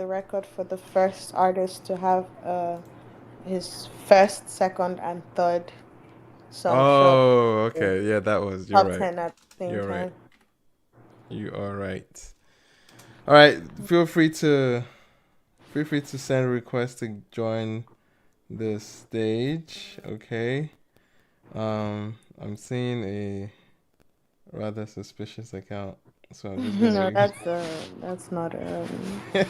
the record for the first artist to have his first, second, and third song show up Oh, in okay. Yeah, that was. You're top right. 10 at the same You're right. time. You are right. All right. Feel free to send requests to join the stage. Okay. I'm seeing a rather suspicious account, so I'm just No, gonna. that's not We yeah.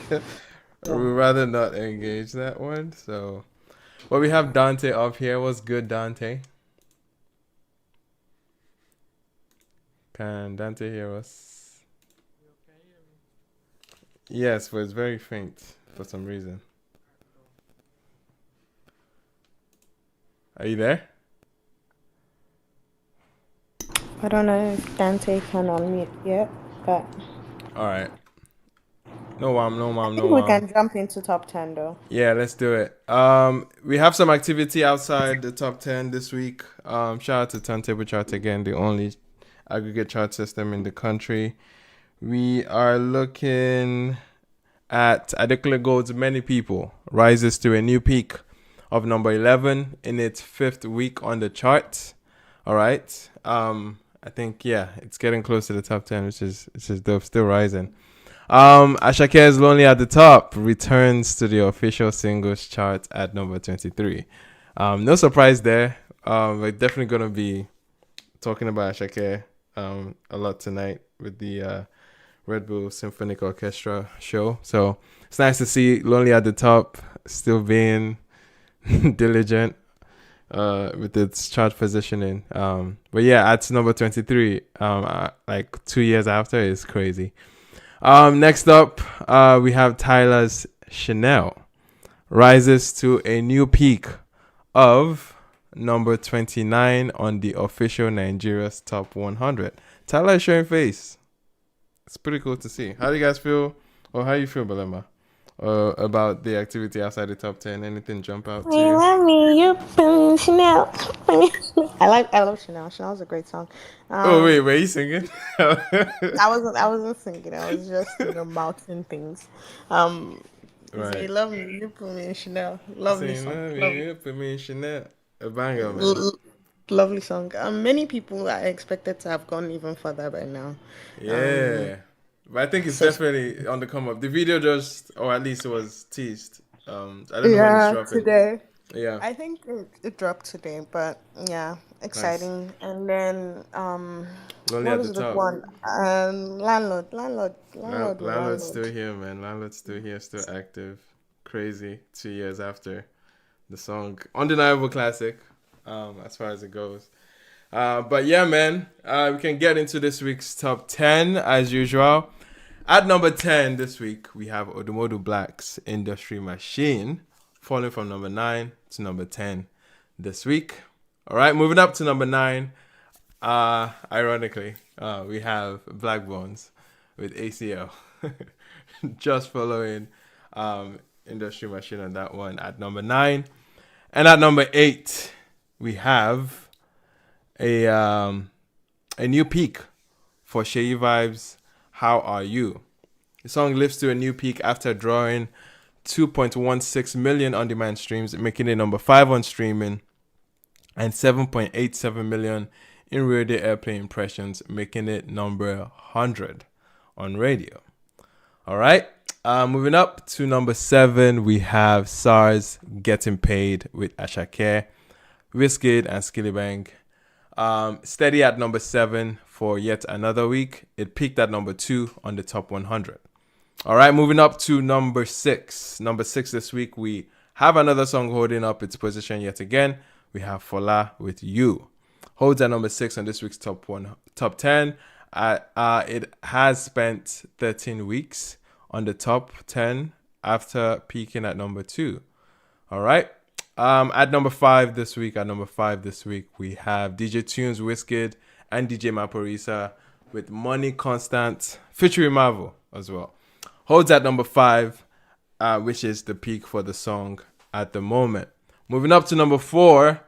rather not engage that one. So, well, we have Dante up here. What's good, Dante? Can Dante hear us? Yes, but it's very faint for some reason. Are you there? I don't know if Dante can unmute yet, but All right. No mom, no I mom, think no we mom. can jump into top 10 though. Yeah, let's do it. We have some activity outside the top 10 this week. Shout out to Turntable Chart again, the only aggregate chart system in the country. We are looking at Adekunle Gold's Many People rises to a new peak of number 11 in its fifth week on the chart. All right. I think yeah, it's getting close to the top 10, which is dope. Still rising. Asake's Lonely at the Top returns to the official singles chart at number 23. No surprise there. We're definitely gonna be talking about Asake a lot tonight with the Red Bull Symphonic Orchestra show. So it's nice to see Lonely at the Top still being diligent with its chart positioning. But yeah, at number 23, like 2 years after, is crazy. Next up, we have Tyler's Chanel rises to a new peak of number 29 on the official Nigeria's top 100. Tyler is showing face. It's pretty cool to see. How do you guys feel, or how you feel, Balema, about the activity outside the top 10? Anything jump out to You you? love me, you Chanel. I love Chanel. Chanel's a great song. Oh wait, Um, were you singing? I wasn't singing. I was just mouthing things. Um, so you Right. love me, you put me in Chanel. Lovely Saying song. love Lovely, you, put me in Chanel. A banger, L- man. l- lovely song. Many people are expected to have gone even further by now. Um, Yeah. But I think it's so definitely on the come up. The video just, or at least it was teased. I don't know when it's yeah, dropping. today. Yeah. I think it dropped today, but yeah, Nice. exciting. And then Lonely what at the was the top. one? Landlord's landlord. still here, man. Landlord's still here, still active. Crazy. 2 years after the song. Undeniable classic, as far as it goes. But yeah, man, we can get into this week's top 10 as usual. At number 10 this week, we have Odumodu Black's Industry Machine, falling from number 9 to number 10 this week. All right, moving up to number 9, ironically, we have Black Bones with ACL, just following Industry Machine on that one at number 9. And at number 8, we have a um, a new peak for Sheyi Vibes. How are you? The song lifts to a new peak after drawing 2.16 million on-demand streams, making it number 5 on streaming, and 7.87 million in radio airplay impressions, making it number 100 on radio. All right. Moving up to number 7, we have SARS Getting Paid with Asake, Wizkid, and Skillibang. Steady at number 7 for yet another week. It peaked at number 2 on the top 100. All right, moving up to number 6. Number 6 this week, we have another song holding up its position yet again. We have Fola with You. Holds at number 6 on this week's top 10. It has spent 13 weeks on the top 10 after peaking at number 2. All right. At number 5 this week, we have DJ Tunes, Wizkid, and DJ Maporisa with Money Constant featuring Marvel as well. Holds at number 5, which is the peak for the song at the moment. Moving up to number 4,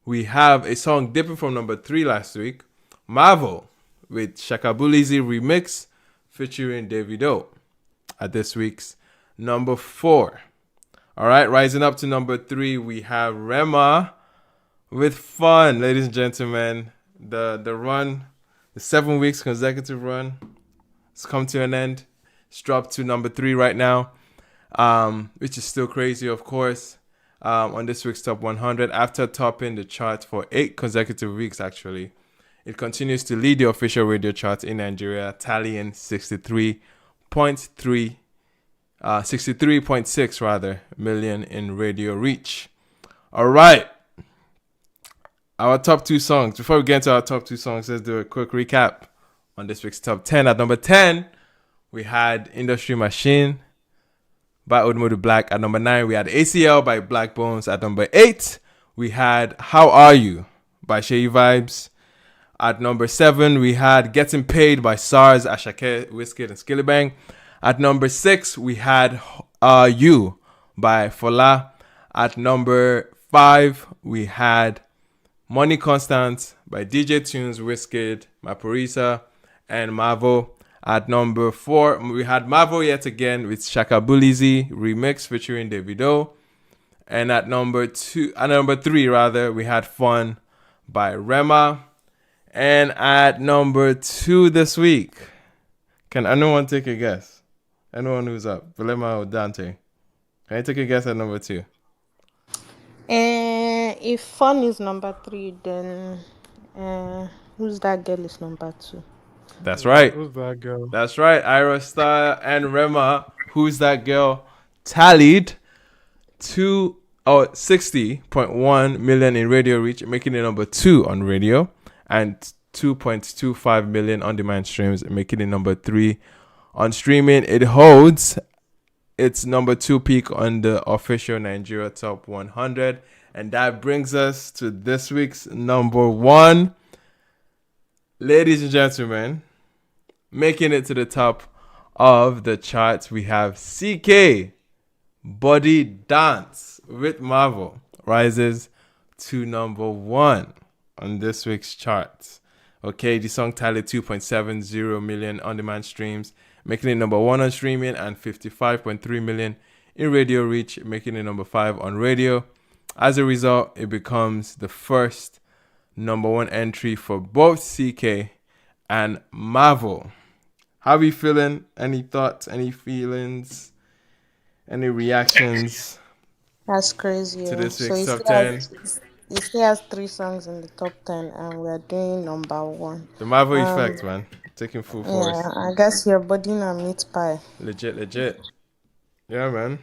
we have a song dipping from number 3 last week, Marvel with Shaka Bulizi remix featuring Davido at this week's number 4. All right, rising up to number 3, we have Rema with Fun. Ladies and gentlemen, the run, the 7 weeks consecutive run, it's come to an end. It's dropped to number 3 right now, which is still crazy, of course. On this week's Top 100, after topping the chart for 8 consecutive weeks, actually. It continues to lead the official radio chart in Nigeria, tallying 63.6 rather million in radio reach. All right. Our top 2 songs. Before we get into our top 2 songs, let's do a quick recap on this week's top 10. At number 10, we had Industry Machine by Odumodu Black. At number 9, we had ACL by Black Bones. At number 8, we had How Are You by Shea Vibes. At number 7, we had Getting Paid by SARS, Asake, Wizkid, and Skillibang. At number 6, we had You by Fola. At number 5, we had Money Constant by DJ Tunes, Wizkid, Maporisa, and Mavo. At number 4, we had Mavo yet again with Shaka Bulizi remix featuring Davido. And at number 3, we had Fun by Rema. And at number 2 this week, can anyone take a guess? Anyone who's up? Vilema or Dante? Can you take a guess at number 2? If Fun is number 3, then Who's That Girl is number 2. That's right. Who's that girl? That's right. Ayra Starr and Rema, Who's That Girl, tallied 60.1 million in radio reach, making it number 2 on radio, and 2.25 million on-demand streams, making it number 3 on streaming. It holds its number 2 peak on the official Nigeria Top 100. And that brings us to this week's number 1. Ladies and gentlemen, making it to the top of the charts, we have CK, Body Dance with Marvel, rises to number 1 on this week's charts. Okay, the song tallied 2.70 million on-demand streams, making it number 1 on streaming, and 55.3 million in radio reach, making it number 5 on radio. As a result, it becomes the first number 1 entry for both CK and Marvel. How are we feeling? Any thoughts, any feelings, any reactions? That's crazy. To this So week's top 10. He still has 3 songs in the top 10, and we're doing number 1. The Marvel effect, man. Taking full force. Yeah, I guess your body na meat pie. Legit. Yeah, man.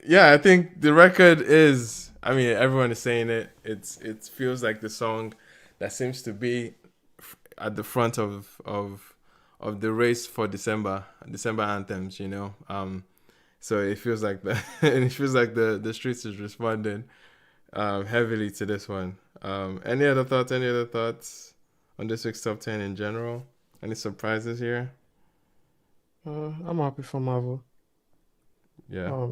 Yeah, I think the record is, I mean, everyone is saying it. It feels like the song that seems to be at the front of the race for December anthems, you know. So it feels like that, and it feels like the streets is responding heavily to this one. Any other thoughts on this week's top 10 in general? Any surprises here? I'm happy for Marvel. Yeah.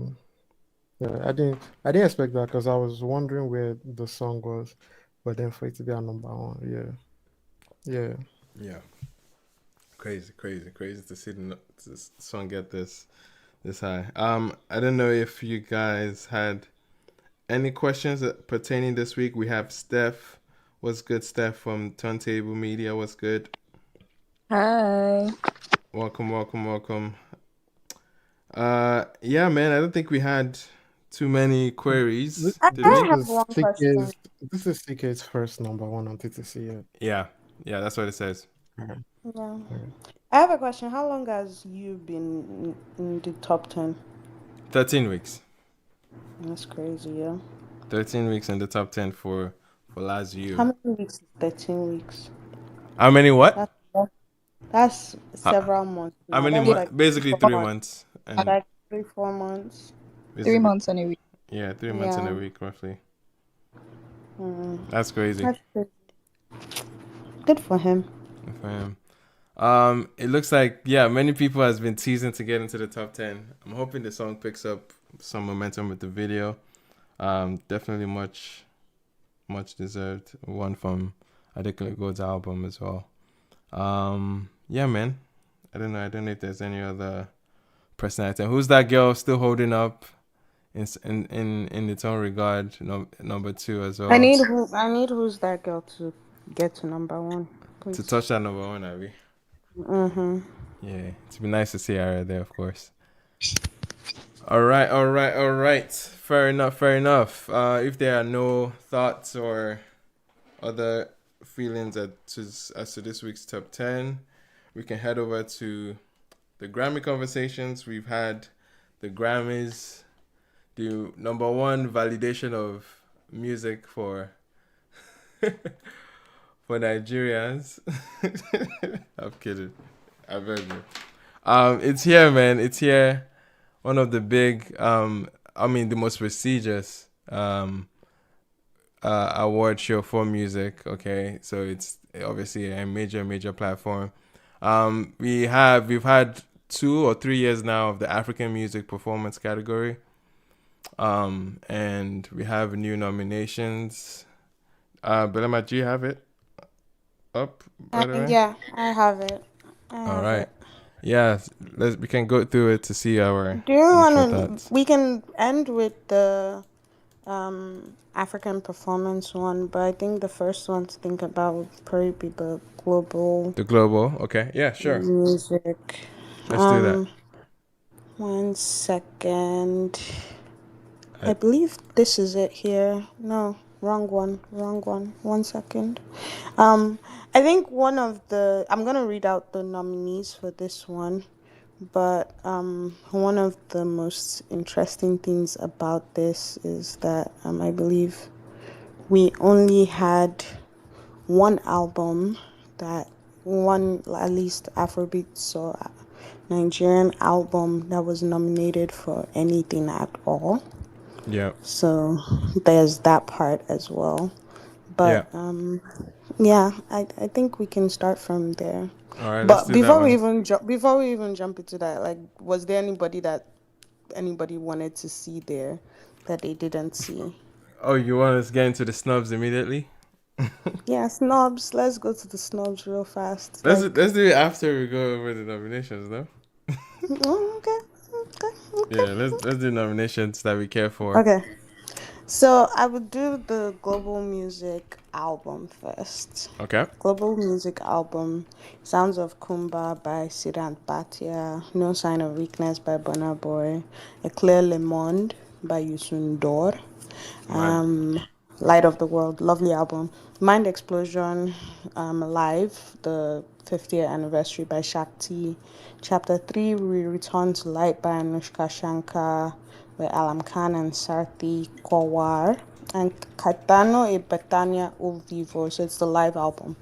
Yeah, I didn't expect that because I was wondering where the song was, but then for it to be on number 1, yeah. Crazy to see this song get this high. I don't know if you guys had any questions pertaining this week. We have Steph. What's good, Steph from Turntable Media? What's good? Hi. Welcome. Yeah, man. I don't think we had too many queries. This Did we? have one question. This is CK's first number 1 on TTC. Yeah, that's what it says. Yeah. Okay. I have a question. How long has you been in the top 10? 13 weeks. That's crazy, yeah. 13 weeks in the top 10 for Lazio. How many weeks is 13 weeks? How many what? That's several months. How many That's months? like Basically 3 months. And like 3-4 months. 3 months and a week. Yeah, 3 months in a week, roughly. That's crazy. That's crazy. Good for him. It looks like, many people has been teasing to get into the top 10. I'm hoping the song picks up some momentum with the video. Definitely much deserved one from Adekunle Gold's album as well. Yeah, man. I don't know if there's any other personality. And who's that girl still holding up in its own regard? Number 2 as well. I need who's that girl to get to number 1, To please. touch that number 1, Abby. Yeah, it'd be nice to see Ayra there, of course. All right. Fair enough. If there are no thoughts or other feelings as to this week's top 10, we can head over to the Grammy conversations. We've had the Grammys, the number 1 validation of music for for Nigerians. I'm kidding. I beg you. It's here, man. It's here. One of the big, the most prestigious award show for music. Okay, so it's obviously a major platform. We've had 2 or 3 years now of the African music performance category. And we have new nominations. Belema, do you have it up, by the way? Yeah, I have it. All right. Yeah, we can go through it to see our Do you want thoughts. to? We can end with the African performance one, but I think the first one to think about would probably be the global. The global, okay, yeah, sure. Music. Let's do that. 1 second. I believe this is it here. No, wrong one. 1 second. I think I'm gonna read out the nominees for this one, but one of the most interesting things about this is that I believe we only had one album that won, at least Afrobeats or Nigerian album, that was nominated for anything at all. Yeah. So there's that part as well. But I think we can start from there. All right. But before we even jump into that, like, was there anybody that anybody wanted to see there that they didn't see? Oh, you want us to get into the snubs immediately? Yeah, snubs. Let's go to the snubs real fast. Let's do it after we go over the nominations, though. Okay. Yeah, let's do nominations that we care for. Okay. So I would do the global music album first. Okay. Global music album: Sounds of Kumba by Siddhant Bhatia, No Sign of Weakness by Burna Boy, Eclair Le Monde by Youssou N'Dour, Light of the World, lovely album. Mind Explosion, Live, the 50th anniversary by Shakti. Chapter 3, We Return to Light by Anushka Shankar, by Alam Khan and Sarthi Kowar. And Caetano e Betania Ul Vivo, so it's the live album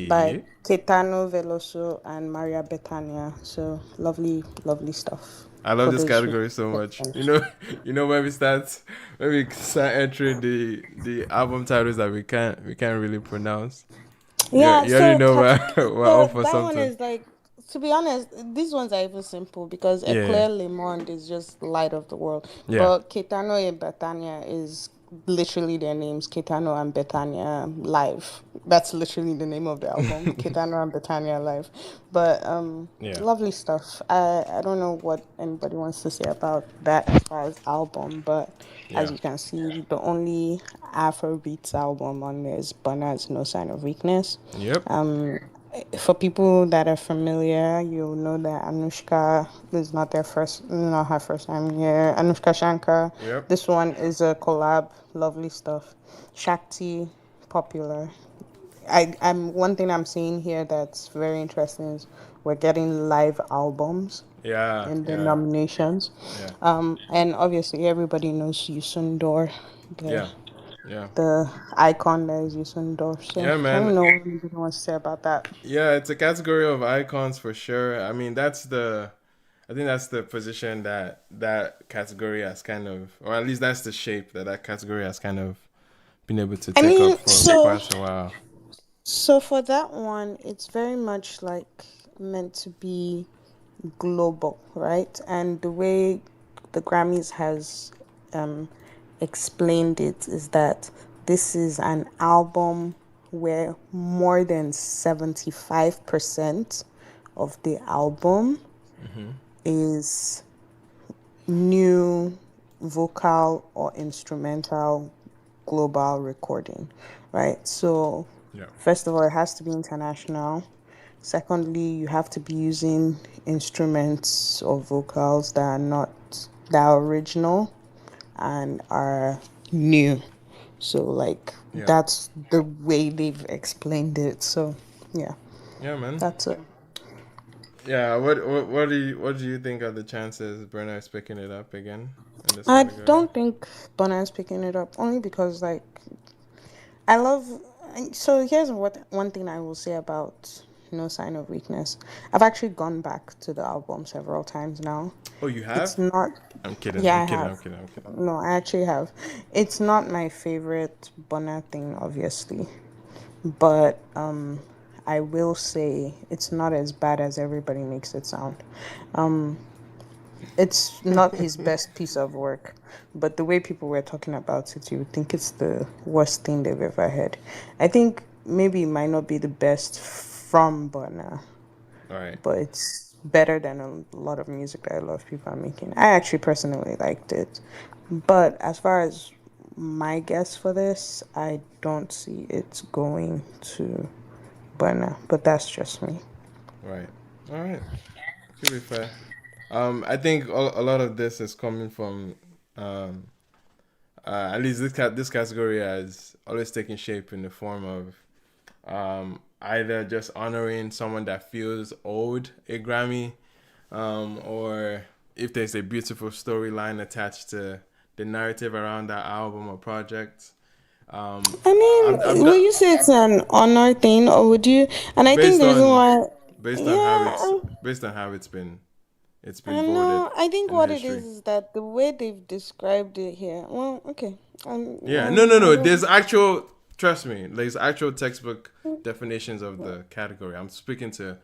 by Caetano Veloso and Maria Bethania. So lovely stuff. I love this category so much. You know when we start entering the album titles that we can't really pronounce. Yeah, you already know we're off for that something. one is like, to be honest, these ones are even simple because Eclair Le Monde is just Light of the World. Yeah. But Caetano and Betania is literally their names, Caetano and Betania Live. That's literally the name of the album, Caetano and Betania Live. But lovely stuff. I don't know what anybody wants to say about that as far as album, but as you can see, the only Afrobeats album on there is Burna's No Sign of Weakness. Yep. For people that are familiar, you'll know that Anushka is not her first time here. Anushka Shankar. Yep. This one is a collab. Lovely stuff. Shakti, popular. I'm one thing I'm seeing here that's very interesting is we're getting live albums. In the nominations. Yeah. And obviously everybody knows Youssou N'Dour. The icon that is Youssou N'Dour. So yeah, man. I don't know what anybody wants to say about that. Yeah, it's a category of icons for sure. I mean, I think that's the position that category has kind of, or at least that's the shape that category has kind of been able to take up for quite a while. So for that one, it's very much like meant to be global, right? And the way the Grammys has explained it is that this is an album where more than 75% of the album is new vocal or instrumental global recording, right? So, Yeah. first of all, it has to be international. Secondly, you have to be using instruments or vocals that are not that are original and are new. So, like, Yeah. that's the way they've explained it. So, yeah, Yeah, man. that's it. Yeah. What do you think are the chances Burna is picking it up again in this I category? don't think Bonner's picking it up only because, like, I love. So here's what one thing I will say about No Sign of Weakness. I've actually gone back to the album several times now. Oh, you It's have? not. I'm kidding. Yeah, I'm I kidding. have. I'm kidding. I'm kidding. No, I actually have. It's not my favorite Bonner thing, obviously, but I will say it's not as bad as everybody makes it sound. Um, it's not his best piece of work, but the way people were talking about it, you would think it's the worst thing they've ever heard. I think maybe it might not be the best from Burna, All right. but it's better than a lot of music that a lot of people are making. I actually personally liked it. But as far as my guess for this, I don't see it going to Burna, but that's just me. Right. All right. To be fair, I think a lot of this is coming from, um, at least this category has always taken shape in the form of, either just honoring someone that feels owed a Grammy, or if there's a beautiful storyline attached to the narrative around that album or project. I I'm mean, will not you say it's an honor thing, or would you? And I think based the reason on why, based on how yeah, it's been I voted know. I think in what it history. is that the way they've described it here. Well, okay, Yeah, no, no, I no. don't. There's actual, trust me, there's actual textbook definitions of the category. I'm speaking to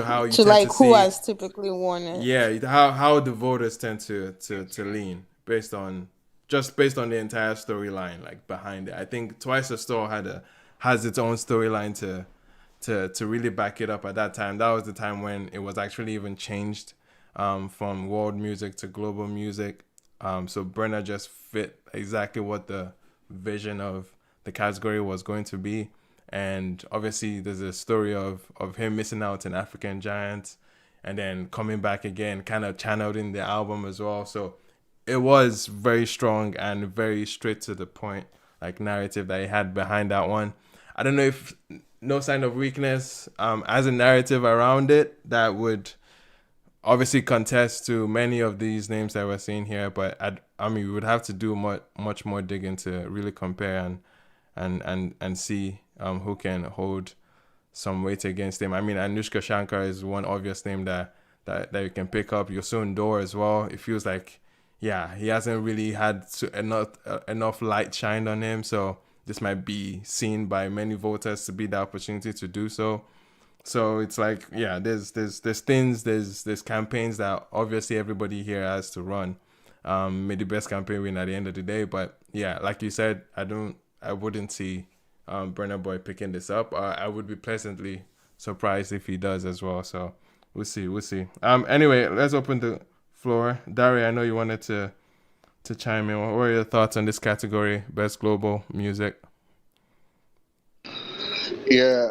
how you To tend like to who see, has typically won it. yeah, how the voters tend to lean based on just based on the entire storyline like behind it. I think Twice a Store has its own storyline to really back it up at that time. That was the time when it was actually even changed, from world music to global music. So Burner just fit exactly what the vision of the category was going to be. And obviously, there's a story of him missing out in African Giants and then coming back again, kind of channeled in the album as well. So it was very strong and very straight to the point, like narrative that he had behind that one. I don't know if No Sign of Weakness, as a narrative around it, that would obviously contest to many of these names that we're seeing here. But I mean, we would have to do much more digging to really compare and see, who can hold some weight against him. I mean, Anushka Shankar is one obvious name that you can pick up. Yosun Dor as well. It feels like, yeah, he hasn't really had enough light shined on him. So this might be seen by many voters to be the opportunity to do so. So it's like, yeah, there's campaigns that obviously everybody here has to run. May the best campaign win at the end of the day. But yeah, like you said, I wouldn't see, Burna Boy picking this up. I would be pleasantly surprised if he does as well. So we'll see. Anyway, let's open the floor. Dari, I know you wanted to chime in. What were your thoughts on this category, best global music? Yeah,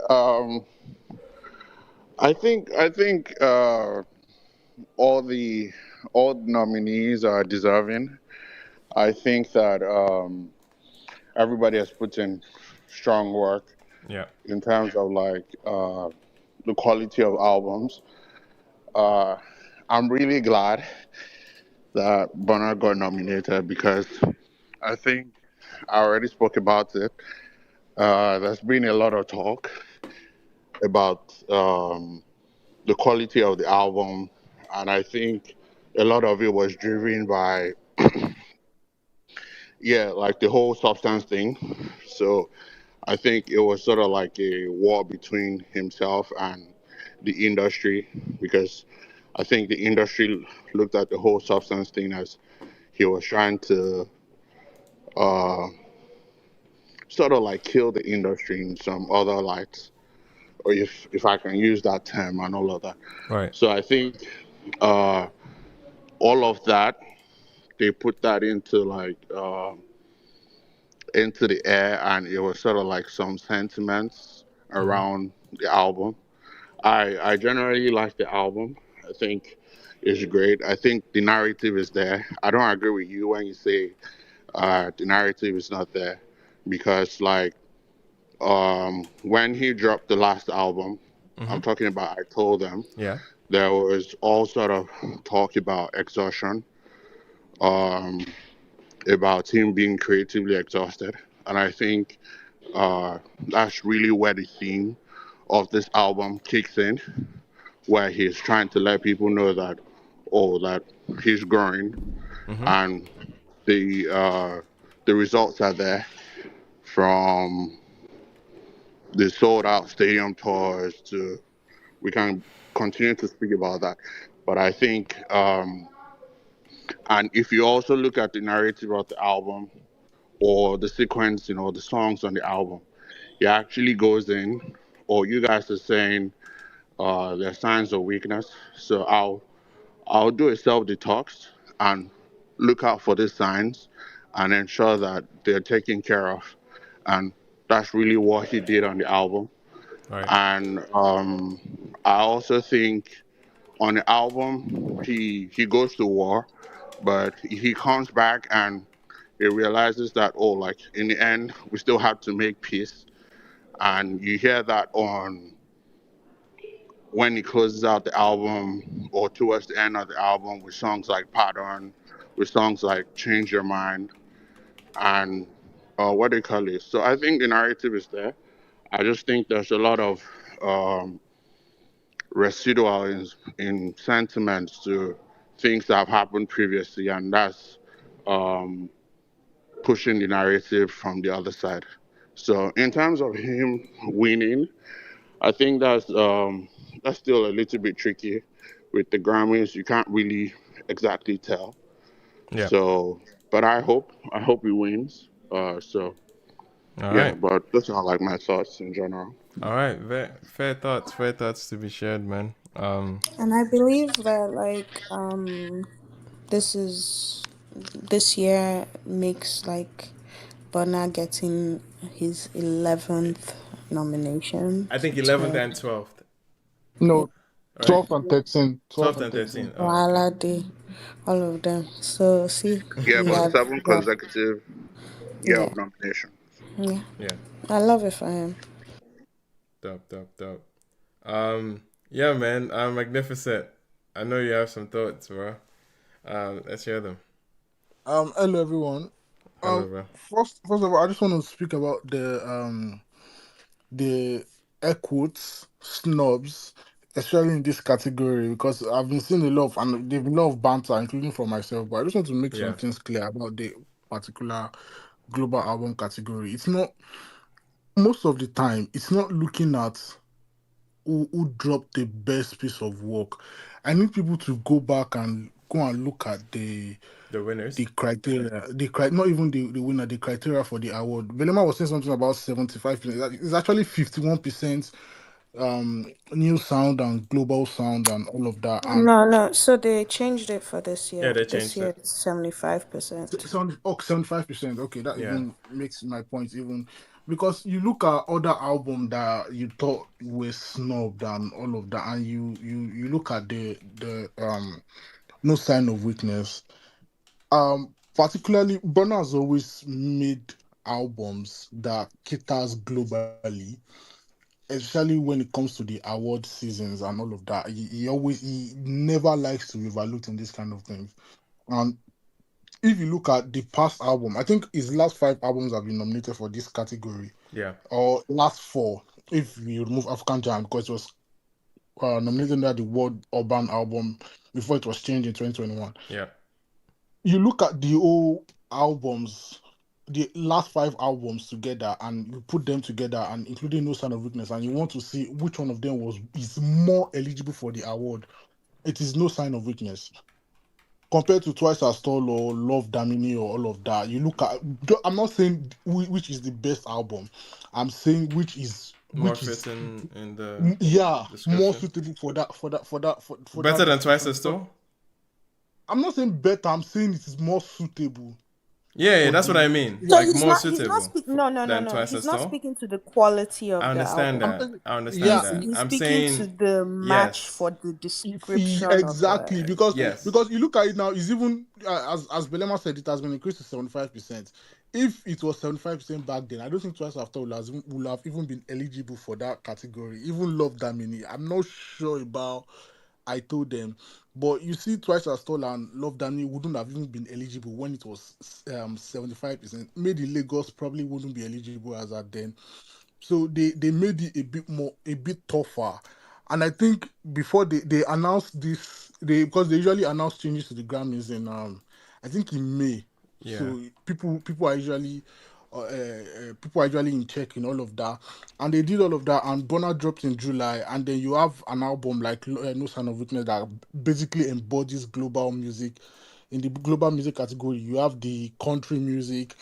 I think all the nominees are deserving. I think that everybody has put in strong work Yeah, in terms of like the quality of albums. Uh, I'm really glad that Bonner got nominated because I think I already spoke about it. There's been a lot of talk about the quality of the album, and I think a lot of it was driven by like the whole substance thing. So I think it was sort of like a war between himself and the industry because I think the industry looked at the whole substance thing as he was trying to uh, sort of like kill the industry in some other lights, or if I can use that term and all of that. right. So I think uh, all of that they put that into into the air, and it was sort of like some sentiments around the album. I generally like the album. I think it's great. I think the narrative is there. I don't agree with you when you say the narrative is not there, because like when he dropped the last album, I'm talking about I Told Them, Yeah. there was all sort of talk about exhaustion, um, about him being creatively exhausted. And I think that's really where the theme of this album kicks in, where he's trying to let people know that, oh, that he's growing, and the results are there from the sold out stadium tours to, we can continue to speak about that. But I think, and if you also look at the narrative of the album or the sequence, the songs on the album, it actually goes in, or you guys are saying there are signs of weakness. So I'll do a self detox and look out for these signs and ensure that they're taken care of. And that's really what he did on the album. Right. And I also think on the album he goes to war, but he comes back and he realizes that, oh, like in the end we still have to make peace. And you hear that on when he closes out the album or towards the end of the album with songs like Pardon, with songs like Change Your Mind, and what do you call it? So I think the narrative is there. I just think there's a lot of um, residual in sentiments to things that have happened previously, and that's um, pushing the narrative from the other side. So in terms of him winning, I think that's still a little bit tricky with the Grammys. You can't really exactly tell. Yeah. So, but I hope he wins. So All yeah, right. but those are like my thoughts in general. All right. Fair thoughts. Fair thoughts to be shared, man. And I believe that this is this year makes Burna getting his 11th nomination I think 11th to and 12th, No, right? 12 and 13. 12 12th and and 13. 13. Oh, okay. Wala Day, all of them. So see, Yeah, we but have, seven we have consecutive year yeah, of nomination. yeah. Yeah. I love it for him. Dope. Yeah, man. Magnificent. I know you have some thoughts, bro. Let's hear them. Hello everyone. Hello, bro. First of all, I just want to speak about the air quotes snobs, especially in this category, because I've been seeing a lot of, and there've been a lot of banter, including from myself. But I just want to make some Yeah. things clear about the particular global album category. It's not, most of the time, it's not looking at who dropped the best piece of work. I need people to go and look at The winners. the criteria, not even the winner, the criteria for the award. Belema was saying something about 75%. It's actually 51% new sound and global sound and all of that. And No. So they changed it for this Yeah, year. they This changed year it. it's 75%. 75%. Okay, that Yeah. even makes my point even, because you look at other albums that you thought were snubbed and all of that, and you look at the No Sign of Weakness. Particularly, Burna has always made albums that caters globally, especially when it comes to the award seasons and all of that. He never likes to be overlooked in this kind of things. And if you look at the past album, I think his last 5 albums have been nominated for this category, Yeah. or last 4, if we remove African Giant, because it was nominated under the World Urban Album before it was changed in 2021. Yeah. You look at the old albums, the last 5 albums together, and you put them together, and including No Sign of Weakness, and you want to see which one of them is more eligible for the award. It is No Sign of Weakness. Compared to Twice as Tall or Love Damini or all of that, you look at. I'm not saying which is the best album. I'm saying More which is fitting in the yeah, more description. suitable for that for Better that than Twice description. as Because Tall? I'm not saying better. I'm saying it is more suitable Yeah, for that's what the. I mean. Yeah, So Like more he's not suitable speaking. No, no, no, than no. Twice He's as not tall. speaking to the quality I of the understand I'm album. that. saying, I understand yeah. He's that. he's I'm speaking to saying the match for yes, the description of Exactly, because yes. because you look at it now, it's even as Belema said, it has been increased to 75%. If it was 75% back then, I don't think Twice After would have even been eligible for that category. Even Love Damini, I'm not sure about. I told them, but you see, Twice as Tall and Love Damini wouldn't have even been eligible when it was 75%. Made in Lagos probably wouldn't be eligible as at then. So they made it a bit tougher. And I think before they announced this, they because they usually announce changes to the Grammys in I think in May. Yeah. So people are usually in check in all of that, and they did all of that. And Burna dropped in July, and then you have an album like No Sign of Weakness that basically embodies global music. In the global music category, you have the country music,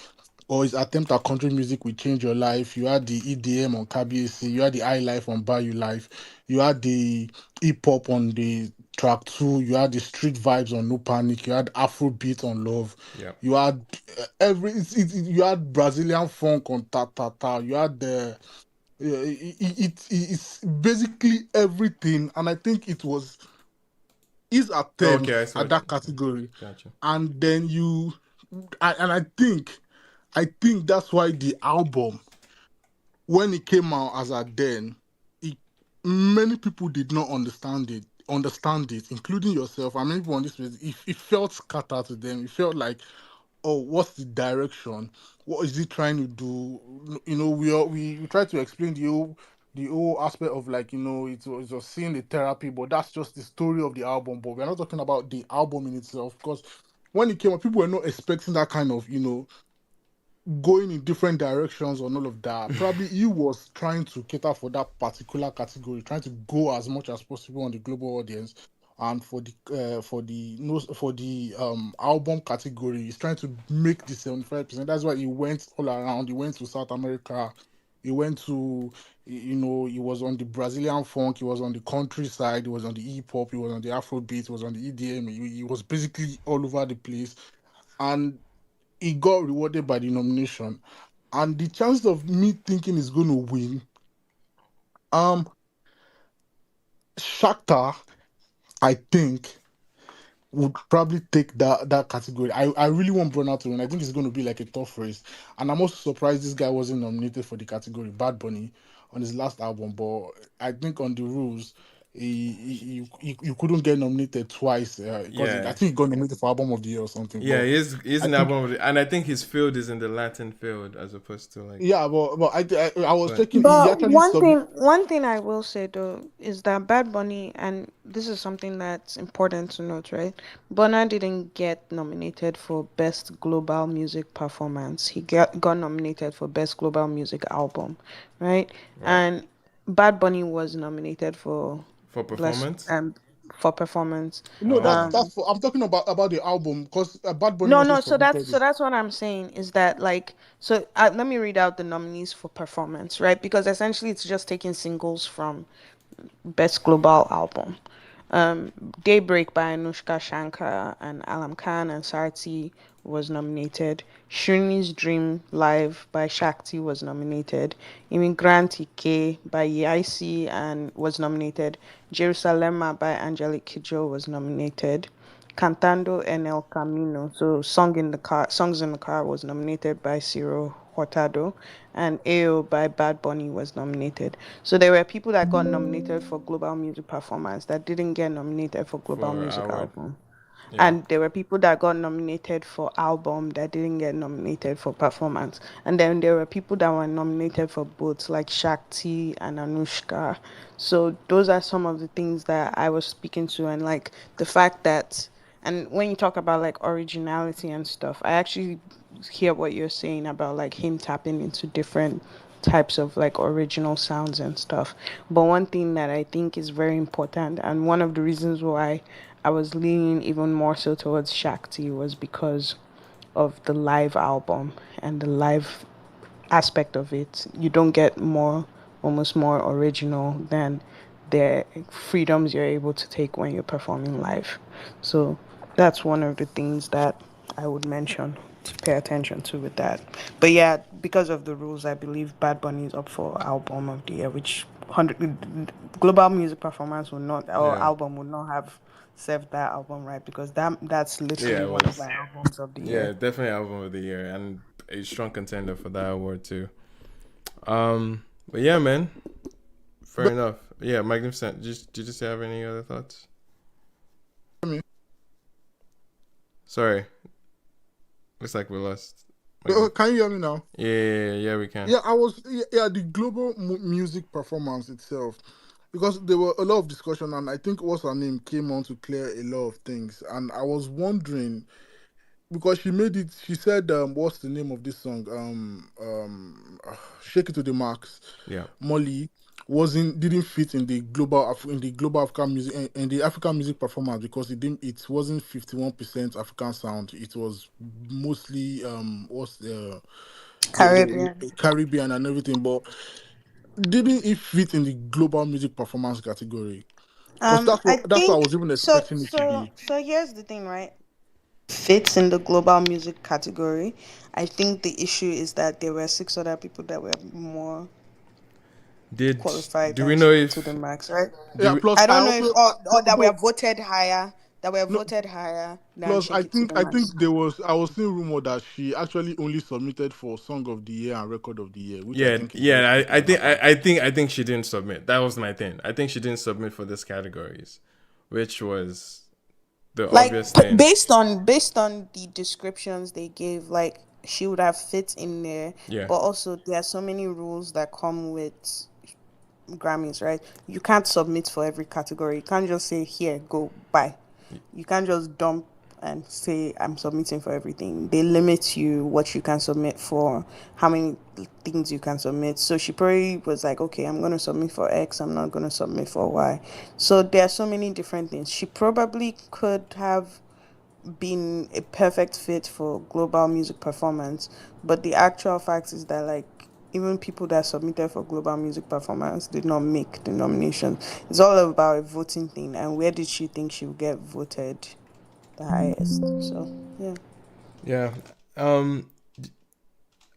or his attempt at country music will change your life. You had the EDM on KBSC, you had the high life on Bayou Life, you had the hip hop on the track two, you had the street vibes on No Panic, you had Afrobeat on Love, Yep. you had you had Brazilian funk on Ta Ta Ta, you had the it's basically everything, and I think it was his attempt Okay, I see at what that you. Okay. category, Gotcha. and then and I think that's why the album, when it came out as a then, it, many people did not understand it, including yourself. I mean, people on this place, it felt scattered to them. It felt like, oh, what's the direction? What is he trying to do? We try to explain the whole aspect of, like, it was just seeing the therapy, but that's just the story of the album. But we're not talking about the album in itself, because when it came out, people were not expecting that kind of, going in different directions and all of that. Probably he was trying to cater for that particular category, trying to go as much as possible on the global audience. And for the album category, he's trying to make the 75%. That's why he went all around. He went to South America. He went to, he was on the Brazilian funk. He was on the countryside. He was on the hip hop. He was on the Afrobeat. He was on the EDM. He was basically all over the place. And he got rewarded by the nomination. And the chances of me thinking he's going to win, um, Shakhtar, I think, would probably take that category. I really want Burna to win. I think it's going to be like a tough race. And I'm also surprised this guy wasn't nominated for the category Bad Bunny on his last album. But I think on the rules, you couldn't get nominated twice, because I Yeah. think he got nominated for Album of the Year or something. Yeah, But he's I in that think one, and I think his field is in the Latin field as opposed to like. yeah, but I was But checking. He But actually one thing I will say though is that Bad Bunny, and this is something that's important to note, right? Burna didn't get nominated for Best Global Music Performance. He got nominated for Best Global Music Album, right? right And Bad Bunny was nominated for for Bless performance. for performance. No, Oh, that's okay. Um I'm talking about the album, because Bad Bunny no, also no, so that's submitted so this. that's what I'm saying is that like let me read out the nominees for performance, right? Because essentially it's just taking singles from Best Global Album. Um, Daybreak by Anushka Shankar and Alam Khan and Sarti was nominated. Shuni's Dream Live by Shakti was nominated. Immigrant Ike by Yaisi and was nominated. Jerusalema by Angelique Kidjo was nominated. Cantando en el Camino, so Songs in the Car was nominated by Ciro Hurtado, and AO by Bad Bunny was nominated. So there were people that got nominated for Global Music Performance that didn't get nominated for Global For Music our Album. yeah. And there were people that got nominated for album that didn't get nominated for performance. And then there were people that were nominated for both, like Shakti and Anushka. So those are some of the things that I was speaking to, and like the fact that, and when you talk about like originality and stuff, I actually hear what you're saying about like him tapping into different types of like original sounds and stuff. But one thing that I think is very important, and one of the reasons why I was leaning even more so towards Shakti, was because of the live album and the live aspect of it. You don't get almost more original than the freedoms you're able to take when you're performing live. So That's one of the things that I would mention to pay attention to with that. But yeah, because of the rules, I believe Bad Bunny is up for album of the year, which 100 global music performance would not, or Yeah. album would not have served that album, right? Because that's Yeah, literally it one of was. my albums of the Yeah, year. definitely album of the year and a strong contender for that award too. But yeah, man, fair But enough. Yeah, magnificent. Did you just have any other thoughts? I mean, Sorry, looks like we lost. Magnif- can you hear me now? yeah, we can. Yeah, the global music performance itself, because there were a lot of discussion, and I think what's her name came on to clear a lot of things, and I was wondering because she made it. She said, "What's the name of this song? Shake It to the Max." Yeah, Molly wasn't didn't fit in the in the global African music in the African music performance because it wasn't 51% African sound. It was mostly what's Caribbean. the Caribbean and everything, but didn't it fit in the global music performance category? Because I that's what I think was even so. expecting it to be. So here's the thing, right? Fits in the global music category. I think the issue is that there were six other people that were more did qualified do we than know Shake It to the if Max, right? do Yeah. we, Plus, I I don't know if also or that were no, voted higher, no. than Plus, Shake It to the I Max. think I was seeing rumor that she actually only submitted for Song of the Year and Record of the Year, which I yeah, think is yeah, just I something think happened. I think she didn't submit. That was my thing. I think she didn't submit for this categories, which was the obvious thing. Based on the descriptions they gave, like she would have fit in there. Yeah, But also there are so many rules that come with Grammys, right? You can't submit for every category. You can't just say here, go buy. You can't just dump and say I'm submitting for everything. They limit you what you can submit for, how many things you can submit. So she probably was like, okay, I'm gonna submit for X, I'm not gonna submit for Y. So there are so many different things. She probably could have been a perfect fit for global music performance, but the actual fact is that like even people that submitted for global music performance did not make the nomination. It's all about a voting thing, and where did she think she would get voted the highest? So yeah. yeah. Um,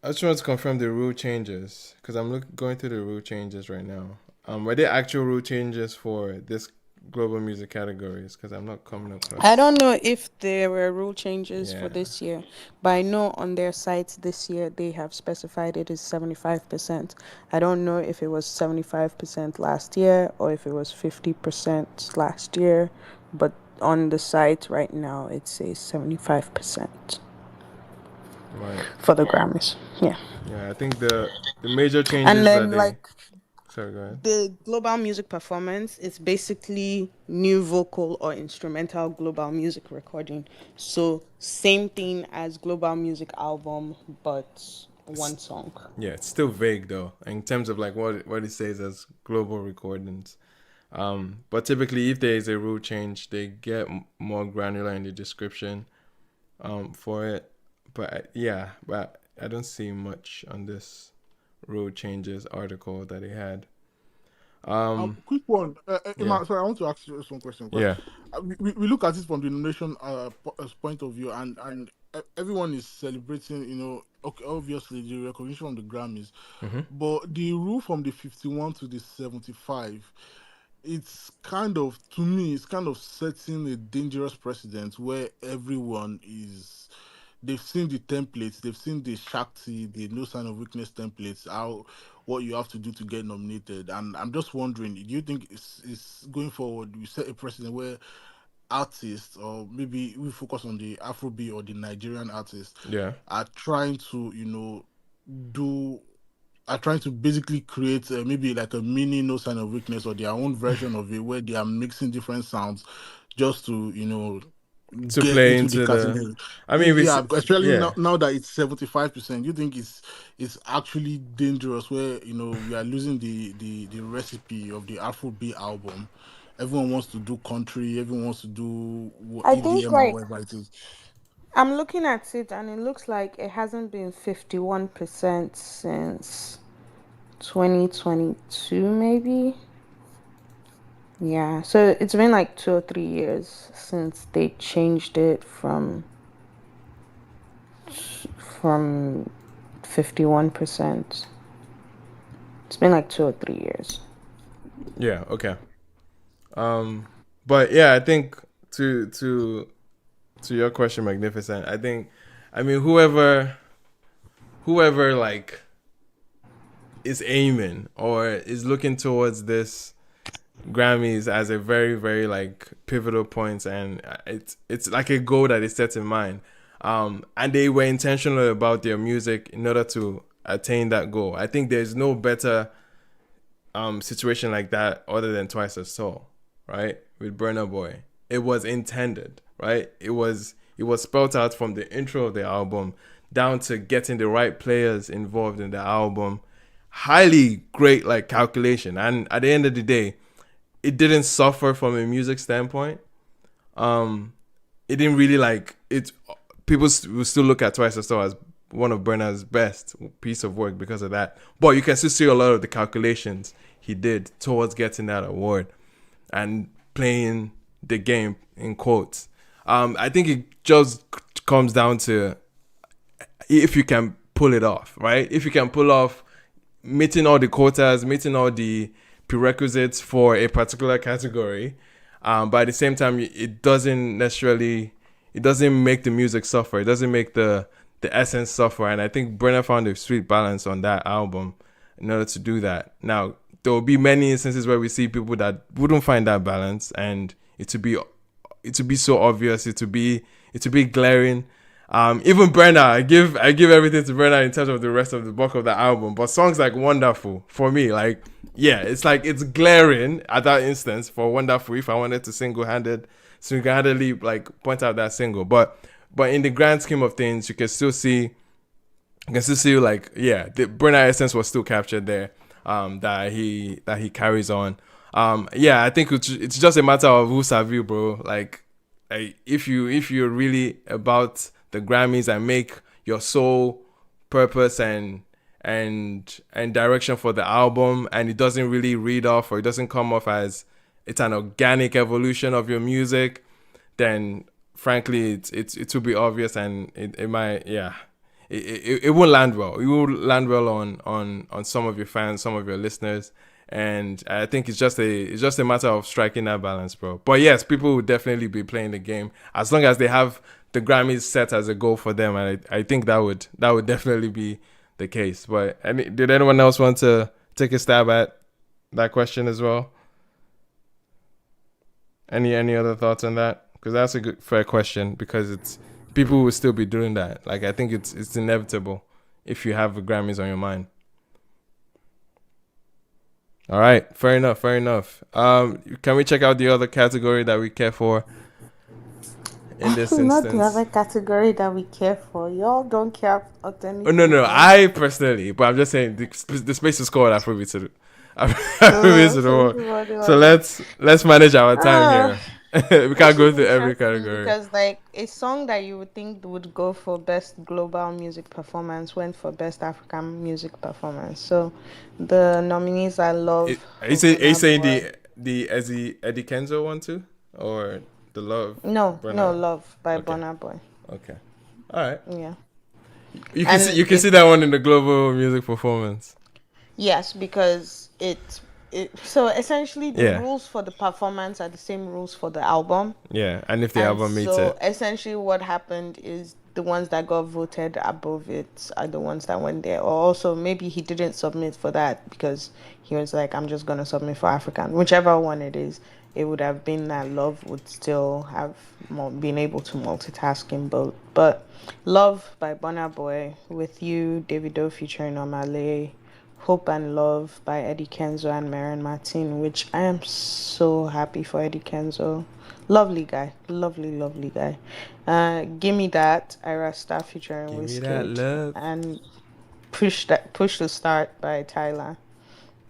I just want to confirm the rule changes because going through the rule changes right now. Were there actual rule changes for this global music categories? Because I'm not coming I across. don't know if there were rule changes for Yeah, this year, but I know on their site this year they have specified it is 75%. I don't know if it was 75% last year or if it was 50% last year, but on the site right now it says 75% right. for the Grammys. Yeah. Yeah, I think the major And changes that then they. like Sorry, go ahead. the global music performance is basically new vocal or instrumental global music recording. So same thing as global music album, but It's, one song. yeah, it's still vague though in terms of like what it says as global recordings. But typically, if there is a rule change, they get more granular in the description for it. But yeah, but I don't see much on this rule changes article that they had. Quick one. Yeah, Sorry, I want to ask you some question because yeah. we look at it from the nomination point of view, and everyone is celebrating. Okay, obviously the recognition from the Grammys, Mm-hmm. but the rule from the 51 to the 75, it's kind of to me, it's kind of setting a dangerous precedent where everyone is they've seen the templates, they've seen the Shakti, the no sign of weakness templates, how what you have to do to get nominated. And I'm just wondering, do you think it's going forward, we set a precedent where artists, or maybe we focus on the Afrobeat or the Nigerian artists, Yeah. are trying to, do are trying to basically create maybe like a mini no sign of weakness or their own version of it where they are mixing different sounds just to To get play into the into the, category. I mean, Yeah, especially yeah. now that it's 75%. You think it's actually dangerous where we are losing the recipe of the Afrobeat album. Everyone wants to do country. Everyone wants to do I think EDM or like whatever it is. I'm looking at it and it looks like it hasn't been 51% since 2022 maybe. Yeah, so it's been like 2 or 3 years since they changed it from 51%. It's been like 2 or 3 years. Yeah. Okay. But yeah, I think to your question, Magnificent. I mean, whoever like is aiming or is looking towards this Grammys as a very very like pivotal point, and it's like a goal that is set in mind. And they were intentional about their music in order to attain that goal. I think there's no better situation like that other than Twice as Tall, right? With Burna Boy, it was intended, right? It was spelled out from the intro of the album down to getting the right players involved in the album. Highly great like calculation, and at the end of the day, it didn't suffer from a music standpoint. It didn't really like it. People will still look at Twice as Tall as one of Burna's best piece of work because of that. But you can still see a lot of the calculations he did towards getting that award and playing the game in quotes. I think it just comes down to if you can pull it off, right? If you can pull off meeting all the quotas, meeting all the prerequisites for a particular category, but at the same time, it doesn't make the music suffer. It doesn't make the essence suffer. And I think Brenner found a sweet balance on that album in order to do that. Now, there will be many instances where we see people that wouldn't find that balance, and it to be so obvious, it to be glaring. Even Brenner, I give everything to Brenner in terms of the rest of the bulk of the album. But songs like Wonderful, for me, like, yeah, it's like it's glaring at that instance for Wonderful if I wanted to single-handedly like point out that single. But in the grand scheme of things, you can still see like, yeah, the Brenner essence was still captured there. That he carries on. Yeah, I think it's just a matter of who's have you, bro. Like if you're really about the Grammys and make your sole purpose and direction for the album, and it doesn't really read off, or it doesn't come off as it's an organic evolution of your music, then frankly it will be obvious, and it might, yeah, it won't land well. It will land well on some of your fans, some of your listeners, and I think it's just a matter of striking that balance, bro. But yes, people will definitely be playing the game as long as they have the Grammys set as a goal for them, and I think that would definitely be the case. But did anyone else want to take a stab at that question as well? Any other thoughts on that? Because that's a good fair question, because it's people will still be doing that. Like, I think it's inevitable if you have the Grammys on your mind. All right, fair enough. Can we check out the other category that we care for in this Not instance? the other category that we care for. Y'all don't care about anything. Oh no, I personally, but I'm just saying the space is called Afrobeats to Afrobeats to work. So let's manage our time here. We can't go through every category. Because like a song that you would think would go for best global music performance went for best African music performance. So the nominees I love. Are you saying the Eddie Kenzo one too, or the Love? No, Love by Okay. Burna Boy. Okay, all right. Yeah. You can see that one in the global music performance. Yes, because so essentially the Yeah. rules for the performance are the same rules for the album. Yeah, and if the And album meets so it, essentially what happened is the ones that got voted above it are the ones that went there. Or also maybe he didn't submit for that because he was like, I'm just gonna submit for African. Whichever one it is, it would have been that Love would still have been able to multitask in both. But Love by Burna Boy, With You, Davido featuring Omale, Hope and Love by Eddie Kenzo and Maren Martin, which I am so happy for Eddie Kenzo. Lovely guy. Lovely guy. Gimme That, Ayra Starr featuring Give Me That Wizkid. Love. And Push the Start by Tyler.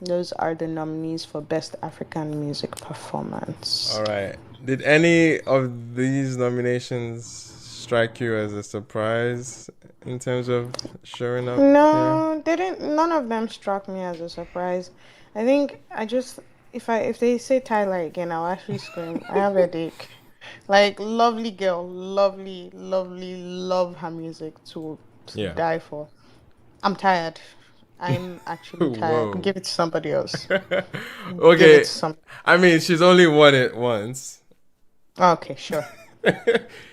Those are the nominees for Best African Music Performance. All right. Did any of these nominations strike you as a surprise in terms of showing up? No, didn't. None of them struck me as a surprise. I think if they say Tyler again, I'll actually scream. I have a headache. Like lovely girl, lovely, lovely, love her music to Yeah. die for. I'm tired. I'm actually tired. Whoa. Give it to somebody else. Give it Okay. to some. I mean, she's only won it once. Okay, sure.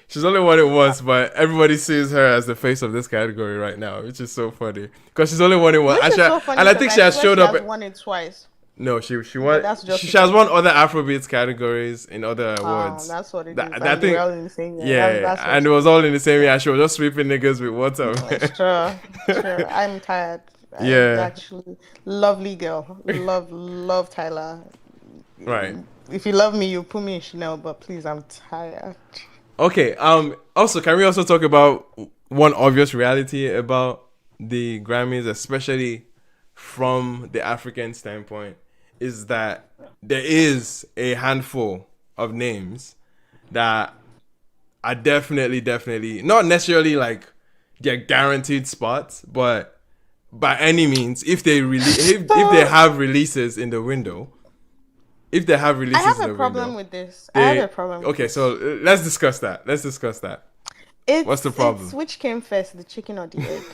She's only won it once, but everybody sees her as the face of this category right now, which is so funny because she's only won it once. Which is so funny And I because think I she has swear showed she up. has won it twice. No, she But won. that's just She has because. won other Afrobeats categories in other Oh, awards. that's what it is. I And we're think, all in the same year. yeah, That's and what's it was all in the same year. She was just sweeping niggas with water. sure. Sure. I'm tired. I Yeah, actually lovely girl. Love Tyler. right. If you love me, you put me in Chanel, but please, I'm tired. Okay. Also, can we also talk about one obvious reality about the Grammys, especially from the African standpoint, is that there is a handful of names that are definitely not necessarily like they're guaranteed spots, but by any means, if they if they So have releases in the window, if they have I releases in have a the problem window, with this. I have they a problem with okay. So this. let's discuss that. Let's discuss that. What's the It's problem? which came first, the chicken or the egg?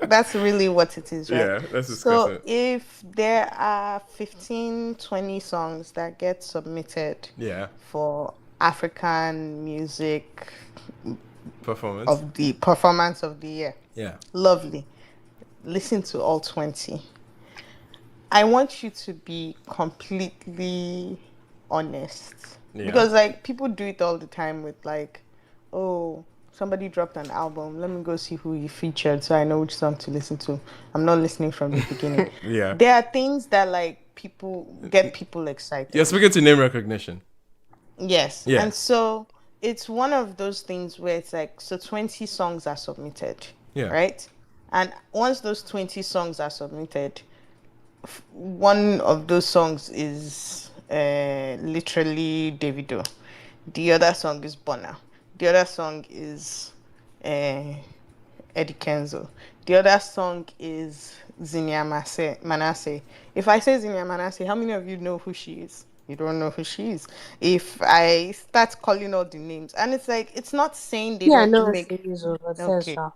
That's really what it is, right? Yeah, let's discuss So it. if there are 15, 20 songs that get submitted Yeah, for African music performance. of the performance of the year, Yeah, lovely. Listen to all 20. I want you to be completely honest. yeah, Because like people do it all the time with like, oh, somebody dropped an album. Let me go see who he featured so I know which song to listen to. I'm not listening from the beginning. yeah. There are things that like people get people You're excited. speaking to name recognition. Yes. Yeah, And so it's one of those things where it's like, so 20 songs are submitted, yeah, right? And once those 20 songs are submitted, one of those songs is literally Davido. The other song is Burna. The other song is uh, Eddie Kenzo. The other song is Manasseh. If I say Zinia Manasseh, how many of you know who she is? You don't know who she is. If I start calling all the names, and it's like, it's not saying they Yeah, I don't know what she make. is over there, Okay, sha.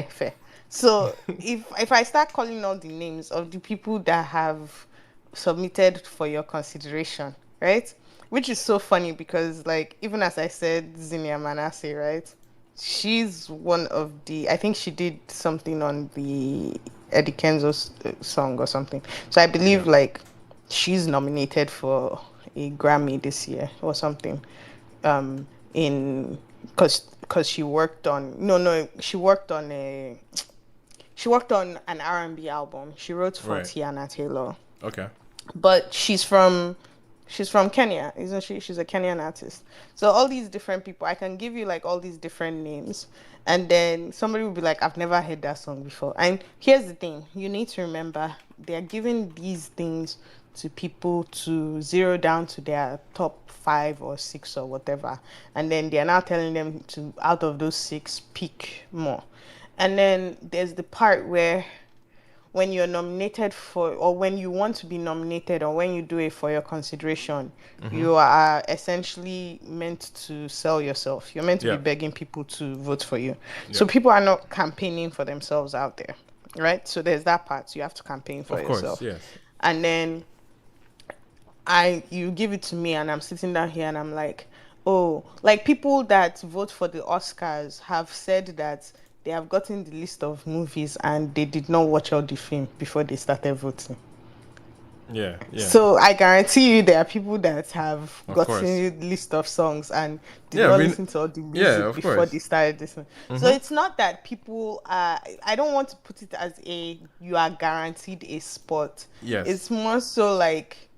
fair. So if I start calling all the names of the people that have submitted for your consideration, right? Which is so funny because like even as I said, Zinia Manasseh, right? She's one of the. I think she did something on the Eddie Kenzo's song or something. So I yeah. believe like she's nominated for a Grammy this year or something. In because she worked on she worked on an R&B album. She wrote for Right. Tiana Taylor, Okay. but she's from Kenya, isn't she? She's a Kenyan artist. So all these different people, I can give you like all these different names, and then somebody will be like, "I've never heard that song before." And here's the thing: you need to remember they are giving these things to people to zero down to their top 5 or 6 or whatever, and then they are now telling them to out of those 6 pick more. And then there's the part where when you're nominated for or when you want to be nominated or when you do it for your consideration, you are essentially meant to sell yourself. You're meant to be Yeah. begging people to vote for you. Yeah. So people are not campaigning for themselves out there, right? So there's that part. You have to campaign for Of course. yourself. Yes. And then you give it to me and I'm sitting down here and I'm like, oh, like people that vote for the Oscars have said that they have gotten the list of movies and they did not watch all the film before they started voting. Yeah. Yeah. So I guarantee you there are people that have Of course. gotten the list of songs and did Yeah. I not mean. listen to all the Yeah. music Of before course. they started listening. So it's not that people are, I don't want to put it as a you are guaranteed a spot. Yes. It's more so like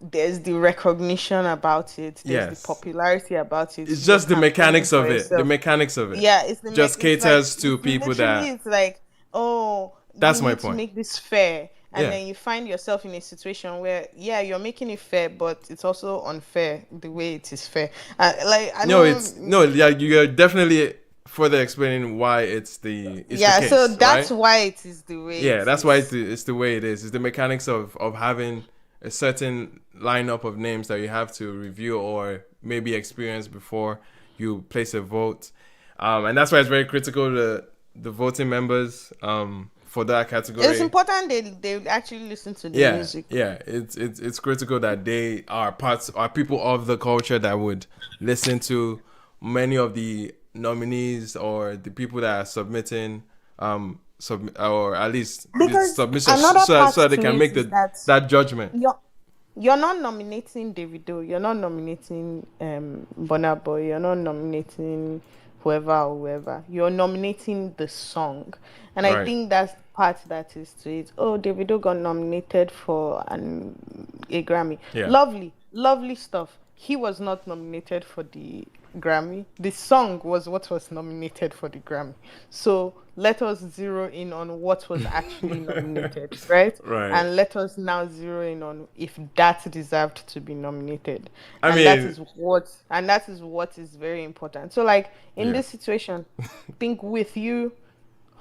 there's the recognition about it, there's the Yes. popularity about it. It's You're just the campaigning mechanics of for it. The yourself. mechanics of it. Yeah, it's Just it's like caters to it's people literally that. it's like, oh, we That's my need to point. make this fair. And Yeah. then you find yourself in a situation where, yeah, you're making it fair, but it's also unfair the way it is fair. Like I No, it's don't. no. Yeah, you're definitely further explaining why it's the Yeah, case, so that's right? why it is the way Yeah, it that's why is. it's the way it is. It's the mechanics of having a certain lineup of names that you have to review or maybe experience before you place a vote. And that's why it's very critical to the voting members for that It's category. important they actually listen to the Yeah, music. yeah, it's critical that they are people of the culture that would listen to many of the nominees or the people that are submitting, or at least the Because submissions, another part so that they to can it make is that that judgment. you're not nominating Davido, you're not nominating Burna Boy, you're not nominating whoever. You're nominating the song. And I Right. think that's part that is to it. Oh, Davido got nominated for a Grammy. Yeah. Lovely stuff. He was not nominated for the Grammy. The song was what was nominated for the Grammy. So let us zero in on what was actually nominated, right? Right. And let us now zero in on if that deserved to be nominated. I And mean, that is what is very important. So like in Yeah. this situation, think with you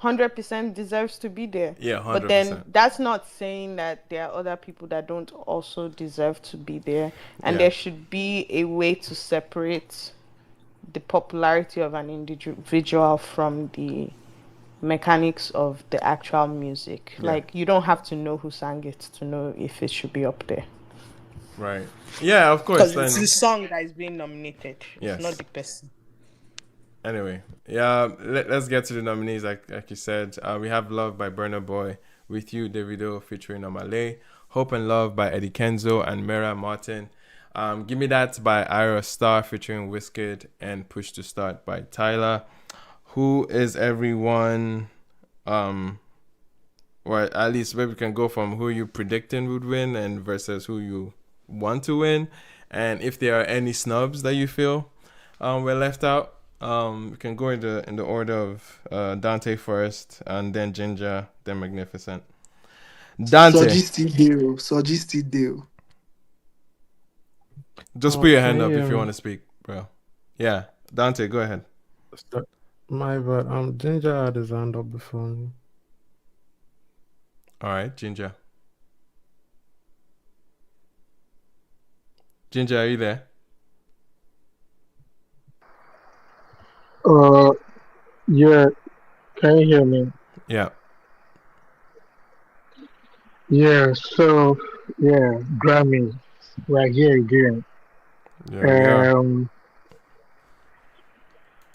100% deserves to be there. Yeah, But then 100%. that's not saying that there are other people that don't also deserve to be there. And Yeah. there should be a way to separate the popularity of an individual from the mechanics of the actual music. Yeah. Like you don't have to know who sang it to know if it should be up there. Right. Yeah, of course. Because it's the song that is being nominated. Yes. It's not the person. Anyway, yeah, let's get to the nominees. Like you said, we have Love by Burna Boy, With You, Davido featuring Omale, Hope and Love by Eddie Kenzo and Mera Martin, Gimme That by Ayra Starr featuring Wizkid, and Push to Start by Tyler. Who is everyone? Or at least maybe we can go from who you predicting would win and versus who you want to win, and if there are any snubs that you feel were left out. We can go in the order of Dante first, and then Ginger, then Magnificent. Dante, Soji deal. just put your Can hand you up hear if you me? want to speak, bro. Yeah, Dante, go ahead. My bad. Ginger had his hand up before me. All right, Ginger. Ginger, are you there? Yeah, can you hear me? Yeah. Yeah, so yeah, Grammy, right here again. Yeah, we are.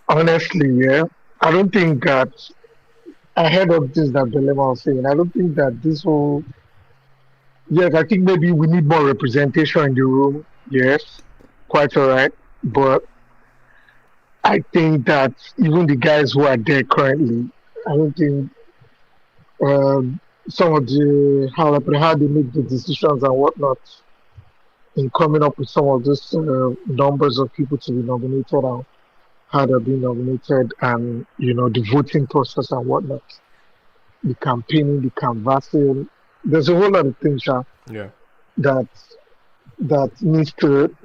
Honestly, yeah, I don't think that I heard of this that Dilemma was saying. I don't think that this whole yes, I think maybe we need more representation in the room. Yes, quite all right, but I think that even the guys who are there currently, I don't think some of how they make the decisions and whatnot in coming up with some of those numbers of people to be nominated and how they're being nominated and the voting process and whatnot, the campaigning, the canvassing. There's a whole lot of things Yeah. that needs to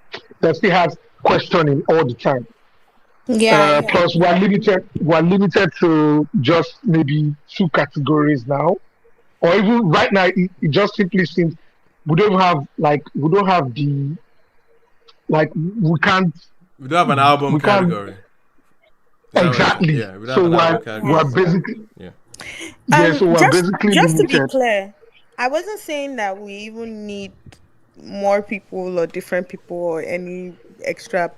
that still has questioning all the time. Yeah. Plus, we're limited to just maybe two categories now, or even right now, it just simply seems we don't have the like we can't We don't have an album we can't category. Is that what you're saying? exactly. Yeah, we don't So have an album category. we're basically Yeah. so we're basically Just to be limited. clear, I wasn't saying that we even need more people or different people or any extra.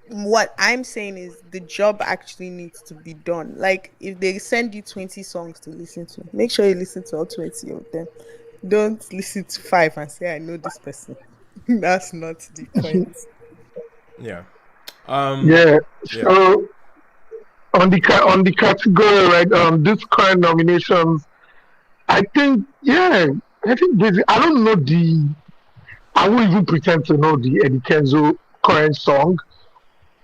What I'm saying is the job actually needs to be done. Like if they send you 20 songs to listen to, make sure you listen to all 20 of them. Don't listen to 5 and say I know this person. That's not the point. Yeah. Yeah. So on the category, right? This current nominations, I think I don't know I won't even pretend to know the Eddie Kenzo current song.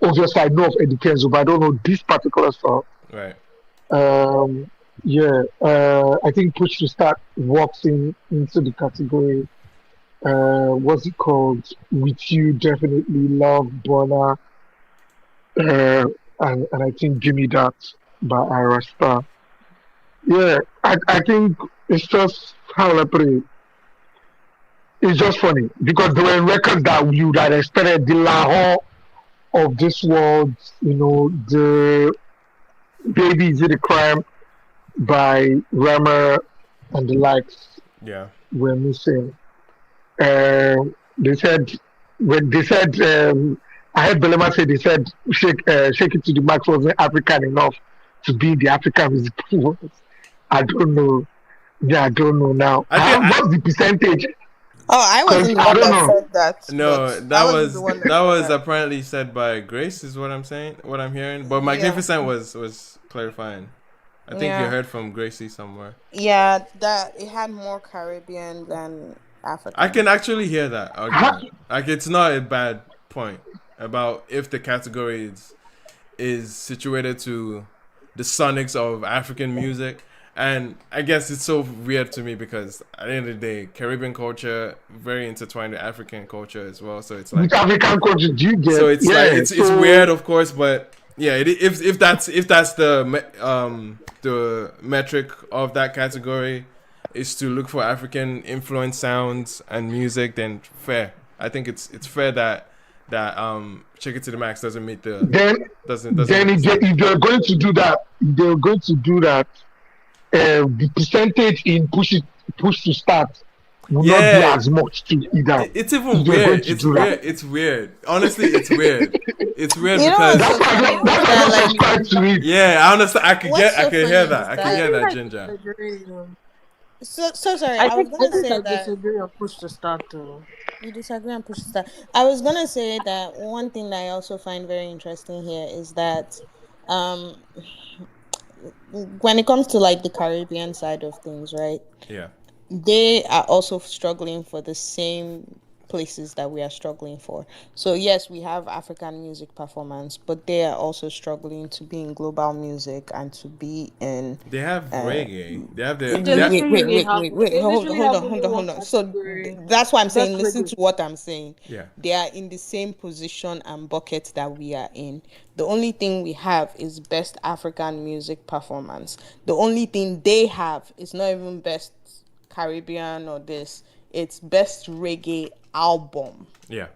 Obviously, I know of Eddie Kenzo, but I don't know this particular song. Right. I think Push to Start walks into the category. What's it called? With You, definitely Love, Burna, and I think Gimme That. by Ayra Starr. Yeah, I think it's just how will I put it? It's just funny because there were records that you that expected the Lahore of this world, the Baby Is It a Crime by Rama and the likes Yeah. were missing. They said when they said I heard Belema say they said shake it to the max wasn't African enough to be the African music performance. I don't know. Yeah, I don't know now. I think I What's the percentage? Oh, I Because wasn't the I one don't that know. said that, no, but I wasn't the one that that said was that. apparently said by Grace, is what I'm saying, what I'm hearing. But Yeah, Magnificent was clarifying. I think you yeah, heard from Gracie somewhere. yeah. That it had more Caribbean than I African. can actually hear that Ha- argument. Like, it's not a bad point about if the category is situated to the sonics of African music. And I guess it's so weird to me because at the end of the day, Caribbean culture very intertwined with African culture as well. So it's like, With African culture, do you so get? it's like Yeah. it's So weird, of course, but yeah, if that's the metric of that category is to look for African influence sounds and music, then fair. I think it's fair that Check It to the Max doesn't meet the then doesn't then meet the standard. if they're going to do that, the percentage in push to start will not be Yeah, as much to either. it's even If they're going weird. to do that, It's weird. Honestly, it's weird. It's weird You know what's because so funny is that's why I that don't like subscribe to it. yeah, I understand. what's I so can hear funny that. is I can I that hear feel that, like Ginger. disagree. so sorry. I was I gonna think say I that disagree on push to start though. you disagree and push start. I was gonna say that one thing that I also find very interesting here is that um when it comes to like the Caribbean side of things, right? Yeah. They are also struggling for the same places that we are struggling for. So yes, we have African music performance, but they are also struggling to be in global music and to be in They have uh reggae. They have They literally have hold only one on. So category. that's why I'm saying Best listen reggae. to what I'm saying. yeah. They are in the same position and bucket that we are in. The only thing we have is best African music performance. The only thing they have is not even best Caribbean or this. It's best reggae album. Yeah.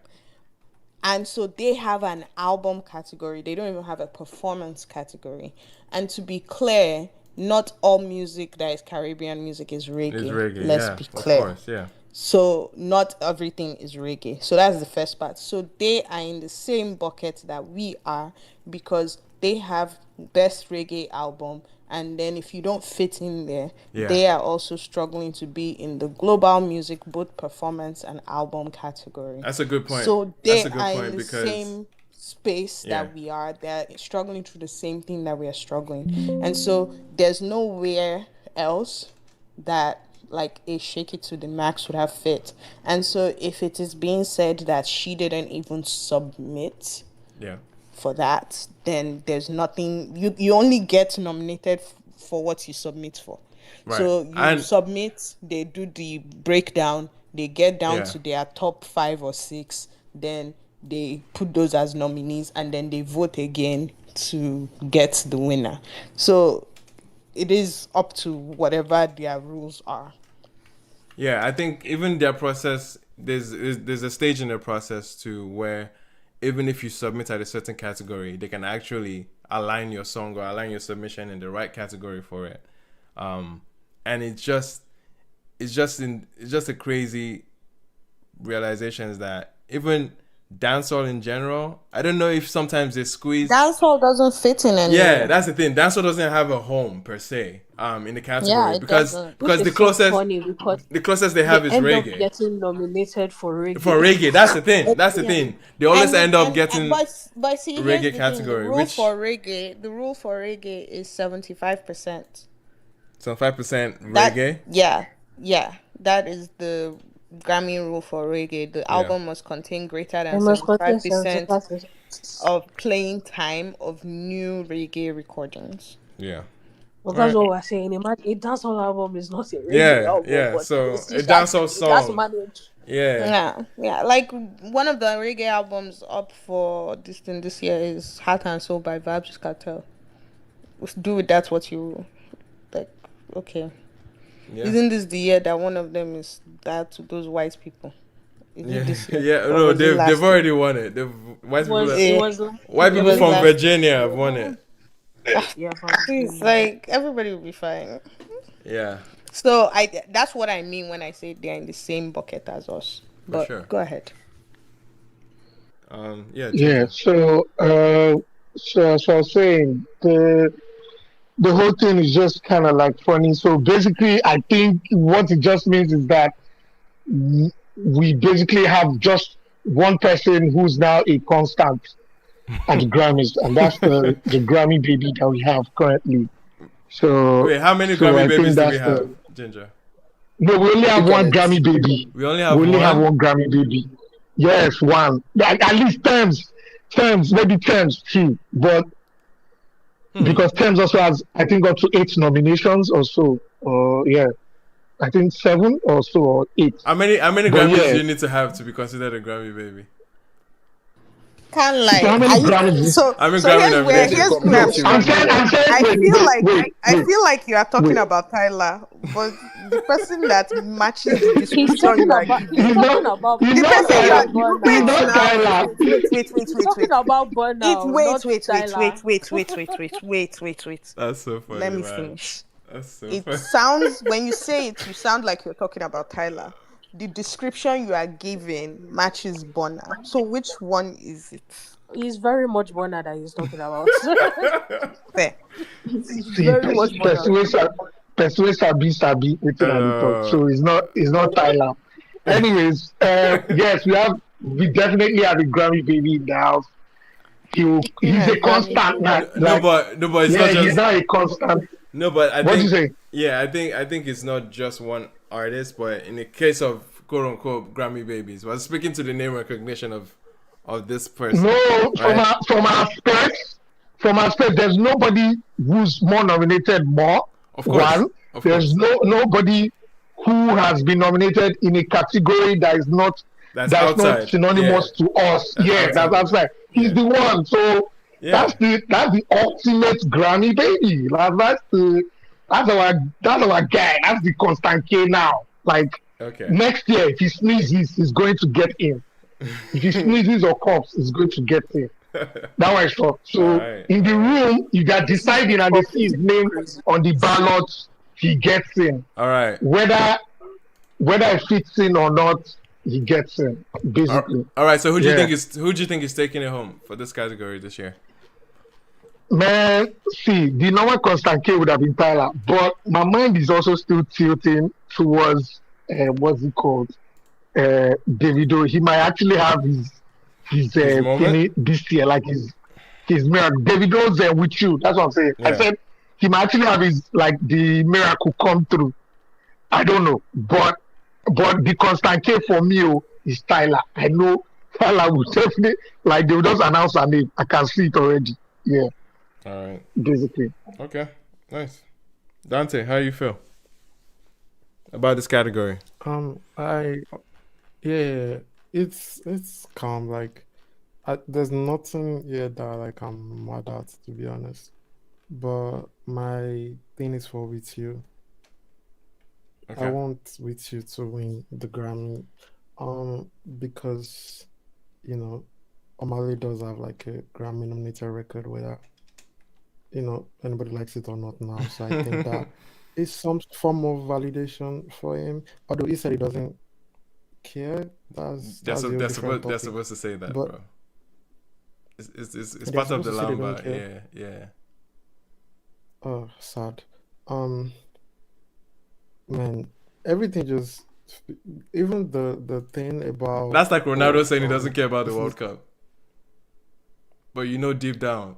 And so they have an album category. They don't even have a performance category. And to be clear, not all music that is Caribbean music is It's reggae. reggae. Let's Yeah. be Of clear. course. Yeah. So not everything is reggae. So that's the first part. So they are in the same bucket that we are because they have best reggae album, and then if you don't fit in there, Yeah. they are also struggling to be in the global music both performance and album category. That's a good point. So That's they a good are in point the because same space yeah. that we are. They're struggling through the same thing that we are struggling. And so there's nowhere else that like a Shake It to the Max would have fit. And so if it is being said that she didn't even submit Yeah. for that, then there's nothing you only get nominated for what you submit for. Right. So you And submit, they do the breakdown, they get down yeah. to their top 5 or 6, then they put those as nominees and then they vote again to get the winner. So it is up to whatever their rules are. Yeah, I think even their process, there's a stage in their process to where even if you submit at a certain category, they can actually align your song or align your submission in the right category for it. And it's just a crazy realization is that even dancehall in general, I don't know if sometimes they squeeze. Dancehall doesn't fit in anywhere. Yeah, that's the thing. Dancehall doesn't have a home per se in the category Yeah, it because doesn't. Which the is so closest funny because the closest they they have is end up reggae. getting nominated for reggae. For reggae, that's the thing. That's the Yeah. thing. They always end up And getting but see, here's reggae the category, thing. which The rule for reggae is 75%. some 5% That reggae. yeah, that is the Grammy rule for reggae. The Yeah. album must contain greater than They must contain 75% 75%. of playing time of new reggae recordings. Yeah. Well, that's Right. what we're saying. A dancehall album is not a reggae Yeah, album, yeah. but So they a still dancehall it has to song. manage. Yeah. Yeah. Like one of the reggae albums up for this year is Heart and Soul by Vibes Cartel, do with that what you like. Okay, Yeah. isn't this the year that one of them is that to those white people? Is it Yeah, this year? yeah. Or No, was it they've last year? already won it. White people, It Yeah, was last white it people was from last. Virginia have won it. year from It's like everybody will be fine. Yeah, So that's what I mean when I say they're in the same bucket as us. for But sure. go ahead. Yeah, Yeah. Ginger. So as I was saying, the whole thing is just kind of like funny. So basically, I think what it just means is that we basically have just one person who's now a constant at the Grammys, and that's the Grammy baby that we have currently. Wait, how many So Grammy I think babies do we that's have, the Ginger? no. We only have Look at one it. Grammy baby. We only We have only have one. one Grammy baby. Yes, one. At least Thames, maybe Thames too. But because Thames also has, I think, up to 8 nominations or so. Yeah, I think 7 or so, or 8. How many But Grammys do yeah, you need to have to be considered a Grammy baby? Can't so lie. how many Are you, Grammys? so How many so Grammy Let the nominations? here's where I'm community I'm struggling. saying, review. I wait, feel like you are talking wait. about Tyler, but the person that matches the description you are he's He's giving, not, talking about he's the not person you are Tyler. He's wait Burna. not now, Tyler. He's talking about Burna, not Tyler. wait. That's so Let funny, me man. finish. That's so It funny. sounds when you say it, you sound like you're talking about Tyler. The description you are giving matches Bonner. So which one is it? He's very much Burna that he's talking about. Fair. He's See, very much Burna. Persuade Sabi, waiting at the top. uh, So it's not Tyler. Anyways, yes, we definitely have a Grammy baby in the house. He's a Grammy constant, baby. man. Like, no, but it's yeah, not he's just not a constant. no, but I What do you think say? yeah, I think it's not just one artist, but in the case of quote unquote Grammy babies, we're speaking to the name recognition of this person, No, right? from our aspect, there's nobody who's more nominated more. Of course, One, of there's course. nobody who has been nominated in a category That's that's not outside. Yeah, synonymous to us. that's Yeah, that's outside of it. outside. He's Yeah, the one. So yeah. that's the ultimate Grammy baby. That's our guy. That's the Constant K now. Like Okay. next year, if he sneezes, he's going to get in. If he sneezes or coughs, he's going to get in. That one is sure. All So right. in the room, if they are This is deciding and they see his name on the ballot, he gets in. All right. Whether it fits in or not, he gets in. Basically, All right. So who do Yeah. you think is taking it home for this category this year? man. See, the normal Constant K would have been Tyler, but my mind is also still tilting towards what's it called, Davido. He might actually have his His moment? thing this year, like his miracle. Davido's with you. That's what I'm saying. I Yeah. said he might actually have his like the miracle come through. I don't know, but the Constant K for me is Tyler. I know Tyler will definitely like they will just announce her name. I can see it already. Yeah, All right. basically. Okay. Nice. Dante, how you feel about this category? Yeah, it's calm. Like, there's nothing here that like I'm mad at, to be honest. But my thing is for With You. I Okay. want With You to win the Grammy, because Omale does have like a Grammy nominated record, whether anybody likes it or not now. So I think that is some form of validation for him. Although he said he doesn't care. That's a whole different They're topic. supposed to say that, But bro. It's they're part of supposed the to say they don't lamba. care. Yeah. Oh, sad. Man, everything just even the thing about That's like Ronaldo saying he um doesn't care about the this World is Cup, but deep down.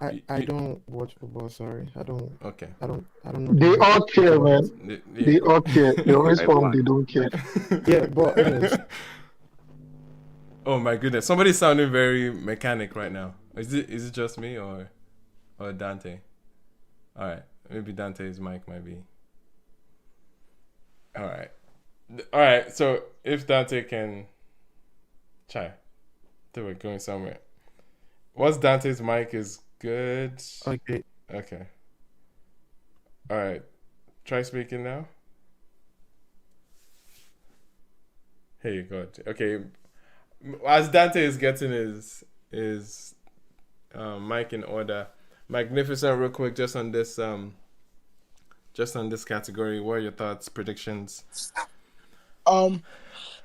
I don't watch football. Sorry, I don't Okay. I don't know They the all care, about man. it. They all care. They always form. They don't care. Yeah, but anyways, Oh my goodness! Somebody's sounding very mechanic right now. Is it just me or Dante? All right, maybe Dante's mic might be. All right. So if Dante can, they were going somewhere. Once Dante's mic is Good. Okay. Okay. All right. Try speaking now. Here you go. Okay. As Dante is getting his mic in order, Magnificent. Real quick, just on this category. What are your thoughts, predictions?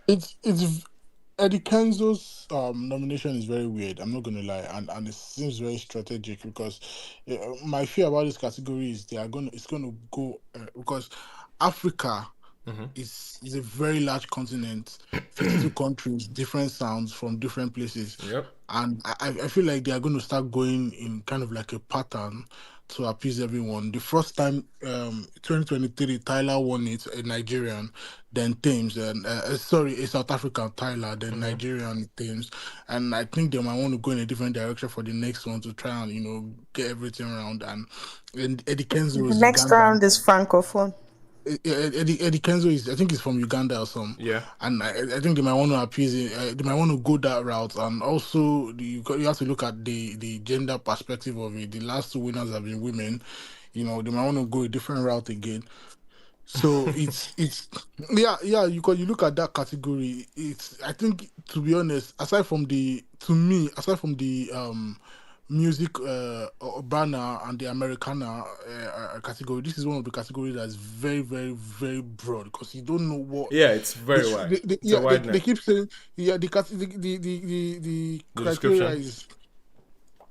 It's Eddie Kenzo's nomination is very weird. I'm not gonna lie, and it seems very strategic because my fear about this category is it's gonna go because Africa is a very large continent, 52 countries, different sounds from different places. Yep. And I feel like they are going to start going in kind of like a pattern to appease everyone. The first time, 2023, Tyler won it, a Nigerian, then Thames, and sorry, a South African Tyler, then Nigerian Thames. And I think they might want to go in a different direction for the next one to try and, get everything around. And Eddie Kenzo The is next Uganda. round is francophone. Eddie Kenzo is, I think he's from Uganda or something. Yeah. And I think they might want to appease it. They might want to go that route. And also, you have to look at the gender perspective of it. The last two winners have been women. They might want to go a different route again. So it's yeah. You look at that category. I think, to be honest, aside from the music Urbana and the Americana category, this is one of the categories that's very, very, very broad because you don't know what. Yeah, it's very wide. It's a wide they keep saying the criteria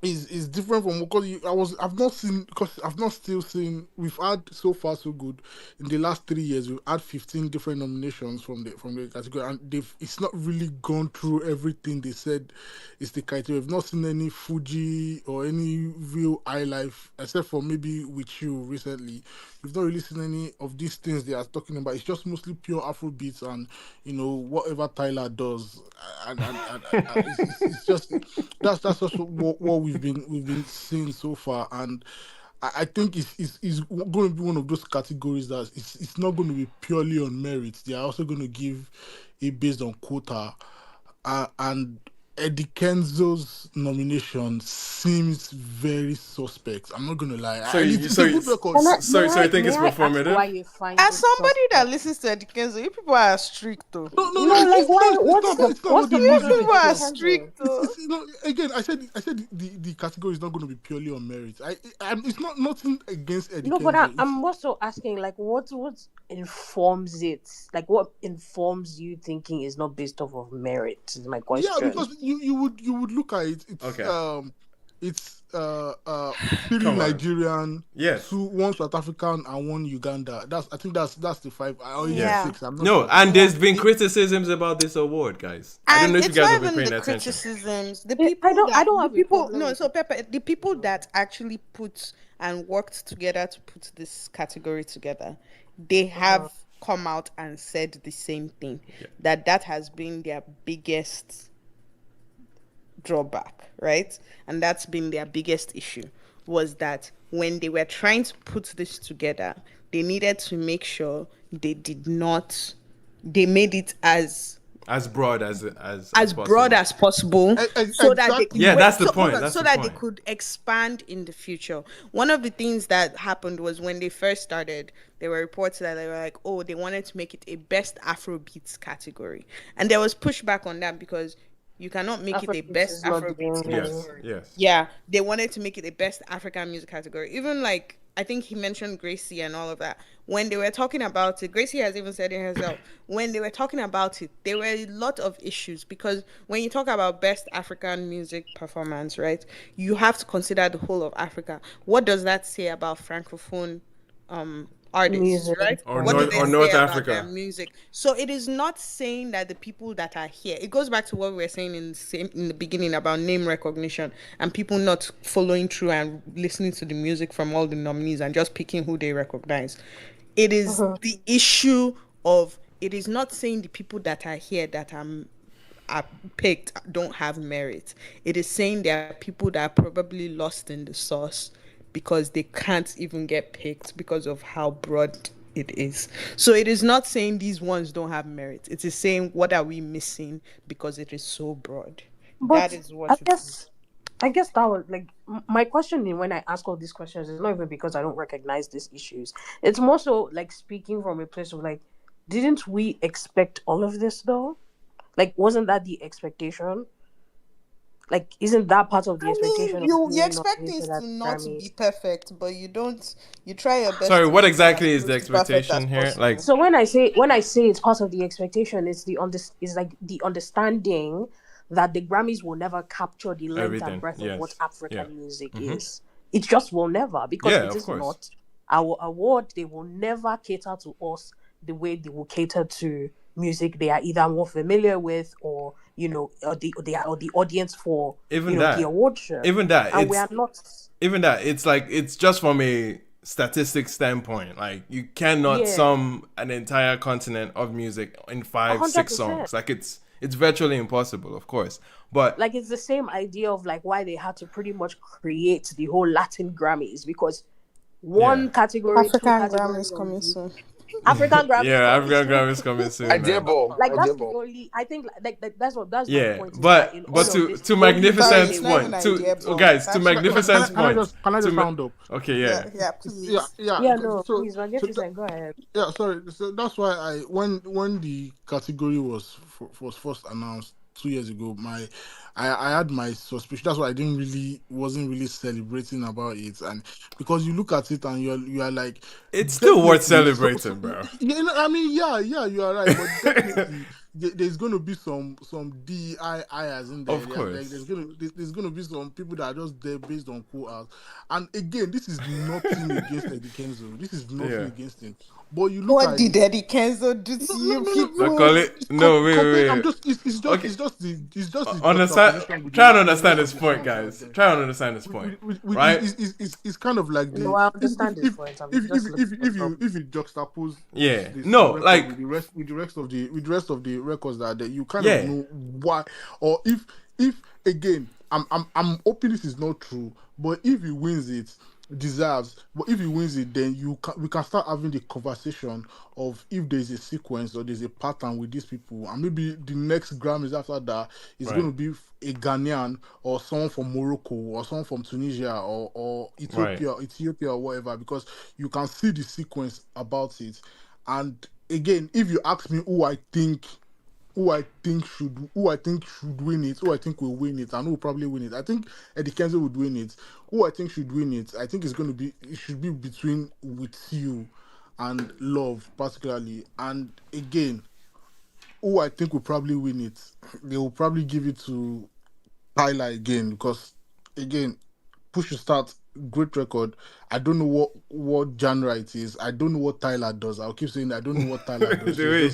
is different from because I've not still seen. We've had so far so good in the last 3 years. We've had 15 different nominations from the category, and it's not really gone through everything they said is the criteria. We've not seen any Fuji or any real high life except for maybe with you recently. We've not really seen any of these things they are talking about. It's just mostly pure Afrobeats and whatever Tyler does, and it's just that's just what we've been seeing so far, and I think it's going to be one of those categories that it's not going to be purely on merit. They are also going to give it based on quota, and Eddie Kenzo's nomination seems very suspect. I'm not gonna lie. It's a good record. So you think it's performative? Why you find As it somebody suspect? that listens to Eddie Kenzo, you people are strict though. No. Like, why? What's the about the You music. problem people are with Kenzo? strict though. Again, I said the category is not going to be purely on merit. It's not nothing against Eddie No, but Kenzo. I'm also asking, like, what informs it? Like, what informs you thinking is not based off of merit? Is my question. Yeah, because you would look at it. It's Okay. It's 3 Come on. Nigerian, Yes. 1 South African, and 1 Uganda. I think that's the 5. Or is it Yeah. 6? I'm not No, sure. and there's been criticisms about this award, guys. I don't And know if you it's guys not have been even paying the attention. criticisms. The I people don't have the a people problem no, with so it. Pepper, the people that actually put and worked together to put this category together, they have come out and said the same thing. Yeah. That has been their biggest drawback, right? And that's been their biggest issue, was that when they were trying to put this together, they needed to make sure they made it as broad as broad as possible, so that they could, Yeah, that's the point. That's so the that point. they could expand in the future. One of the things that happened was when they first started, there were reports that they were like, oh, they wanted to make it a best Afrobeats category, and there was pushback on that because you cannot make it a Afrobeats best is not Afrobeats doing category. Yes. Yeah, they wanted to make it a best African music category. Even like, I think he mentioned Gracie and all of that. When they were talking about it, Gracie has even said it herself. When they were talking about it, there were a lot of issues because when you talk about best African music performance, right, you have to consider the whole of Africa. What does that say about Francophone artists, Music. right? Or What do North- they or say North about Africa. their music? So it is not saying that the people that are here. It goes back to what we were saying in the beginning about name recognition and people not following through and listening to the music from all the nominees and just picking who they recognize. It is the issue of, it is not saying the people that are here that are picked don't have merit. It is saying there are people that are probably lost in the sauce because they can't even get picked because of how broad it is. So it is not saying these ones don't have merit. It is saying what are we missing because it is so broad. But that is what I it guess is. I guess that was like my question when I ask all these questions is not even because I don't recognize these issues. It's more so like speaking from a place of like, didn't we expect all of this though? Like, wasn't that the expectation? Like, isn't that part of the I mean, expectation of you being expect things nominated at to the not be Grammys? perfect, but you don't. You try your best Sorry, to what make it as exactly is the close to perfect as expectation here? Like possible. So when I say it's part of the expectation, it's is like the understanding that the Grammys will never capture the length and everything. breadth of what Yes. Yeah. African music Mm-hmm. is. It just will never, because Yeah, it of is course. not our award. They will never cater to us the way they will cater to music they are either more familiar with, or or the audience for Even the that. award show, Even that. and we are not. It's like it's just from a statistics standpoint. Like you cannot Yeah, sum an entire continent of music in five, hundred six percent. songs. Like it's virtually impossible, of course. But Like, it's the same idea of like why they had to pretty much create the whole Latin Grammys, because yeah. one category, two African categories Grammys on coming the soon. African Grammys Yeah, coming African soon. Grammys coming I soon, dare man. ball. Like, I that's dare the ball. only, I think, that's my Yeah, point, is that in but all of to this, to the only Sorry, Magnificent's it's reason not even point, idea, but guys, to that's just what Magnificent's I'm Can I point, saying. just can I to just round up? okay, Yeah, yeah, yeah, Yeah, please. yeah. Yeah, no, So please, so that, Magnificent, go ahead. yeah, sorry. So that's why when the category was first announced 2 years ago, I had my suspicion. That's why I wasn't really celebrating about it, and because you look at it and you are like, it's still worth definitely. celebrating, bro. I mean, yeah, you are right, but definitely there's going to be some DIIs in there. Of course, There's going to be some people that are just there based on quotas. And again, this is nothing against Eddie Kenzo. This is nothing yeah. against him. But you look What at did the Eddie Kenzo do to you I people? call it no, compare. wait. Okay, It's just the understand. juxtaposition with Try to the understand rest of this the point, songs out guys. there. Try to understand this point, right? It's kind of like No, the I understand this point. I'm just looking for trouble. if you juxtapose Yeah, this no, record like with the rest of the records that are there, you kind of yeah, know why. Or if again, I'm hoping this is not true, but if he wins it, deserves. But if he wins it, then we can start having the conversation of if there's a sequence or there's a pattern with these people, and maybe the next Grammys after that is going right, to be a Ghanaian or someone from Morocco or someone from Tunisia or right. Ethiopia or whatever, because you can see the sequence about it. And again, if you ask me who I think should win it, who I think will win it, and who will probably win it. I think Eddie Kenzo would win it. Who I think should win it, I think it should be between With You and Love, particularly. And again, who I think will probably win it, they will probably give it to Tyler again, because again, Push to Start, great record. I don't know what genre it is. I don't know what Tyler does. I'll keep saying I don't know what Tyler does. The way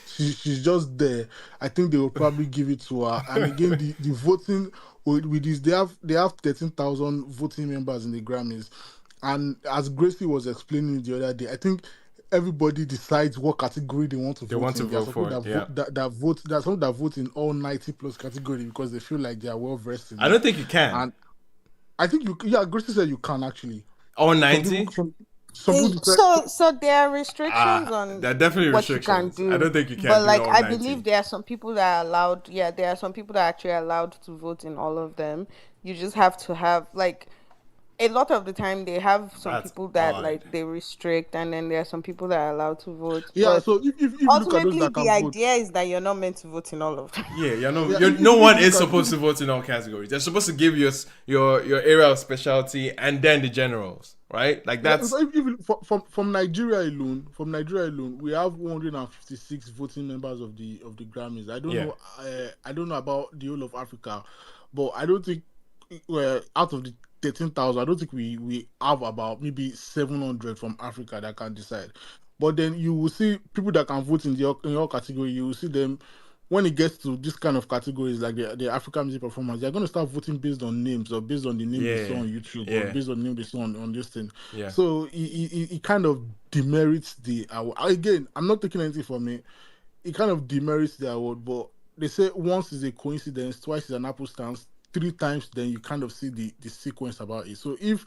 She's just there. I think they will probably give it to her. And again, the voting with this, they have 13,000 voting members in the Grammys. And as Gracie was explaining the other day, I think everybody decides what category they want to they vote want to in. There are vote some people for it, yeah. that vote. There are some that vote in all 90 plus category because they feel like they are well versed in I it. don't think you can. And I think Gracie said you can actually. All Some people, 90? some people decide. So there are restrictions on There are definitely what you can restrictions. I do, don't think you can but do like all I 90. believe there are some people that are allowed. Yeah, there are some people that are actually allowed to vote in all of them. You just have to have like a lot of the time they have some That's people that odd. like they restrict, and then there are some people that are allowed to vote. Yeah, But so if you look at those ultimately, that the can vote, idea is that you're not meant to vote in all of them. Yeah, yeah, no one if you is look at supposed to vote in all categories. They're supposed to give you your area of specialty and then the generals, right? Like yeah, that's so from Nigeria alone, we have 156 voting members of the Grammys. yeah. I don't know about the whole of Africa, but I don't think out of the 13,000, I don't think we have about maybe 700 from Africa that can decide. But then you will see people that can vote in your category. You will see them when it gets to this kind of categories like the African music performance. They're going to start voting based on names or based on the name they saw Yeah. on YouTube or Yeah. based on the name they saw on this thing. Yeah. So it kind of demerits the award. Again, I'm not taking anything from it. It kind of demerits the award, but they say once is a coincidence, twice is an apple stance, three times then you kind of see the sequence about it. So if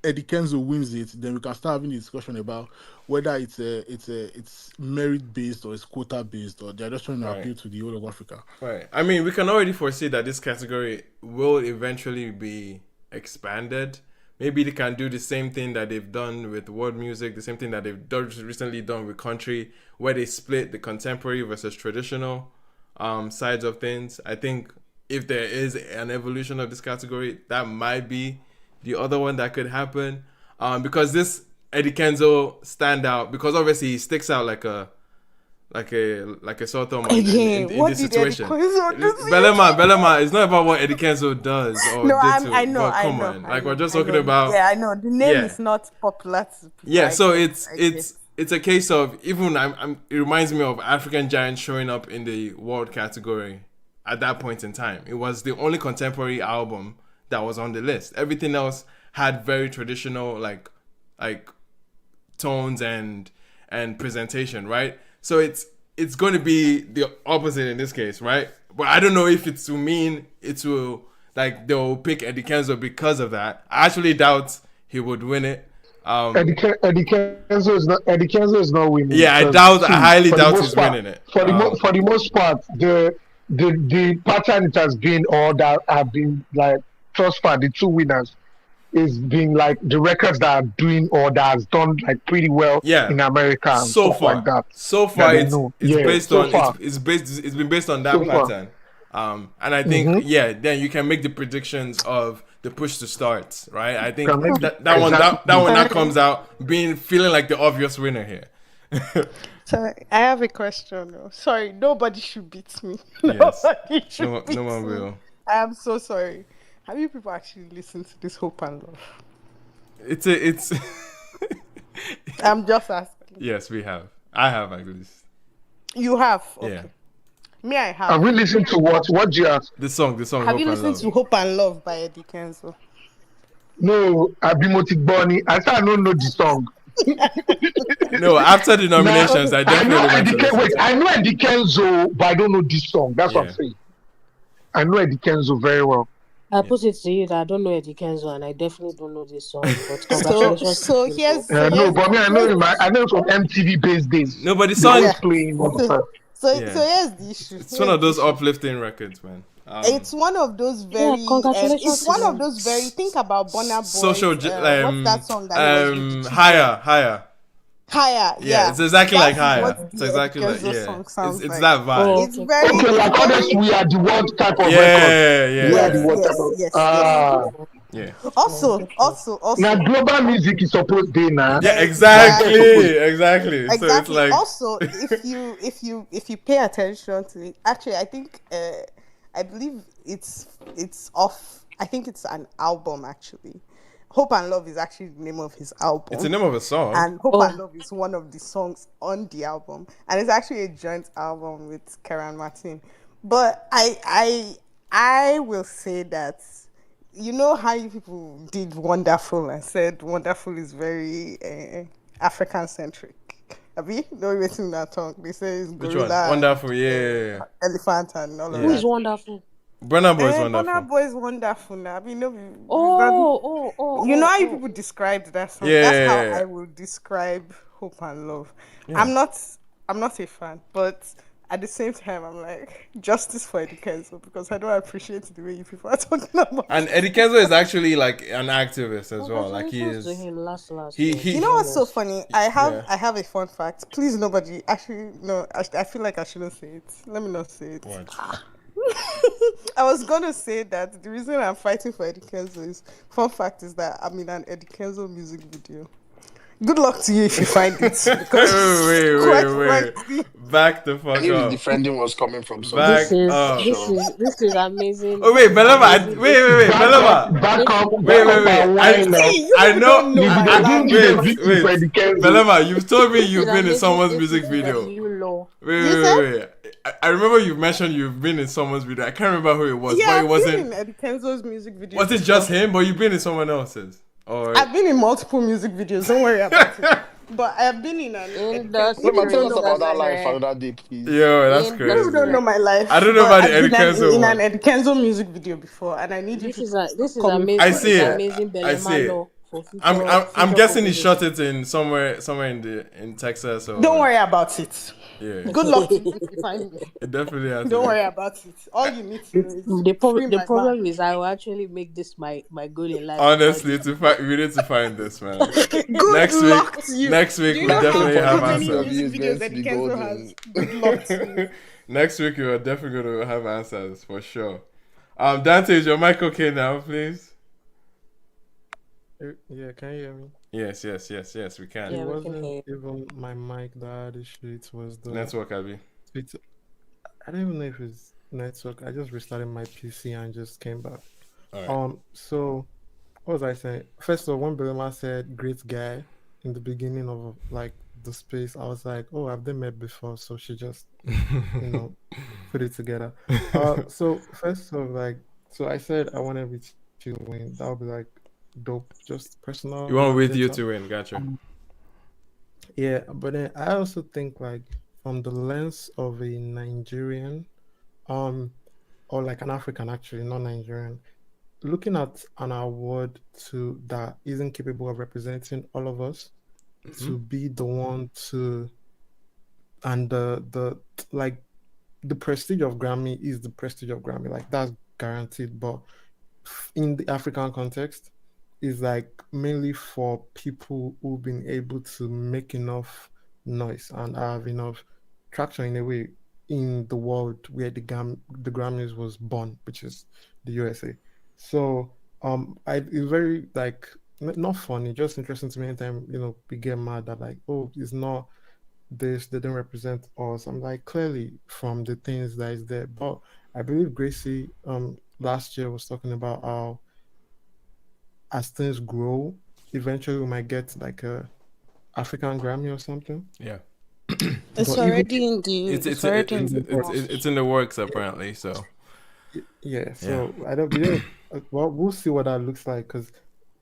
Eddie Kenzo wins it, then we can start having a discussion about whether it's merit based or it's quota based, or they're just trying to appeal to the whole of Africa. Right. I mean, we can already foresee that this category will eventually be expanded. Maybe they can do the same thing that they've done with world music, the same thing that they've recently done with country, where they split the contemporary versus traditional sides of things. I think if there is an evolution of this category, that might be the other one that could happen. Because this Eddie Kenzo standout, because obviously he sticks out like a sore thumb in this situation. Belema, it's not about what Eddie Kenzo does or No, I know. Come on, like we're just talking about. Yeah, I know the name is not popular. So it's a case of even it reminds me of African Giant showing up in the world category at that point in time. It was the only contemporary album that was on the list. Everything else had very traditional like tones and presentation, right? So it's going to be the opposite in this case, right? But I don't know if it will mean it will like they'll pick Eddie Kenzo because of that. I actually doubt he would win it. Eddie Kenzo is not winning. Yeah, I highly doubt he's winning it. For the most part, the pattern it has been, or that have been like thus far, the two winners is being like the records that are doing or that has done like pretty well in America and so stuff far, like that. So far, it's been based on that pattern. And I think then you can make the predictions of the push to start, right? I think that one that comes out feeling like the obvious winner here. So I have a question. Sorry, nobody should beat me. Yes. No one will. I am so sorry. Have you people actually listened to this Hope and Love? It's I'm just asking. Yes, we have. I have at least. You have? Okay. Yeah. Me, I have. Have we listened to what? What do you ask? The song. Have you listened to Hope and Love by Eddie Kenzo? No, Abimotic Bonnie. I said I don't know the song. No, after the nominations, I definitely I know Eddie Kenzo, but I don't know this song. That's what I'm saying. I know Eddie Kenzo very well. I put it to you that I don't know Eddie Kenzo and I definitely don't know this song. But congratulations. So here's no, but me, I know from MTV based days. No, but the song is playing all the time. So here's the issue. It's one of those uplifting records, man. It's one of those very. It's one of those very. Think about Burna Boy. Social. What's that song that Higher. Yeah, it's exactly like Higher. It's exactly like it's like. that vibe. It's very okay. Like honestly, we are the world type of record. We are the world type of. Yeah. Also. Now global music is supposed to be now. Yeah, exactly. So it's like also if you pay attention to it, actually I think I believe it's off. I think it's an album actually. Hope and Love is actually the name of his album. It's the name of a song. And Hope and Love is one of the songs on the album. And it's actually a joint album with Karen Martin. But I will say that, you know how you people did Wonderful and said Wonderful is very African-centric. Have you? No, you're waiting that talk. They say it's gorilla. Which one? Wonderful, yeah. Elephant and all of that. Who is Wonderful? Burna Boy is wonderful. Burna Boy is wonderful now. I mean, no. You know how you people described that song? Yeah. That's how I will describe Hope and Love. Yeah. I'm not a fan, but at the same time, I'm like, justice for Eddie Kenzo, because I don't appreciate the way you people are talking about. And Eddie Kenzo is actually like an activist as well. Like he is. He you know what's so funny? I have a fun fact. Please, nobody. Actually, no. I feel like I shouldn't say it. Let me not say it. What? I was gonna say that the reason I'm fighting for Eddie Kenzo is, fun fact is that I'm in an Eddie Kenzo music video. Good luck to you if you find it. Because wait. Back the fuck up. Defending was coming from back up. This is amazing. Oh wait, Belema. Wait, Belema. Back up. Wait. I know. Wait. Belema, you've told me you've been in someone's music video. Wait. I remember you mentioned you've been in someone's video. I can't remember who it was, but it wasn't. I've been in Eddie Kenzo's music video. Was it just him, but you've been in someone else's? Or I've been in multiple music videos. Don't worry about it. But I have been in an. Tell us about that life another day, please. Yo, that's crazy. You don't know my life. I don't know about the Eddie Kenzo in an Eddie Kenzo music video before, and I need this you. This is amazing. I see it. Amazing I see it. for I'm future guessing he shot conversation. it in somewhere in Texas Don't or worry about it. yeah. Good luck to you to find me. It definitely has to Don't be. worry about it. All you need to know is The free my man. problem is I will actually make this my goal in life to find Honestly, this. we need to find this man. Good Next week, luck to you. next Do week you we know Campaign definitely for how have many ATTW answers. music is going videos to be Edikenzo has? golden. Good luck to you. Next week we are definitely going to have answers for sure. Dante, is your mic okay now, please? Yeah, can you hear me? Yes, we can. It Yeah, we can wasn't hear. even my mic that had issue. It was the Network, Abby. it, I don't even know if it's network. I just restarted my PC and just came back. All right. So what was I saying? First of all, when Belema said great guy in the beginning of like the space, I was like, oh, I've been met before, so she just put it together. So first of like, so I said I want every to win. That would be like dope, just personal You want with you vendetta. to win, gotcha. Yeah, but then I also think like from the lens of a Nigerian, um, or like an African actually, not Nigerian, looking at an award to that isn't capable of representing all of us, to be the one to and the like the prestige of Grammy is the prestige of Grammy, like that's guaranteed. But in the African context, is like mainly for people who've been able to make enough noise and have enough traction in a way in the world where the Grammys was born, which is the USA. So it's very like not funny, just interesting to me anytime we get mad that like, oh, it's not this, they don't represent us. I'm like, clearly from the things that is there. But I believe Gracie last year was talking about how as things grow, eventually we might get like a African Grammy or something. Yeah. It's But even already in the. It's already in the works. It's in the works apparently. So yeah, so I don't. Well, we'll see what that looks like because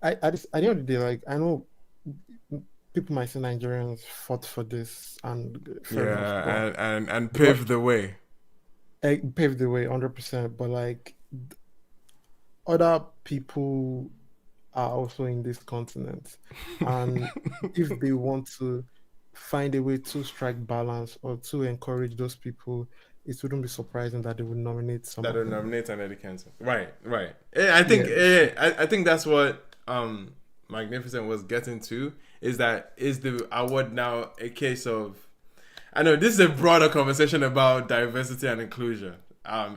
I just at the end of the day, like I know people might say Nigerians fought for this and fair enough, but and paved the way. it paved the way 100%. But like other people are also in this continent, and if they want to find a way to strike balance or to encourage those people, it wouldn't be surprising that they would nominate some That of will them. nominate an Eddie Kenton. Right. I think I think that's what Magnificent was getting to, is that is the award now a case of, I know this is a broader conversation about diversity and inclusion.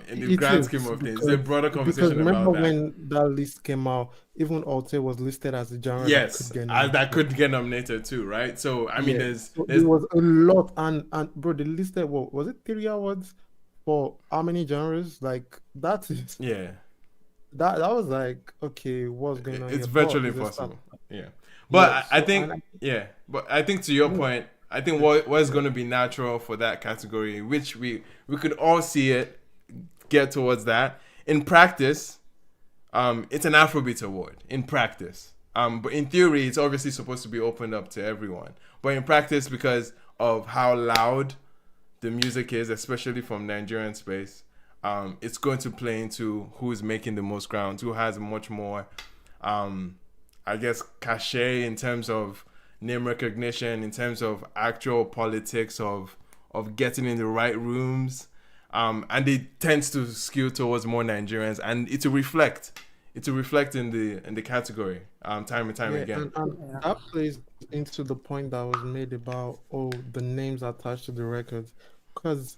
In the It grand is scheme of things, it's a because broader conversation remember about that. when that list came out, even Alte was listed as a genre that could Yes, get that nominated. could get nominated too, right? So I mean, So there's it was a lot, and bro, they listed what was it 3 awards for how many genres? Like that is yeah, that was like okay, what's going on it's here? But virtually it's a start. impossible. Yeah, but Yeah, I so think but I think to your no, point, I think what's going to be natural for that category, which we could all see it get towards that in practice. It's an Afrobeats award in practice. But in theory, it's obviously supposed to be opened up to everyone. But in practice, because of how loud the music is, especially from Nigerian space, it's going to play into who's making the most ground, who has much more, I guess, cachet in terms of name recognition, in terms of actual politics of getting in the right rooms. And it tends to skew towards more Nigerians, and it will reflect in the category time and time again. and that plays into the point that was made about the names attached to the records, because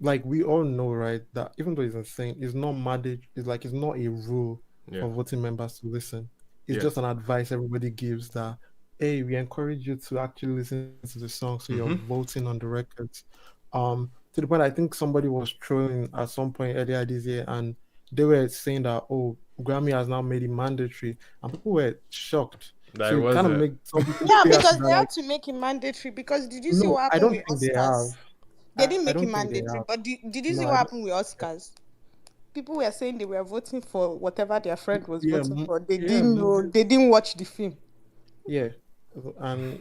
like we all know, right, that even though it's insane, it's not mandate, it's not a rule Yeah. for voting members to listen. It's Yes. just an advice everybody gives that, hey, we encourage you to actually listen to the song, so you're voting on the records. To the point, I think somebody was trolling at some point earlier this year, and they were saying that Grammy has now made it mandatory, and people were shocked. That So it it kind of wasn't. makes some people Yeah, say because that they like, had to make it mandatory. Because did you see no, what I happened don't with think they Oscars? have. They didn't I make it don't think they mandatory, have. but did you see No, what I don't. happened with Oscars? People were saying they were voting for whatever their friend was Yeah, voting for. They yeah, didn't know. They didn't watch the film. yeah. And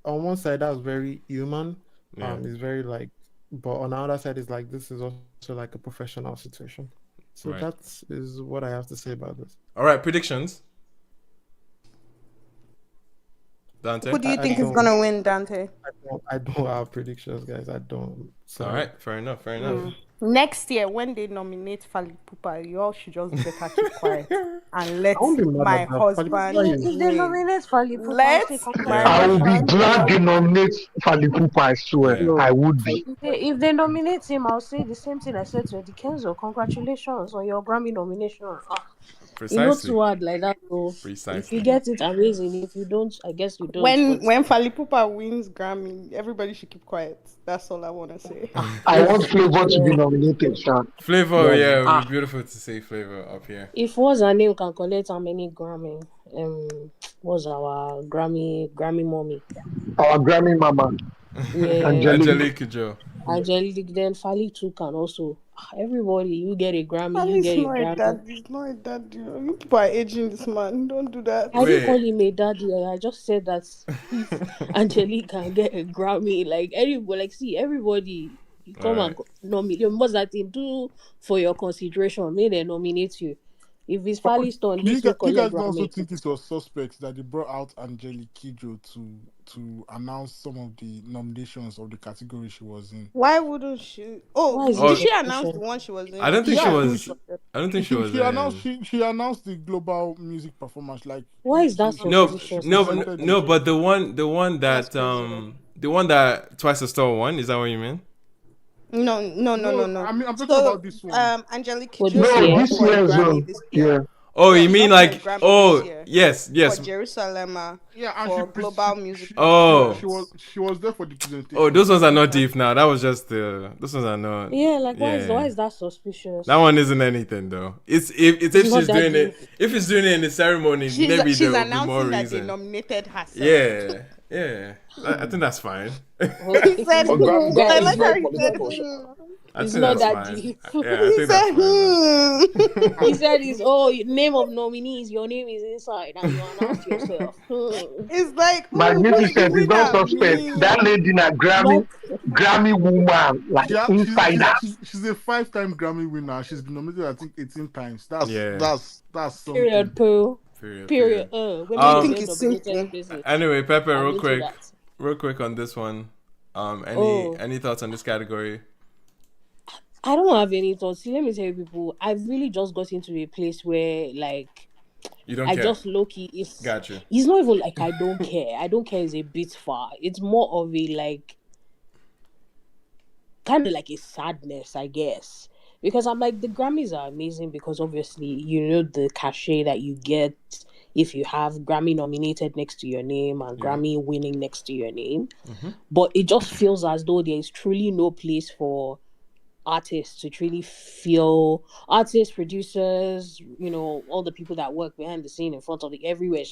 on one side, that's very human. Yeah. It's very like, but on the other side, it's like this is also like a professional situation. So Right. that is what I have to say about this. All right, predictions. Dante. Who do you I think is don't. gonna win, Dante? I don't have predictions, guys. I don't. All Sorry. right, fair enough. Fair enough. Next year, when they nominate Fally Ipupa, you all should just better keep quiet and let I won't be mad my at that. husband Falipupa is If they win. nominate Fally Ipupa, I'll Let say my Yeah. I will be congratulations. husband glad they just nominate Fally Ipupa, I swear. Yeah. I no. would be. If they nominate him, I'll say the same thing I said to Eddie Kenzo. Congratulations on your Grammy nomination. It's not Precisely. too hard like that, though. If Precisely. you get it, amazing. If you don't, I guess you don't. when But Fally Ipupa wins Grammy, everybody should keep quiet. That's all I want to say. I want if Flavor to be nominated, sha. Flavor, Yeah. yeah, it would be beautiful to see Flavor up here. if what's her name can collect how many Grammy, what's our Grammy mommy? Our Grammy mama, Yeah, Angelique. Angelique Joe. Angelique. Then Fally too can also. Everybody, you get a Grammy, you Fally is get a not a Grammy. dad. He's not a dad. You people are aging this man. Don't do that. I didn't call Wait. him a daddy. I just said that if Angelique can get a Grammy, like everybody, like see everybody, you come and nominate. What's that thing? Do for your consideration. May they nominate you. If it's Fally Stone, Do he you, too you guys collect also Grammy. think it was suspect that they brought out Angelique Kidjo to announce some of the nominations of the category she was in? Why wouldn't she? Why Oh, is did it she a announce the question? one she was in? I don't think she Yeah, was. I don't think she was. she announced she announced the global music performance. Like Why is that No, suspicious? no. But the one That's that crazy. the one that Twice the Star won. Is that what you mean? No. I mean, I'm talking So, about this one. Angelique For Kidjo this No, is year, up this for a year's Grammy this year. yeah. Oh, No, you she's mean up for a like? Grammy this Oh, year yes, for yes. Jerusalem Yeah, and for global music Oh. performance. she was there for the presentation. Oh, those ones are not deep now. That was just the. Those ones are not. yeah, like why Yeah. is that suspicious? That one isn't anything though. It's if It's she's not that doing deep. it. If it's doing it in the ceremony, maybe She's there will be more announcing that they reason. nominated herself. Yeah, yeah. I think that's fine. Well, He said, Oh, Grammy I guys, like is how very he said, political. I it's think not that's that fine. deep. Yeah, I He think said, that's fine. He said, "Is name of nominees? Your name is inside, and you announced yourself." It's like, who's the Magnificent is not winner? suspect. That Me. lady na But Grammy woman, like insider. She's a 5-time Grammy winner. She's been nominated, I think, 18 times. Yeah. That's something. period, poo. Period. Do Women you don't think get it's nominated simple? places. Anyway, Pepe, I'm into that. real quick on this one. Oh. Any thoughts on this category? I don't have any thoughts. See, let me tell you, people. I've really just got into a place where, like, You don't I care. just low key. Got you. It's not even like I don't care. I don't care is a bit far. It's more of a like, kind of like a sadness, I guess. Because I'm like, the Grammys are amazing because obviously, you know, the cachet that you get if you have Grammy nominated next to your name and Yeah. Grammy winning next to your name. Mm-hmm. But it just feels as though there is truly no place for artists to truly feel artists, producers, you know, all the people that work behind the scene in front of the everywhere,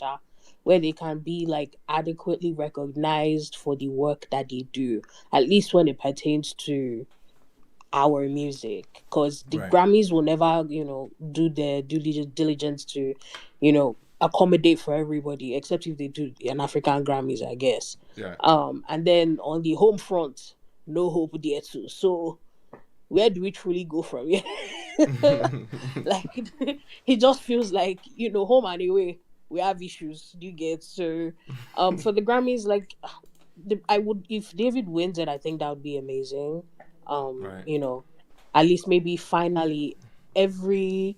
where they can be like adequately recognized for the work that they do, at least when it pertains to our music, because the Right. Grammys will never, you know, do their due diligence to, you know, accommodate for everybody, except if they do an African Grammys, I guess. Yeah. And then on the home front, no hope there too. So where do we truly go from here? Like it just feels like, you know, home and away we have issues. Do you get? So for the Grammys, like I would, if David wins it, I think that would be amazing. Right. You know, at least maybe finally every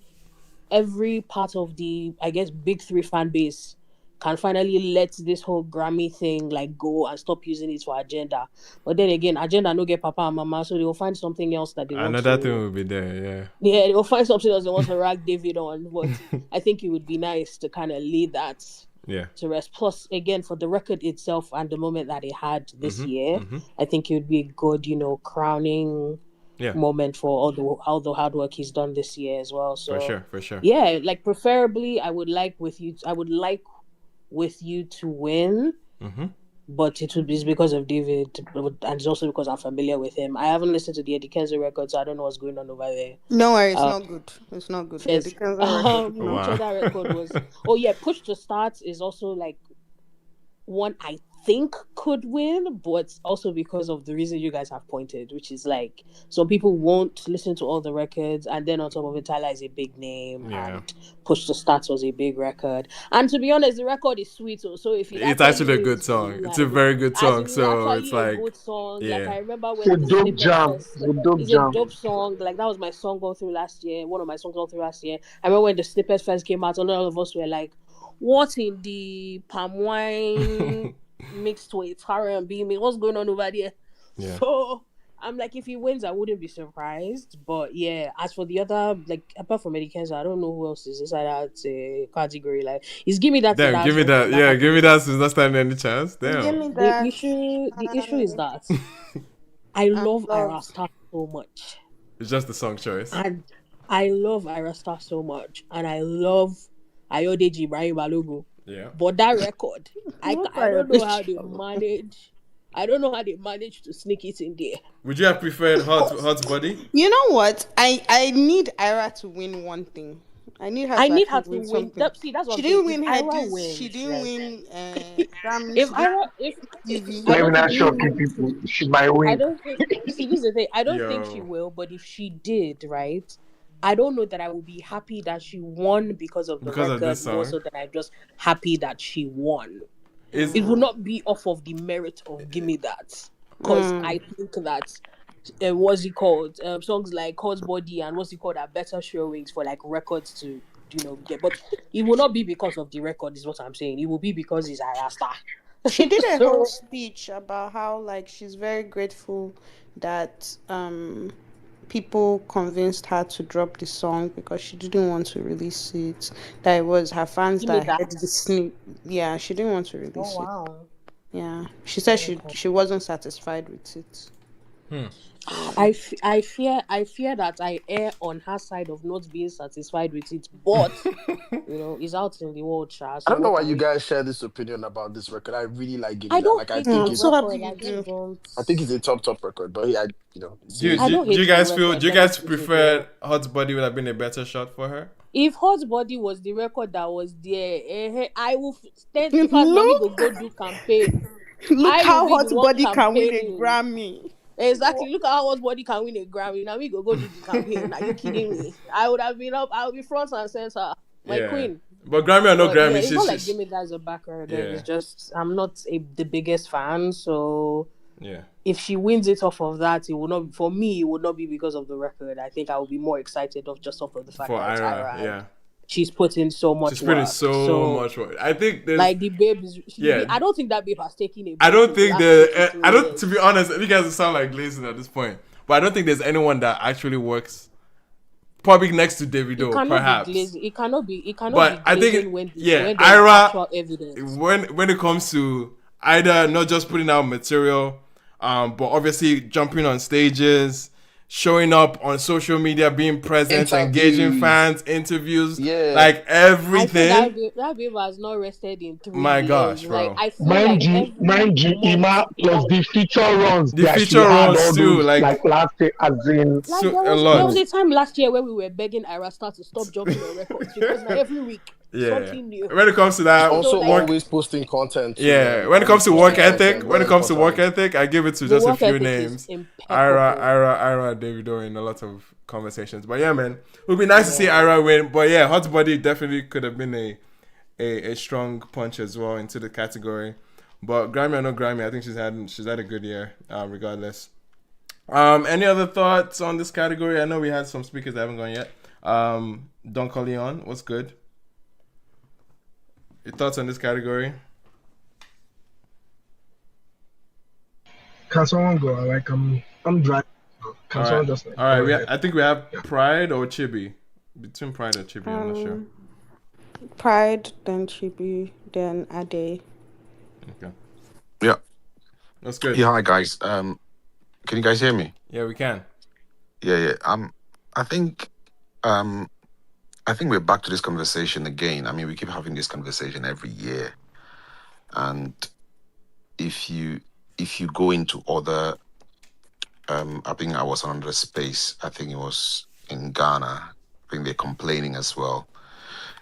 part of the, I guess, big three fan base can finally let this whole Grammy thing like go and stop using it for agenda. But then again, agenda no get papa and mama, so they will find something else that they want Another to. thing will be there. Yeah. Yeah, they will find something else they want to rag David on. But I think it would be nice to kind of lead that Yeah. to rest. Plus, again, for the record itself and the moment that it had this year, I think it would be a good, you know, crowning moment for all the hard work he's done this year as well. So For sure. yeah, like preferably I would like with you to win. But it would be because of David, and it's also because I'm familiar with him. I haven't listened to the Eddie Kenzo record, so I don't know what's going on over there. No worries, it's not good. It's not good. Yes. The Kenzo record. Which other record was? Oh yeah, Push to Start is also like one I think could win, but also because of the reason you guys have pointed, which is like some people won't listen to all the records, and then on top of it, Tyler is a big name, Yeah. and Push the Start was a big record. And to be honest, the record is sweet, so if it It's actually actually a good wins for song. me, It's I a would. very good As song. in, it's So it's actually a like, good song. Like yeah. I remember It's a when the dope snippet jam. first. It's a dope It's a jam. dope song. Like that was my song all through last year. One of my songs all through last year. I remember when the snippet first came out, and all of us were like, "What in the palm wine mixed with R&B? What's going on over there?" Yeah. So I'm like, if he wins, I wouldn't be surprised. But yeah, as for the other, like apart from Eddie Kenzo, I don't know who else is inside that category. Like, it's Give Me That Damn, that give me vote that. in that Yeah, give me category. that since not standing any chance. Give Damn. me The that. issue is I, that I I love Ayra love. Starr so much. It's just the song choice. And I love Ayra Starr so much. And I love Ayodeji Ibrahim Balogun. Yeah. But that record, What I are don't know you how they manage. I don't know how they managed to sneak it in there. Would you have preferred Because Hot Body? You know what? I need Ira to win one thing. I need her I to need her actually to win win. something. See, that's what She I'm saying. didn't If win her Ira this. She wins, didn't right? win Grammy. If She didn't Ira, if win TV. I Not don't even think that she shocking will. people. She might I win. don't think. See, this is the thing. I don't think she Yo. will. But if she did, right? I don't know that I will be happy that she won because of the Because of this record, more song. so than I'm just happy that she won. Is It will not be off of the merit of Gimme That. Because Mm. I think that what's it called? Songs like Hot Body and what's it called are better showings for like records to get. But it will not be because of the record, is what I'm saying. It will be because it's Ayra Starr. She did a whole So speech about how like she's very grateful that people convinced her to drop the song because she didn't want to release it. That it was her fans Gimme that That. heard the snip. Yeah, she didn't want to Oh release it. wow. Yeah, she said Okay. she wasn't satisfied with it. So I fear that I err on her side of not being satisfied with it, but it's out in the world, Sha. I So don't know what why can you we? guys share this opinion about this record. I really like Gimme I That. don't Like, I hate think the I'm it's, so happy record. you I just do. don't. I think it's a top record. But yeah, do you, see, I do, don't do you hate the guys feel? record. Do you Let me guys put it there. prefer Hot Body would have been a better shot for her? If Hot Body was the record that was there, I will stand. In fact, Nami Look, go do campaign. look I will how be the Hot one Body can win a campaigning. Grammy. Exactly. Look at how Hot Body can win a Grammy. Nami go do the campaign. Are you kidding me? I would have been up. I would be front and center. My Yeah. queen. But Grammy or no But yeah, Grammy, it's not like she's Gimme That as a backer. Then yeah. it's just I'm not the biggest fan. So Yeah. if she wins it off of that, it will not for me. It would not be because of the record. I think I will be more excited of just off of the fact For that it's Ira, Ira and yeah. she's put in so She's much put in work. so So much work. I think there's like the babe is. yeah. I don't think that babe has taken a I break don't in the think last 2 to 3 I don't. To be years. honest, you guys sound like glazing at this point. But I don't think there's anyone that actually works. Probably next to It Davido, cannot be perhaps. glazing. It cannot be. It cannot be But I think glazing yeah, when there is Ira actual evidence. when it comes to either not just putting out material, but obviously jumping on stages, showing up on social media, being present, engaging interviews. fans, interviews, Yeah. like I think everything. that babe has not rested in 3 My years. gosh, Like bro. I feel like every Mind you, month. Ima plus the feature runs The that she feature had runs all too, those like last year, as in, Like a there was lot. a time last year where we were begging Ayra Starr to stop jumping on records because now every week Yeah. something new. When it comes to She's that So also like work, always posting content too, yeah. man. When it comes Always to work posting ethic, content. when Very it comes to work important. ethic, I give it to the just a work few ethic is names. impeccable. Ira, Davido in a lot of conversations. But yeah, man, it would be nice to see Yeah. Ira win. But yeah, Hot Body definitely could have been a strong punch as well into the category. But Grammy or no Grammy, I think she's had a good year, regardless. Any other thoughts on this category? I know we had some speakers that haven't gone yet. Don Corleone, what's good? Your thoughts on this category? Can someone go? Like I'm driving. Can All someone right, just all right. go ahead? I think we have Pride or Chibi. Between Pride or Chibi, I'm not sure. Pride, then Chibi, then Ade. Okay, Yeah. that's good. Yeah, hi guys. Can you guys hear me? Yeah, we can. Yeah. I think we're back to this conversation again. I mean, we keep having this conversation every year. And if you go into other I think I was on another space, I think it was in Ghana. I think they're complaining as well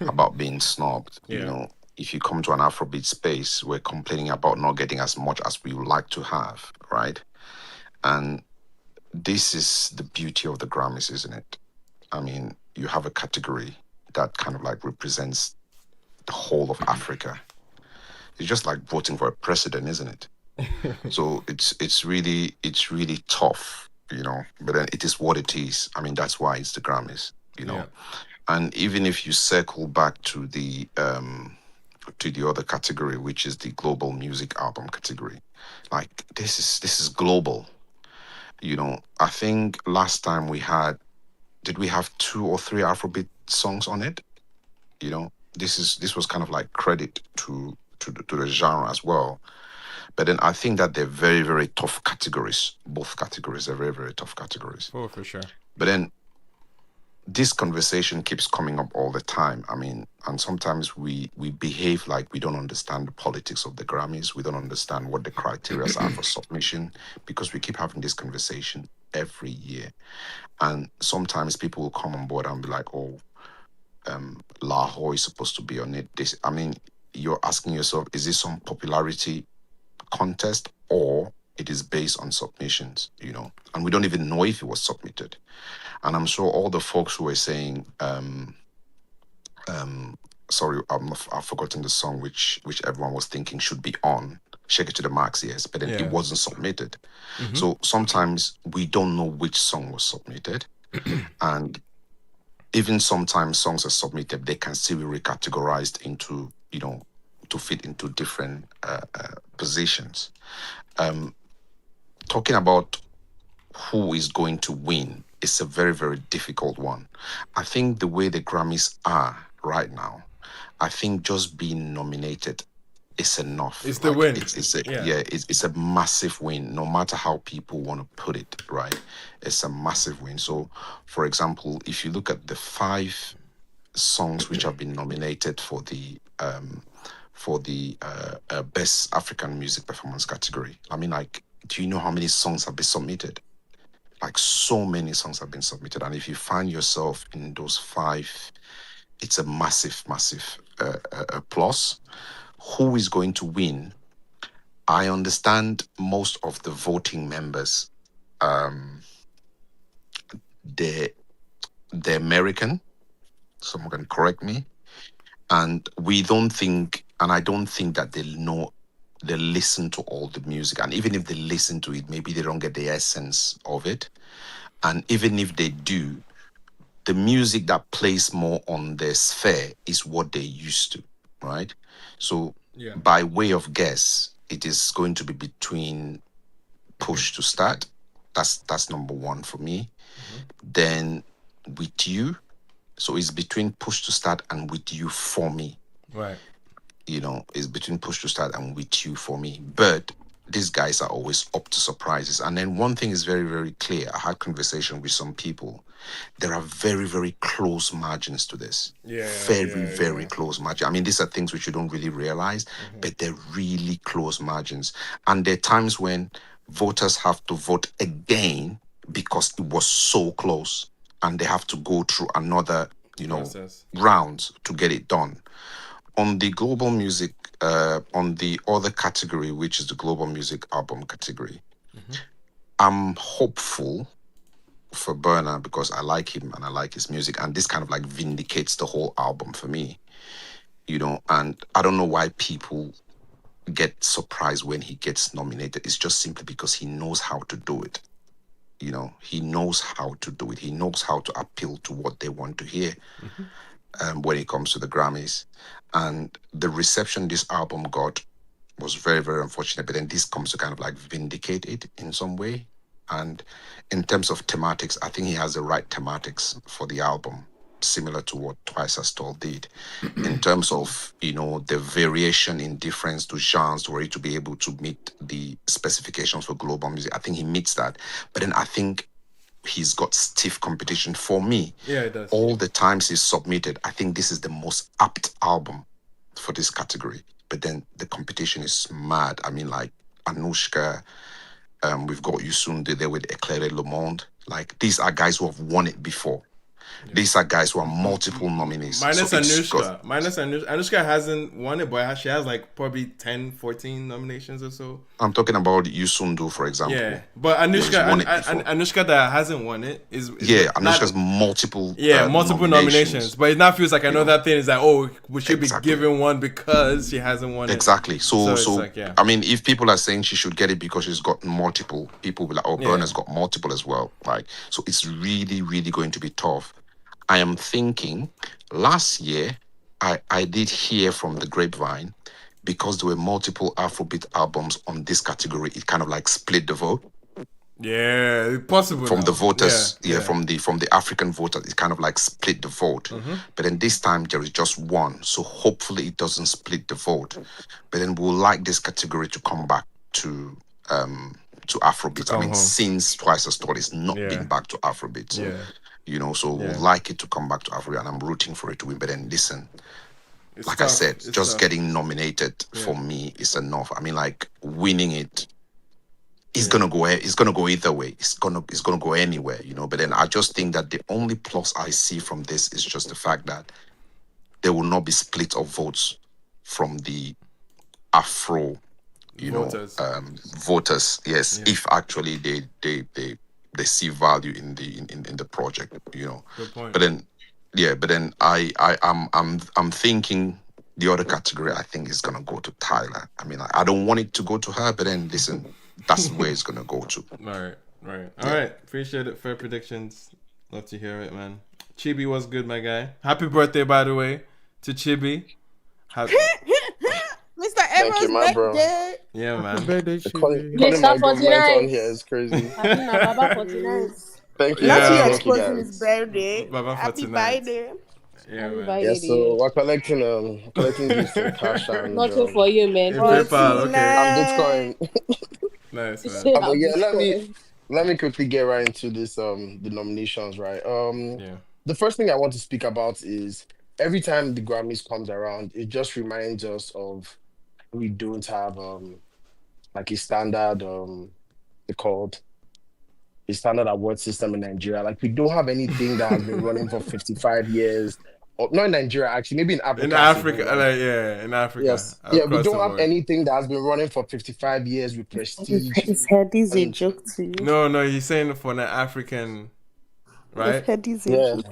about being snubbed. Yeah. if you come to an Afrobeat space, we're complaining about not getting as much as we would like to have, right? And this is the beauty of the Grammys, isn't it? I mean, you have a category that kind of like represents the whole of Africa. It's just like voting for a president, isn't it? So it's really tough, But then it is what it is. I mean, that's why it's the Grammys, Yeah. And even if you circle back to the other category, which is the global music album category, like this is global. I think last time did we have 2 or 3 Afrobeat songs on it? This was kind of like credit to the genre as well. But then I think that they're very, very tough categories. Both categories are very, very tough categories. Oh, for sure. But then this conversation keeps coming up all the time. I mean, and sometimes we behave like we don't understand the politics of the Grammys. We don't understand what the criteria are for submission, because we keep having this conversation every year. And sometimes people will come on board and be like, oh, Lahore is supposed to be on it. I mean, you're asking yourself, is this some popularity contest, or it is based on submissions, and we don't even know if it was submitted. And I'm sure all the folks who were saying, sorry, I've forgotten the song which everyone was thinking should be on, Shake It to the Max, yes, but then Yeah. it wasn't submitted. So sometimes we don't know which song was submitted. And even sometimes songs are submitted, they can still be recategorized into, to fit into different positions. Talking about who is going to win is a very, very difficult one. I think the way the Grammys are right now, I think just being nominated is enough. It's the win. It's a massive win, no matter how people want to put it, right? It's a massive win. So, for example, if you look at the 5 songs which have been nominated for the best African music performance category, I mean, like, do you know how many songs have been submitted? Like, so many songs have been submitted, and if you find yourself in those 5, it's a massive, massive plus. Who is going to win? I understand most of the voting members, they're American. Someone can correct me. And we don't think, and I don't think that they listen to all the music. And even if they listen to it, maybe they don't get the essence of it. And even if they do, the music that plays more on their sphere is what they're used to, right? So by way of guess, it is going to be between Push to Start. That's number 1 for me. Then With You. So it's between Push to Start and With You for me. Right. It's between Push to Start and With You for me. But these guys are always up to surprises. And then one thing is very, very clear. I had conversation with some people. There are very, very close margins to this. Very close margin. I mean, these are things which you don't really realize, but they're really close margins. And there are times when voters have to vote again because it was so close, and they have to go through another, Process. round to get it done. On the global music, on the other category, which is the global music album category, I'm hopeful for Burna because I like him and I like his music, and this kind of like vindicates the whole album for me, and I don't know why people get surprised when he gets nominated. It's just simply because he knows how to do it. He knows how to do it. He knows how to appeal to what they want to hear when it comes to the Grammys. And the reception this album got was very, very unfortunate. But then this comes to kind of like vindicate it in some way. And in terms of thematics, I think he has the right thematics for the album, similar to what Twice as Tall did. In terms of, the variation in difference to genres, were to be able to meet the specifications for global music, I think he meets that. But then I think he's got stiff competition for me. Yeah, it does. All the times he's submitted, I think this is the most apt album for this category. But then the competition is mad. I mean, like Anushka, we've got Yusunde there with Eclaire Le Monde. Like, these are guys who have won it before. These are guys who are multiple nominees. Minus So it's Anushka. got- Minus Anushka. Anushka hasn't won it, but she has like probably 10, 14 nominations or so. I'm talking about Yusundu, for example. Yeah, but Anushka that hasn't won it is Anushka's multiple. Multiple nominations. But it now feels like another thing is like, oh, we should be given one because she hasn't won it. Exactly. So like, I mean, if people are saying she should get it because she's got multiple, people will be like, oh, Burna's got multiple as well. Like, so it's really, really going to be tough. I am thinking last year I did hear from the grapevine, because there were multiple Afrobeat albums on this category, it kind of like split the vote. Yeah, possible. From now. the voters, from the African voters, it kind of like split the vote. Mm-hmm. But then this time there is just one, so hopefully it doesn't split the vote. But then we'll like this category to come back to Afrobeat. I mean, since Twice as Tall it's not been back to Afrobeat. Yeah. You know, so we'll like it to come back to Afrobeat, and I'm rooting for it to win. But then listen, it's like tough. I said, it's just tough. Getting nominated for me is enough. I mean, like winning it. It's gonna go. It's gonna go either way. It's gonna go anywhere, you know. But then I just think that the only plus I see from this is just the fact that there will not be split of votes from the Afro, voters. Yes, if actually they see value in the project, you know. Good point. But then I'm thinking the other category I think is gonna go to Tyler. I mean, I don't want it to go to her, but then listen. That's where it's gonna go to. Right. All right. Appreciate it. Fair predictions. Love to hear it, man. Chibi was good, my guy. Happy birthday, by the way, to Chibi. Mr. Ever's birthday. Bro. Yeah, man. Birthday, Calling my government on here is crazy. Thank you. Not you exposing his birthday. Baba Happy 49. birthday. Yeah, man. Yeah, so we're collecting gifts in cash and Nothing for you, man. PayPal, okay. I'm Bitcoin. Nice, man. But yeah, let me quickly get right into this the nominations, right? The first thing I want to speak about is every time the Grammys comes around, it just reminds us of we don't have like a standard a standard award system in Nigeria. Like we don't have anything that has been running for 55 years. Or not in Nigeria, actually, maybe in Africa. In Africa. Yes. Yeah, we don't have anything that has been running for 55 years with prestige. His head is a joke to you. No, he's saying for an African, right? His head is a joke.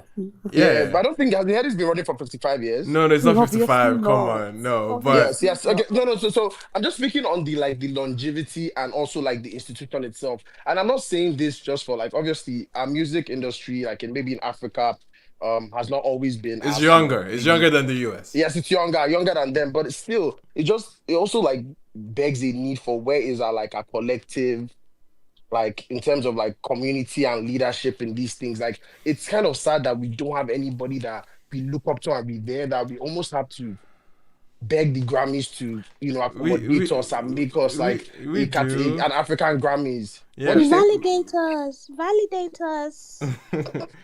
Yeah, but I don't think the head has been running for 55 years. No, it's not 55. Come on, no. But yes. Okay, no. So I'm just speaking on the longevity and also like the institution itself. And I'm not saying this just for like obviously our music industry, like maybe in Africa, has not always been. It's younger. It's younger than the US. Yes, it's younger than them. But it also like begs a need for where is our collective, like in terms of like community and leadership in these things. Like it's kind of sad that we don't have anybody that we look up to and be there, that we almost have to beg the Grammys to, accommodate us and make us an African Grammys. Yeah. Validate us.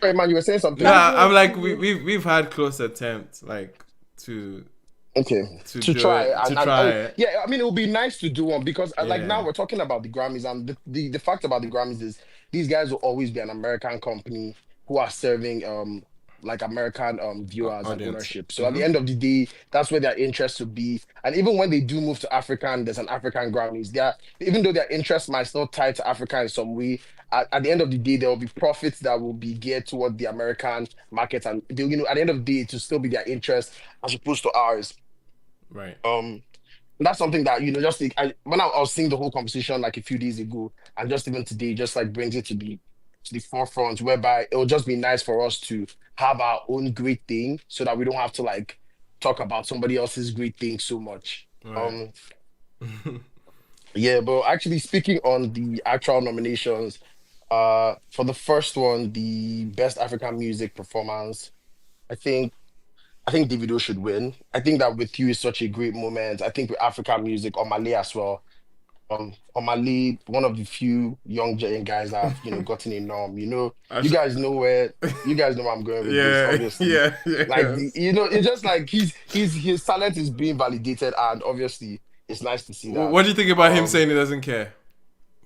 Hey man, you were saying something. Yeah, I'm like we've had close attempts to try it. Yeah, I mean it would be nice to do one because now we're talking about the Grammys, and the fact about the Grammys is these guys will always be an American company who are serving American viewers and ownership. So at the end of the day, that's where their interest would be. And even when they do move to Africa and there's an African Grammys, even though their interest might still tie to Africa in some way, at the end of the day, there will be profits that will be geared toward the American market, and at the end of the day, it will still be their interest as opposed to ours. Right. That's something that just when I was seeing the whole conversation like a few days ago, and just even today, just like brings it to the forefront, whereby it will just be nice for us to have our own great thing, so that we don't have to like talk about somebody else's great thing so much. Right. Yeah, but actually speaking on the actual nominations, for the first one, the best African music performance, I think Davido should win. I think that With You is such a great moment. I think with African music, Omale as well. Omale, one of the few young giant guys that have gotten a norm. You guys know where I'm going with this. Obviously, it's just like his talent is being validated, and obviously it's nice to see that. What do you think about him saying he doesn't care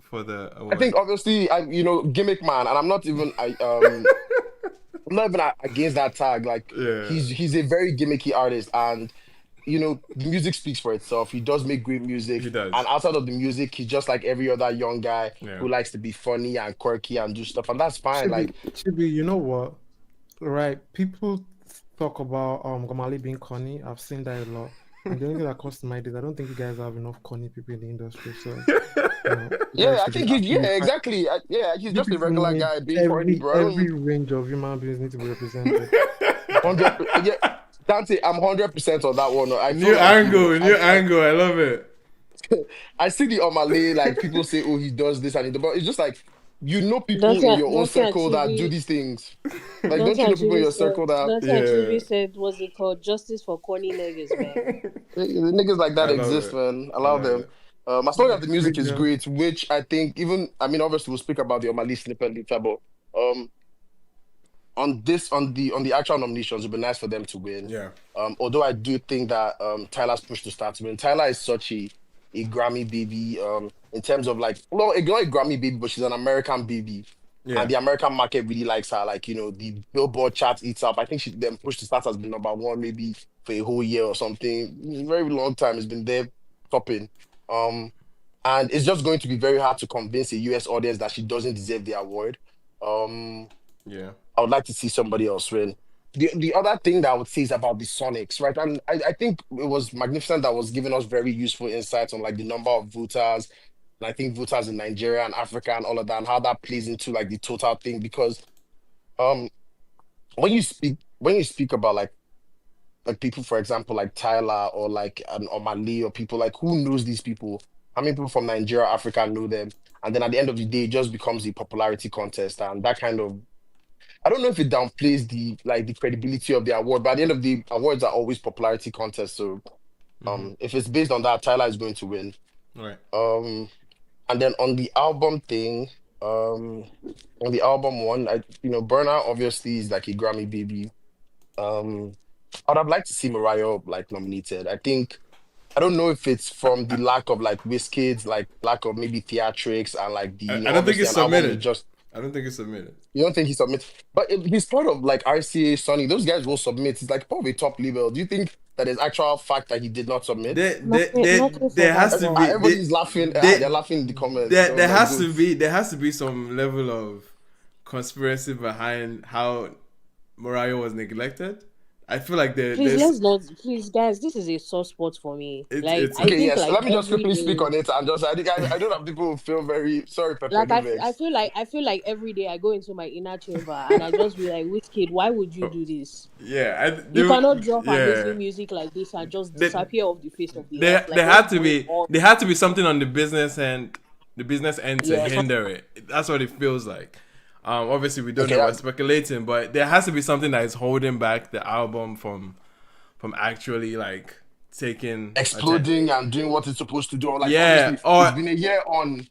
for the award? I think obviously gimmick man, and I'm not even not even against that tag. Like Yeah, he's a very gimmicky artist, and the music speaks for itself. He does make great music, he and does. outside of the music, he's just like every other young guy Yeah. who likes to be funny and quirky and do stuff, and that's fine. Like, Chibi, you know what? Right, people talk about Gamali being corny. I've seen that a lot. And the only thing that comes to mind is I don't think you guys have enough corny people in the industry. So, you yeah, guys I should think be happy with that. exactly. Yeah, he's You just a people regular need guy being corny, bro. I don't every range of human beings need to be represented. 100. Yeah, Dante, I'm 100% on that one. I feel New like angle, new angle. I love it. I see the Omale, like people say, oh, he does this and he does, but it's just like people in your own circle that do these things. Like, don't you know people in your circle that That's what Chibi said. What's it called? Justice for corny niggas, man. the niggas like that I love exist, it. man. Allow them. it. As long as the music is great, which I think obviously we'll speak about the Omale snippet later, but on the actual nominations, it'd be nice for them to win. Yeah. Although I do think that Tyler's push to start to win. Tyler is such a Grammy baby. In terms of like, well, not a Grammy baby, but she's an American baby. Yeah. And the American market really likes her. Like, the Billboard chart eats up. I think she then Push to Start has been number one maybe for a whole year or something. It's a very long time. It's been there topping. And it's just going to be very hard to convince a US audience that she doesn't deserve the award. Yeah. I would like to see somebody else win. The other thing that I would say is about the Sonics, right? And I think it was Magnificent that was giving us very useful insights on like the number of voters, and I think voters in Nigeria and Africa and all of that, and how that plays into like the total thing. Because when you speak about like people, for example, like Tyler or like an Omali or people like who knows these people, how many people from Nigeria, Africa know them? And then at the end of the day, it just becomes the popularity contest, and that kind of I don't know if it downplays the credibility of the award, but at the end of the awards are always popularity contests. So if it's based on that, Tyler is going to win. Right. And then on the album thing, on the album one, Burna obviously is like a Grammy baby. I'd have liked to see Mariah like nominated. I don't know if it's from the lack of like Wizkid's, like lack of maybe theatrics and like I don't think it's submitted. I don't think it's submitted. You don't think he submits? But if he's part of like RCA, Sony, those guys will submit. It's like probably top level. Do you think that is actual fact that he did not submit? There has to be. Everybody's laughing. They're laughing in the comments. There has to be some level of conspiracy behind how Mariah was neglected. I feel like Please, guys, this is a soft spot for me. Let me just quickly speak on it. And I don't have people who feel very sorry. Like I feel like every day I go into my inner chamber and I just be like, Wizkid, why would you do this? Yeah, you cannot drop amazing music like this and just disappear off the face of the earth. There had to be something on the business end to hinder it. That's what it feels like. Obviously we don't know, we're speculating, but there has to be something that is holding back the album from actually like exploding and doing what it's supposed to do. Like, it's been a year on.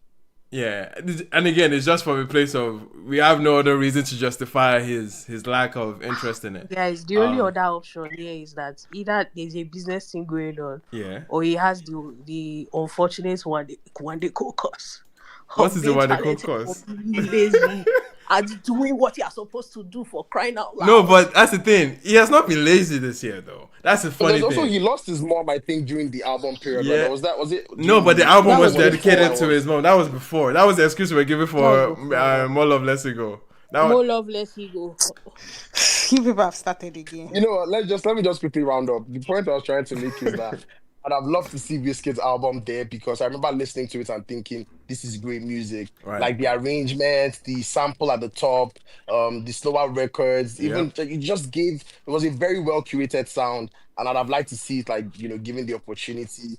Yeah, and again, it's just from a place of we have no other reason to justify his lack of interest in it. Guys, the only other option here is that either there's a business thing going on, or he has the unfortunate one day caucus. What is the one day caucus? And doing what you're supposed to do, for crying out loud. No, but that's the thing. He has not been lazy this year, though. That's the funny thing. Also, he lost his mom, I think, during the album period. Yeah. Right? Was it? No, but the album was dedicated to his mom. That was before. That was the excuse we were giving for More Love, Less Ego. More Love, Less Ego. You people have started again. You know what? Let me just quickly round up. The point I was trying to make is that I'd have loved to see Wizkid's album there, because I remember listening to it and thinking, this is great music. Right. Like the arrangement, the sample at the top, the slower records, even it was a very well curated sound, and I'd have liked to see it like, given the opportunity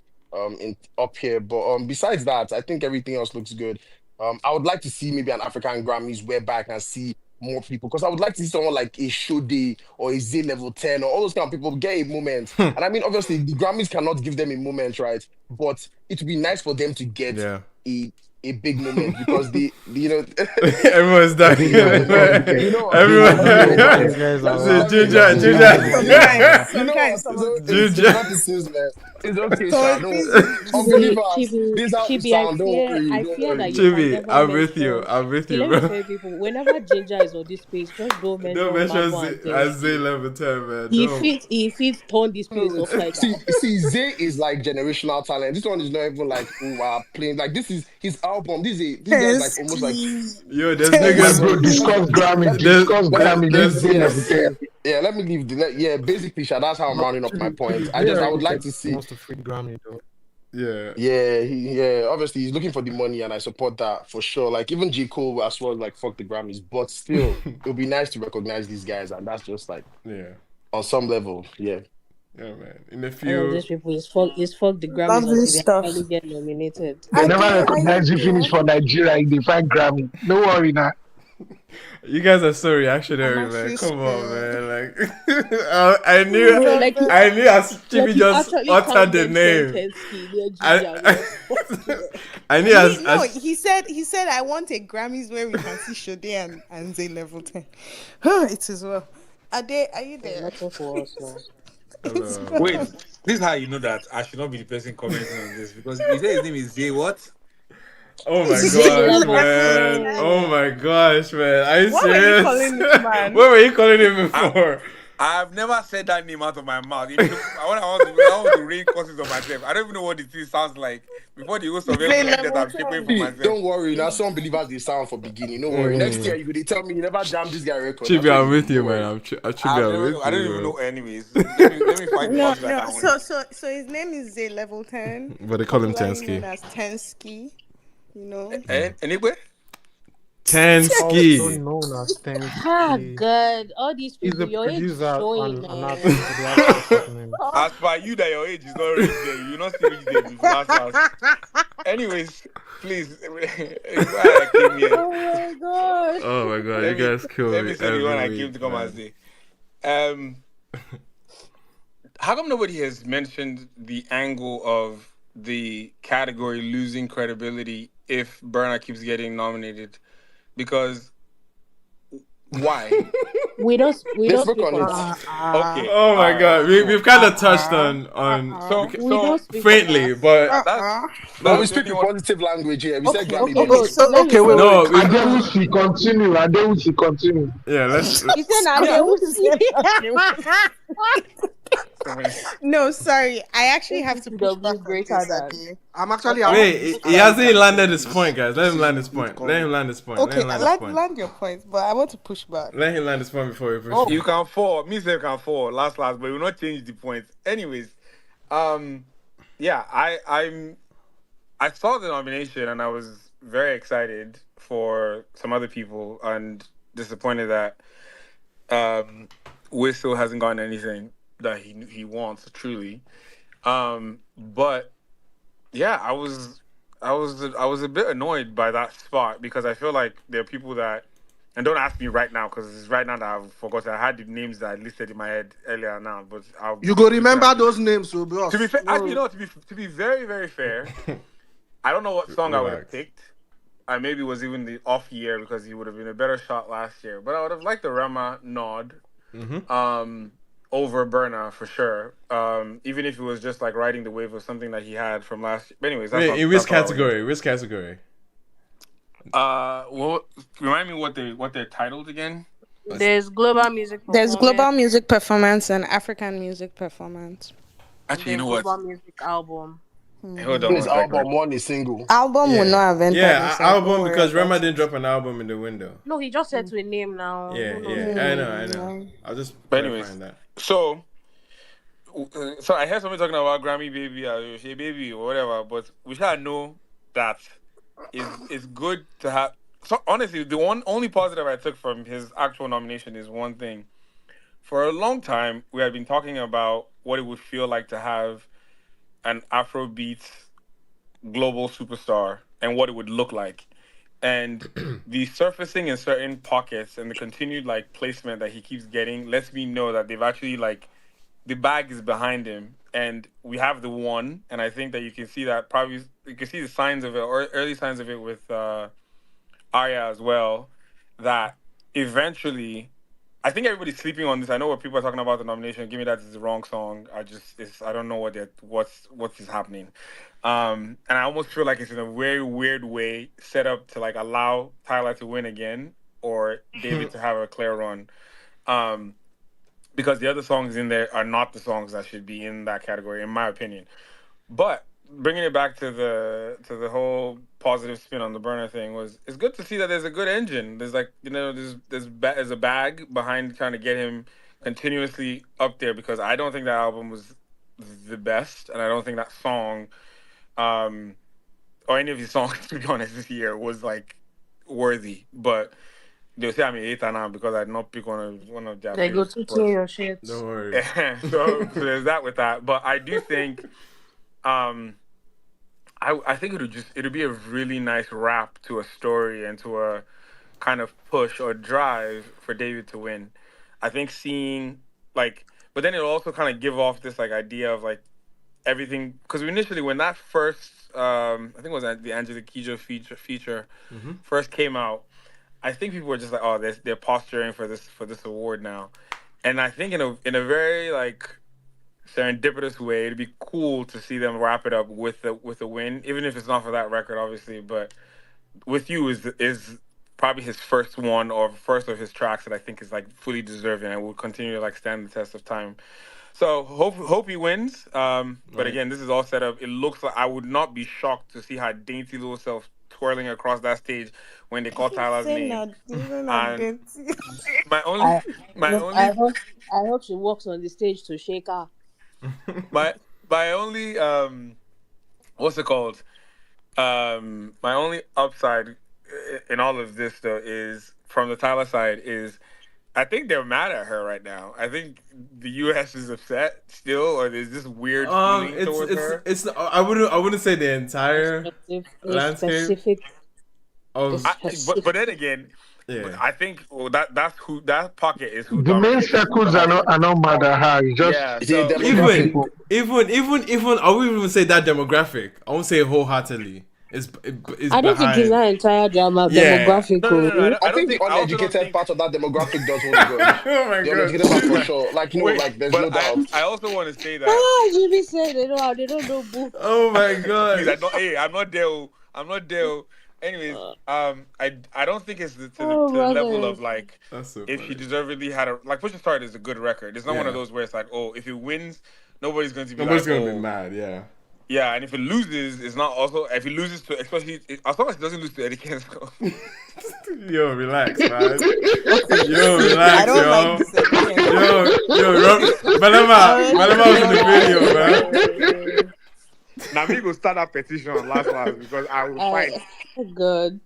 up here. But besides that, I think everything else looks good. I would like to see maybe an African Grammys where back and see more people, because I would like to see someone like a Shode or a Z Level 10 or all those kind of people get a moment. And I mean, obviously the Grammys cannot give them a moment, right? But it would be nice for them to get a a big moment because Everyone's dying. you know what? Everyone. Okay, I don't know why you wait. guys are Say laughing. Ginger, Like, Ginger. You know what? Sometimes some of It's not the sins, man. It's okay, Sha. some No, Wait, unbelievers. Chibi, This how we Chibi, I sound. Don't fear, worry. I Don't fear that worry. you can Chibi, never I'm with you. mention. I'm with See, you, let me bro. tell you people, whenever Ginger is on this page, just don't Don't mention mention Marvel and Isaiah Tensky. level 10, man. If Don't. it, if it turn this No, place upside down. see, Zay is like generational talent. This one is not even like playing. Like this is his album. This guy's like almost like Yo, there's My niggas. bro, discuss Grammy, discuss Grammy. Leave There's Zay level 10. yeah. Let me leave yeah. Basically, Sha, that's how I'm but rounding up my Chibi, points. Zay I already would like said to he see. wants to free Grammy though. Yeah. Yeah. Obviously, he's looking for the money, and I support that for sure. Like even J Cole as well. Like fuck the Grammys, but still, it would be nice to recognize these guys, and that's just like Yeah. on some level, yeah. Yeah, man. In a All of few. these people is fuck the Grammys lovely until they stuff. actually get nominated. They I never did. Are you recognize you finish there? for Nigeria in the fight Grammy. No worry now. You guys are so I'm reactionary, man. actually Come on, scared. man. Like, I knew, Who's Bro, on the I knew as Chibi you just actually uttered can't the mention name. Tensky near Ginger. I, I knew He no, as he said I want a Grammys where we can see Sade and Zay level 10. It is well. Are you There's there? nothing for us now. It's hello. well. Wait, this is how you know that I should not be the person commenting on this because you say his name is Zay what? Oh my Zay gosh, level man. 10. Oh my gosh, man. Are you What were you serious? calling this What man? were you calling him I, before? I've never said that name out of my mouth. Even if I want to rain curses on myself. I don't even know what it sounds like. Before the host of Zay heaven ended, level I'm shaping 10. for See, myself. don't worry. Now some believers they sound for beginning. Don't worry. Next Mm. year you tell me you never jammed this guy record. That's Chibi, what I'm you with be. you, Don't man. worry. Chibi, I'm with I don't you, even bro. know. Anyways, let me find the No, odds that no. I win. So his name is Zay level 10, But they call him popularly known Tensky. as Tensky. You know. Anyway, Also Tensky. known as Ah, Tensky. God. All these He's people, a your age is producer showing, and an man. artist, so they have special name. as per you that your age is not reached there, you not still reach there before last. Anyways, please, why I came here. Oh my God. Oh my god, you Let me guys kill let me me say the one every I came to week, come and man. say. How come nobody has mentioned the angle of the category losing credibility if Burna keeps getting nominated? Because why? We don't They spoke speak on on it. that. Okay, Oh all my right, god, we've cool. kind of touched on So We so don't speak on faintly, that. but that's But we that's the speak only in one. positive language here. We said Okay, Grammy Okay, don't okay. win. wait. So Let me okay, say wait, no, wait. this. we Adewusi, continue. Adewusi, continue. yeah. He said, "Now Yeah, they I will want to see." No, sorry. I actually have to push ATTW back is on greater this, than. Ade. I'm actually I happy want to this wait. push He back Ayra on hasn't guy this. landed said his point, guys. Let this him is land a his good point. Let combo. him land his point. Let Okay, him land his point. land your point, but I want to push back. Let him land his point before we push Oh, You through. can fall. Me say you can fall. Last, but we will not change the point. Anyways, um, yeah, I saw the nomination and I was very excited for some other people and disappointed that Whistle hasn't gotten anything that he wants truly. But yeah, I was a bit annoyed by that spot because I feel like there are people that, and don't ask me right now because it's right now that I've forgotten. I had the names that I listed in my head earlier now, but I'll you go look remember at it. those names, so To be bros. fair, actually, No, no. To be very very fair, I don't know what song I would have Relax. picked. I maybe it was even the off year because he would have been a better shot last year. But I would have liked the Rema nod Mm-hmm. over Burna for sure. Even if it was just like riding the wave of something that he had from last year. But anyways, Wait, in which that's not what I went category? Which category? into. Well, remind me what they're titled again. There's global music There's performance global music performance and African music performance. and Actually, you then know what? global music album. Hold One on is one second. album, one is single. Album will Yeah, not have entered yeah. inside. Don't Album worry because Rema about didn't it. drop an album in the window. No, he just said to a name now. Yeah, Who knows? yeah. I know. No. I was just But anyways, clarifying that. so I heard somebody talking about Grammy baby or Shea baby or whatever, but we shall know that it's good to have. So honestly, the only positive I took from his actual nomination is one thing. For a long time, we had been talking about what it would feel like to have an Afrobeats global superstar and what it would look like. And the surfacing in certain pockets and the continued like placement that he keeps getting lets me know that they've actually like the bag is behind him and we have the one, and I think that you can see that probably you can see the signs of it or early signs of it with Arya as well. That eventually, I think everybody's sleeping on this. I know what people are talking about the nomination. Give Me That is the wrong song. I don't know what's happening. And I almost feel like it's in a very weird way set up to like allow Tyler to win again or David to have a clear run. Um, because the other songs in there are not the songs that should be in that category, in my opinion. But bringing it back to the whole positive spin on the Burner thing was it's good to see that there's a good engine. There's like there's a bag behind trying to get him continuously up there because I don't think that album was the best, and I don't think that song, or any of his songs to be honest this year was like worthy. But they'll say I'm a hater now because I did not pick one of their They go favorites. to clear your shit. Don't worry. So there's that with that. But I do think I think it'll be a really nice wrap to a story and to a kind of push or drive for David to win. I think seeing like, but then it'll also kind of give off this like idea of like everything because initially when that first I think it was the Angela Kijo feature first came out, I think people were just like, oh, they're posturing for this award now, and I think in a very like serendipitous way, it'd be cool to see them wrap it up with a win, even if it's not for that record, obviously. But With You is probably his first one or first of his tracks that I think is like fully deserving and will continue to like stand the test of time. So hope he wins. But again, this is all set up. It looks like I would not be shocked to see her dainty little self twirling across that stage when they call Tyler's name. And my only I, my I only hope I hope she walks on the stage to shake her. my only what's it called? My only upside in all of this though is from the Tyler side is I think they're mad at her right now. I think the U.S. is upset still, or there's this weird feeling towards her. I wouldn't say the entire landscape of But then again, yeah. I think that pocket is who The main dominates. circles are not mad at her. It's just Yeah, See, so demographic. Even I wouldn't even say that demographic. I won't say wholeheartedly. It's I don't think it's behind. that entire Yeah. demographic. no. I think the I also don't uneducated think. part of that demographic does hold good. Oh my The god. uneducated part for sure. Like no, Wait, like there's but no doubt. I also want to say that. Jimmy said they don't know book. Oh my Please, god. I'm not there. I'm not there. Anyways, I don't think it's to Oh the my level God. of like That's so if funny. she deservedly had a like Push to Start is a good record. It's not one of Yeah. those where it's like, oh, if it wins, nobody's going to be Nobody's like, gonna oh, be mad, yeah. yeah, and if it loses, it's not also if it loses to especially as long as it doesn't lose to Eddie Kenzo. Yo, relax, man. Yo, I relax, don't like yo. this again. Malema was in the video, man. Now me go start that petition last because I will fight. Oh God.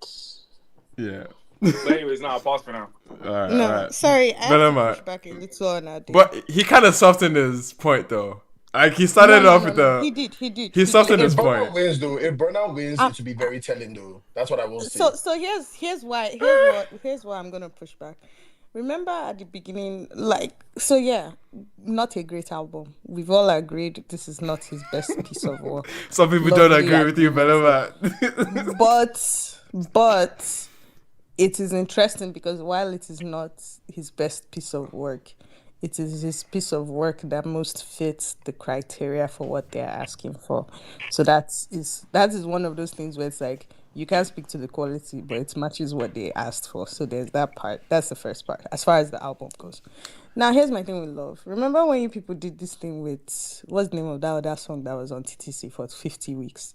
Yeah. But anyways, now I'll pause for now. Alright, No, alright. sorry, I have to Malema. push back a little on that. But he kind of softened his point, though. Like, he started off with the... He did. He softened If his Burna point. wins though, if Burna wins, it will be very telling though. That's what I will say. So here's why I'm gonna push back. Remember at the beginning, not a great album. We've all agreed this is not his best piece of work. Some people don't agree with you, Malema. But it is interesting because while it is not his best piece of work, it is his piece of work that most fits the criteria for what they're asking for. So that is one of those things where it's like you can't speak to the quality, but it matches what they asked for. So there's that part. That's the first part, as far as the album goes. Now here's my thing with Love. Remember when you people did this thing with what's the name of that other song that was on TTC for 50 weeks?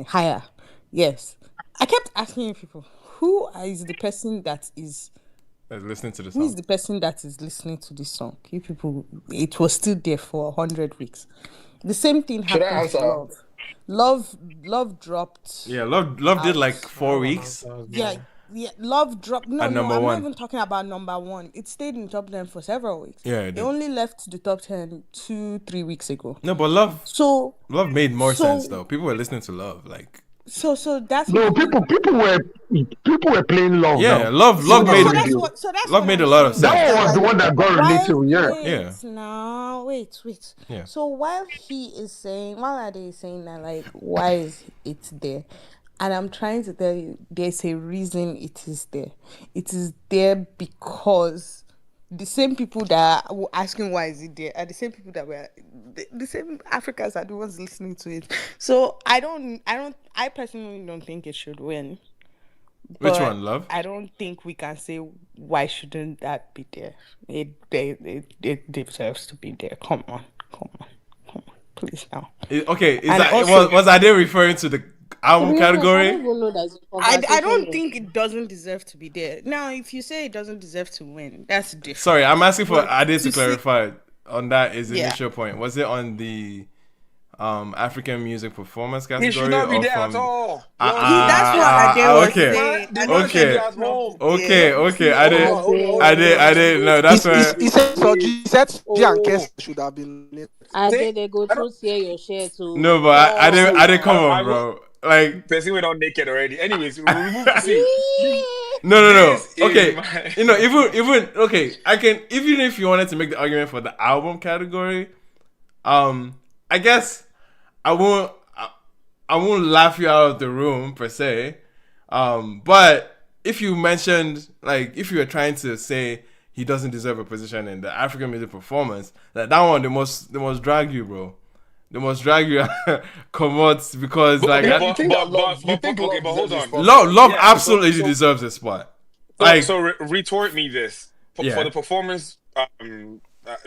Higher. Yes. I kept asking you people, who is the person that is Listening to the who is song. the person that is listening to this song? You people, it was still there for 100 weeks. The same thing Should I happened to answer? Love dropped. Yeah, Love did like 4 weeks. Yeah, Love dropped. No, At number I'm one. not even talking about number one. It stayed in the top 10 for several weeks. Yeah, it It did. only left the top 10 2-3 weeks ago. No, but Love So made more sense, though. People were listening to Love. Like, that's no my thing. people were People were playing Love Yeah, now. Love So, Even on made so that's radio. what. So that's Love what made I'm a lot of saying. sense. That one was That the like one that got related while to, yeah. wait now wait. Yeah. So while he is saying, while Ade is saying that, like, why is it there? And I'm trying to tell you, there's a reason it is there. It is there because the same people that were asking why is it there are the same people that were the same Africans are the ones listening to it. So I personally don't think it should win. Which But one, Love? I don't think we can say why shouldn't that be there. It deserves to be there. Come on, please now. Okay, is And that also, was Ade referring to the To album be honest, I don't category? even know that's a I conversation. don't think it doesn't deserve to be there. Now, if you say it doesn't deserve to win, that's different. Sorry, I'm asking for But Ade to to say- clarify on that his Yeah. initial point. Was it on the African music performance He category should not be or there from at all. That's what Ade was okay. saying. The Ade man was should be Okay. at home. Okay, Hold on, hold on. I did. No, that's where. He said Soji and Kes should have been late. I See? did they go I don't- through tear your share too. No, but I did. Come I on, will- bro. Like, Person went on naked already. Anyways, we remove see. no. This is Okay, my- you know, even okay. I can even if you wanted to make the argument for the album category, I guess I won't laugh you out of the room per se. But if you mentioned, like, if you were trying to say he doesn't deserve a position in the African music performance, that one they must drag you, bro. They must drag you come out because But, like okay, that- you think that Love, you but think okay, Love but hold deserves on. this spot? Love Yeah, absolutely so- deserves a spot. So, Like, so retort me this for Yeah. the performance.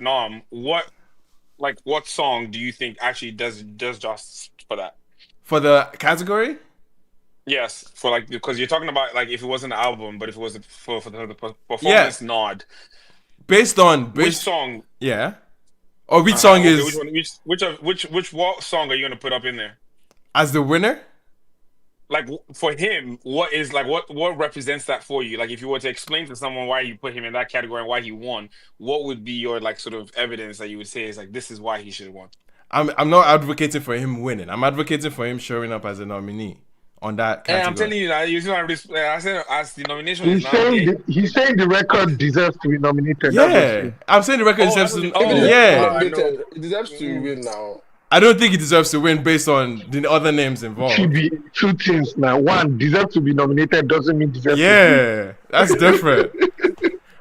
Nam, what song do you think actually does justice for that? for the category, Yes, for like because you're talking about like if it wasn't an album, but if it was for the performance nod, based on which song? yeah, or which song Okay, is which what song are you gonna put up in there? as the winner? Like for him, what is like what represents that for you? Like if you were to explain to someone why you put him in that category and why he won, what would be your like sort of evidence that you would say is like this is why he should have won? I'm not advocating for him winning. I'm advocating for him showing up as a nominee on that And category. I'm telling you that you know I said as the nomination is He's now saying there. he's saying the record deserves to be nominated. That's what he's Yeah, saying. I'm saying the record Oh, deserves that's to. what If it it- Yeah, I know. it deserves to win now. I don't think it deserves to win based on the other names involved. Should be two things now. One, deserve to be nominated doesn't mean deserve to Yeah, that's different.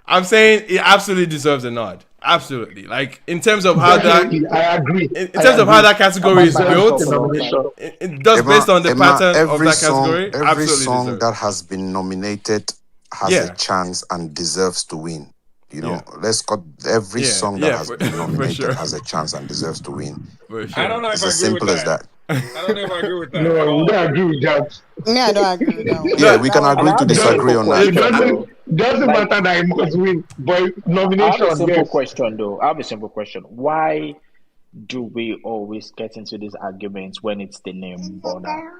I'm saying it absolutely deserves a nod. Absolutely. Like in terms of how that Definitely, I agree. in terms of how that category is built, Nomination. just based on the Emma, pattern of that song, category, every absolutely song deserves. that has been nominated has Yeah. a chance and deserves to win. You know, Yeah. let's cut every Yeah, song yeah, that has for- been for nominated sure. has a chance and deserves to win. For sure. I don't know if It's I as agree with simple as that. that. I don't know if I agree with that. No, at we all. don't agree with that. Me, I don't agree with that one. Yeah, we can That one- agree to disagree on It that. doesn't Like- matter that he must win, but I have a nomination, simple yes. question though. I have a simple question. Why do we always get into these arguments when it's the name Burna?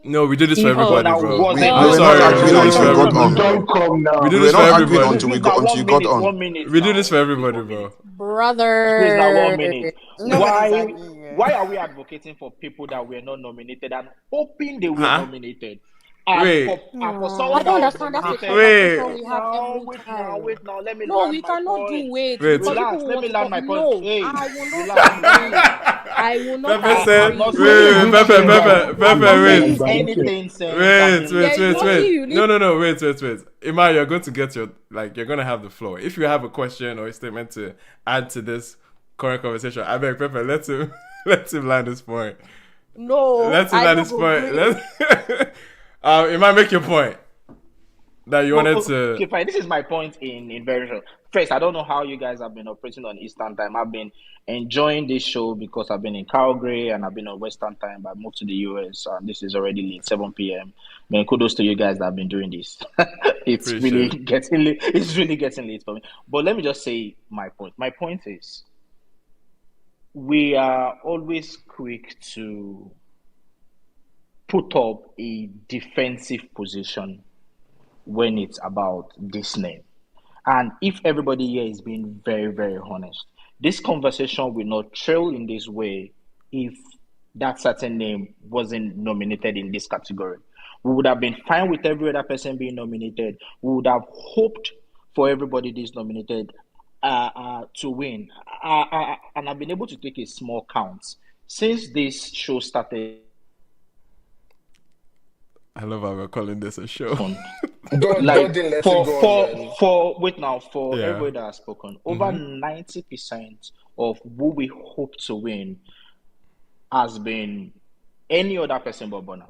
No, we do this for everybody, Burna bro. wasn't. We I'm were sorry. not We arguing do this for until we got everybody, on, bro. Don't come now. We do We this were for not arguing everybody. until we Please, got now, until you got on. 1 minute. We do now. this for everybody, Please, 1 minute. bro. Brother. Please, now 1 minute. Nobody's arguing here. Why are we advocating for people that were not nominated and hoping they were Huh? nominated? And Wait. for someone I don't that was understand. That's the nominated. conversation we have every Wait time. now. Let me No, land we my cannot point. do wait. Wait. Because Relax, people let want me to land talk. my point. No, Hey, I will not relax. agree. I will not Pepe said, agree. not wait, saying Pepe, I'm not wait. saying anything since I've Wait. been There is nothing you need- No, wait. Ima, you're going to get you're going to have the floor. If you have a question or a statement to add to this current conversation, I beg Pepe, let him land his point. No, Let him I land don't his point. agree. Ima, make your point that you wanted to. Okay, fine. This is my point in very short. First, I don't know how you guys have been operating on Eastern time. I've been enjoying this show because I've been in Calgary and I've been on Western time. But I moved to the US and this is already late, 7 p.m. Man, kudos to you guys that have been doing this. It's Appreciate really it. getting late. It's really getting late for me. But let me just say my point. My point is we are always quick to put up a defensive position when it's about this name. And if everybody here is being very, very honest, this conversation will not trail in this way if that certain name wasn't nominated in this category. We would have been fine with every other person being nominated. We would have hoped for everybody that's nominated to win. And I've been able to take a small count since this show started. I love how we're calling this a show. God didn't let it go, man. For Yeah. everybody that has spoken, over 90% of who we hope to win has been any other person but Burna.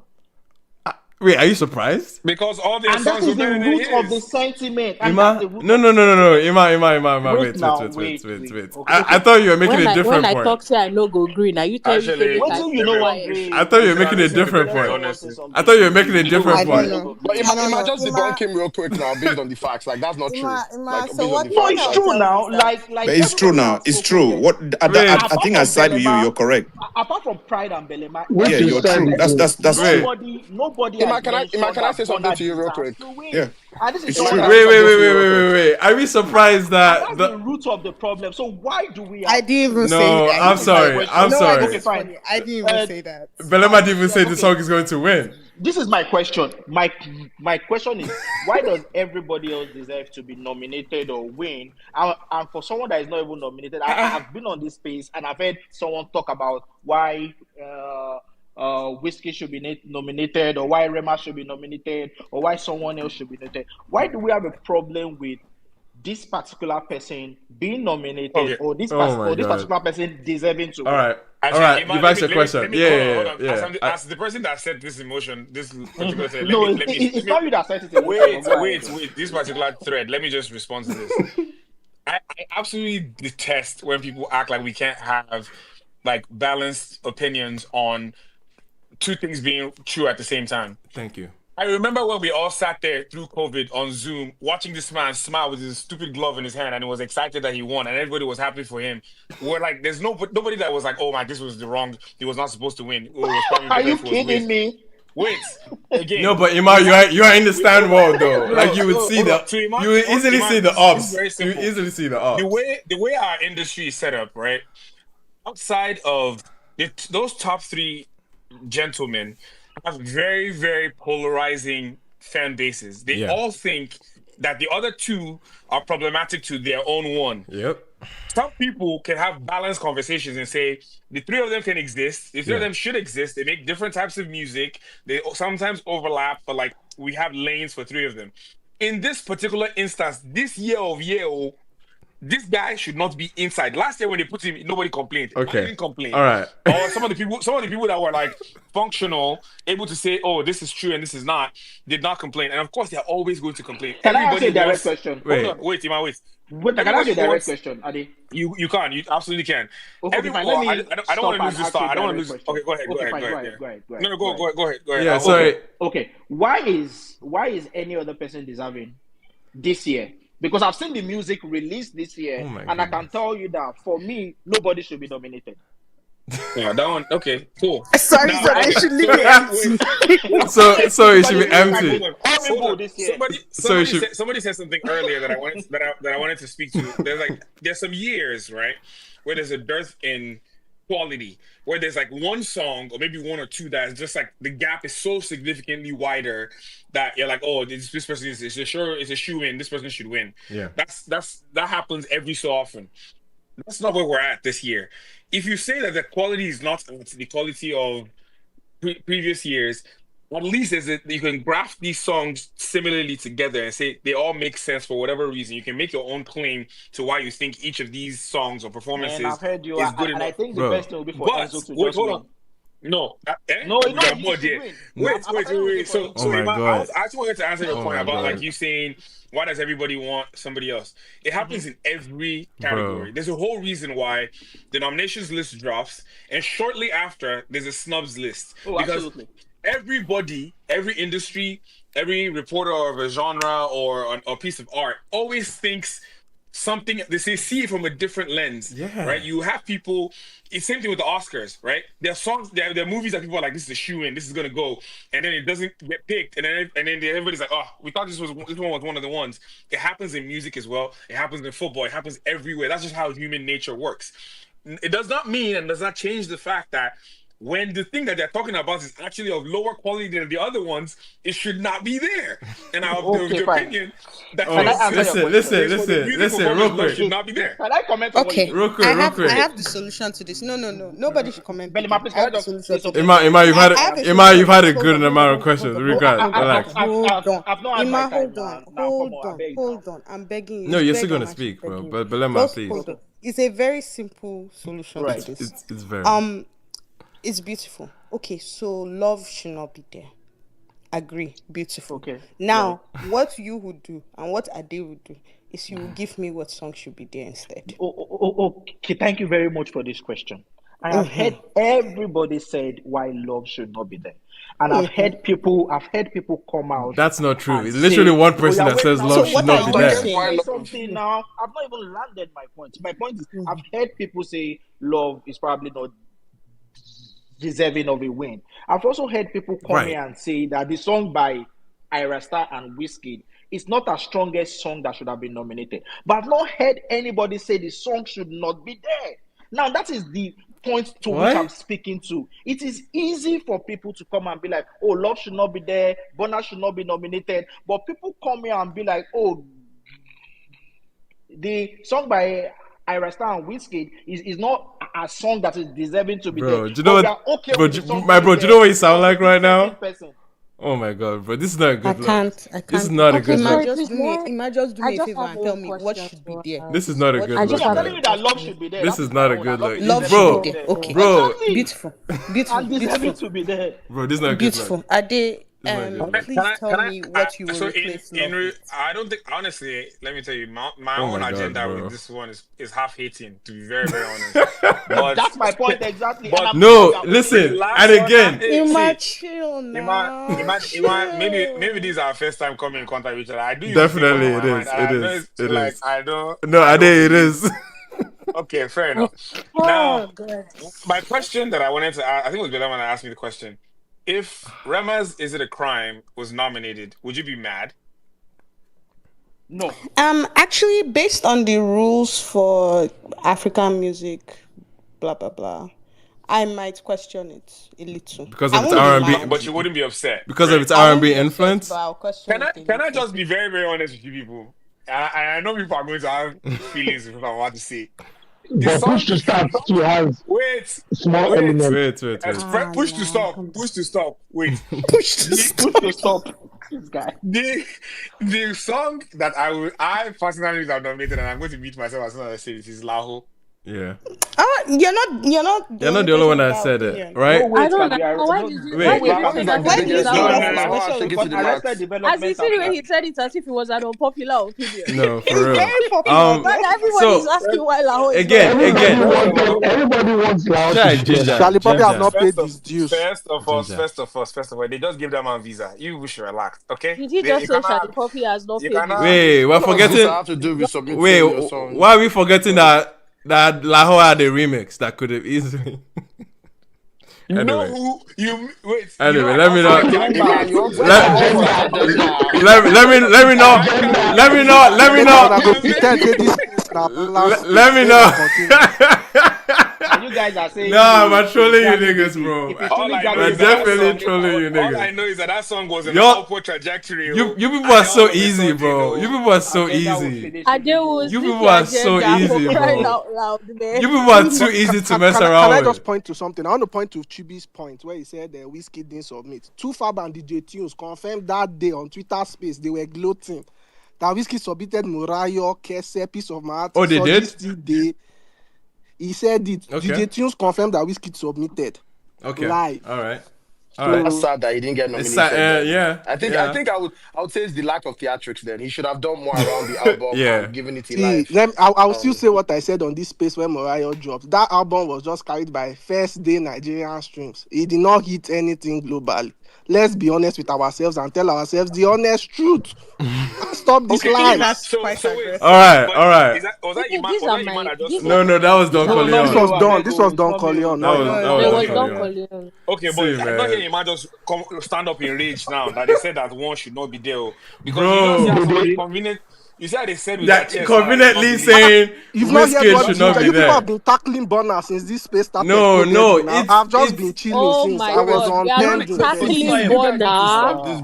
Wait, are you surprised? Because all their And that songs is were the better than root of the his. sentiment. Ima? No. Ima. Wait Wait. now, Wait. wait. I thought you were making a different When I point. talk, say I no go green. Are you telling me Actually, say What make I do stay you know quiet? one grade? I thought you were Listen, making a listen, different very point. honestly. I thought you were making a different I point. don't know. But I don't Ima know. just debunk him real quick now, based on the facts. Like that's not true. Like So based on the No, facts. it's Like true now. Like But it's true everybody now. has It's spoken true. here. What I Apart think I from side with you. Belema, You're correct. apart from Pride and Belema, Which Yeah, is you're side true. with you? That's true. nobody has Ima, can mentioned I that say something Burna to you real deserves quick? to Yeah, win. And this is it's someone true. that Wait, Wait. Are we surprised and that that's the root of the problem. So why do we have I didn't even to? say No, that. I'm This is my sorry. question. I'm You know what? sorry. This is funny. I didn't even say that. Belema didn't even say the Okay. song is going to win. This is my question. My question is, why does everybody else deserve to be nominated or win? And for someone that is not even nominated, I have been on this space and I've heard someone talk about why Wizkid should be nominated, or why Rema should be nominated, or why someone else should be nominated. Why do we have a problem with this particular person being nominated, Okay. or this Oh my this God. particular person deserving to All win? right. Actually, Ima, You've asked your question. Let me, hold on. As the person that set this emotion, this particular thread, No, it's not you that set it. Wait. This particular thread, let me just respond to this. I absolutely detest when people act like we can't have like balanced opinions on two things being true at the same time. Thank you. I remember when we all sat there through COVID on Zoom, watching this man smile with his stupid glove in his hand, and he was excited that he won, and everybody was happy for him. We're like, there's nobody that was like, oh my, this was the wrong. He was not supposed to win. Are you kidding me? Wait, again. No, but Ima, you are in the stand world though. Like you would see the, you would easily see the ups. You easily see the ups. The way our industry is set up, right? Outside of those top three gentlemen have very, very polarizing fan bases. They all think that the other two are problematic to their own one. Yep. Some people can have balanced conversations and say the three of them can exist. The three of them should exist. They make different types of music. They sometimes overlap, but like we have lanes for three of them. In this particular instance, this year, this guy should not be inside. Last year when they put him, nobody complained. Okay. I didn't complain. All right. Or some of the people that were like functional, able to say, "Oh, this is true and this is not," did not complain. And of course, they're always going to complain. Can I ask you a direct question? Wait. Hold on, wait, Ima, wait. Can I ask you a direct question, Adi? You can. You absolutely can. Okay, fine. Let me I don't want to lose this thought. I don't want to lose. question. Okay, go ahead. Go ahead. No, go ahead. Yeah, sorry. Okay. Why is any other person deserving this year? Because I've seen the music released this year, and I can tell you that for me, nobody should be nominated. Yeah, that one. Okay, cool. Sorry, I should leave it empty. So it should be empty. Somebody said something earlier that I wanted to speak to. There's some years, right, where there's a dearth in quality, where there's like one song or maybe one or two that is just like the gap is so significantly wider that you're like, oh, this person is a shoe in. This person should win. Yeah, that happens every so often. That's not where we're at this year. If you say that the quality is not the quality of previous years, at least you can graft these songs similarly together and say they all make sense for whatever reason. You can make your own claim to why you think each of these songs or performances I've heard you, is good and enough. I think the best thing will be for Enzo to wait, just hold win. on. No, No, Wait. So, Oh my Ima, God. I actually wanted to answer your Oh point my about God. like you saying, why does everybody want somebody else? It happens in every category. Bro. There's a whole reason why the nominations list drops, and shortly after, there's a snubs list. Oh, Because absolutely. everybody, every industry, every reporter of a genre or a piece of art always thinks something, they see it from a different lens. Yeah. Right? You have people, it's same thing with the Oscars, right? There are songs, there are movies that people are like, this is a shoe in, this is gonna go, and then it doesn't get picked, and then everybody's like, oh, we thought this one was one of the ones. It happens in music as well. It happens in football. It happens everywhere. That's just how human nature works. It does not mean and does not change the fact that when the thing that they're talking about is actually of lower quality than the other ones, it should not be there. And I have Okay, the fine. opinion that Can I answer your question? listen, real quick. should not be there. Can I comment on what you Okay, Real quick, I real have quick. the solution to this. No. Nobody should comment. Belly, again. please, I can I have the just solution say to something? this. Ima, you've had I have a you've had a solution. good Hold on, amount of hold questions. on, Regard, relax. I've not had my Ima, time hold on, now. Come on, I beg now. hold on. I'm begging you. No, It's you're still begging, gonna I'm speak, bro. begging. But Lemma, Just please. hold on. It's a very simple solution Right. to this. It's very. It's beautiful. Okay, so love should not be there. Agree, beautiful. Okay. Now, what you would do and what Ade would do is you will give me what song should be there instead. Okay, thank you very much for this question. I have heard everybody said why love should not be there. And I've heard people come out. That's not true. and It's literally say, one person that says love should not be there. Say something now. I've not even landed my point. My point is, I've heard people say love is probably not deserving of a win. I've also heard people come here and say that the song by Ayra Starr and Wizkid is not the strongest song that should have been nominated. But I've not heard anybody say the song should not be there. Now, that is the point to which I'm speaking to. It is easy for people to come and be like, oh, love should not be there, Burna should not be nominated. But people come here and be like, oh, the song by Ayra Starr and Wizkid is not a song that is deserving to be there. Do you know what? Okay, bro, do you know what you sound like right now? Oh my god, bro, this is not a good look. I can't. This is not a good look. Just do me a favor and tell me what should be there. This is not a good look. I'm telling you that love should be there. This is not a good look. Love bro, should be there. Okay. Bro. Beautiful. And deserving to be there. Bro, this is not a good look. Beautiful. Ade, please tell me what you will replace love with. I don't think, honestly, let me tell you, my own agenda with this one is half hating, to be very, very honest. But that's my point exactly. But no, listen, and again, chill now. Maybe this is our first time coming in contact with each other. I do definitely it is. It is. I don't. No, Ade, it is. Okay, fair enough. Now, my question that I wanted to ask, I think it was Bella when I asked me the question. If Rema's Is It a Crime was nominated, would you be mad? No. Actually, based on the rules for African music, blah blah blah, I might question it a little because of its R&B. But you wouldn't be upset because of its R&B influence. Can I just be very, very honest with you people? I know people are going to have feelings with what I want to say. But push to start to have small elements. Wait. Push to stop. Push to stop. Wait. Push to stop. This guy. The song that I personally have nominated, and I'm going to meet myself as soon as I say this, is Laho. Yeah. You're not the only one that said it, right? No, I don't know. Why did you say that? As you see the way he said it as if it was an unpopular opinion. No, for real. Very popular. But everyone is asking why Lahore is again. Everybody wants Lahore. Charlie Poppy has not paid his dues. First of all, they just give them a visa. You wish you relaxed, okay? Did he just say Charlie Poppy has not paid his dues? Wait, we're forgetting. Wait, why are we forgetting that Lahore had a remix that could have easily. Anyway. Let me know. You guys are saying nah, I'm trolling you niggas, bro. I'm definitely trolling you niggas. All I know is that song was an upward trajectory. You people are so easy, bro. You people are so easy. You people are so easy, bro. You people are too easy to mess around with. Can I just point to something? I want to point to Chibi's point where he said that Wizkid didn't submit. Too Fab and DJ Tunes confirmed that day on Twitter Space they were gloating that Wizkid submitted Murayo, Kese, Piece of My Heart. Oh, they did? He said it. Okay. DJ Tunes confirmed that Wizkid submitted. Okay. Live. All right. That's sad that he didn't get nominated. Yeah. I think I would say it's the lack of theatrics. Then he should have done more around the album. And given it a life. I'll still say what I said on this space when Mariah dropped. That album was just carried by first day Nigerian streams. It did not hit anything globally. Let's be honest with ourselves and tell ourselves the honest truth. Stop this lie. All right. Was that Iman that just No, that was Don Corleone. This was Don Corleone. That was Don Corleone. Okay, but I'm not hearing Iman just stand up in rage now that they said that one should not be there. Because you know, convenient. You see how they said with That that chest. conveniently saying You've not heard Wizkid what should not be you people have there. been tackling Burna since this space started. No, codedly now. it's I've just been chilling Oh since. my I was God, on we are not pending. So Since. see tackling why you guys need to stop Bonner. this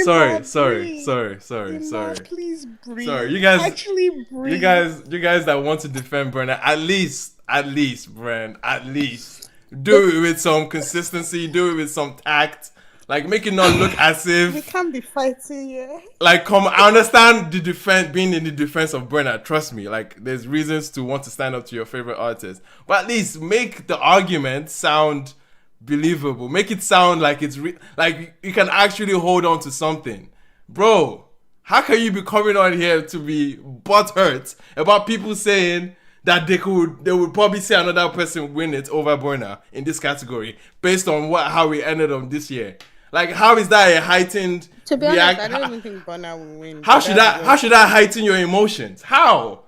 Burna agenda. Sorry. Please breathe. Sorry, you guys. Actually breathe. You guys that want to defend Burna, at least, Brand, at least do it with some consistency. Do it with some tact. Like, make it not look as We if. can't be fighting here. Like, come. I understand the being in the defense of Burna. Trust me. Like, there's reasons to want to stand up to your favorite artist, but at least make the argument sound believable. Make it sound like it's like you can actually hold on to something, bro. How can you be coming on here to be butthurt about people saying that they would probably see another person win it over Burna in this category based on how we ended on this year? Like, how is that a heightened? To be honest, I don't even think Burna will win. How should that heighten your emotions? How?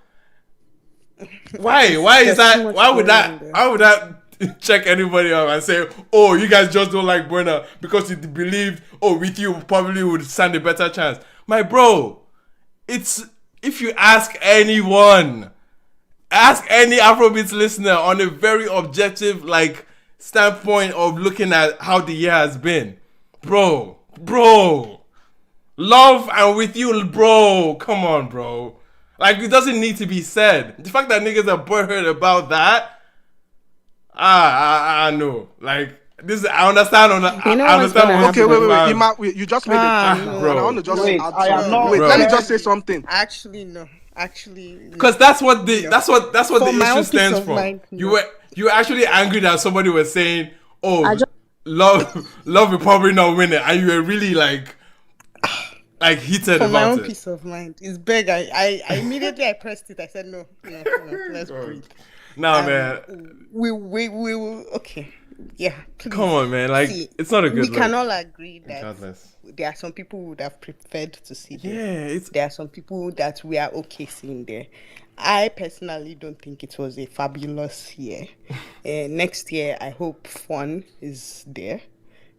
Why? Why is that? Why would that check anybody up and say, oh, you guys just don't like Burna because you believed, oh, with you probably would stand a better chance? My bro, it's, if you ask anyone, ask any Afrobeats listener on a very objective like standpoint of looking at how the year has been, bro, love and with you, bro, come on, bro. Like, it doesn't need to be said. The fact that niggas are butthurt about that, I know. Like, this, I understand. I understand. Okay, wait. You just made a point, bro. and I want to just Wait, add I am something. not- Wait, Bro. let me just say something. Actually, no. Because that's what the that's what the For my issue own stands peace of for. mind, You no. were actually angry that somebody was saying, "Oh, I just- love will probably not win it," and you were really like heated For my about own it. peace of mind. It's big. I immediately I pressed it. I said no, let's breathe. Nah, man. We will. Okay. Yeah. Please. Come on, man. Like, See, it's not a good we look. can all agree that Regardless. there are some people who would have preferred to see them. Yeah, There are some people that we are okay seeing there. I personally don't think it was a fabulous year. Next year, I hope Fun is there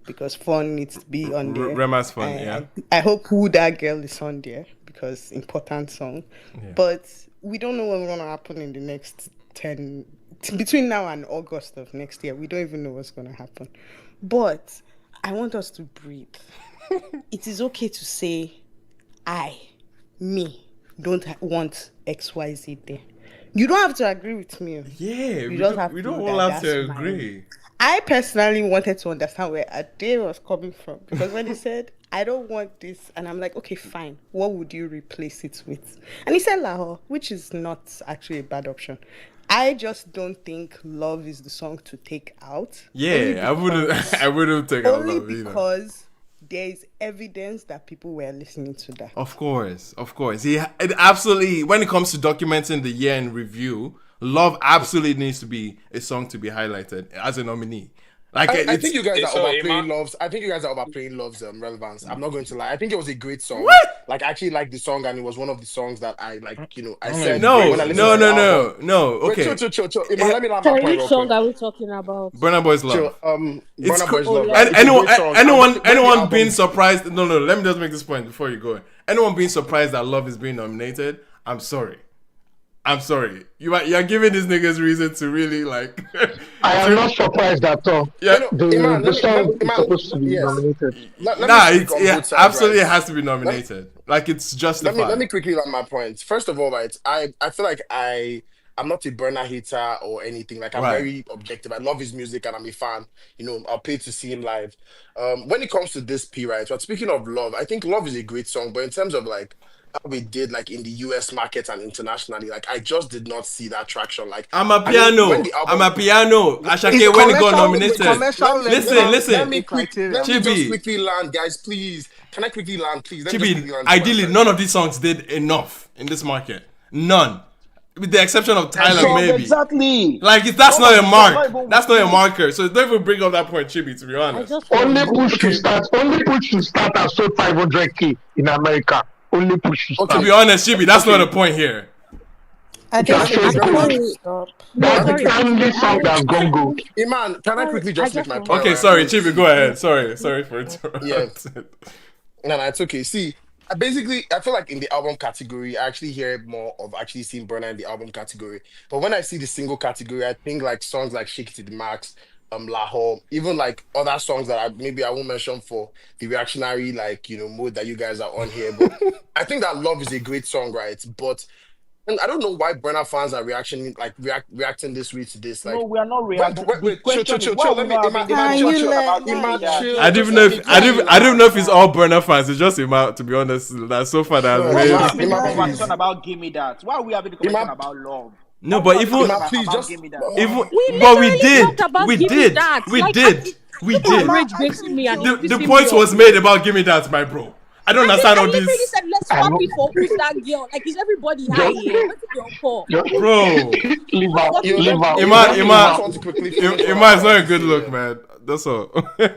because Fun needs to be on there. Rema's Fun, yeah. I hope Who That Girl is on there because important song. Yeah. But we don't know what's going to happen in the next 10 between now and August of next year. We don't even know what's going to happen. But I want us to breathe. It is okay to say, me, don't want XYZ there. You don't have to agree with me. Yeah, we don't know all that have to that's mine. agree. I personally wanted to understand where Ade was coming from because when he said, I don't want this, and I'm like, okay, fine. What would you replace it with? And he said Lahore, which is not actually a bad option. I just don't think Love is the song to take out. Yeah, I wouldn't take out Only Love either. because there is evidence that people were listening to that. Of course. It absolutely, when it comes to documenting the year in review, Love absolutely needs to be a song to be highlighted as a nominee. Like, I think you guys are so overplaying Love's. I think you guys are overplaying Love's relevance. I'm not going to lie. I think it was a great song. What? Like, I actually liked the song, and it was one of the songs that I like. I said No. when I listened to the album. Okay. Wait, chill. Iman, let me land my Sorry, point which real song quick. are we talking about? Burna Boy's Love. Chill. It's Burna Boy's Love. yeah. Right? It's a great song. Anyone When the album- being surprised? No. Let me just make this point before you go. Anyone being surprised that Love is being nominated? I'm sorry. You're giving these niggas reason to really like. I am not surprised at all. Yeah. The song is supposed to be nominated. Let me speak on both sides, absolutely right? has to be nominated. Like, it's justified. Let me quickly land my points. First of all, right, I feel like I'm not a Burna hater or anything. Like, I'm Right. very objective. I love his music and I'm a fan. I'll pay to see him live. When it comes to this P, right, but speaking of Love, I think Love is a great song, but in terms of like how we did like in the US market and internationally, like I just did not see that traction. Like I'm a piano. Asake, when it got nominated. Listen. Let me just Chibi. quickly land, guys, please. Can I quickly land, please? Let me just quickly Chibi, land. ideally, none of these songs did enough in this market. None. With the exception of Tyler, Song, maybe. exactly. Like, that's not a Not mark. even- That's not a marker. So don't even bring up that point, Chibi, to be I honest. just Only push to start. Only push to start has sold 500K in America. Only push to start. To be honest, Chibi, that's not the point here. I That's just the only song that's gone go. Iman, can I quickly just make my point? Okay, right? sorry, Chibi, go ahead. Sorry for interrupting. Yeah. No, it's okay. See, I feel like in the album category, I actually hear more of actually seeing Burna in the album category. But when I see the single category, I think like songs like Shake It to the Max, Lahore, even like other songs that maybe I won't mention for the reactionary like mode that you guys are on here. But I think that Love is a great song, right? But and I don't know why Burna fans are reacting this way to this. No, Like, we are not wait, reacting. wait, The wait, chill, chill, question is, chill, why chill. are we Let me, not having Ima, the Ima, Can chill, you chill. conversation let about Give Me Ima, Naya That? chill. I talk? don't Just even know let if me I talk, don't Naya. I don't Ima. know if it's all Burner fans. It's just Ima, to be honest, that's so far that No, has Why are we made. not Ima, having the Ima, conversation please. about Give Me That? Why are we having the conversation Ima, about love? No, Why are we but not having the even conversation Ima, please, about just Give Me That? even We but we literally did talked about we Give Me did That. we Like, did we people are did. Ama rage baiting actually me and killed it's The me. pissing me point off. was made about Gimme That, my bro. I don't understand I all literally this, said, let's I swap know. it for who's that girl. Like, is everybody high Just, here? What's your call? just bro. leave Just out, swap it yo, for let, leave out, yo, Ima let just me. leave I Ima just out. want to quickly finish what I'm Ima is trying not a to good say. look, Yeah. man. That's all.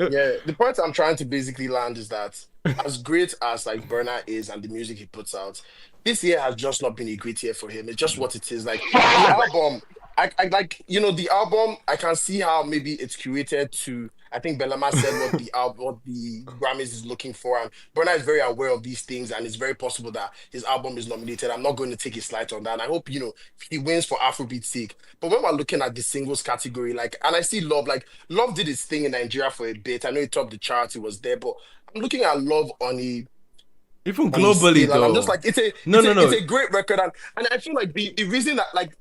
Yeah, the point I'm trying to basically land is that as great as like Burna is and the music he puts out, this year has just not been a great year for him. It's just what it is. Like the album, I like the album. I can see how maybe it's curated to. I think Bellama said what the album, what the Grammys is looking for, and Burna is very aware of these things, and it's very possible that his album is nominated. I'm not going to take a slight on that. And I hope he wins for Afrobeat's sake. But when we're looking at the singles category, like, and I see Love, like Love did his thing in Nigeria for a bit. I know he topped the charts, he was there, but I'm looking at Love Even on a globally, scale, and I'm just though. like, it's a No, it's no, a it's no. a great record, and I feel like the reason that like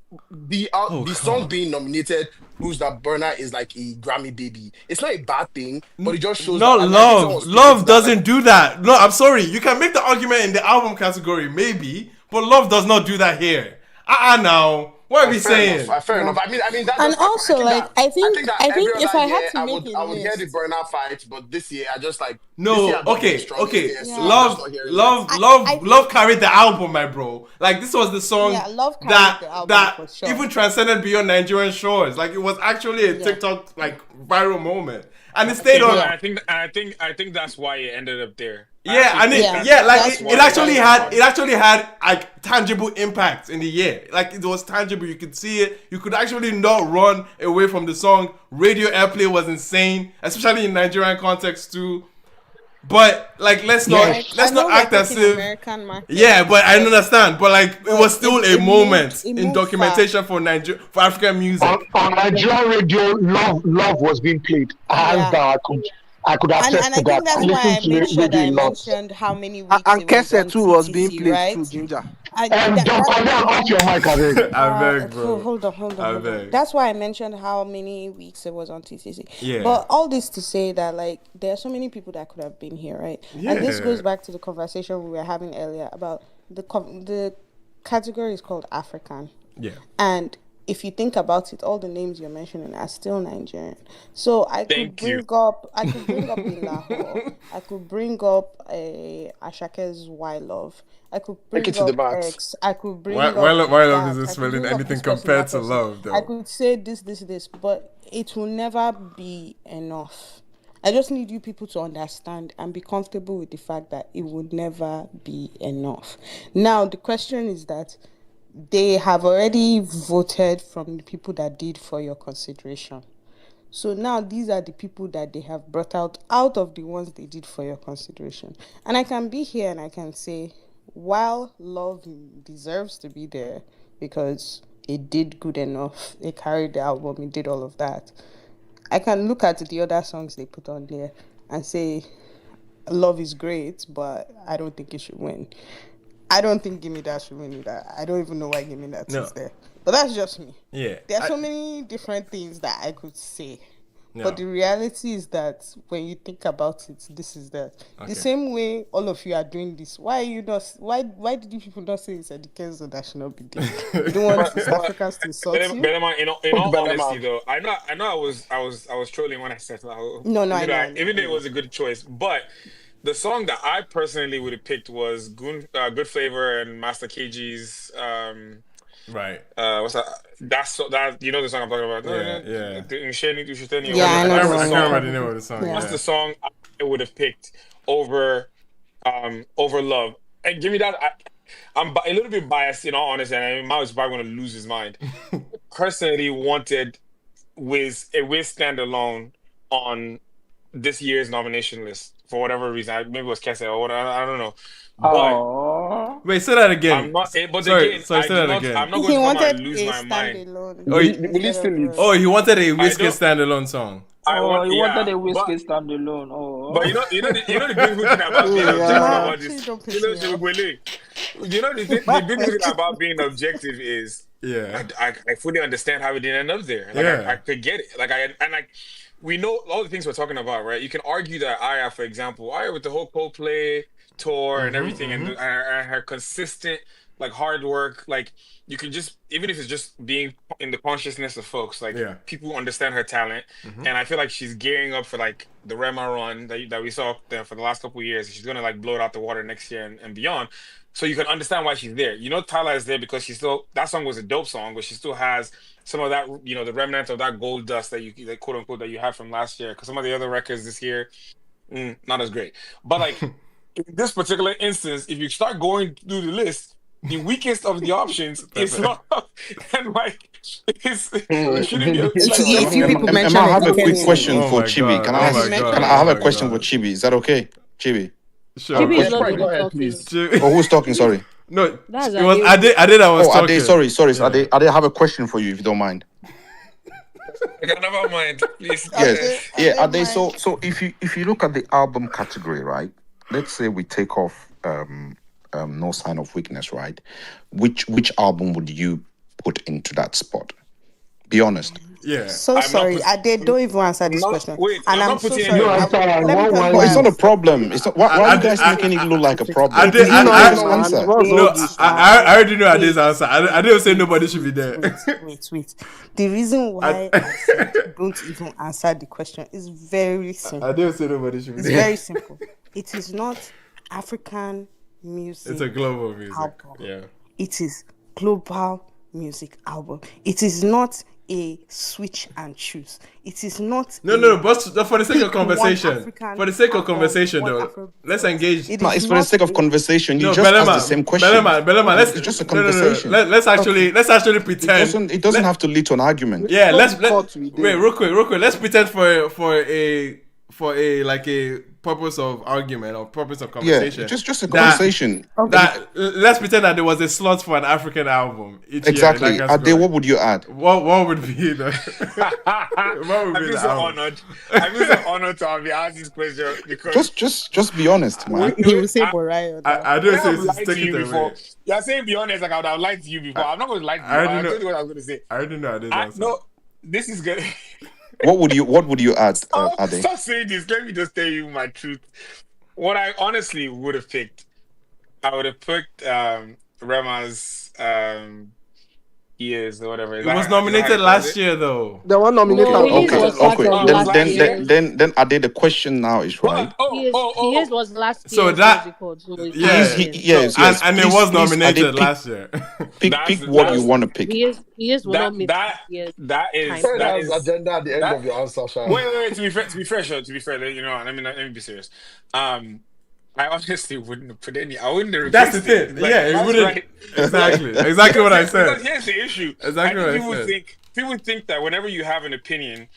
Oh, the come song on. being nominated proves that Burna is like a Grammy baby. It's not a bad thing, but it just shows No, that, and I think someone love. was speaking to Love that, like, doesn't do that. No, I'm sorry. You can make the argument in the album category, maybe, but love does not do that here. Now. What are we fair enough, saying? fair enough. No. I mean that's And just my point. also, like, I think that I every think if other I had year to make a I would hear the list, Burna fight, but this year I just like this year No, has not been his okay, strongest okay. year, so yeah, I'm just Love, not hearing it. love, I love, love think carried the album, my bro. Like this was the song yeah, Love carried that the album that for sure. even transcended beyond Nigerian shores. Like it was actually a Yeah, TikTok like viral moment, and it stayed Okay, but on. yeah, I think that's why it ended up there. I Yeah, actually and think it yeah. that's yeah, like That's that's it why what that's actually that's why it had why. it ended up actually there. had like tangible impact in the year. Like it was tangible. You could see it. You could actually not run away from the song. Radio airplay was insane, especially in Nigerian context too. But like, Like, I let's not know we're act as talking if. American market, Yeah, but I understand. But like, it was still a moment it in moved far. documentation for for African music. On Nigerian radio, love was being played. Hands Yeah, down, I could attest and to I that. think I that's why listen I to made sure that radio I a lot. mentioned how many weeks And it was Kese on too was being TTC, played right? through Ginger. I And that Jordan, off your mic, I beg. I beg, bro. I hold on. beg. That's why I mentioned how many weeks it was on TCC. Yeah. But all this to say that like there are so many people that could have been here, right? And this Yeah. goes back to the conversation we were having earlier about the category is called African. Yeah. And if you think about it, all the names you're mentioning are still Nigerian. So Thank you. I could bring up a Lahore. I could bring up a Ashake's Why Love. I could Take it bring to the up max. X. I could Why bring why up why love that. isn't I could spelling bring up anything this person, compared that to person. love I though. could say this, but it will never be enough. I just need you people to understand and be comfortable with the fact that it would never be enough. Now, the question is that they have already voted from the people that did for your consideration. So now these are the people that they have brought out of the ones they did for your consideration. And I can be here and I can say, while love deserves to be there because it did good enough, it carried the album, it did all of that. I can look at the other songs they put on there and say, love is great, but I don't think it should win. I don't think Gimme That should win either. I don't even know why Gimme That No. is there. But that's just me. Yeah. There are so many different things that I could say. But No. the reality is that when you think about it, this is that. The Okay. same way all of you are doing this, why are you not why did you people not say it's a Kenzo that should not be there? You don't want East But Africans to insult you? In Cook all honesty, Belema. though, I know I was trolling when I said that. No, Even though I even though it know. was a good choice, but the song that I personally would have picked was Good Flavor and Master KG's Right. what's that? That you know the song I'm talking about. Yeah. Yeah. Yeah, I know I the can't one you're remember the talking name of about. the song. Yeah. That's Yeah. the song I would have picked over over Love. And Give Me That. I'm a little bit biased, in all honesty, and Mao is probably going to lose his mind. Personally, wanted Wiz standalone on this year's nomination list for whatever reason. Maybe it was Kese or whatever. I don't know. But Oh, Wait, say that again. I'm not. But Sorry, again, say that again. I'm not going He to come out wanted and lose a my mind. standalone Oh, Will he instead still of lead? Oh, he wanted a I Wizkid don't. standalone song. I oh, want. you wanted Yeah, a but. Wizkid standalone. But Oh, the beautiful thing about being objective Ma, Yeah. about please this, don't piss me off. the beautiful thing about being objective is Yeah. I fully understand how it didn't end up there. Like Yeah. I could get it. We know all the things we're talking about, right? You can argue that Aya, for example, Aya with the whole Coldplay tour and everything, and her consistent like hard work, like you can just even if it's just being in the consciousness of folks, like Yeah. people understand her talent, and I feel like she's gearing up for like the Rema run that we saw there for the last couple of years. She's gonna like blow it out the water next year and beyond. So you can understand why she's there. You know, Tyler is there because that song was a dope song, but she still has some of that, the remnant of that gold dust that quote unquote that you had from last year. Because some of the other records this year, not as great. But like in this particular instance, if you start going through the list, the weakest of the options is not, and like it shouldn't be. It's like A few people mentioned Emma, I have a quick education. question Oh for my Chibi. God. Can Oh I my God. can I Oh have a my question for God. Chibi? Is that okay, Chibi? Sure. Chibi is question. not Right, the go one ahead, talking. please. Chibi- Oh, who's talking? Sorry. No, That's it was Ade. Ade that was Oh, talking. Ade. Sorry. Yeah. Ade, I have a question for you if you don't mind. Okay, never mind, please. Yes. Yeah, Ade, Ade. So if you look at the album category, right? Let's say we take off No Sign of Weakness, right? Which album would you put into that spot? Be honest. Yeah. So I'm not sorry, put- Ade, don't even answer I'm this not. question. Wait, And I'm I'm not so putting sorry. any. No, I'm sorry. Let me tell you No, why it's I'm not a so problem. It's not. Why are you guys making it look like a problem? Ade, I no, I already know Ade's answer. I didn't say nobody should be there. wait. The reason why I said don't even answer the question is very simple. I didn't say nobody should be It's there. very simple. It is not African music It's a global music. album. Yeah. It is global music album. It is not a switch and choose. It is not No, but for the sake of pick one conversation, African for the sake of album, conversation one though, Afrobeat let's song. engage. It No, is it's for the not sake of a- conversation. You No, just asked the same question. Bellama, It's just a conversation. Let's actually pretend. It doesn't have to lead to an argument. Yeah, Not let's the court we did. wait, real quick. Let's pretend for a like a purpose of argument or purpose of Yeah, conversation. just a That- conversation. Let's pretend that there was a slot for an African album each Exactly. year. in that Ade, category. what would you add? What would be the what would I be feel the so album? honored. I feel so honored to be asked this question because Just be honest, man. He will say Borayo. I don't I say have lied to stick you it before. away. You're saying be honest, like I would have lied to you before. I'm not going to lie to you. I already I'll know. tell you what I was going to say. I already know Ade's answer. No, this is good. What would you add, Ade? Stop saying this. Let me just tell you my truth. What I honestly would have picked, I would have picked Rema's Years or whatever. It was nominated last year though. The one nominated. No, Okay. Years was part of last year. Then Ade, the question now is right. Years was last So year's that- record. So it's Yeah. last year. Yes, and yes. it Please, was Ade, nominated pick- last year. Pick what you want to pick. Years will not make last year's that is time. that Has is agenda at the end that- of your answer, Sha. wait. To be fair, you know, let me be serious. I honestly wouldn't have put any. I wouldn't have. That's the replaced thing. it. Like, Yeah, it that's wouldn't. right. Exactly what I Because said. here's the issue. Exactly what I people said. people think that whenever you have an opinion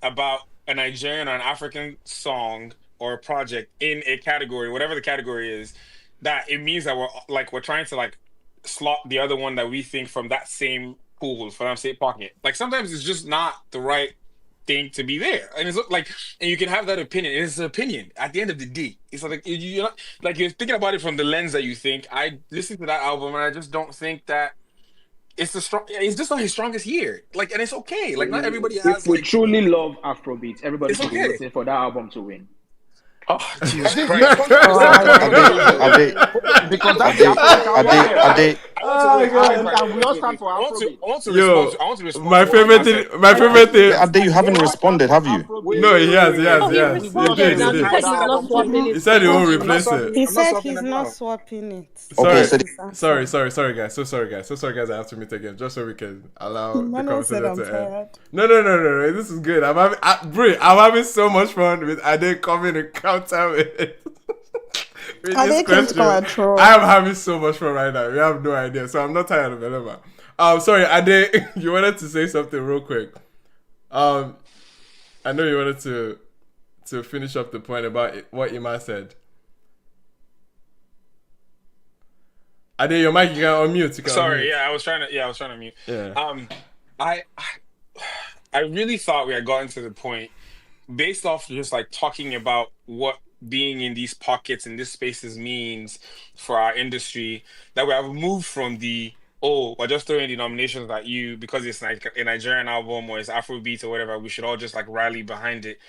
about a Nigerian or an African song or a project in a category, whatever the category is, that it means that we're trying to like slot the other one that we think from that same pool, from that same pocket. Like sometimes it's just not the right thing to be there, and it's like, and you can have that opinion. It's an opinion. At the end of the day, it's like you're not like you're thinking about it from the lens that you think. I listened to that album, and I just don't think that it's just not his strongest year. Like, and it's okay. Like, not everybody has. If we Like, truly love Afrobeats, everybody It's should be okay. waiting for that album to win. oh Jesus Ade, Christ! Ade, Because that's the African one. Ade, And we all stand for I want Afrobeat. to Yo, respond. I want to respond. my to what favorite Emma thing. My favorite thing. Ade, you haven't responded, have you? No, he has. Oh, he He responded. Now did. he said he's not swapping it. He said he won't replace it. He I'm not said swapping he's them not out. swapping it. Okay, Sorry, so sorry, guys. So sorry, guys. I have to meet again just so we can allow the Manuel said conversation I'm to end. tired. No. This is good. I'm having so much fun with Ade coming and counter with this Ade came to come and troll. I am having so much fun right now. You have no idea. So I'm not tired of Elema. Sorry, Ade, you wanted to say something real quick. I know you wanted to to finish up the point about what Ima said. Ade, your mic, you can unmute. You can Sorry, unmute. yeah, I was trying to mute. Yeah. I I really thought we had gotten to the point based off just like talking about what being in these pockets and these spaces means for our industry, that we have moved from we're just throwing the nominations at you because it's like a Nigerian album or it's Afrobeats or whatever, we should all just like rally behind it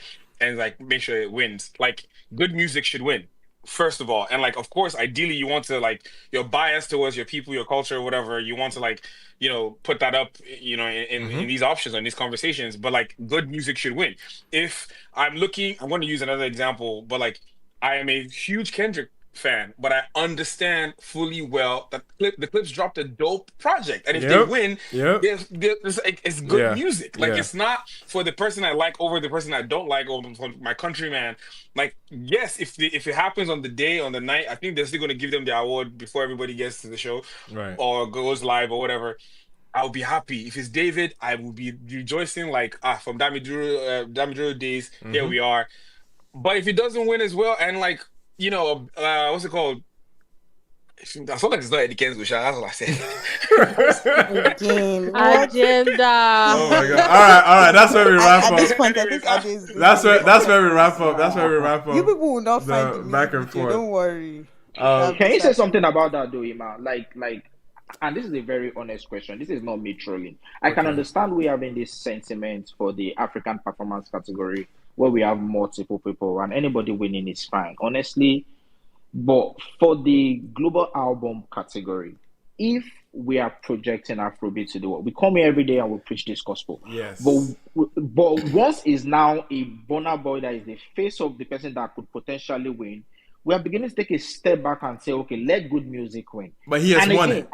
and like make sure it wins. Like, good music should win, first of all. And like, of course, ideally you want to like, you're biased towards your people, your culture, whatever, you want to like, put that up, in these options, in these conversations. But like, good music should win. If I'm going to use another example, but like, I am a huge Kendrick fan, but I understand fully well that the Clips dropped a dope project, and if they win, it's good music. Like, it's not for the person I like over the person I don't like, or for my countryman. Like, yes, if it happens on the night, I think they're still going to give them the award before everybody gets to the show, right, or goes live or whatever. I'll be happy. If it's David, I will be rejoicing like, from Damiduro days, here we are. But if it doesn't win as well, and like, what's it called? I feel like it's not Eddie Kenzo. That's what I said. Agenda. Oh my god! All right. That's where we wrap up. At this point, I think that's where we wrap up. That's where we wrap up. You people will not find the back and forth. Don't worry. Can you say something about that, though, Ima? Like, and this is a very honest question. This is not me trolling. I can understand we having this sentiment for the African performance category where we have multiple people and anybody winning is fine, honestly. But for the global album category, if we are projecting Afrobeat to the world, we come here every day and we preach this gospel. Yes. But once is now a Burna Boy that is the face of the person that could potentially win, we are beginning to take a step back and say, okay, let good music win. But he has won it.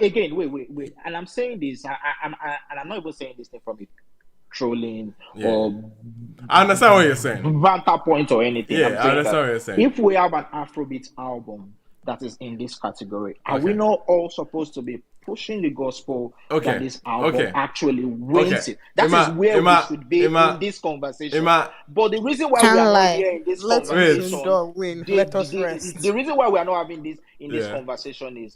Again, wait. And I'm saying this, I'm not even saying this thing from it trolling or I understand what you're saying. Vantage point or anything. Yeah, I understand what you're saying. If we have an Afrobeat album that is in this category, are we not all supposed to be pushing the gospel that this album actually wins it? That is where we should be in this conversation. But the reason why we are not here in this conversation, let us rest. The reason why we are not having this in this conversation is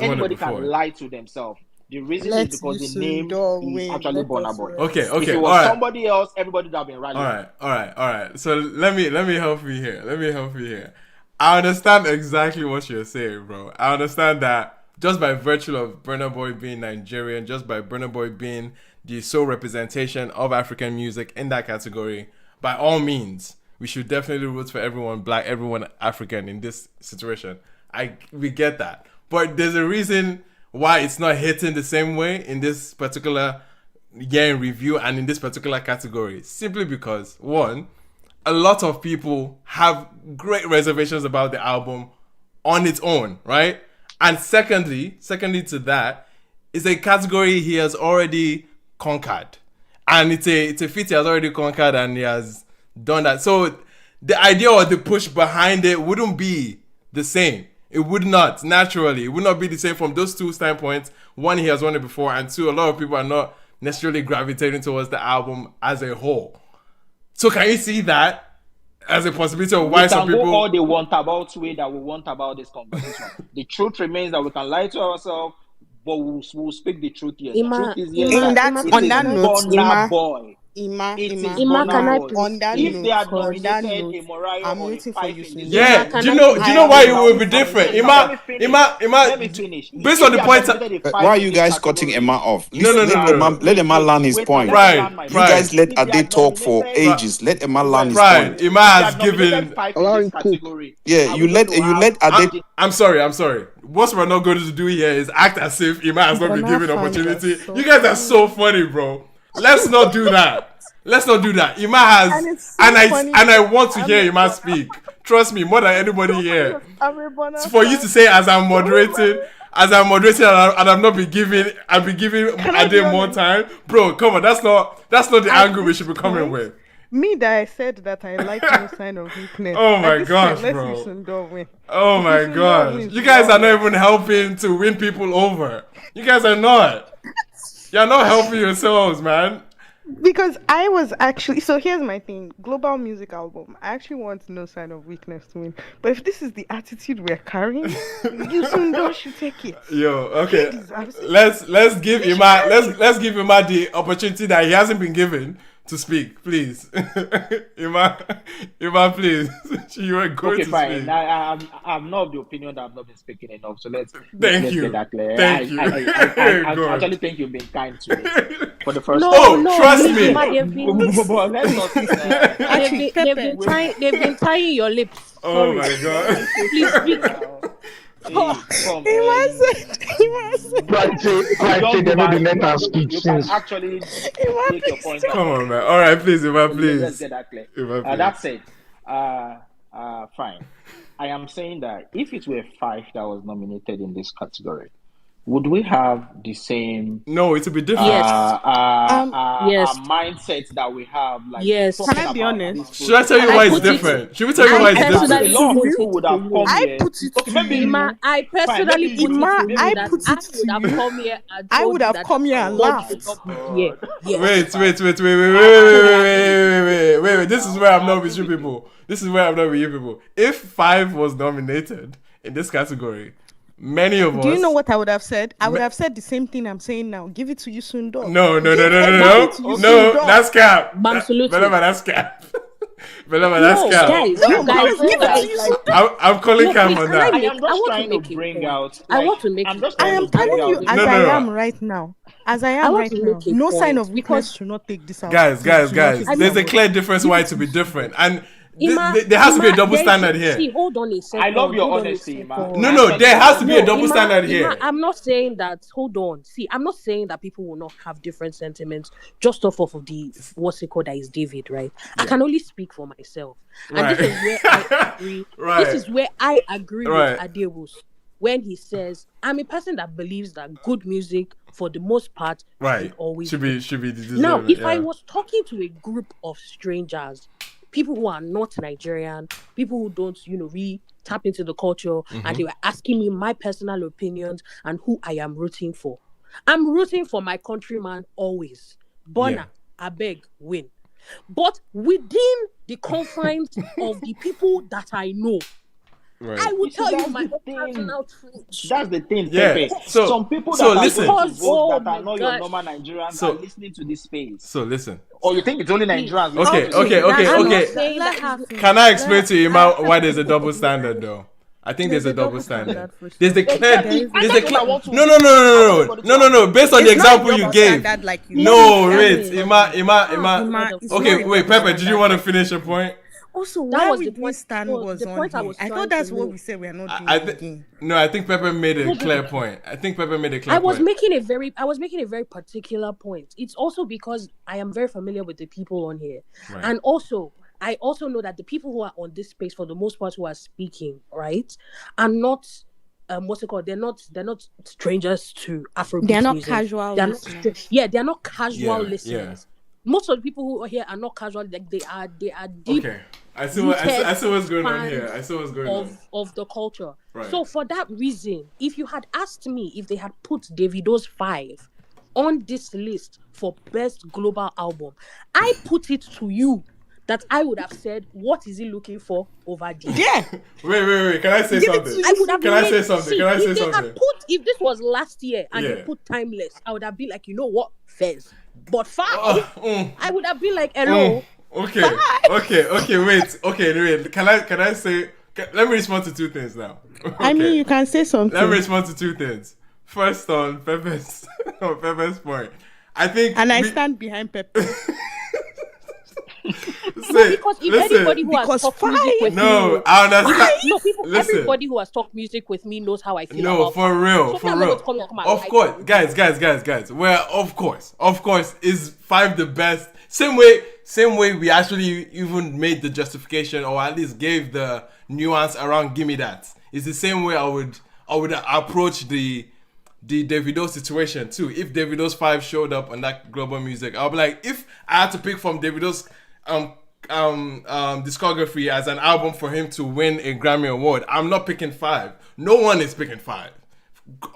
anybody can lie to themselves. The reason is because the name is actually Burna Boy. Okay, if it was somebody else, everybody would have been rallying. All right. So let me help you here. I understand exactly what you're saying, bro. I understand that just by virtue of Burna Boy being Nigerian, just by Burna Boy being the sole representation of African music in that category, by all means, we should definitely root for everyone black, everyone African in this situation. We get that. But there's a reason why it's not hitting the same way in this particular year in review and in this particular category. Simply because, one, a lot of people have great reservations about the album on its own, right? And secondly to that, it's a category he has already conquered. And it's a feat he has already conquered and he has done that. So the idea or the push behind it wouldn't be the same. It would not, naturally. It would not be the same from those two standpoints. One, he has won it before, and two, a lot of people are not necessarily gravitating towards the album as a whole. So can you see that as a possibility of why some people... We can go all the want-about way that we want about this conversation. The truth remains that we can lie to ourselves, but we'll speak the truth here. The truth is here. On that note, Burna Boy. Ima, If they had nominated a Mariah I'm or waiting for you. Yeah, do you know why it will be different? Ima, let me finish. Based on the point, why are you guys cutting Emma off? No. Let Emma land his point. Right. You guys let Ade talk for ages. Let Emma land his point. Ima has given. Yeah, you let Ade. I'm sorry. What we're not going to do here is act as if Ima has not been given opportunity. You guys are so funny, bro. Let's not do that. Ima has, and I want to hear Ima speak. Trust me, more than anybody here. For you to say, as I'm moderating, and I'm not be giving Ade more time, bro. Come on, that's not the angle we should be coming with. Me that I said that I like no sign of weakness. Oh my gosh, bro. Oh my gosh. You guys are not even helping to win people over. You guys are not. You're not helping yourselves, man. Because I was actually, so here's my thing. Global music album. I actually want No Sign of Weakness to win. But if this is the attitude we're carrying, you soon should take it. Yo, He okay. deserves it. Let's give Ima let's give Ima the opportunity that he hasn't been given to speak, please. Ima, please. You are going Okay, to fine. speak. I'm not of the opinion that I've not been speaking enough. So let's Thank you. get that clear. Thank you. I Good. actually think you've been kind to me for the first No, time. Oh, no, trust please, me. Ima, they've been But let's not. Actually, they've been tying your lips. Oh Sorry. my god. Please speak. They know the let us speak You can since. actually make your point. Come on, man. All right, please, Ima, Let's please. get that clear. Ima, please. That said, fine. I am saying that if it were five that was nominated in this category, would we have the same No, it will be different. Yes. Yes. mindset that we have? Like, Yes. talking Can I be about honest? this Should I tell you I why it's put it- different? Should we tell you why it's I different? personally A lot of put people it would have to come you. here. I put it Okay, to maybe you. Ima, I personally maybe put you- it Ima, to you I that put it I to would have you. come here and I told would you have that come here and God laughed. should not be here. Yes. Wait. This is where I'm not with you people. This is where I'm not with you people. If 5 was nominated in this category, many of us. Do you know what I would have said? I would have said the same thing I'm saying now. Give it to you soon, dog. No. Give it to you soon, dog. That's cap. Bam, salute you. Belema, that's cap. Belema, No, that's cap. guys, No, you guys, I'm you guys. I'm calling No, cap please, on can I that. make? I am just I want to trying to make a bring point. out. I Like, want to make. I'm just I trying am to bring telling out you this- as No, I no. am right now. As I am want right to now. make a No sign point of weakness because- should not take this out. Guys, I there's a mean- clear difference why it to be different. And Ima, there has to be a Ima, double there is- standard here. See, hold on a second. I love your hold on a honesty, second. man. No, there has to be a No, double Ima, standard Ima, here. I'm not saying that. Hold on. See, I'm not saying that people will not have different sentiments just off of the what's it called that is David, right? I can only speak for myself, and this is where I agree. Right. This is where I agree Right. with Adewus when he says, "I'm a person that believes that good music, for the most part, Right. should always Should be deserved, now, if I yeah. was talking to a group of strangers, people who are not Nigerian, people who don't, really tap into the culture, and they were asking me my personal opinions and who I am rooting for. I'm rooting for my countryman always. Burna, I beg, win. But within the confines of the people that I know, Right. I will See, tell you that's my the thing. personal truth. That's the thing, Yeah, Pepe. so- Some people so that listen. are going to vote Oh that my are not your gosh. normal Nigerians So- are listening to this space. So listen. Or you think it's only Nigerians? Okay, listening to okay, this? I'm okay. not saying Let that her is- finish. Can I explain Let- to Ima why there's a double standard though? I think there's a double standard. There's the clear. Exactly. There's I the don't want to- no. Based on the It's not example a you double gave. standard like you No, said. wait, Ima. Ima, it's Okay, not a wait, double Pepper. Did you standard want to like- finish your point? Also, That where was we the do point- stand so was the on point I here. was I trying thought that's to what make. we said we are not doing I again. think Pepper made a clear point. I think Pepper made a clear I was point. making a very particular point. It's also because I am very familiar with the people on here, Right. and also I also know that the people who are on this space, for the most part, who are speaking, right, are not what's it called? They're not strangers to Afrobeat They're not music. casual They're not listeners. they're not casual Yeah, listeners. Most of the people who are here are not casual. Like they are deep. Okay, I see what's going on fans here. I see what's going on. of the culture. Right. So for that reason, if you had asked me if they had put Davido's 5 on this list for best global album, I put it to you that I would have said, what is he looking for over there? Yeah. Wait. Can I say something? I would have Can I made- say something? see, Can I if say they had something? if this was last year and Yeah. they put Timeless, I would have been like, you know what, Fez. But 5, Mm. I would have been like, hello. Okay. Wait. Can I say? Let me respond to two things now. I mean, Okay. you can say something. Let me respond to two things. First, on Pepe's point, I think, And I stand behind Pepper. Because if anybody who has Because talked music with No, me, I understand. no, people, Listen. everybody who has talked music with me knows how I feel No, about for it. real, So for I'm not real. gonna come and come and Of lie course, to you. guys. Well, of course, is 5 the best? Same way we actually even made the justification, or at least gave the nuance around "Gimme That." It's the same way I would approach the Davido situation too. If Davido's 5 showed up on that global music, I'll be like, if I had to pick from Davido's discography as an album for him to win a Grammy award, I'm not picking 5. No one is picking 5.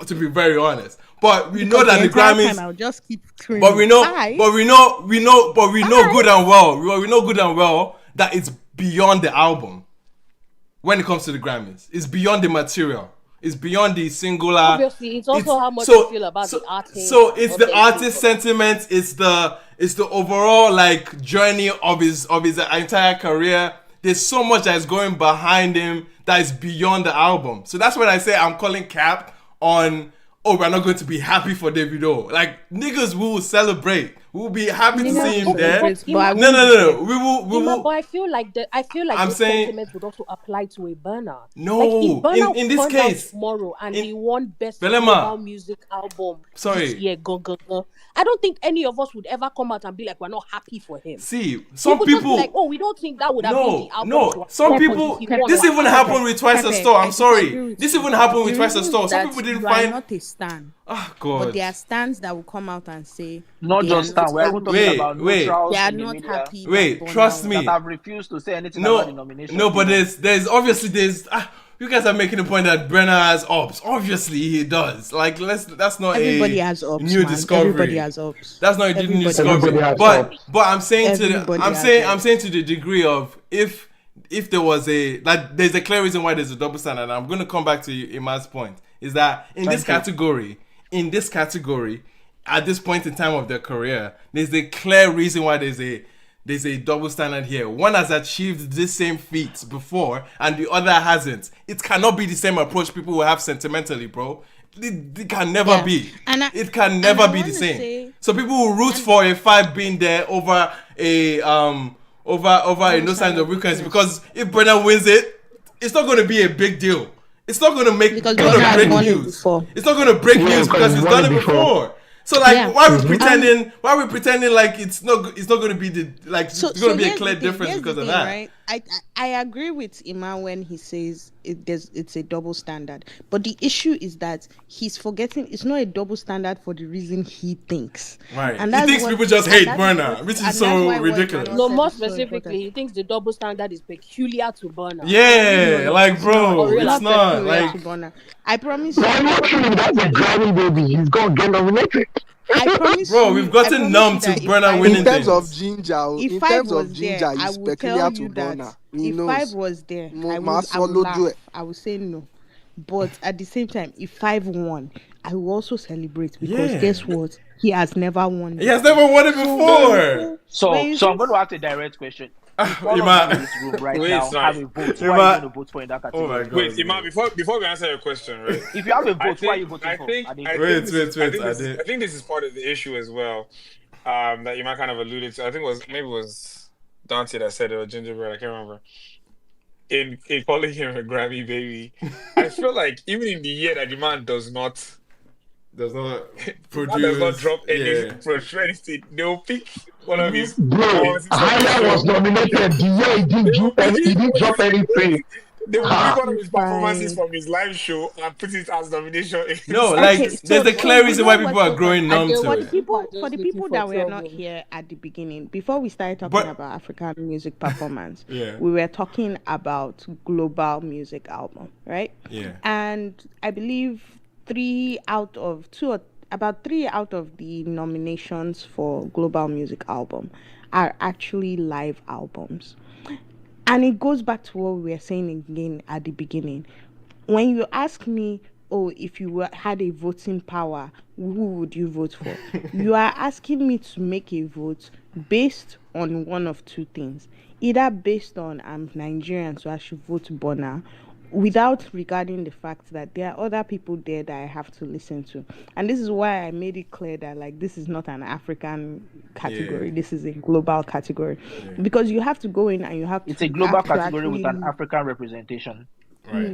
to be very honest. But we know Because that the entire Grammys. time I'll just keep screaming. But we know Five? good and well. We know good and well that it's beyond the album. When it comes to the Grammys, it's beyond the material. It's beyond the singular. Obviously, it's also how much you feel about the artist. So it's the artist sentiment. It's the overall like journey of his entire career. There's so much that is going behind him that is beyond the album. So that's when I say I'm calling cap on. Oh, we're not going to be happy for Davido. Like niggas will celebrate. We'll be happy to see him there. No. We will. But I feel like this sentiment would also apply to a Burna. No, like if Burna in this case, tomorrow and he won best Belema, global music album this year, I don't think any of us would ever come out and be like, we're not happy for him. See, some people like, oh, we don't think that would have been the album. No, some people. This even happened with Twice a Store. I'm sorry. This even happened with Twice a Store. Some people didn't find. Not a stan. Oh God. But there are stans that will come out and say. Not just stan. We're even talking about neutrals. They are in the not media happy. Wait, trust me. That have refused to say anything about the nomination. No, but there's obviously you guys are making the point that Burna has ups. Obviously, he does. Like, that's not everybody has ups, new discovery. Everybody has ups. That's not a new discovery. But I'm saying to the degree of if there was there's a clear reason why there's a double standard. And I'm going to come back to Iman's point. Is that in this category, at this point in time of their career, there's a clear reason why there's a double standard here. One has achieved this same feat before, and the other hasn't. It cannot be the same approach people will have sentimentally, bro. It can never be. It can never be the same. So people will root for a 5 being there over a no signs of weakness, because if Burna wins it, it's not going to be a big deal. It's not going to break news. It's not going to break news because he's done it before. So why are we pretending? Why are we pretending like it's not going to be it's going to be a clear difference because of that? Right? I agree with Iman when he says it's a double standard, but the issue is that he's forgetting it's not a double standard for the reason he thinks. Right. And he thinks people just hate Burna, which is so ridiculous. No, more specifically, he thinks the double standard is peculiar to Burna. Yeah, like bro, it's not like. I promise you. That's a Grammy baby. He's gonna get nominated. I promise bro, we've gotten numb to Burna winning things. In terms of ginger, he's peculiar to Burna. If 5 was there, I would laugh. I would say no. But at the same time, if 5 won, I will also celebrate because guess what? He has never won it. He has never won it before. So I'm going to ask a direct question. If all of in this room right now have a vote, who are you going to vote for in that category? Oh my God. Wait, Iman, before we answer your question, right? If you have a vote, who are you voting for? I think this is part of the issue as well. That Iman kind of alluded to. I think it was Dante that said it, or Gingerbread, I can't remember. In calling him a Grammy baby, I feel like even in the year that the man does not produce, does not drop anything, they'll pick one of his. Bro, Ayra was nominated the year he didn't drop anything. They will pick one of his performances from his live show and put it as nomination. No, there's a clear reason why people are growing numb to it. For the people that were not here at the beginning, before we started talking about African music performance, we were talking about global music album, right? Yeah. And I believe about 3 out of the nominations for global music album are actually live albums. And it goes back to what we were saying again at the beginning. When you ask me, if you had a voting power, who would you vote for? You are asking me to make a vote based on one of two things. Either based on I'm Nigerian, so I should vote Burna, without regarding the fact that there are other people there that I have to listen to. And this is why I made it clear that this is not an African category. This is a global category. Because you have to go in and you have to... It's a global category with an African representation. Right.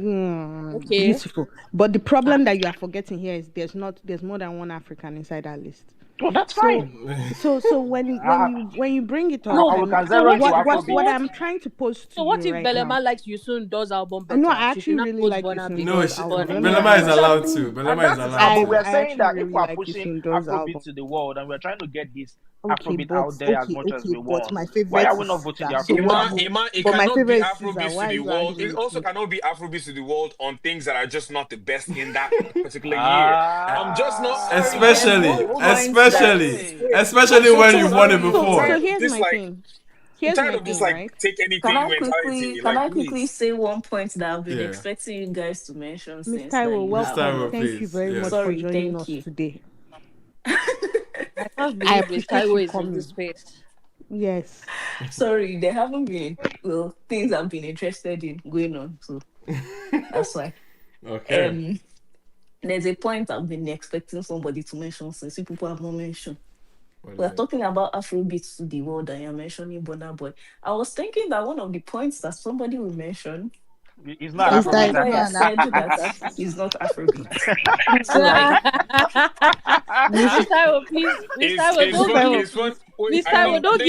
Okay. Beautiful. But the problem that you are forgetting here is there's more than one African inside that list. Oh, that's fine. So when you bring it up, what I'm trying to post to so what you if right Belema now, likes Yusun does album better? No, I actually really like Yusun. No, Belema is allowed to. Belema is allowed to. We're saying that if we're pushing Afrobeat to the world and we're trying to get this Okay, Afrobeat but out there as much as we but want. my Why favorite are we is not voting Caesar. the So Afrobeat what? album? It But my cannot be favorite is Caesar. Afrobeats to Why are the you world. arguing It with also me? cannot be Afrobeats to the world on things that are just not the best in that particular year. I'm just not Ah, Sorry, I'm there's just Especially, one hold on. point that especially, hey. I'm especially so when tired. you've won I'm, it sorry. I'm before. So tired of here's this my like thing. I'm Here's tired my of this thing, like right? take Can anything I quickly mentality. can Like I quickly please. say one point that I've been Yeah. expecting you guys to mention Miss since that Taiwo, you Miss have welcome. Taiwo, not? Thank you please. very Yeah. much for Sorry, joining thank us you. today. I can't I believe Miss appreciate you Taiwo is in this coming. space. Yes. Sorry, there haven't been things I've been interested in going on, so that's why. Okay. Um, there's a point I've been expecting somebody to mention since you people have not mentioned. What is We're it? talking about Afrobeats to the world, and you're mentioning Burna Boy. I was thinking that one of the points that somebody will mention, It's not but an Is Burna Afrobeat that Boy not has an artist. said Afrobeat that artist? he's not Afrobeat. So, like, Miss Miss Taiwo, please, Miss Taiwo, It's Miss don't fun. give Taiwo, It's fun. please. Wait, Miss Taiwo, don't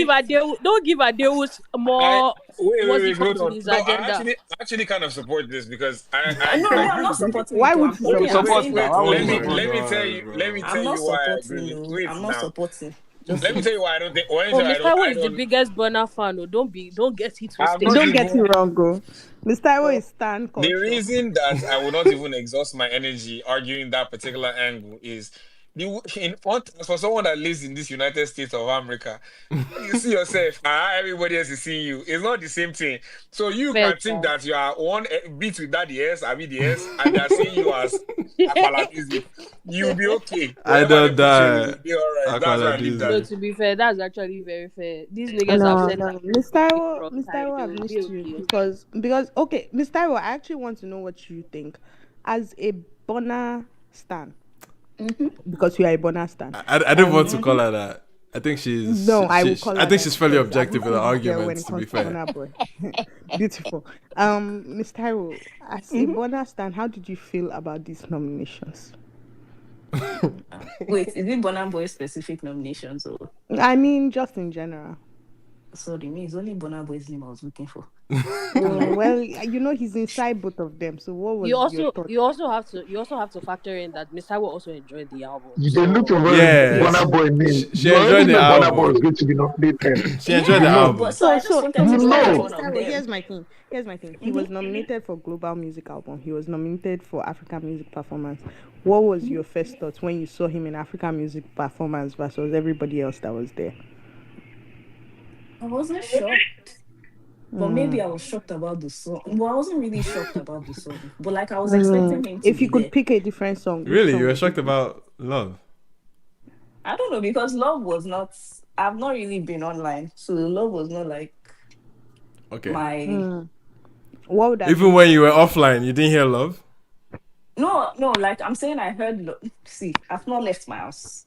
give Adeus I more what's it wait, called hold in on. his No, agenda. I actually kind of support this because no, I me, I'm agree not with you. supporting Why it. Too. would you You I'm support support it? saying now. that Why would Oh you my support? Let me tell god, you let me bro. tell I'm not you why I agree supporting. with No, wait I'm not now. supporting. Just Let me saying. tell you why I don't think why Oh, I Miss don't Taiwo I is the don't biggest burner fan. Oh, don't get it I'm twisted. not Don't get even it wrong, go. Miss Taiwo is stan the culture. reason that I will not even exhaust my energy arguing that particular angle is for someone that lives in this United States of America, you see yourself, everybody else is seeing you. It's not the same thing. So you Fair can think enough. that you are one beat with that yes, I mean the yes, and they are seeing you as Aquala music. You'll be okay. I Wherever they don't put you, die. you'll be all right. That's why Aquala I leave that. No, Dizzy. to be fair, that's actually very fair. These niggas have No, said no, that they will be from Miss time. Taiwo, They I've will be missed you okay. because okay, Miss Taiwo, I actually want to know what you think as a Bonner stan Mm-hmm. because you are a Bonner stan. I don't want to Um, call Mm-hmm. her that. I think no, I will call I her think that she's fairly because I've objective with her listened to this girl when arguments. it To be comes to fair, Bonner Boy. Beautiful. Miss Taiwo, as a Mm-hmm. Bonner stan, how did you feel about these nominations? Wait, is it Burna Boy specific nominations or I mean, just in general. sorry, me? It's only Burna Boy's name I was looking for. So Mm, like, well, he's inside both of them. So, what was your thought? You also have to factor in that Miss Taiwo also enjoyed the album. They looked So over yes, Burna Boy name. she You already enjoyed the know Burna Boy was album. going to be nominated. She enjoyed the You yeah, know. but album. so I just wanted You to So, know which know. one of them. here's my thing. Here's my thing. He Mm-hmm. was nominated for Global Music Album. He was nominated for African Music Performance. What was your first thoughts when you saw him in African Music Performance versus everybody else that was there? I wasn't shocked, but maybe I was shocked about the song. Well, I wasn't really shocked about the song, but like I was expecting him to If be you could there. pick a different song, which Really, you song were would it shocked be? about Love? I don't know because Love was not. I've not really been online, so Love was not like Okay. my. What would that Even be? when you were offline, you didn't hear Love. No, no. Like I'm saying, I heard. See, I've not left my house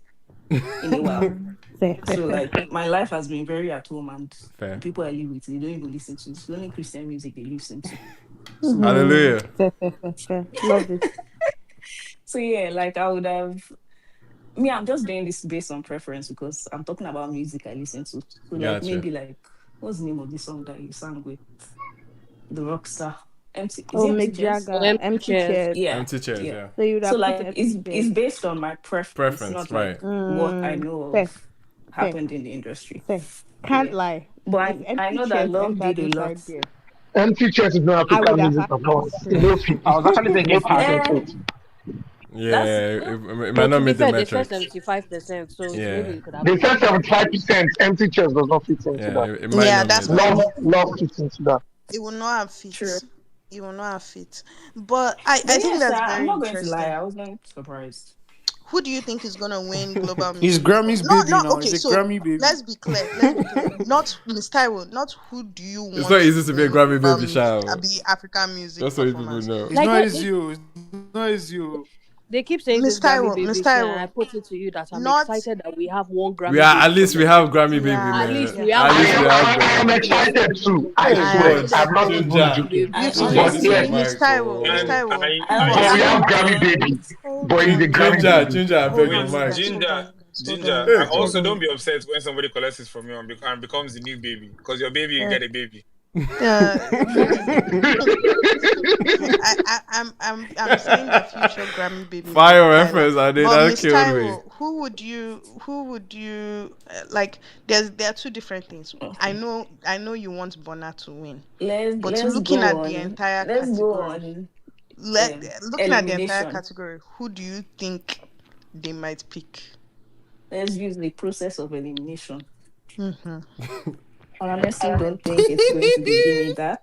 in a while. Fair, fair, So fair, like fair. my life has been very at home and the Fair. people I live with, they don't even listen to. It's only Christian music they listen to. So Hallelujah. Fair, fair, fair, fair. Love it. so yeah, like I would have me, I'm just doing this based on preference because I'm talking about music I listen to. So like Gotcha. maybe like what's the name of the song that you sang with the rock star? Empty is Oh, it Empty Mick Chairs? Jagger, Empty Chairs. Chairs. Yeah. Empty chairs, Yeah. yeah. So you'd So have put like Empty it's Chairs. based on my preference, Preference, not like right. what I know Fair, of fair, happened in the industry. fair. Can't Yeah. lie. But If I Empty know that Chairs Love entered did a lot. inside there, Empty chest is not I would African have music actually performance. No screamed. fit. I was actually No thinking fit past. inside Eh, it. that's Yeah, it might But not to be meet the fair, they said metrics. 75%, so maybe Yeah, it could have They been said better. 75% empty chest does not fit into yeah, that. it might Yeah, not that's meet what I that. Love, mean. love fits into that. It will not have true. fit. It will not have fit. But I But think yes, that's I'm very not going to lie. interesting. I wasn't surprised. Who do you think is gonna win Global He's Music Award? Grammy's No, baby no. now. Okay, He's a so Grammy baby. let's be clear. Let's be clear. Not Miss Taiwo. Not who do you It's want not to easy to be a win Grammy Global baby, Music? child. Be African Music Just so you people Performance. know. It's Like not easy. It's not easy. they keep saying Miss this Grammy Taiwo, Miss baby thing, and I Taiwo. put it to you that I'm Not excited that we have one We Grammy are at baby from least we have Nigeria. Grammy baby, yeah, At man. least yeah. we have At least we one have I'm Grammy Grammy baby. baby. excited too. I Oh I swear. God, I'm not understand. even Ginger, joking. You I see, Ginger, you this see, your Yes, Honestly, Miss mic, Taiwo, Miss oh. And Taiwo. I but was we have not Grammy there. baby. Hold But he's a on, Grammy Ginger, baby. Ginger, I beg hold your wait, on, you mic. guys. Hold on, Ginger, you guys. Hold on, Ginger. you Hey, I guys. God. Hold also don't on. be upset when somebody collects it from you and becomes the new baby because your baby you Fair, get a baby. I'm saying the future Grammy baby Fire might Tyler. reference, I did. But That Miss killed me. Taiwo, who would you like? There are two different things. I Okay. know you want Burna to win, but Let's looking go at the on. entire Let's go category, on looking at the entire elimination. category, who do you think they might pick? Let's use the process of elimination. Mm-hmm. I honestly don't think it's going to be Gimme That.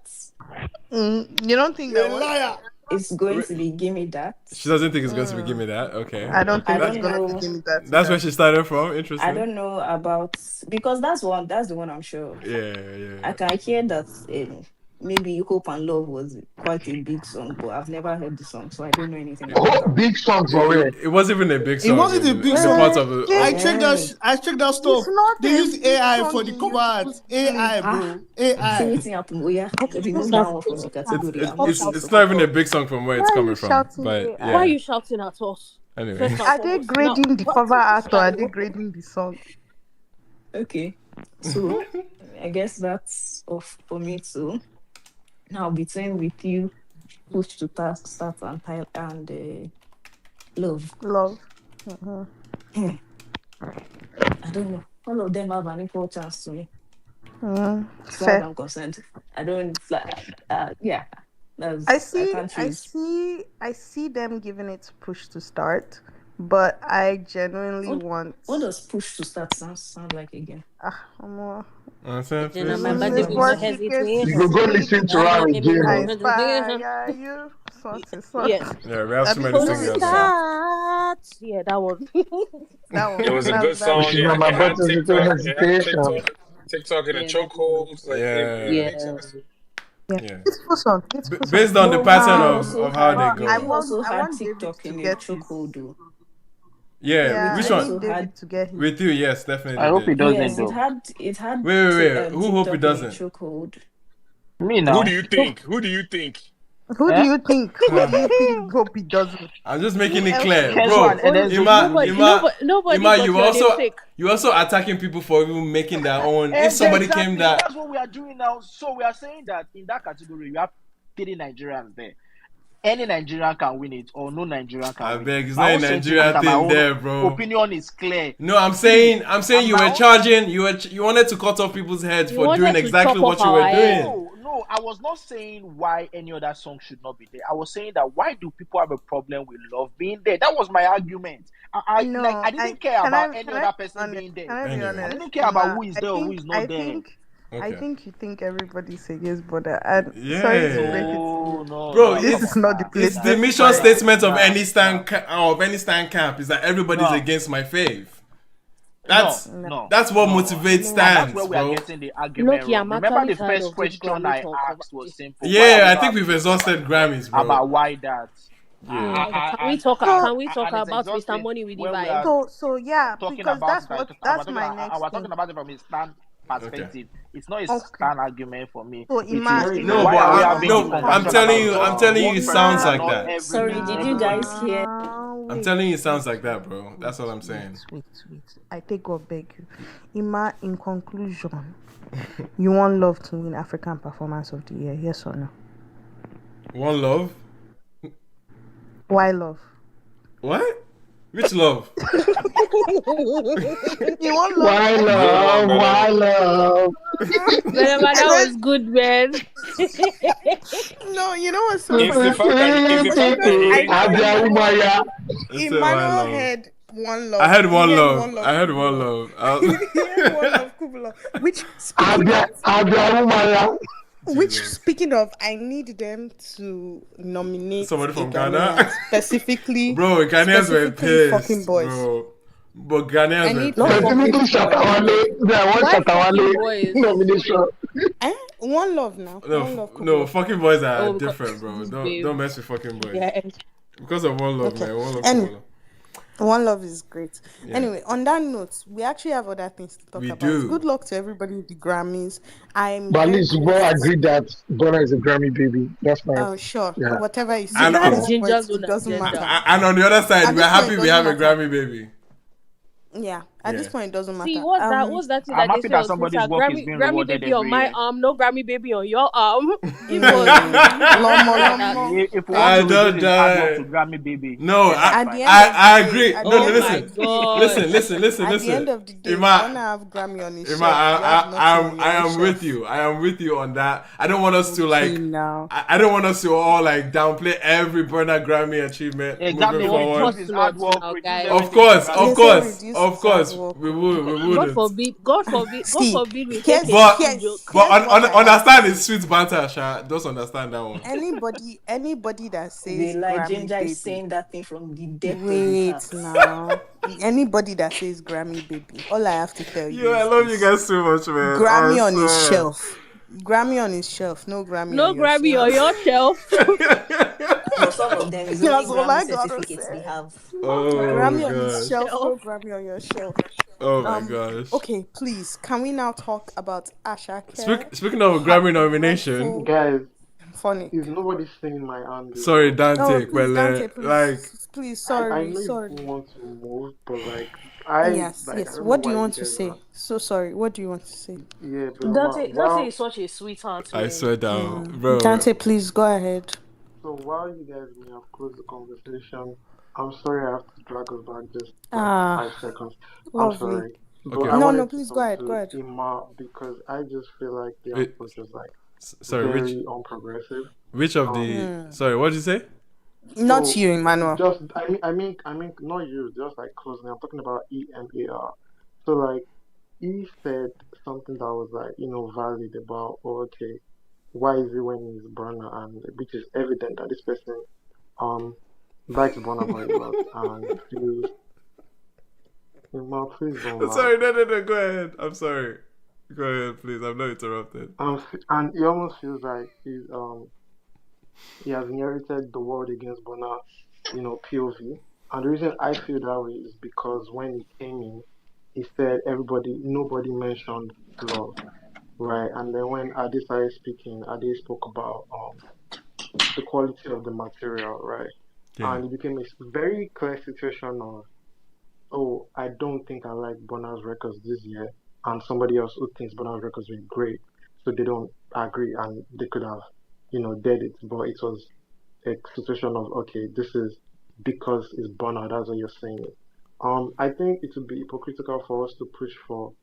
You don't think that what? Liar. It's going to be Gimme That. She doesn't think it's going to be Gimme That. Okay. I don't I think it's don't gonna be know. Gimme That. That's where she started from. I Interesting. don't know about because that's the one I'm sure of. Yeah. I can hear that maybe Hope and Love was quite a big song, but I've never heard the song, so I don't know anything about that one. Big song for real. It wasn't even a big song. It wasn't a big in song. the part of I it. checked that. I checked that stuff. It's not They a used big AI song for the in cover art. YouTube's AI, bro. AI. Anything happen? Oh yeah, remove that one from the category. I'm not sure. It's not even a big song from where it's Why are coming you from. shouting But AI? Why are yeah. you shouting at us? Anyway. First and Are they foremost. grading the Now, cover what art or are they style? grading the song? Okay, so I guess that's off for me too. Now between With You, Push to Start and Love. Love. I don't know. All of them have an equal chance to me, as far as Fair. I'm concerned. I don't yeah. I can't I choose. see them giving it push to start, but I genuinely want What does Push to Start sound like again? more. Then I'm This about is to what you get to You go see. listen to her again. Nice fire, yeah, you something. Yeah. Yeah, we have so many Before singers. Start. Yeah, that one. that one. It was a good That's song. She's not my It had button, she's doing TikTok. It had hesitation. TikTok in a Yeah. chokehold. Like it makes Yeah. sense. Yeah. beautiful song. Beautiful song. Based on the No, pattern also of how they had go. I had want David TikTok to in a get his. chokehold though. Yeah, Yeah, which I one? need David to get his. With you, yes, definitely. I hope he did. doesn't Yes, though. it had Wait. Who hope it TikTok in a doesn't? chokehold. Me Who do now. you think? Who do you think? Who do Eh? you think? Who do you think hope he doesn't? I'm just making Who it else clear, will- Kenzo bro. and Edenzo Nobody, nobody Ima, but your namesake. you also attacking people for even making their own. If And somebody came exactly, so that, that's what we are doing now. So we are saying that in that category, you have 3 Nigerians there. Any Nigerian can win it, or no Nigerian can I win beg, it. it's My not a own Nigerian sentiment and my thing own there, bro. opinion is clear. No, I'm saying And you my were own- charging. You wanted to cut off people's heads You for wanted doing to exactly chop what off you were our doing. head. No, I was not saying why any other song should not be there. I was saying that why do people have a problem with love being there? That was my argument. I didn't care about any other person being Can there. I be Anyway. honest? I didn't care about Ima, who is there or who is not there. I Okay. think you think everybody's against border. And Yeah. sorry to break it to No, you. no, Bro, no, This come is on, not the nah, place. It's nah, the This mission is nah, statement of nah, any stand nah. of any stand camp is that everybody's No. against my fave. That's No. that's what no. motivates And stands, that's where we are bro. getting the argument Loki, I'm wrong. Remember actually the tired first of this question Grammy I talk. asked was simple. Why are Yeah, we I not think having we've this exhausted conversation Grammys, bro. about why that? Yeah. Can we talk? So- Can we talk and it's about Mr. exhausted Money with the when we vibe? are So yeah, talking because about it. that's my next We're thing. talking about it from a stand perspective. It's not a Okay. stand argument for me. So It Ima, is No, why but are we having the I'm conversation telling you, about I'm just telling you, one it person sounds and like not that. Sorry, did you everybody? guys hear? I'm telling you, it sounds like that, bro. That's all I'm saying. Wait. I take God beg you. Ima, in conclusion, you want Love to win African Performance of the Year, yes or no? One love? Why Love? What? Which love? You want Love? Why Good one, love? Why Belema. love? Whenever that was good, man. No, you know what's so It's funny? the fact that I know Abia Emmanuel. Umaya. It's my love. Had one love. I had He one had love. I had one Kubula. love. He had one love, Kubula. Which speaking Abia Umaya. speaking of, I need them to nominate Somebody from a Ghana? Ghanaian, specifically, Bro, Ghanaians were specifically fucking pissed, boys. bro. But I Ghanaians were need Specifically pissed. Shatawale. I want Why fucking Shatawale boys? nomination. One love now. One love. No, fucking boys are Oh, because different, bro. babe. Don't mess with fucking boys. Yeah. Because of one love, Okay. man. One love. And- One love. One love is great. Yeah. Anyway, on that note, we actually have other things to talk We about. do. Good luck to everybody with the Grammys. I'm But at very least we all pleased. agree that Burna is a Grammy baby. That's fine. Oh, sure. Yeah. Whatever you say, And- at and- this point, Ginger's it own doesn't agenda. matter. And on the other side, At we're this point, happy it we have a doesn't matter. Grammy baby. Yeah, At this Yeah. point, it doesn't See, matter. what's that thing I'm that they happy say that on Twitter? somebody's work is Grammy, being Grammy rewarded baby on every my year. arm, no Grammy baby on your arm. It was Lomo, like that. lomo. If we want I to reduce don't his hard work die. to Grammy baby, No, then that's At fine. the end of the I day, agree. at No, the no, Oh end of my the listen, god. at the end listen. of the day, Ima, Burna have Grammy on his Ima, shelf. You have nothing on your I own am with shelf. you. I am with you on that. I don't want us to Okay, like. now. I don't want us to all like downplay every Burna Grammy achievement moving Exactly, No forward. reduce his hard onslaught work, now, reduce guys. Of everything to course, Grammy They of say baby. course, reduce of his hard course, work. we God wouldn't. forbid, God See, forbid we take here's a But little here's joke. here's what I have to understand it's say. sweet banter, Sha. Just understand that one. Anybody that The says like Grammy Ginger is baby, saying that thing from the depth of his wait heart. now. Anybody that says Grammy baby, all I have to tell you Yo, I is love you this: guys so much, man. I Grammy on his swear. shelf. Grammy on his shelf. No Grammy on No your Grammy on shelf. your shelf. For some of them, it's only That's all Grammy I gotta certificates they say. have. Oh Grammy on his gosh. shelf. No Shelf. Grammy on your shelf. Oh my gosh. Okay, please. Can we now talk about Asake? Speaking of Grammy nomination, Dreadful Guys, Phonic. is nobody saying my hand is sorry, up? Oh, Dante, please, Dante, like, please. I Sorry, know you sorry. don't want to move, but Yes, I yes. don't know What do why you you want to guys are. say? So sorry. What do you want to say? Yeah, but Dante is such a sweetheart, I man. swear down, bro. Dante, please go ahead. so while you guys may have closed the conversation, I'm sorry I have to drag us back just like Ah, 5 seconds. I'm lovely. sorry, but Okay, I No, no, wanted to please go talk ahead. Go to ahead. Ima because I just feel like the wait, approach was like sorry, very unprogressive. which of Um, the, sorry, what did you say? Not so you, Emmanuel. just I mean not you, just like closing. I'm talking about EMAR. So like he said something that was like valid about okay, why is it when he's Burner and which is evident that this person um likes Burna Boy a lot and feels please don't laugh. Sorry, no, go ahead. I'm sorry. Go ahead, please. I'm not interrupted. And he almost feels like he has inherited the world against Burna, POV. And the reason I feel that way is because when he came in, he said nobody mentioned love, right? And then when Ade started speaking, Ade spoke about the quality of the material, right? Yeah. And it became a very clear situation of, oh, I don't think I like Burna's records this year, and somebody else who thinks Burna's records were great, so they don't agree, and they could have, dead it, but it was a situation of okay, this is because it's Burna, that's what you're saying. I think it would be hypocritical for us to push for,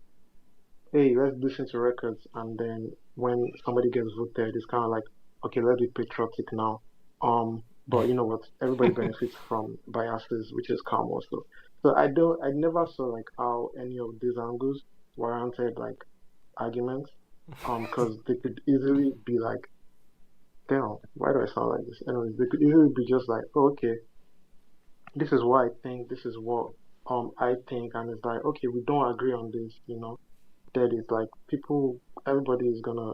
hey, let's listen to records, and then when somebody gets voted, it's kind of like, okay, let's be patriotic now. But you know what? Everybody benefits from biases, which is calm also. So I never saw like how any of these angles warranted like arguments, because they could easily be like, damn, why do I sound like this? Anyways, they could easily be just like, oh, okay, this is what I think, this is what I think, and it's like, okay, we don't agree on this, that is like people, everybody is gonna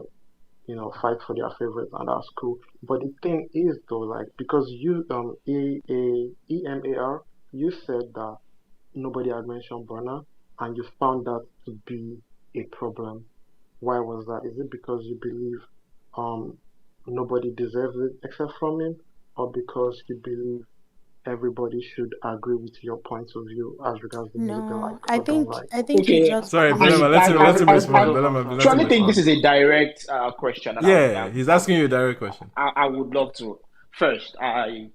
fight for their favorites, and that's cool. But the thing is though, like because you EMAR, you said that nobody had mentioned Burner, and you found that to be a problem. Why was that? Is it because you believe um nobody deserves it except from him, or because you believe everybody should agree with your points of view as regards the music they No, like or don't like? I think you Okay, just Sorry, Okay, Belema, let him I respond. just Belema, answered. let him truly think this respond. is a direct question, and Yeah, he's asking you a direct question. I would love to. First, I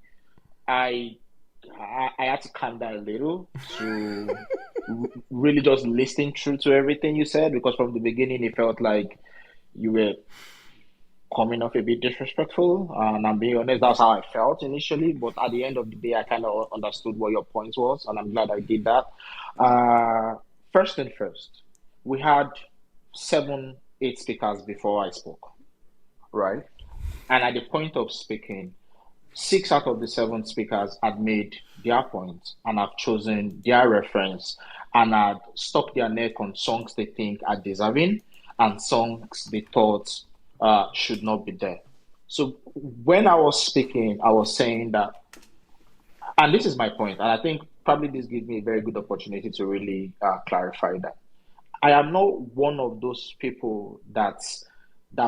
I had to calm down a little to really just listen through to everything you said because from the beginning it felt like you were coming off a bit disrespectful, and I'm being honest, that's how I felt initially. But at the end of the day, I kind of understood what your point was, and I'm glad I did that. First and first, we had 8 speakers before I spoke, right? And at the point of speaking, 6 out of the 7 speakers had made their point and have chosen their reference and had stuck their neck on songs they think are deserving and songs they thought should not be there. So when I was speaking, I was saying that, and this is my point, and I think probably this gives me a very good opportunity to really clarify that. I am not one of those people that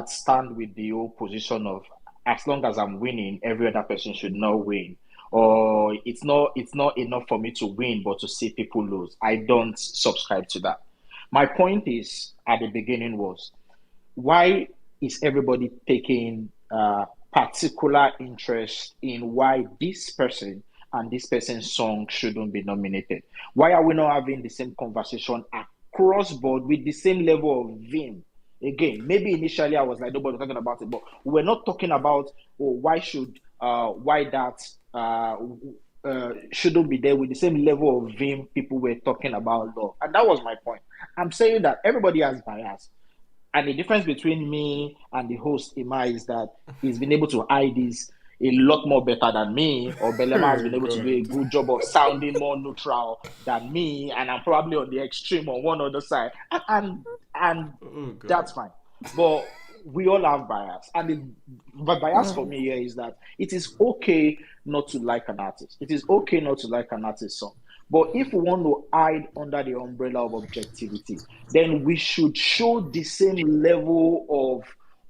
stand with the old position of as long as I'm winning, every other person should not win, or it's not enough for me to win, but to see people lose. I don't subscribe to that. My point is at the beginning was, why is everybody taking particular interest in why this person and this person's song shouldn't be nominated? Why are we not having the same conversation across board with the same level of vim? Again, maybe initially I was like, nobody was talking about it, but we're not talking about, oh, why that shouldn't be there with the same level of vim people were talking about law. And that was my point. I'm saying that everybody has bias. And the difference between me and the host, Ima, is that he's been able to hide this a lot more better than me, or Belema has Oh been able to do a God. good job of sounding more neutral than me, and I'm probably on the extreme on one other side. And Oh God. that's fine. But we all have bias. And the bias for me here is that it is okay not to like an artist. It is okay not to like an artist's song. But if we want to hide under the umbrella of objectivity, then we should show the same level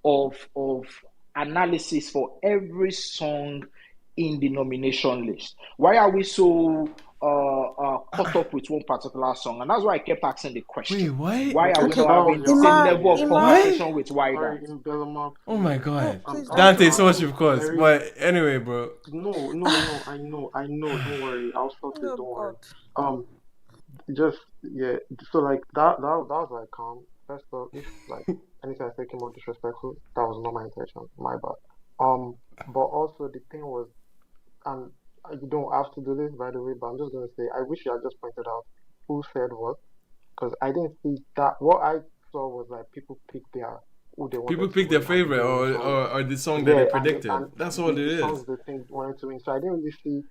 of analysis for every song in the nomination list. Why are we so caught up with one particular song? And that's why I kept asking the Wait, question: what? why are we Okay, Okay, not that was having the your same Ima, answer, level of yeah. Ima. What? conversation with why Sorry, that? in Bellamont, Oh my please. Oh, God. please I don't want Dante, to do so ask much that. you of course. very. But anyway, bro. No, no, no, no. I know. Don't worry. I'll sort it. Oh Don't worry. God. Um, just yeah. So like that was like first of all, if like anything I said came out disrespectful, that was not my intention. My bad. But also the thing was, and you don't have to do this by the way, but I'm just gonna say I wish you had just pointed out who said what, because I didn't see that. What I saw was like people pick their who they People wanted to pick their win at the favorite, beginning. or, So or the song that they yeah, predicted. and That's all it the is. songs they think wanted to win. So I didn't really see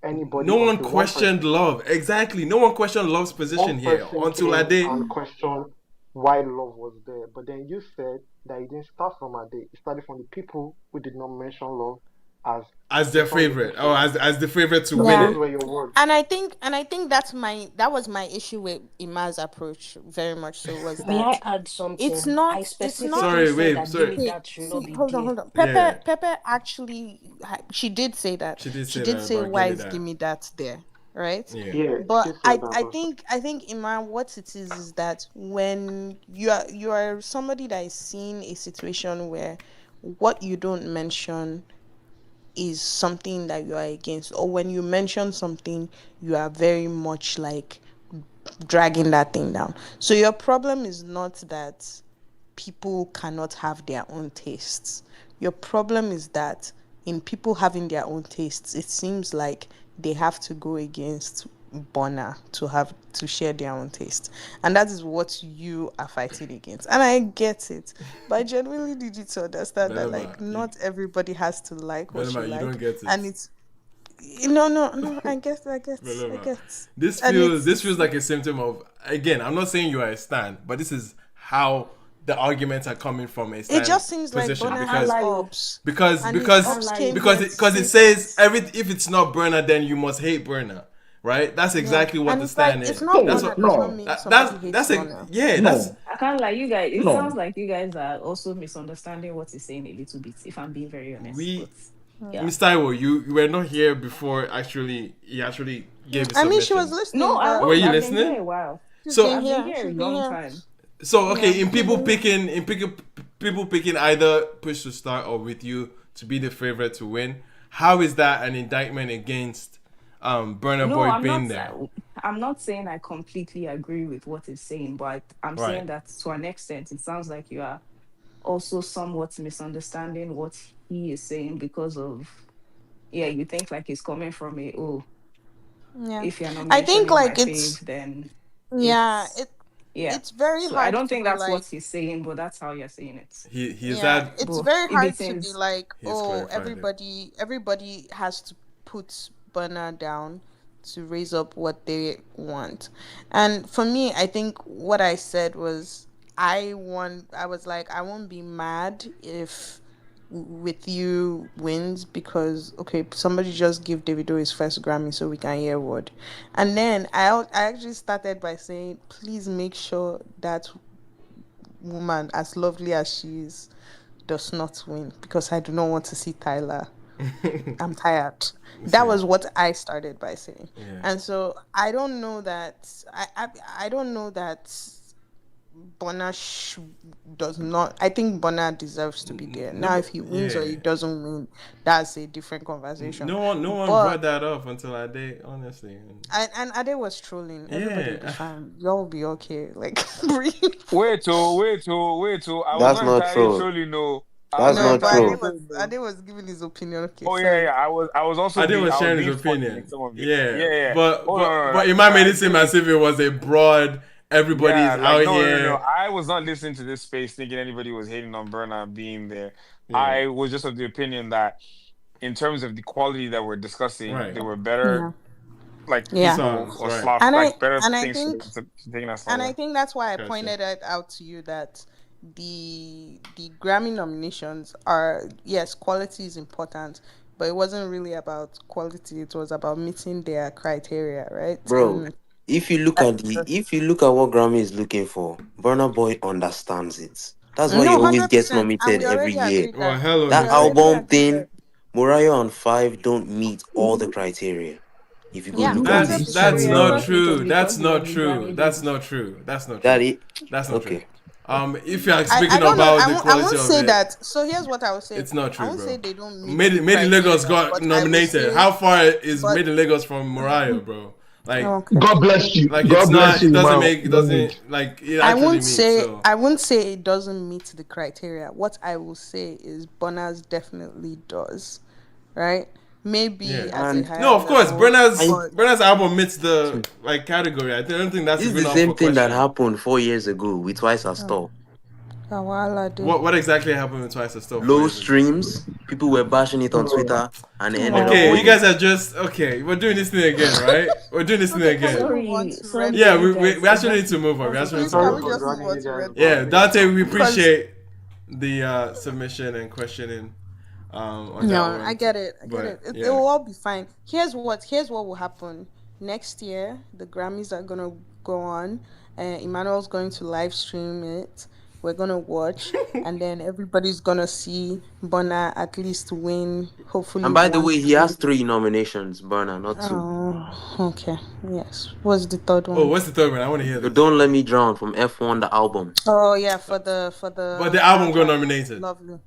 anybody No one until one questioned person love. Exactly. No one questioned love's position here until came Ade. and questioned why love was there. But then you said that it didn't start from a day. It started from the people who did not mention love as As the their song they favorite, think should or win. as the favorite to win Yeah. Those it. were your words. And I think that was my issue with Ima's approach very much so, was May I that add it's something? I not specifically Sorry, said wait, that sorry. Gimme okay. That should not See, be hold there. on. Yeah, Pepe actually, she did say that. she did She say did that say, about why Gimme is That. Give Me That there, right? Yeah. Yeah, But she said I, that I also. think, I think, Iman, what it is that when you are somebody that is seeing a situation where what you don't mention is something that you are against, or when you mention something, you are very much like dragging that thing down. So your problem is not that people cannot have their own tastes. Your problem is that in people having their own tastes, it seems like they have to go against Bonner to share their own taste. And that is what you are fighting against. And I get it. But I genuinely need you to understand that Belema, like not everybody has to like what you Belema, you don't like. get it. And it's no, I guess. This And feels it's this it's feels like a symptom of, again, I'm not saying you are a stan, but this is how the arguments are coming from a it stan just seems like position, I Bonner can't has because lie. Oh. ups, because and his I because can't ups lie. came Oh. because here it, to because it say says things. every, if it's not Burner, then you must hate Burner, right? That's Yeah, exactly what and the it's like stan it's is. not That's No, Bonner what does not no, mean somebody that's hates a, Bonner. yeah, that's no, I can't lie, you guys. It sounds no. like you guys are also misunderstanding what he's saying a little bit, if I'm being very honest. we But yeah. Mr. Iwo, you were not here before actually he actually gave his I mean, she was submission. No, listening, I but Were was. you I've been here listening? a while. she's been So I've been here. here a She's been long here. time. So Yeah, okay, in she's people been here. picking, people picking either Push to Start or With You to be the favorite to win, how is that an indictment against Burna No, Boy I'm not. being there? I'm not saying I completely agree with what he's saying, but I'm Right. saying that to an extent, it sounds like you are also somewhat misunderstanding what he is saying because of, yeah, you think like he's coming from a, oh, Yeah, if you're not I think mentioning my like fave, it's then yeah, it's yeah. it's very So I hard don't to think be that's like what he's saying, but that's how you're saying it. He's yeah, that it's But very if hard it to be is, like, he's oh, clarified it. everybody has to put Burner down to raise up what they want. And for me, I think what I said was I was like, I won't be mad if With You wins, because okay, somebody just give Davido his first Grammy so we can hear word. And then I actually started by saying, please make sure that woman, as lovely as she is, does not win, because I do not want to see Tyler I'm tired. That See. was what I started by saying. Yeah. And so I don't know that I don't know that Burna does not. I think Burna deserves to be there. Now, No, if he wins or yeah. he doesn't win, that's a different conversation. No one But brought that up until I did, honestly. and Ade was trolling. Everybody will be Yeah. fine. Y'all will be okay. Like, Wait, oh, wait, oh, wait, oh. I was That's not not entirely true. trolling, no. I was That's not no, not but entirely true. trolling, no. Ade was giving his opinion. Okay, Oh yeah, sorry. yeah. I was also I did was I was sharing being his funny in opinion. some of it. Yeah. Yeah, yeah. But Oh no, no, no. Imam made I it seem agree. as if it was a broad, everybody's Yeah, like out no. here. I was not listening to this space thinking anybody was hating on Burna being there. Yeah. I was just of the opinion that in terms of the quality that we're discussing, Right. there were better Yeah, like yeah. people Songs, or right. slots, And like better I things think to take that slot. And I Yeah. think that's why I Gotcha. pointed it out to you that the Grammy nominations are, yes, quality is important, but it wasn't really about quality. It was about meeting their criteria, right? Bro, And if you look at what Grammy is looking for, Burna Boy understands it. That's why he no, always hundred gets percent. And nominated we every already year. agreed Well, that hell on we That his already end. album agreed thing, that. Mariah and Five don't meet all the criteria. If you go Yeah, look at hundred it, That's percent. We are not bro, talking true. just That's because you are not the true. Grammy That's baby. not true. That's not that true. it. That's not true. Okay. If you're I speaking don't know. about the I quality won't of say it, that. So here's what I would say. it's not I true, won't say bro. they don't meet Made the in Lagos criteria, got but I will nominated. say, How far is but Made in Lagos from Mariah, bro? Like, okay. God bless you. it's God bless not. you, It doesn't Imam. make. It doesn't like. It actually meets. So I won't say it doesn't meet the criteria. What I will say is Bonner's definitely does, right? Maybe yeah. at a And higher No, of course, level, but Burna's album meets the like category. I don't think that's this is the even up for same thing that question. happened 4 years ago with Twice as Tall. Kawala do. What exactly happened with Twice as Still 4 Low years ago? streams, people were bashing it on Uh, Twitter, and it ended up Okay, you Oh, winning. guys are just okay. We're doing this thing again, right? We're doing this thing okay. Can we again. move on Sorry, to Red sorry, Yeah, Bull? you we guys. actually need to move on. We actually need to Can Sorry move we for on. just move dragging on you to guys Red Bull? Yeah, down again. Dante, we Because appreciate the submission and questioning on that no, I one. get it. But It yeah, will all be fine. Here's what will happen next year. The Grammys are gonna go on. Emmanuel's going to live stream it. We're gonna watch, and then everybody's gonna see Burna at least win. And Hopefully by the one way, he time. has 3 nominations, Burner, not 2. Oh, okay. Yes. What's the third oh, one? what's the third one? I want to hear The this. Don't Let Me Drown from F1, the album. Oh yeah, for But the the album got soundtrack. nominated. Lovely.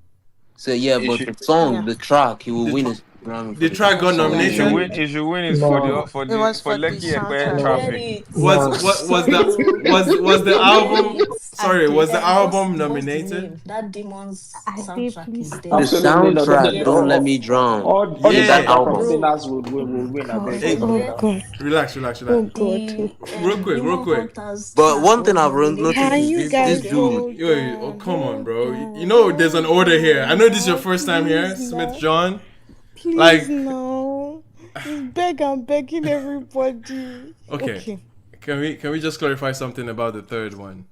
So yeah, It but should, the song, Yeah. the track, he will The, win his Grammy for the the track track. got Yeah, It yeah, should yeah. nominated. win. It should win is for no, the It was for for the Lekki Epe soundtrack. no, traffic. Wait, Was no. what was wait, the oh. was the album? Wait. Sorry, was the album What's the nominated? name? That Demon's I did soundtrack please is The there. stop. Absolutely not. soundtrack, Yes, Don't Let it Me is. Drown, All the is that Yeah. soundtrack from album. singers Bro, will win. I beg. God. Hey, What's wrong with Oh that? God. Oh relax. God. the Real Demon quick. Hunters But track one thing was I've nominated noticed Can is in you this guys Forget. dude. hold Yo, oh on? come on, Hold bro. You on. know there's an Hold order here. I on know this is your now. first time here, Please Smith now. John. Please Like, now. I'm begging everybody. okay, Okay. can we just clarify something about the third one,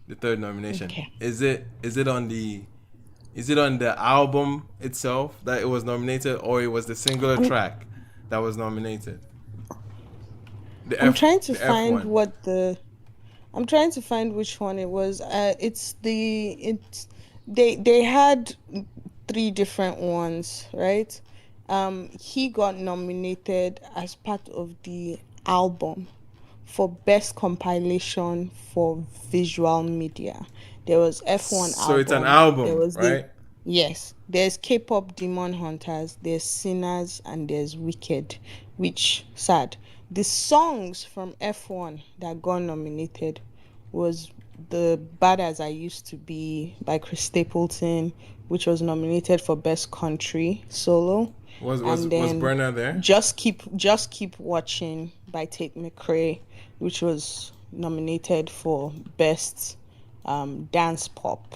the third nomination? Okay. Is it on the album itself that it was nominated, or it was the singular I'm track that was nominated? I'm trying to The F find one. what the I'm trying to find which one it was. They had three different ones, right? He got nominated as part of the album for best compilation for visual media. There was F1 So it's an album. There album, was right? yes. There's K-pop Demon Hunters. There's Sinners and there's Wicked, which sad. The songs from F1 that got nominated was the Bad As I Used to Be by Chris Stapleton, which was nominated for best country solo. Was And then Burner there? Just Keep Watching by Tate McRae, which was nominated for best dance pop.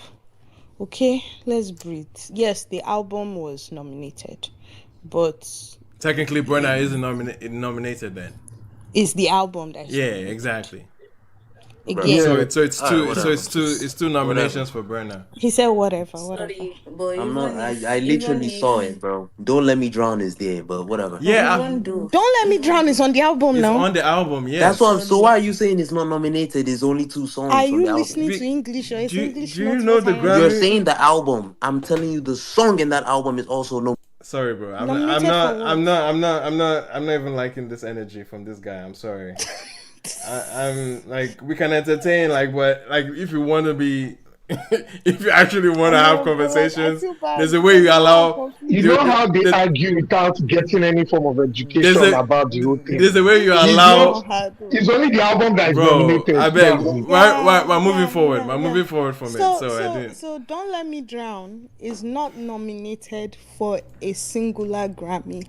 Okay, let's breathe. Yes, the album was nominated, but Technically, Burner isn't nominated then. it's the album that's Yeah, nominated. exactly. Bro. Again, So Yeah, it's Alright, two whatever. it's two nominations for Burner. he said whatever. Sorry, but I'm not. even I even literally saw if it, bro. Don't Let Me Drown is there, but whatever. but Yeah, even though Don't Let Me even Drown is though on the album it's now. on the album. That's what. So Yes. why sorry, are you saying it's not nominated? There's only 2 Are songs on you the album. listening to English or is English Do you not know what the I You're Grammy? understand? saying the album. I'm telling you, the song in that album is also no. Sorry, bro. Nominated for what? I'm not even liking this energy from this guy. I'm sorry. I'm like, we can entertain, like, but like, if you want to be, if you actually want I to have know, but like I conversations, feel bad there's a way because you now I'm allow. You confused. know how they The, argue without getting any form of there's education a about the whole thing. there's a way you It's It's not. allow. not hard though. It's only the album that is Bro, I nominated. beg. That's it. We're moving forward. We're Yeah. moving forward from it. So So I so didn't. so Don't Let Me Drown is not nominated for a singular Grammy.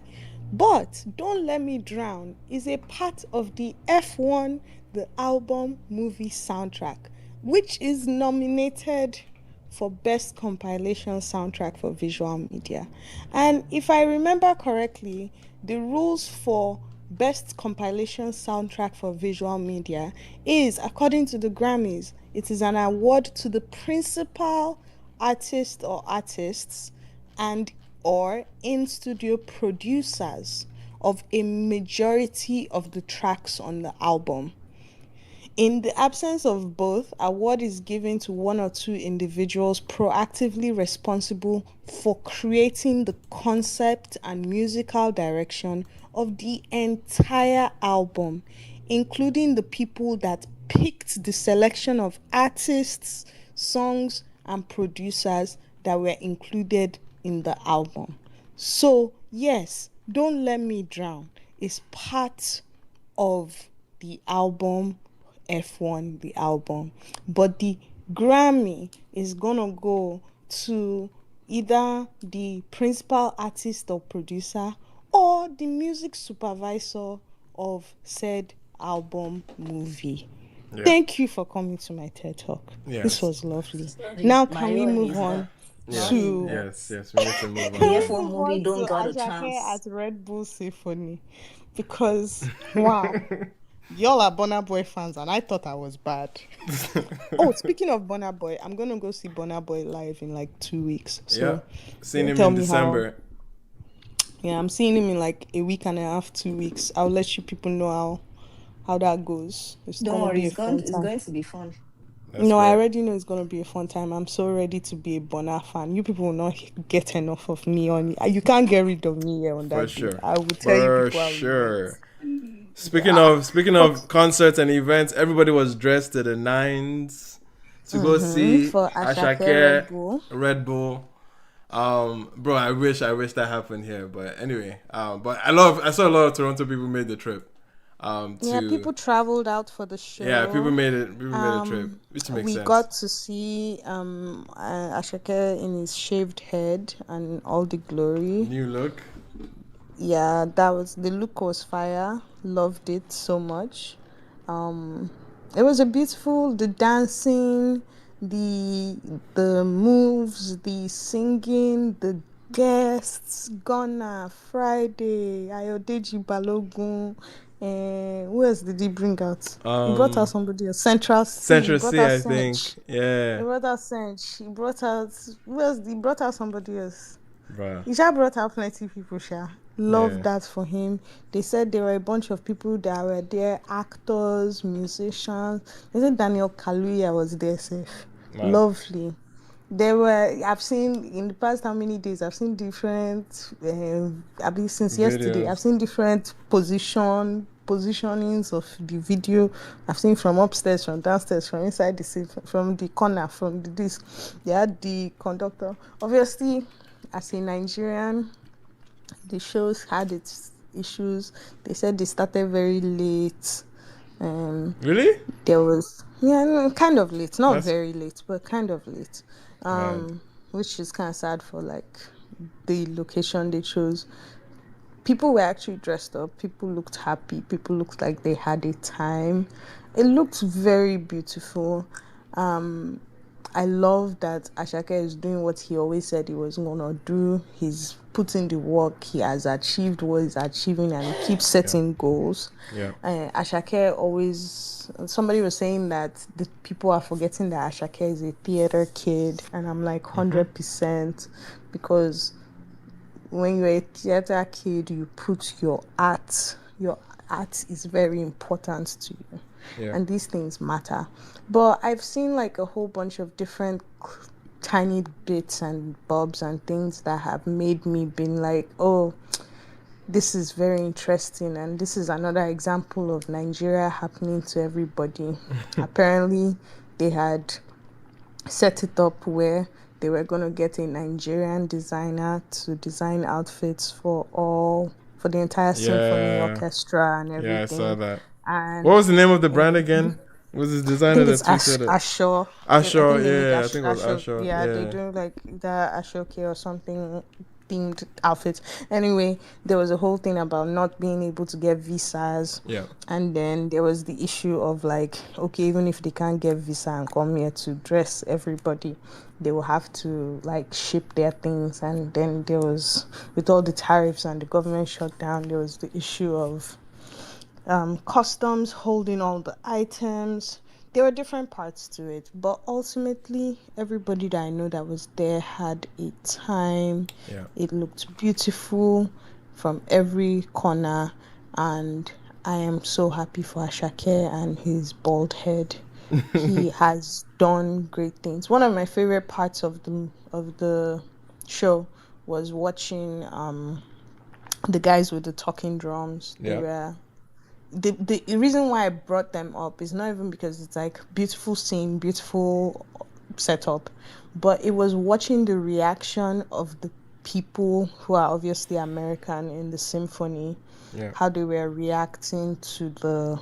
But Don't Let Me Drown is a part of the F1, the album movie soundtrack, which is nominated for Best Compilation Soundtrack for Visual Media. And if I remember correctly, the rules for Best Compilation Soundtrack for Visual Media is, according to the Grammys, it is an award to the principal artist or artists and or in-studio producers of a majority of the tracks on the album. In the absence of both, award is given to one or two individuals proactively responsible for creating the concept and musical direction of the entire album, including the people that picked the selection of artists, songs, and producers that were included in the album. So, yes, Don't Let Me Drown is part of the album F1, the album, but the Grammy is gonna go to either the principal artist or producer or the music supervisor of said album movie. Yeah. Thank you for coming to my TED Talk. Yes. This was lovely. Sorry, Now my can we own move is on that. Yes. to Yes. We need to move The on. can we F1 move movie on don't to got a Asake chance. at Red Bull Symphony? Because wow. Y'all are Burna Boy fans, and I thought I was bad. Oh, speaking of Burna Boy, I'm gonna go see Burna Boy live in like 2 weeks. So Yeah. Seen him tell in me December. yeah, I'm seeing him in like a week and a half, 2 weeks. I'll let you people know how that goes. It's Don't gonna worry, be a fun it's time. going to be fun. That's No, I great. already know it's gonna be a fun time. I'm so ready to be a Burna fan. You people will not get enough of me on. You can't get rid of me here on For that day. sure. I will tell you For people how it sure. went. Speaking of concerts and events, everybody was dressed to the nines to go see For Asake Red Ashake, Bull. Red Bull. Bro, I wish that happened here, but anyway, but I saw a lot of Toronto people made the trip. Yeah, people traveled out for the Yeah, people show. made it. People made a trip, which makes We sense. got to see Ashake in his shaved head and all the glory. New look. Yeah, the look was fire. Loved it so much. It was the dancing, the moves, the singing, the guests, Ghana, Friday, Ayodeji Balogun, who else did he bring out? He brought out somebody else. Central C. He Central brought C, out I think. Sench. Yeah. He brought out Sench. He brought out who else? He brought out somebody else. Bruh. He sha brought out plenty people, sha. Love Yeah. that for him. They said there were a bunch of people that were there, actors, musicians. They said Daniel Kaluuya was there, safe. Wow. Lovely. I've seen in the past how many days, I've seen different, since yesterday, I've Videos. seen different positionings of the video. I've seen from upstairs, from downstairs, from inside the seat, from the corner, from the disc. They had the conductor. Obviously, as a Nigerian, the shows had its issues. They said they started very late. Really? There was kind of late, not That's very late, but kind of late. mad. Which is kind of sad for like the location they chose. People were actually dressed up. People looked happy. People looked like they had a time. It looked very beautiful. I love that Ashake is doing what he always said he was gonna do. He's putting the work. He has achieved what he's achieving, and he keeps setting goals. Yeah. Ashake always. Somebody was saying that the people are forgetting that Ashake is a theater kid, and I'm like 100% because when you're a theater kid, you put your art. Your art is very important to you. Yeah. And these things matter. But I've seen like a whole bunch of different tiny bits and bobs and things that have made me been like, oh, this is very interesting, and this is another example of Nigeria happening to everybody. Apparently, they had set it up where they were going to get a Nigerian designer to design outfits for the entire symphony Yeah. orchestra and Yeah, I saw everything. that. What And was the name of the brand um, again? Was his I designer think it's that tweeted it? Asho. I Ashore, think they make yeah, I think it was Asho. Ashore, Yeah, they yeah. do like the Ashoke or something themed outfits. Anyway, there was a whole thing about not being able to get visas. Yeah. And then there was the issue of like, okay, even if they can't get visa and come here to dress everybody, they will have to like ship their things. And then there was, with all the tariffs and the government shutdown, there was the issue of customs holding all the items. There were different parts to it, but ultimately, everybody that I know that was there had a time. Yeah. It looked beautiful from every corner, and I am so happy for Asake and his bald head. He has done great things. One of my favorite parts of the show was watching the guys with the talking drums. They Yeah. were the reason why I brought them up is not even because it's like beautiful scene, beautiful setup, but it was watching the reaction of the people who are obviously American in the symphony, Yeah. how they were reacting to the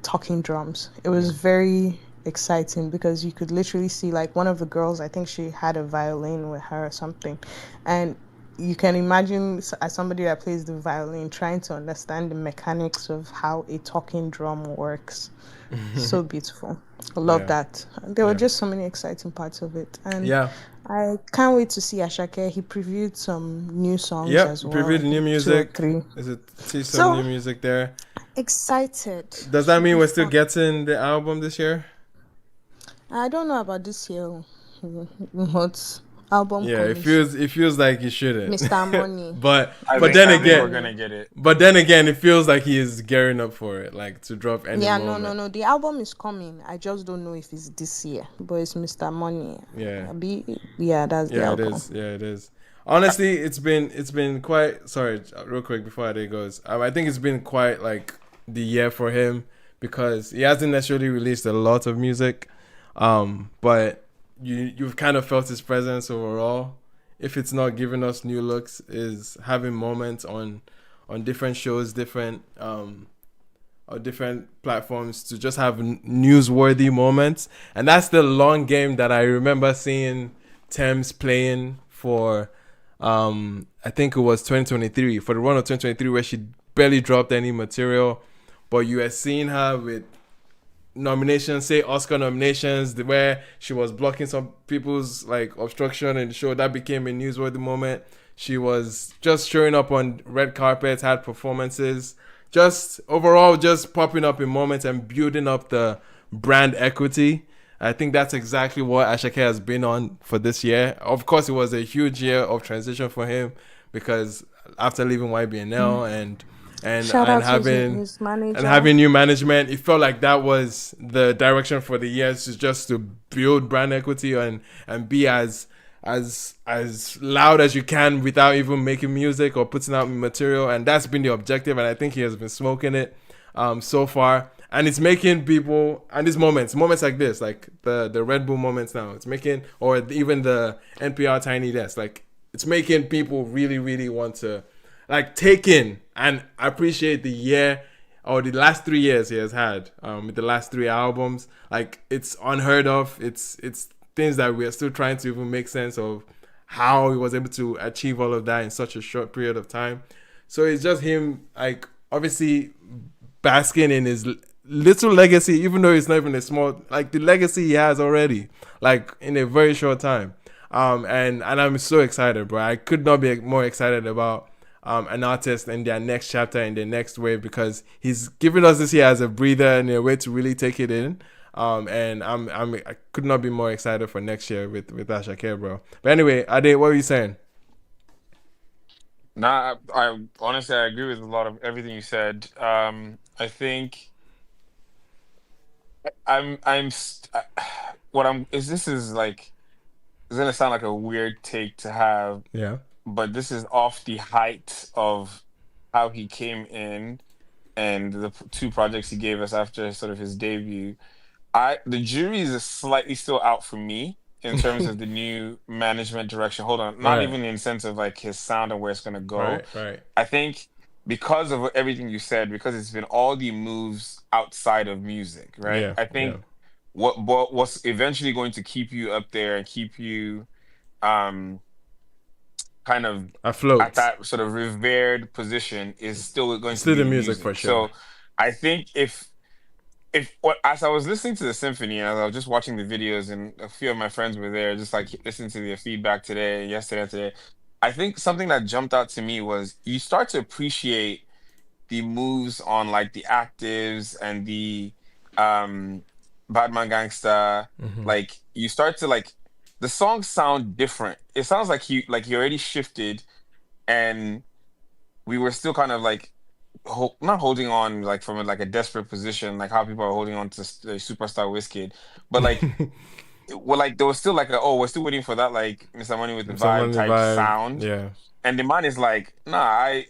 talking drums. It was very exciting because you could literally see like one of the girls, I think she had a violin with her or something, and you can imagine as somebody that plays the violin trying to understand the mechanics of how a talking drum works. So beautiful. I love Yeah. that. There were Yeah. just so many exciting parts of it, and Yeah. I can't wait to see Asake. He previewed some new songs Yep. as well, Previewed I new think 2 or music. 3. Is it see some So new music there? excited. Does that Should mean be we're still fun. getting the album this year? I don't know about this year. What album Yeah, it coming feels soon? it feels like he shouldn't. Mr. Money. but I but think then I think we're again, gonna get it. it feels like he is gearing up for it, like to drop any Yeah, moment. no. The album is coming. I just don't know if it's this year. But it's Mr. Money. Yeah. Yeah, that's the Yeah, it album. is. Yeah, it is. Honestly, it's been quite. Sorry, real quick before that day goes. I think it's been quite like the year for him because he hasn't necessarily released a lot of music, but you've kind of felt his presence overall. If it's not giving us new looks, is having moments on different shows, different or different platforms to just have newsworthy moments, and that's the long game that I remember seeing Thames playing for. I think it was 2023 for the run of 2023 where she barely dropped any material, but you were seeing her with nominations, say Oscar nominations, where she was blocking some people's like obstruction in the show. That became a newsworthy moment. She was just showing up on red carpets, had performances, just overall just popping up in moments and building up the brand equity. I think that's exactly what Asake has been on for this year. Of course, it was a huge year of transition for him because after leaving YBNL and Shout and out to having his and manager. having new management, it felt like that was the direction for the years, is just to build brand equity and be as loud as you can without even making music or putting out material, and that's been the objective, and I think he has been smoking it so far, and it's making people, and these moments like this, like the Red Bull moments now, it's making, or even the NPR Tiny Desk, like it's making people really really want to like take in and appreciate the year or the last 3 years he has had with the last 3 albums. Like it's unheard of. It's things that we are still trying to even make sense of how he was able to achieve all of that in such a short period of time. So it's just him, like obviously basking in his little legacy, even though it's not even a small, like the legacy he has already, like in a very short time. And I'm so excited, bro. I could not be more excited about an artist in their next chapter, in their next wave, because he's giving us this year as a breather and a way to really take it in. And I could not be more excited for next year with Asake, bro. But anyway, Ade, what were you saying? Nah, I honestly I agree with a lot of everything you said. I think I'm what I'm is this is like it's gonna sound like a weird take to have, Yeah. but this is off the height of how he came in and the two projects he gave us after sort of his debut. The jury is slightly still out for me in terms of the new management direction. Hold on, not Right. even in the sense of like his sound and where it's gonna go. Right. Right. I think because of everything you said, because it's been all the moves outside of music, right? Yeah. I Yeah. think what's eventually going to keep you up there and keep you um kind of at Afloat. that sort of revered position is still going to Still be the the music for music. sure. So I think if what as I was listening to the symphony and as I was just watching the videos and a few of my friends were there just like listening to their feedback today, yesterday and today, I think something that jumped out to me was you start to appreciate the moves on like the actives and the um Badman Gangsta. Mm-hmm. Like you start to like the songs sound different. It sounds like he already shifted and we were still kind of like not holding on like from like a desperate position, like how people are holding on to the superstar Wizkid, but like well, like there was still like we're still waiting for that like Mr. Money with the vibe Someone the type vibe. sound. Yeah. And the man is like, nah,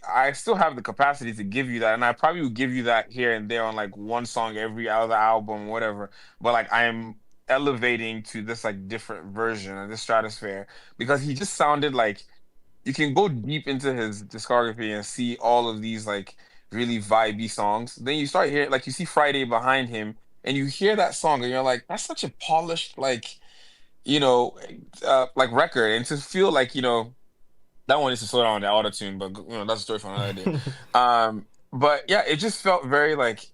I still have the capacity to give you that, and I probably would give you that here and there on like one song every other album, whatever. But like I am elevating to this like different version of this stratosphere because he just sounded like you can go deep into his discography and see all of these like really vibey songs. Then you start hearing like you see Friday behind him and you hear that song and you're like, that's such a polished like, you know, like record. And to feel like, you know, that one needs to slow down on the auto tune, but you know, that's a story for another day. But yeah, it just felt very like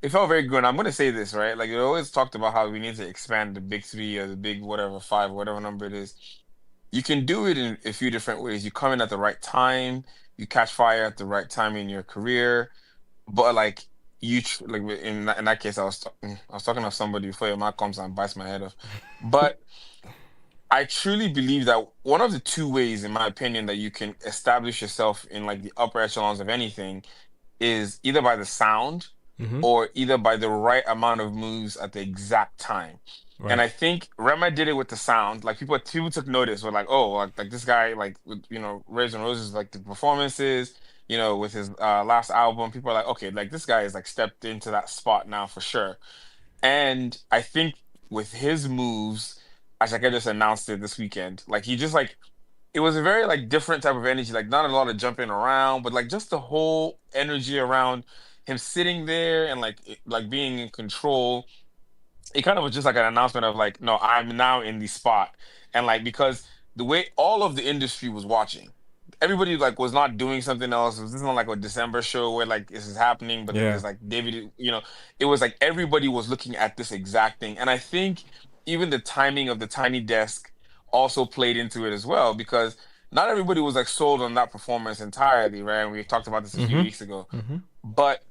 it felt very good. And I'm gonna say this, right? Like we always talked about how we need to expand the big three or the big whatever five, whatever number it is. You can do it in a few different ways. You come in at the right time, you catch fire at the right time in your career, but like like in that case, I was talking to somebody before your mouth comes and bites my head off, but I truly believe that one of the two ways, in my opinion, that you can establish yourself in like the upper echelons of anything is either by the sound Mm-hmm. or either by the right amount of moves at the exact time. And Right. I think Rema did it with the sound. Like people took notice. Were like, oh, like this guy, like with, you know, Rays and Roses, like the performances, you know, with his last album, people are like, okay, like this guy is like stepped into that spot now for sure. And I think with his moves, Asake just announced it this weekend. Like he just like it was a very like different type of energy. Like not a lot of jumping around, but like just the whole energy around him sitting there and like like being in control. It kind of was just like an announcement of like, no, I'm now in the spot. And like because the way all of the industry was watching, everybody like was not doing something else. This is not like a December show where like this is happening, but then Yeah. there's like David, you know, it was like everybody was looking at this exact thing. And I think even the timing of the tiny desk also played into it as well, because not everybody was like sold on that performance entirely, right? And we talked about this a few Mm-hmm. weeks ago. Mm-hmm. But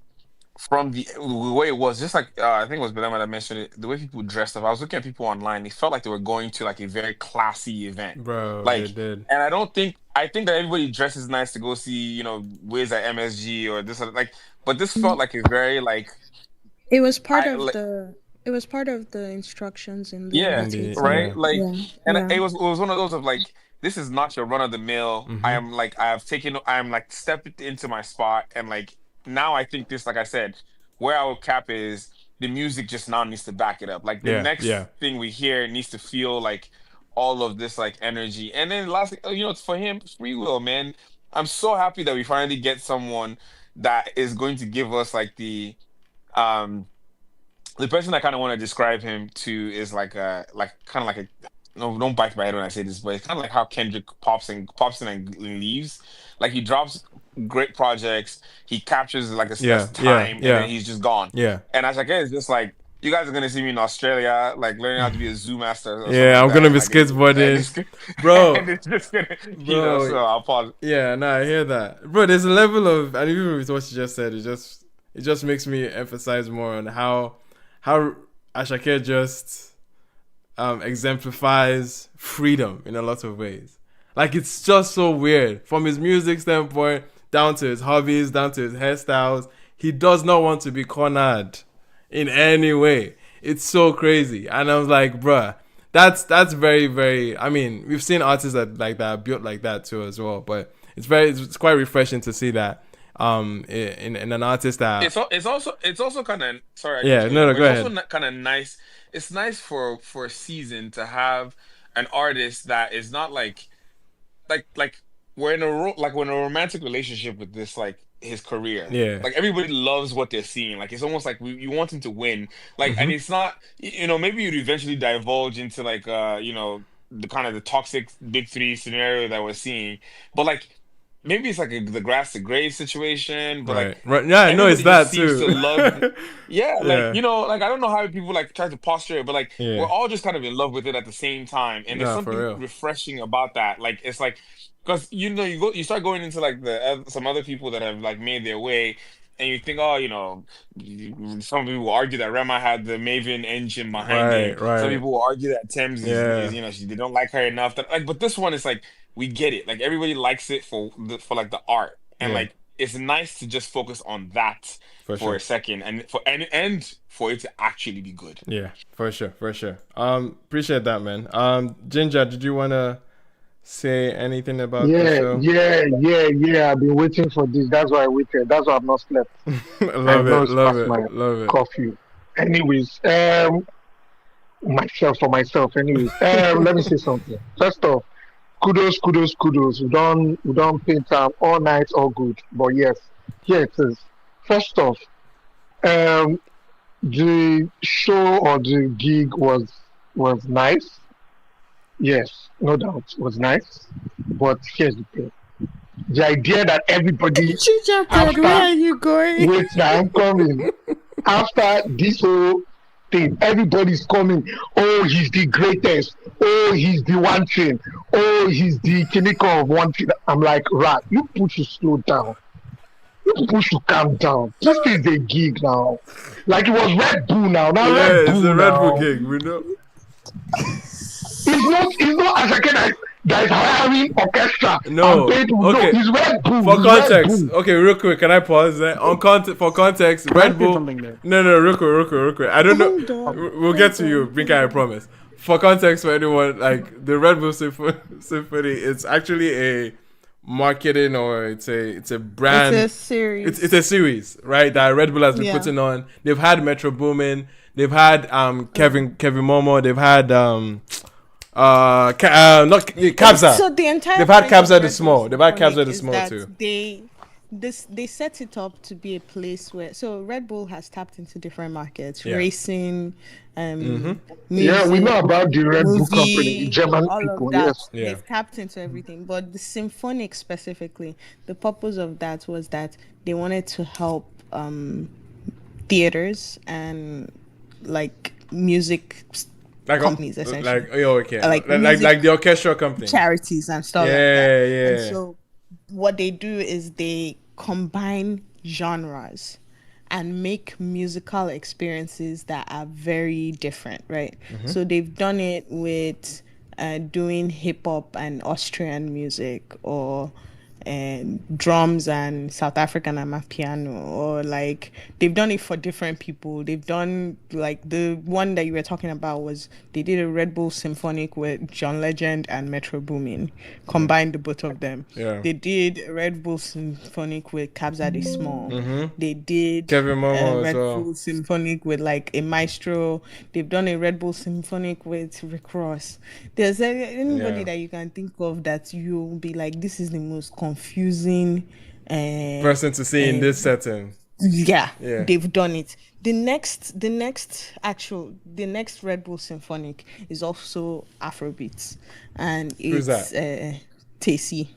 from the way it was, just like I think it was Belema that mentioned it, the way people dressed up. I was looking at people online. It felt like they were going to like a very classy event, Bro, they like. did. And I think that everybody dresses nice to go see, you know, Wiz at MSG or this, like. But this felt like a very like. It was part I of like, the instructions in the yeah, invitation. right. Yeah. Like, Yeah, and yeah. it was one of those of like, this is not your run of the mill. Mm-hmm. I am like stepped into my spot, and like now I think this, like I said, where I would cap is the music just now needs to back it up. Like the Yeah. next Yeah. thing we hear needs to feel like all of this like energy, and then last, you know, it's for him, free will, man. I'm so happy that we finally get someone that is going to give us like um the person I kind of want to describe him to is like kind of like a no, don't bite my head when I say this, but it's kind of like how Kendrick pops in and leaves. Like he drops great projects, he captures like a Yeah. time, and Yeah. then he's just gone. Yeah. And Asake is just like, you guys are gonna see me in Australia, like learning how to be a zoo master or something Yeah. I'm like gonna that. be Like, skateboarding, bro. and it's just gonna, you know. Bro. So I'll pause. Yeah. No, I hear that, bro. There's a level of, and even with what you just said, it just makes me emphasize more on how Asake just exemplifies freedom in a lot of ways. Like it's just so weird from his music standpoint, down to his hobbies, down to his hairstyles. He does not want to be cornered in any way. It's so crazy. And I was like, bruh, that's very, very. I mean, we've seen artists that like that are built like that too as well. But it's quite refreshing to see that in an artist that. It's also kind of sorry I Yeah, didn't you, no, but go it's ahead. also kind of nice. It's nice for a season to have an artist that is not like we're in a romantic relationship with this like his career. Yeah. Like everybody loves what they're seeing. Like it's almost like you want him to win. Like and Mhm. it's not maybe you'd eventually divulge into like the kind of the toxic big three scenario that we're seeing, but like maybe it's like the grass to grave situation. But like Right. Yeah, no, it's everybody just that seems to too. love. Yeah, like Yeah. like I don't know how people like try to posture it, but like we're Yeah. all just kind of in love with it at the same time, and there's Nah, for something real. refreshing about that. Like it's like because you start going into like some other people that have like made their way, and you think, oh, some people will argue that Rema had the Maven engine behind him. Some Right. people will argue that Thames is Yeah. they don't like her enough. But this one is like we get it. Like everybody likes it for like the art, and Yeah. like it's nice to just focus on that For for sure. a second, and for it to actually be good. Yeah, for sure. Appreciate that, man. Ginger, did you wanna say anything about the show? I've been waiting for this. That's why I waited. That's why I've not slept. I love know it, it's love past my it, love it. curfew. Anyways, myself. Anyways, let me say something. First off, kudos. We don't paint time all night, all good. But yes, here it is. First off, um, the show or the gig was nice. Yes, no doubt, was nice. But here's the thing: the idea that everybody Gingerbread, where after are you going? wait, now I'm coming. After this whole thing, everybody's coming. Oh, he's the greatest. Oh, he's the one thing. Oh, he's the kiniko of one thing. I'm like, right, you put to slow down. You people should calm down. This is a gig now. Like it was Red Bull now. Now Yeah, Red it's Bull a Red Bull now. gig. We know. It's not Asake that is hiring orchestra and No. paid to no, Okay. it's Red Bull. For It's Red context, Bull. okay, real quick, can I pause there? For context, Can I Red say Bull. something there? No, real quick. I don't know. Hold on. We'll get to you, Binka, I promise. For context, for anyone, like the Red Bull Symphony, it's actually a marketing or it's a brand. It's a series. It's a series, right? That Red Bull has been Yeah. putting on. They've had Metro Boomin, they've had Kevin Momo, they've had not Kabza. So the entire They've had point of Kabza the Red Small. Bull They've had Kabza Symphonic the is Small that too. they set it up to be a place where Red Bull has tapped into different markets, Yeah. racing, Mhm. Yeah, we music, know about the Red Bull company, movie, German all of people. that. Yes. Yeah. They've tapped into everything. But the symphonic specifically, the purpose of that was that they wanted to help theaters and like music Like companies essentially. Like music like the orchestral company. charities and stuff like Yeah, that. yeah. And so what they do is they combine genres and make musical experiences that are very different, right? Mhm. So they've done it with doing hip hop and Austrian music, or drums and South African amapiano, or like they've done it for different people. They've done like the one that you were talking about was they did a Red Bull Symphonic with John Legend and Metro Boomin, combined the both of them. Yeah. They did a Red Bull Symphonic with Kabza the Small. Mhm. They did Kevin Momo as Red well. Bull Symphonic with like a maestro. They've done a Red Bull Symphonic with Rick Ross. There's anybody Yeah. that you can think of that you'll be like, this is the most confusing Person to see in this setting. yeah, Yeah. they've done it. The next Red Bull Symphonic is also Afrobeats, and Who's it's that? Tacy.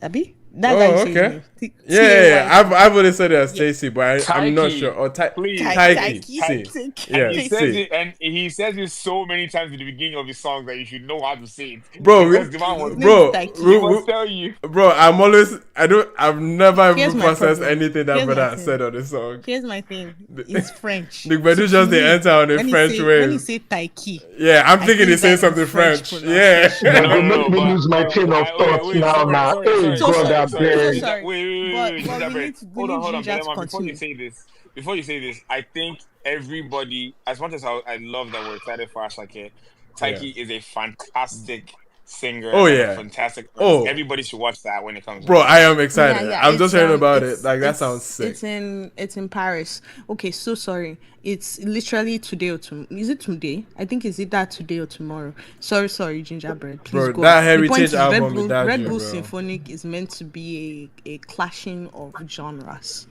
Abi? That's how you say his okay. name. Yeah. I've already said it as Stacy, but I'm not Taiki, sure. Or please. Taiki. Taiki. See. Taiki. Yeah. And he says it so many times at the beginning of his songs that you should know how to say it. Bro, Because the man was, His name is Taiki. he must tell you. Bro, I've never Here's even my processed problem. anything that Here's brother my has thing. said on the song. Here's my thing. It's French. The Gbedu So just to they me, enter on a when he French say- wave. When he say Taiki, Yeah, I'm I thinking think he's saying that's the something French. pronunciation. Yeah. But they make me lose my chain of thoughts now. Hey, So God, I sorry. So beg. sorry. Wait, But we need hold on, Ginger to Belema, continue. before you say this, I think everybody, as much as I love that we're excited for Asake, Taiki is a fantastic singer Oh and a yeah. fantastic artist. Oh, Everybody should watch that when it comes bro, out. I am excited. Yeah, I'm just hearing about it. it's Like that sounds sick. it's in Paris. Okay, so sorry. It's literally today or tomorrow. Is it today? I think is it that today or tomorrow. Sorry, Gingerbread. Please Bro, go. that The point Heritage is Red album Bull, without Red you, Bull bro. Symphonic is meant to be a clashing of genres.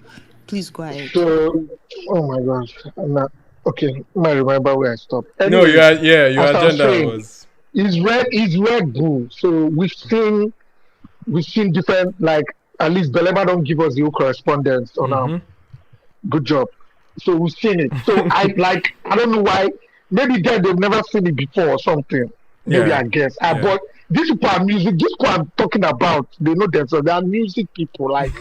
Please go ahead. So, oh my gosh, I'm not okay. I remember where I stopped. No, Anyways, your as I was agenda saying, was is Red Bull. So we've seen different, like, at least Belema don't give us the whole correspondence on good job. So we've seen it. So I don't know why. Maybe they've never seen it before or something. Maybe yeah. I guess. Yeah. But these people are music. This people I'm talking about, they know themselves. They are music people. Like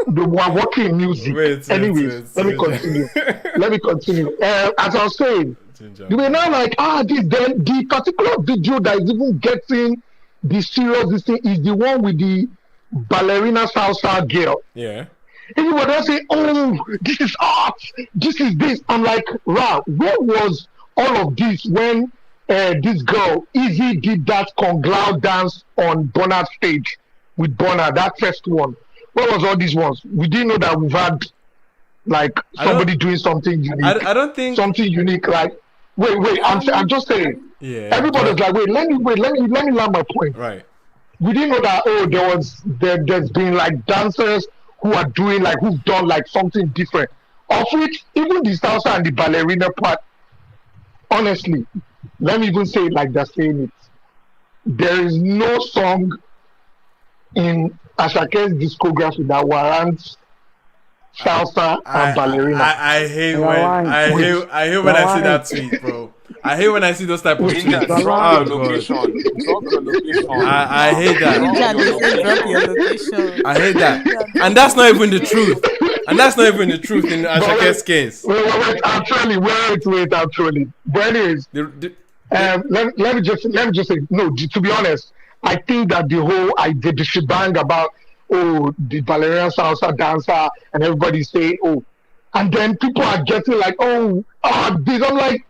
they were working in music. Anyways, let me continue. As I was saying, they were now like, the particular video that is even getting the serious this thing is the one with the ballerina salsa girl. Yeah. Everybody else say, "Oh, this is art. This is this." I'm like, "Wow, where was all of this when this girl Izzy did that Konglau dance on Bonner stage with Bonner, that first one? Where was all these ones? We didn't know that we've had like somebody doing something unique. I don't think something unique. Like, wait. I'm just saying. Yeah. Everybody's like, let me land my point. Right. We didn't know that there's been like dancers who've done like something different. Of which even the salsa and the ballerina part, honestly, let me even say it like they're saying it. There is no song in Asake's discography that warrants salsa and ballerina. I hate when I see that tweet, bro. I hate when I see those type of Ginger, tweets. drop your location. Drop your location. I hate that. Drop your location. I hate that. And that's not even the truth. And that's not even the truth in Ashake's case. Wait, actually. But anyways, let me just say, no, to be honest, I think that the shebang about the ballerina salsa dancer and everybody say and then people are getting like this. I'm like,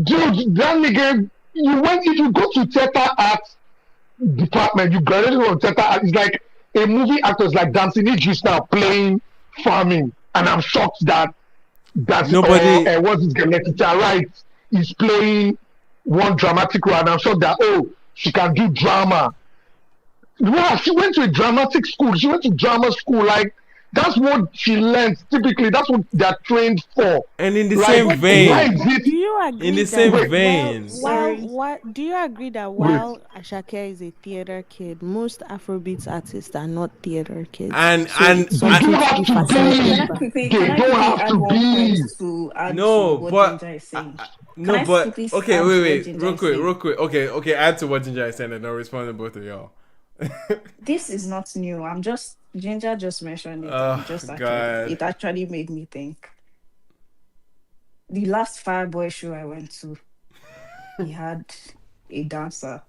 dude, that nigga, if you go to theater art department, you graduated from theater art. It's like a movie actor's like dancing Idris now playing farming, and I'm shocked that nobody what's his name, Letitia Wright is playing one dramatic role, and I'm shocked that she can do drama. Wow, she went to a dramatic school. She went to drama school. Like, that's what she learned. Typically, that's what they're trained for. And in the same vein, do you agree in the same vein, do you agree that while Asake is a theater kid, most Afrobeats artists are not theater kids? Can I quickly add one point to add to what Ginger is saying? Okay, wait, real quick. Okay, add to what Ginger is saying and I'll respond to both of y'all. This is not new. Ginger just mentioned it. It actually made me think. The last Fireboy show I went to, he had a dancer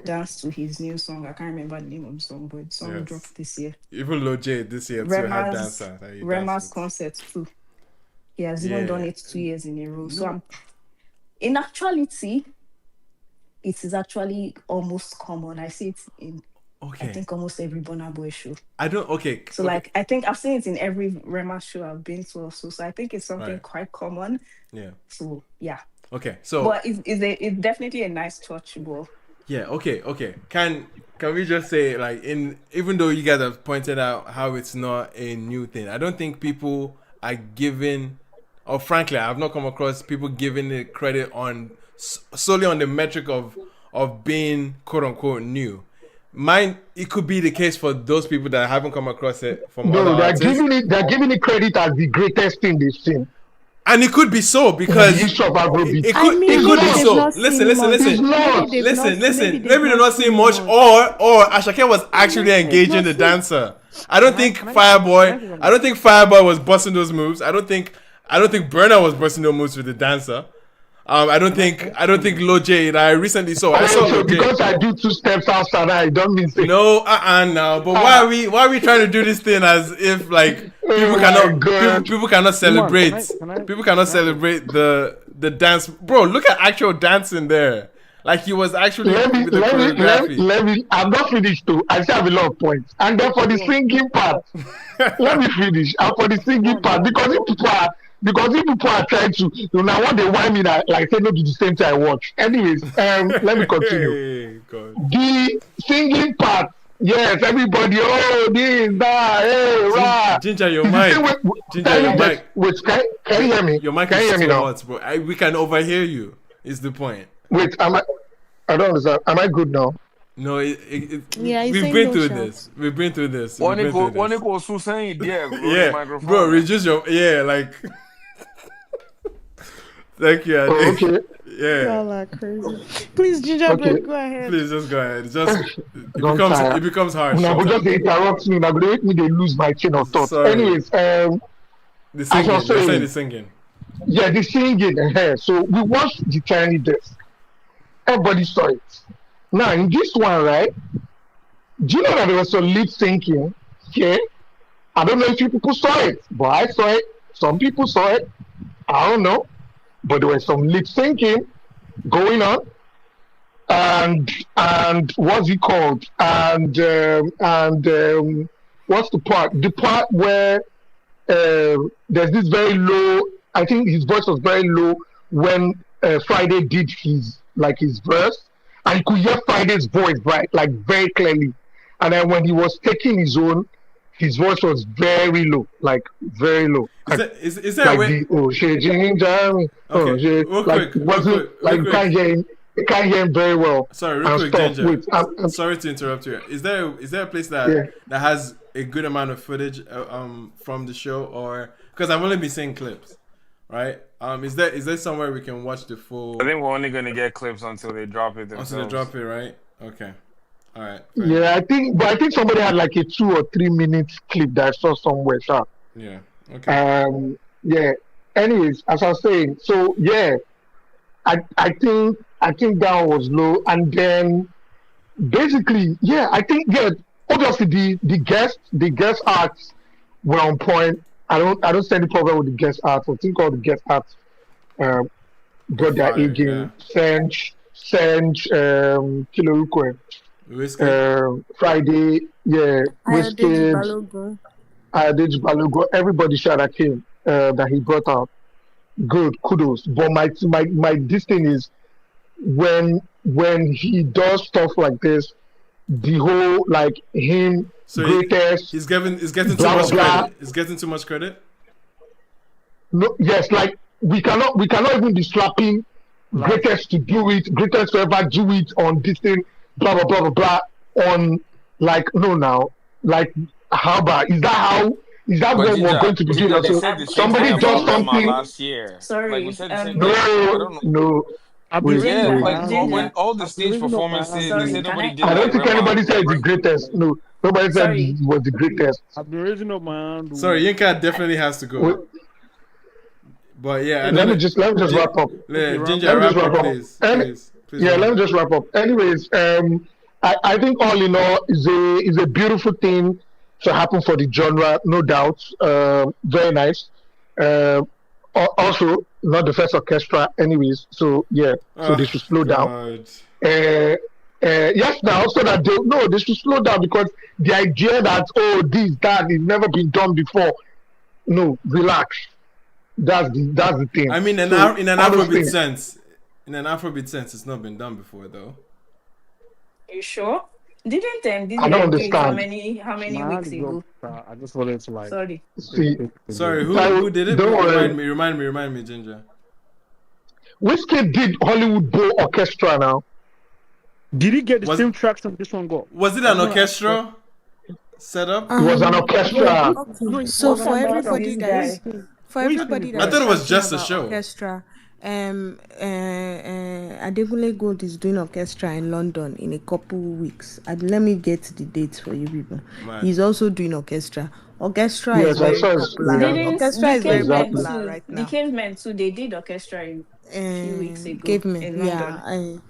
dance to his new song. I can't remember the name of the song, but the song dropped this year. Even Lil J this year too had dancer. Rema's concert too. He has even done it 2 years in a row. So in actuality, it is actually almost common. I see it in I think almost every Burna Boy show. So like I think I've seen it in every Rema show I've been to also. So I think it's something quite common. Yeah. So yeah. Okay. So but it's definitely a nice touch, bro. Yeah, okay. Can we just say, like, even though you guys have pointed out how it's not a new thing, I don't think people are giving, or frankly, I've not come across people giving it credit on solely on the metric of being quote unquote new. It could be the case for those people that haven't come across it from other artists. They're giving it credit as the greatest thing they've seen. And it could be so because it could be so. Listen. Maybe they're not seeing much, or Asake was actually engaging the dancer. I don't think Fireboy was busting those moves. I don't think Burna was busting those moves with the dancer. I don't think Lil J. I recently saw So Lil J. because I do 2 steps outside, I don't mean say. No, no. But why are we trying to do this thing as if like people cannot celebrate? People cannot celebrate the dance, bro. Look at actual dancing there. Like he was actually let me. I'm not finished too. I still have a lot of points. And then for the singing part, let me finish. And for the singing part, because if people are trying to, now what they want me like say no do the same thing I watch. Anyways, let me continue. The singing part, yes, everybody, oh this, that, hey, rah. Ginger, your mic. Wait, can you hear me? Your mic is too hot, bro. We can overhear you. Is the point? Wait, I don't understand. Am I good now? No, yeah, we've been through this. We've been through this. One equal saying, yeah, bro, reduce your like. Thank you. Oh, okay. Yeah. Y'all are crazy. Please, Gingerbread, go ahead. Please just go ahead. It becomes hard. No, just interrupt me. Now, they make me lose my chain of thought. Sorry. Anyways, the singing. Yeah, the singing. So we watched the Tiny Desk. Everybody saw it. Now in this one, right? Do you know that there was some lip syncing? Okay. I don't know if you people saw it, but I saw it. Some people saw it. I don't know. But there was some lip syncing going on. And what's it called? And what's the part? The part where there's this very low, I think his voice was very low when Friday did his verse, and you could hear Friday's voice, right, like very clearly. And then when he was taking his own, his voice was very low, like very low. Is there like a way? You can't hear him very well. Sorry, real quick, Ginger. I'm sorry to interrupt you. Is there a place that has a good amount of footage from the show, or because I've only been seeing clips, right? Is there somewhere we can watch the full? I think we're only gonna get clips until they drop it themselves. Until they drop it, right? Okay. All right. Yeah, I think somebody had like a 2 or 3 minute clip that I saw somewhere. Sure. Yeah. Okay. Yeah. Anyways, as I was saying, so yeah, I think that was low, and then basically, yeah, I think obviously the guest arts were on point. I don't see any problem with the guest arts. I think all the guest arts got their A game. Sench, Kilorukwe, Friday, yeah, Wizkid, Adeji Balogun, everybody shot at him that he brought out. Good, kudos. But my this thing is when he does stuff like this, the whole like him greatest. He's getting too much credit. He's getting too much credit. No, yes, like we cannot even be slapping greatest to do it, greatest to ever do it on this thing, blah blah blah blah blah. On like no now, like how about is that what we're going to be doing? So somebody does something last year. Sorry, like no. When all the stage performances, they said nobody did. I don't think anybody said it's the greatest. No, nobody said it was the greatest. I'm the original man. Sorry, Yinka definitely has to go. But yeah, let me just wrap up. Ginger, wrap up, please. Yeah, let me just wrap up. Anyways, I think all in all is a beautiful thing to happen for the genre, no doubt. Very nice. Also, not the first orchestra, anyways. So yeah, so they should slow down. Yes, now so that they should slow down, because the idea that that has never been done before. No, relax. That's the thing. I mean, in an Afrobeat sense, it's not been done before, though. You sure? Didn't I don't understand. How many weeks ago? I just wanted to like. Sorry, who did it? Don't Remind me, Ginger. Wizkid did Hollywood Bowl Orchestra now. Did he get the same traction this one got? Was it an orchestra setup? It was an orchestra. Okay. So for everybody that I thought it was just a show. Orchestra, Adekunle Gold is doing orchestra in London in a couple weeks. Let me get the dates for you people. Man. He's also doing orchestra. Orchestra Yes, is I very saw. popular. Yeah, Orchestra The is very cavemen exactly. popular too. right The now. cavemen too. They did orchestra a few weeks ago Cavemen, in London.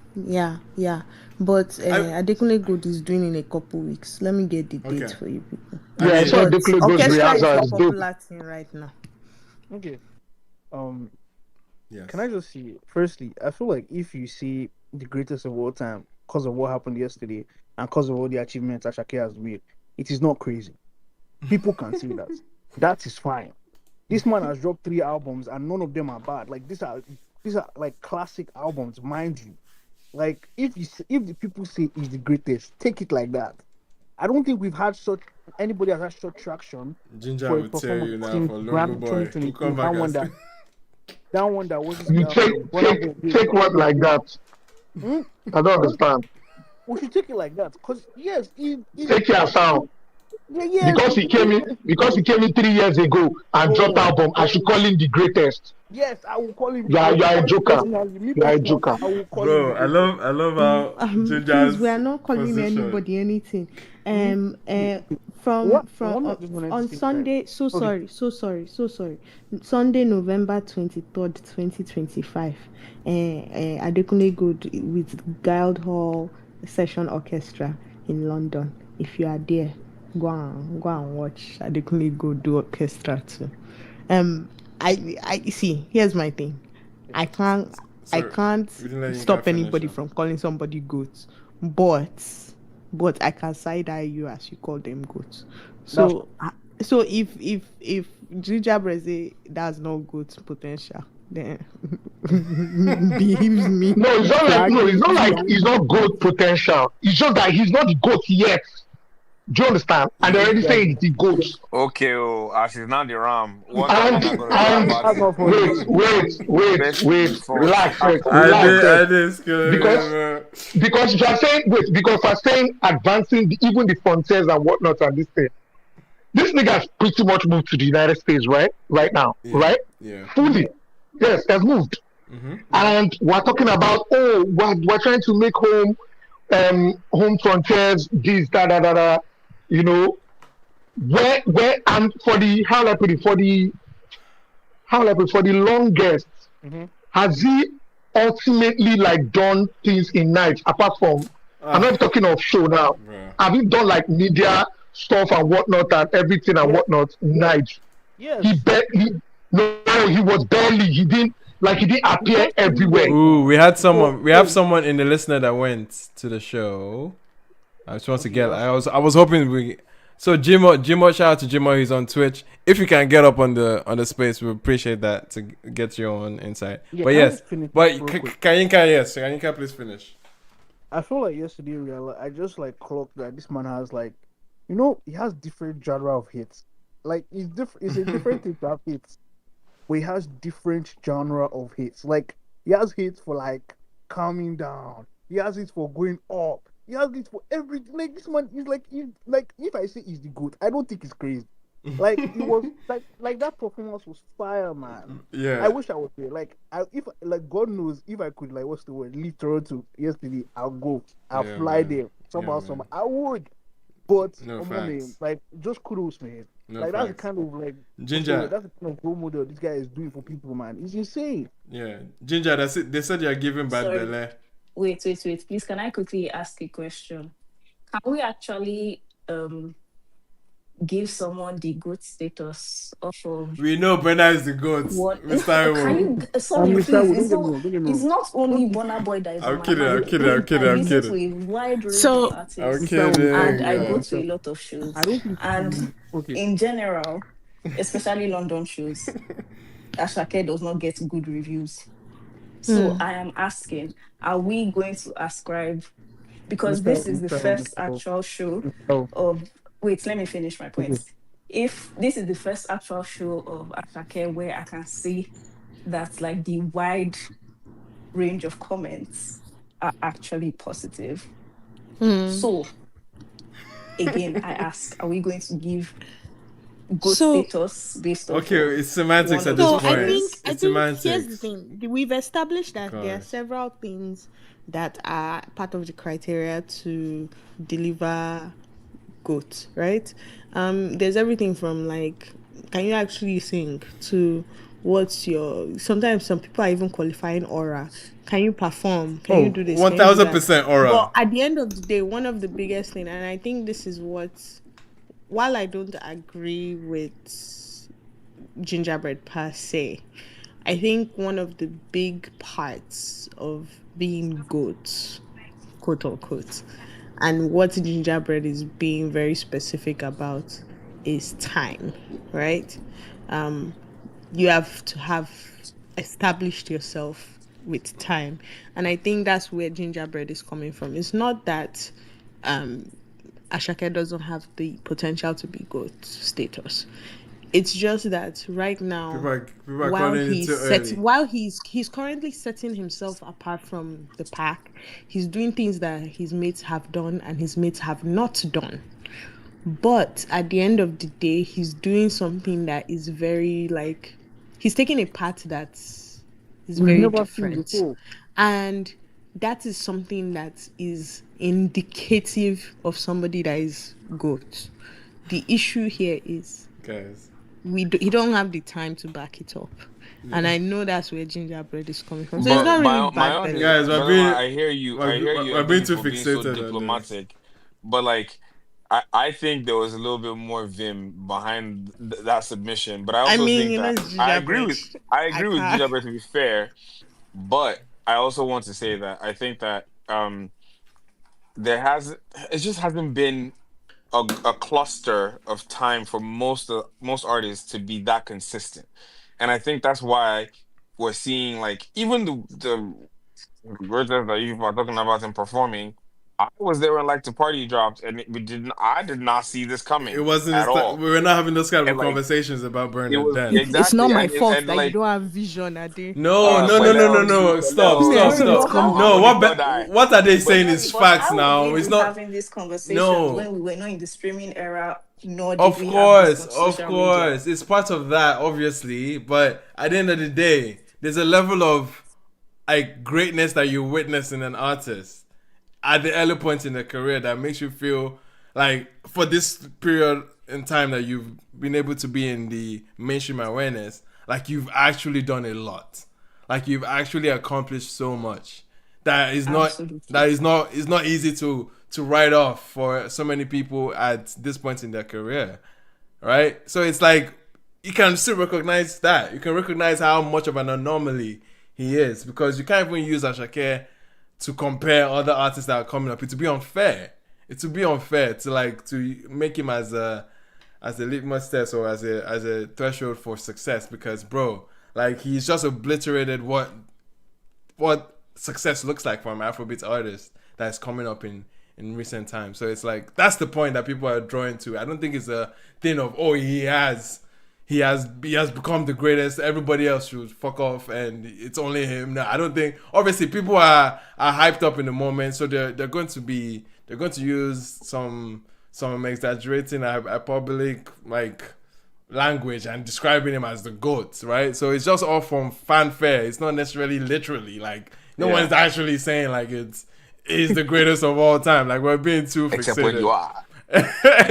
yeah. But Adekunle Gold is doing in a couple weeks. Let me get the dates for you people. Yeah, I saw But Declan Goes orchestra is rehearsal. the It's dope. popular thing right now. Okay. Yes. Can I just see? Firstly, I feel like if you see the greatest of all time because of what happened yesterday and because of all the achievements Asake has made, it is not crazy. People can see that. That is fine. This man has dropped 3 albums and none of them are bad. Like these are like classic albums, mind you. Like if the people say he's the greatest, take it like that. I don't think we've had anybody has had such traction Ginger for a will tell performance you now since for Logo Grammy Boy. Who 2022. come back and say, That one that was You Burna Boy did. take what like that. Hmm? I don't understand. We should take it like that because yes, Take your sound. yes, Because he came in 3 years ago and dropped album. I should call him the greatest. yes, I will call him. You I are will a call him joker. personally. Me You are a personally, joker. I will call him bro, the greatest. I love how Ginger's Please, we are not calling position. anybody anything. What? From One just wanted to on say, Sunday. right? So Okay. sorry. Sunday, November 23rd, 2025. Adekunle Gold with Guild Hall Session Orchestra in London. If you are there, go and watch Adekunle Gold do orchestra too. I see. Here's my thing. I can't I Sorry, can't we didn't let you stop finish. anybody from calling somebody goats, but I can side eye you as you call them goats. That's So if Ginger Breze does not goat potential, then believes me. No, it's not so like actually, he's not good potential. It's just that he's not the goat yet. Do you understand? And they're already saying he's the goat. Okay, as is now the Ram. What are we And not going to do about that's it? not funny. wait, First. I relax. did Because if you're saying because we're saying advancing even the frontiers and whatnot and this thing, this nigga has pretty much moved to the United States, right? Right now, right? Yeah. Fully. Yes, has moved. And we're talking about we're trying to make home frontiers, this, da. You know, where and for the how will I put it, for the longest, has he ultimately like done things in night apart from I'm not talking of show now. Bro. Have you done like media stuff and whatnot and everything and whatnot in night? Yes. He was barely he didn't appear everywhere. Ooh, we have someone in the listener that went to the show. I just want to get. I was hoping we. So Jimo, shout out to Jimo. He's on Twitch. If you can get up on the space, we appreciate that to get your own insight. Yeah, but yes, Kayinka, please finish. I feel like yesterday I just like clocked that this man has like, he has different genre of hits. Like it's different. It's a different thing to have hits, but he has different genre of hits. Like he has hits for like calming down. He has hits for going up. He has hits for everything. Like this man is like if I say he's the goat, I don't think it's crazy. Like he was like that performance was fire, man. Yeah. I wish I was there. Like if God knows if I could what's the word, leave Toronto yesterday, I'll go. I'll fly there. Somehow. I would. But like just kudos, man. Like that's the kind of like Ginger. That's the kind of role model this guy is doing for people, man. It's insane. Yeah. Ginger, that's it. They said you're giving bad belly. Wait. Please, can I quickly ask a question? Can we actually give someone the goat status of we know Burna is the goat. What? Mr. Please, it's not only Burna Boy that is I'm on kidding. I listen to a wide range of artists and I go to a lot of shows. And in general, especially London shows, Asake does not get good reviews. So I am asking, are we going to ascribe, because this is the first actual show of wait, let me finish my point. If this is the first actual show of Asake where I can see that like the wide range of comments are actually positive. So again, I ask, are we going to give good So status based off Okay, of it's semantics one at of this the So I point. think years. I It's think here's the semantics. thing. We've established that there are Gosh. several things that are part of the criteria to deliver GOAT, right? There's everything from like, can you actually sing, to what's your, sometimes some people are even qualifying aura. Can you perform? Can you Oh, do this? Can you do that? 1000% aura. But at the end of the day, one of the biggest thing, and I think this is what, while I don't agree with gingerbread per se, I think one of the big parts of being good, quote unquote, and what gingerbread is being very specific about is time, right? You have to have established yourself with time. And I think that's where gingerbread is coming from. It's not that Asake doesn't have the potential to be good status. It's just that right now, People are calling it too early. while he's currently setting himself apart from the pack, he's doing things that his mates have done and his mates have not done. But at the end of the day, he's doing something that is very like, he's taking a path that is We've very never seen different. before. And that is something that is indicative of somebody that is good. The issue here is Guys. he don't have the time to back it up. And I know that's where gingerbread is coming from. So it's But not really my bad own that is, Guys, brother man, I hear you. I hear you, we're and being thank you too for being so fixated on this. diplomatic. But like, I think there was a little bit more vim behind that submission. But I I also mean, think you know, that it's gingerbread. I I agree with can't. Gingerbread to be fair. But I also want to say that I think that there has it just hasn't been a cluster of time for most artists to be that consistent, and I think that's why we're seeing like even the greatest that you are talking about in performing. I was there when like the party dropped, and I did not see this It coming wasn't. at all, We were not having those kind and of like conversations about it Burner was then. It's not exactly, my fault and that you like don't have vision, Ade. No, no, no, no, no, no. Stop, stop, Wait, stop. but how No, are Only what we? God I. what are they But saying is But facts how would now. we It's be not. having these conversations No. when we were not in the streaming era, nor did Of we have this course, on of social media? course. It's part of that, obviously. But at the end of the day, there's a level of like greatness that you witness in an artist at the early points in their career that makes you feel like for this period in time that you've been able to be in the mainstream awareness, like you've actually done a lot. Like you've actually accomplished so much that is not Absolutely. it's not easy to write off for so many people at this point in their career, right? So it's like you can still recognize that. You can recognize how much of an anomaly he is because you can't even use Asake to compare other artists that are coming up. It would be unfair. It would be unfair to like to make him as a litmus test or as a threshold for success because bro, like he's just obliterated what success looks like for an Afrobeats artist that's coming up in recent times. So it's like that's the point that people are drawing to. I don't think it's a thing of he has become the greatest. Everybody else should fuck off, and it's only him. No, I don't think. Obviously, people are hyped up in the moment, so they're going to use some exaggerating hyperbolic like language and describing him as the GOAT, right? So it's just all from fanfare. It's not necessarily literally like no one's actually saying like he's the greatest of all time. Like we're being too except when you fixated. are.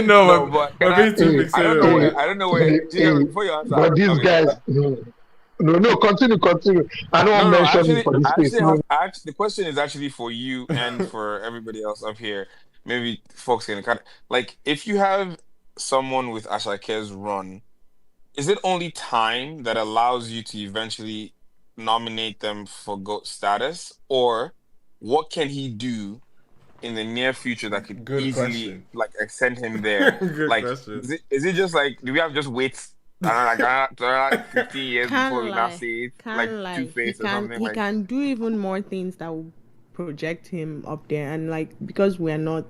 No, But we're being too I don't fixated. know where. I don't know where. Before you answer, but these okay, guys, go ahead. no, continue. I don't want to No, mention it for this space. No, the question is actually for you and for everybody else up here. Maybe folks can kind of like if you have someone with Ashake's run, is it only time that allows you to eventually nominate them for GOAT status, or what can he do in the near future that could Good easily question. like extend him there? Good Like, question. is it just like do we have just wait? I don't know, like 15 years before we now see it, like Two Face or something He like. can do even more things that will project him up there, and like because we're not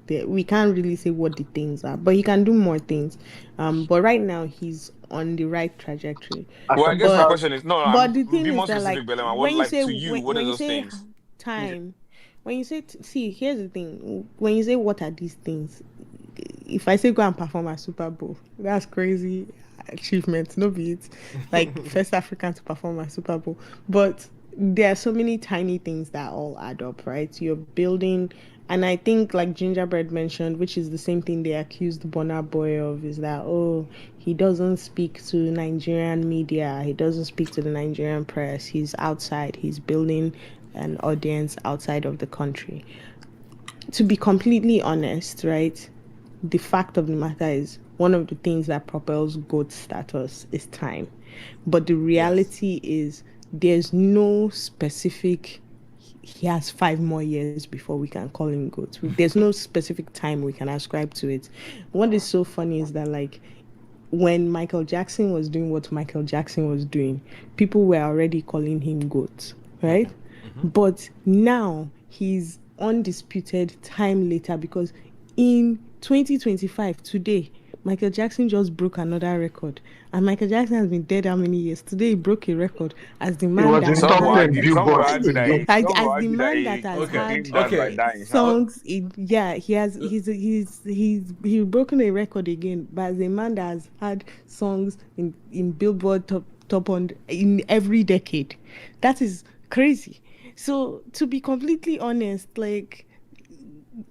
there, we can't really say what the things are, but he can do more things. But right now he's on the right trajectory. Well, I guess my But question is no. but the I'm thing be is more that like specific, Belema. What when you like say to you? What are when you those say things? time, when you say see, here's the thing, when you say what are these things, if I say go and perform at Super Bowl, that's crazy achievement. No be it. Like first African to perform at Super Bowl. But there are so many tiny things that all add up, right? You're building, and I think like Gingerbread mentioned, which is the same thing they accused Burna Boy of, is that he doesn't speak to Nigerian media, he doesn't speak to the Nigerian press, he's outside, he's building an audience outside of the country. To be completely honest, right? The fact of the matter is one of the things that propels GOAT status is time. But the reality is there's no specific he has 5 more years before we can call him GOAT. There's no specific time we can ascribe to it. What is so funny is that like when Michael Jackson was doing what Michael Jackson was doing, people were already calling him GOAT, right? But now he's undisputed time later because in 2025, today, Michael Jackson just broke another record. And Michael Jackson has been dead how many years? Today he broke a record as the He man was that in has top had 10 Billboard. as the man that has had songs in he's broken a record again, but as a man that has had songs in Billboard top on in every decade. That is crazy. So to be completely honest, like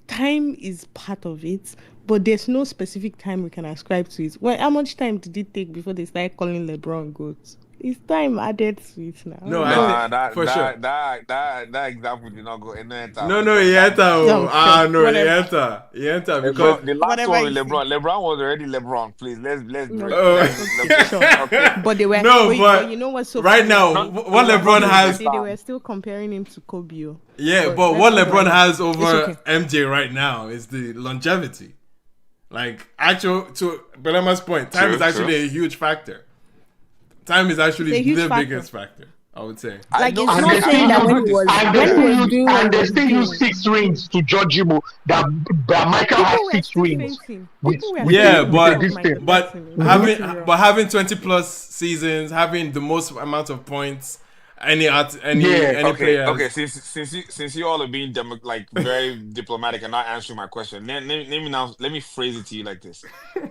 time is part of it, but there's no specific time we can ascribe to it. Well, how much time did it take before they started calling LeBron GOAT? It's time added to it now. No, Nah, for sure. that example did not go enter. No, he enter. No, He enter Because because the last whatever one with you LeBron was already LeBron. Please, let's No, let's sure. But they were but you know what's so right funny? now, what LeBron has, They were still comparing him to Kobe. yeah, but what let's LeBron not- has over okay. MJ right now is the longevity. Like to Belema's point, time is actually a huge factor. Time is actually It's a huge the factor. biggest factor, I would say. Like it's And not they saying that when he still was use doing what he was still use doing. 6 rings to judge him. That Michael People has were 6 still rings fainting. with People were with still Yeah, with fainting a of this Michael thing. but Jackson. Let's be real. having 20 plus seasons, having the most amount of points, any Okay, players. Since you all are being very diplomatic and not answering my question, let me phrase it to you like this.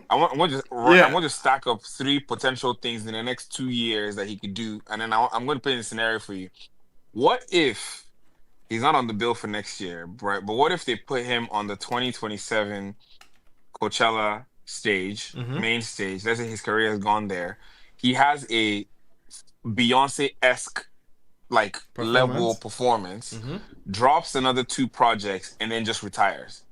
I want to stack up 3 potential things in the next 2 years that he could do, and then I'm going to paint a scenario for you. What if he's not on the bill for next year, right? But what if they put him on the 2027 Coachella stage, main stage? Let's say his career has gone there. He has a Beyonce-esque level performance, drops another 2 projects, and then just retires.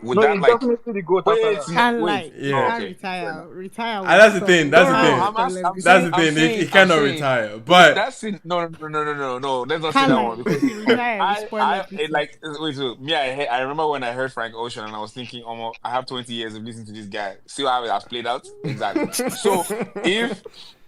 Would No, that he's definitely the goat after that. Can't lie. Yeah. Can't retire. And that's the thing. That's the No, thing. I'm That's saying, the I'm thing. saying, He I'm cannot saying, retire. But that's it. No. Let's not say Can't that lie. one If because he retire, we spoil everything. wait. So me, I remember when I heard Frank Ocean and I was thinking, oh, I have 20 years of listening to this guy. See how it has played out exactly. So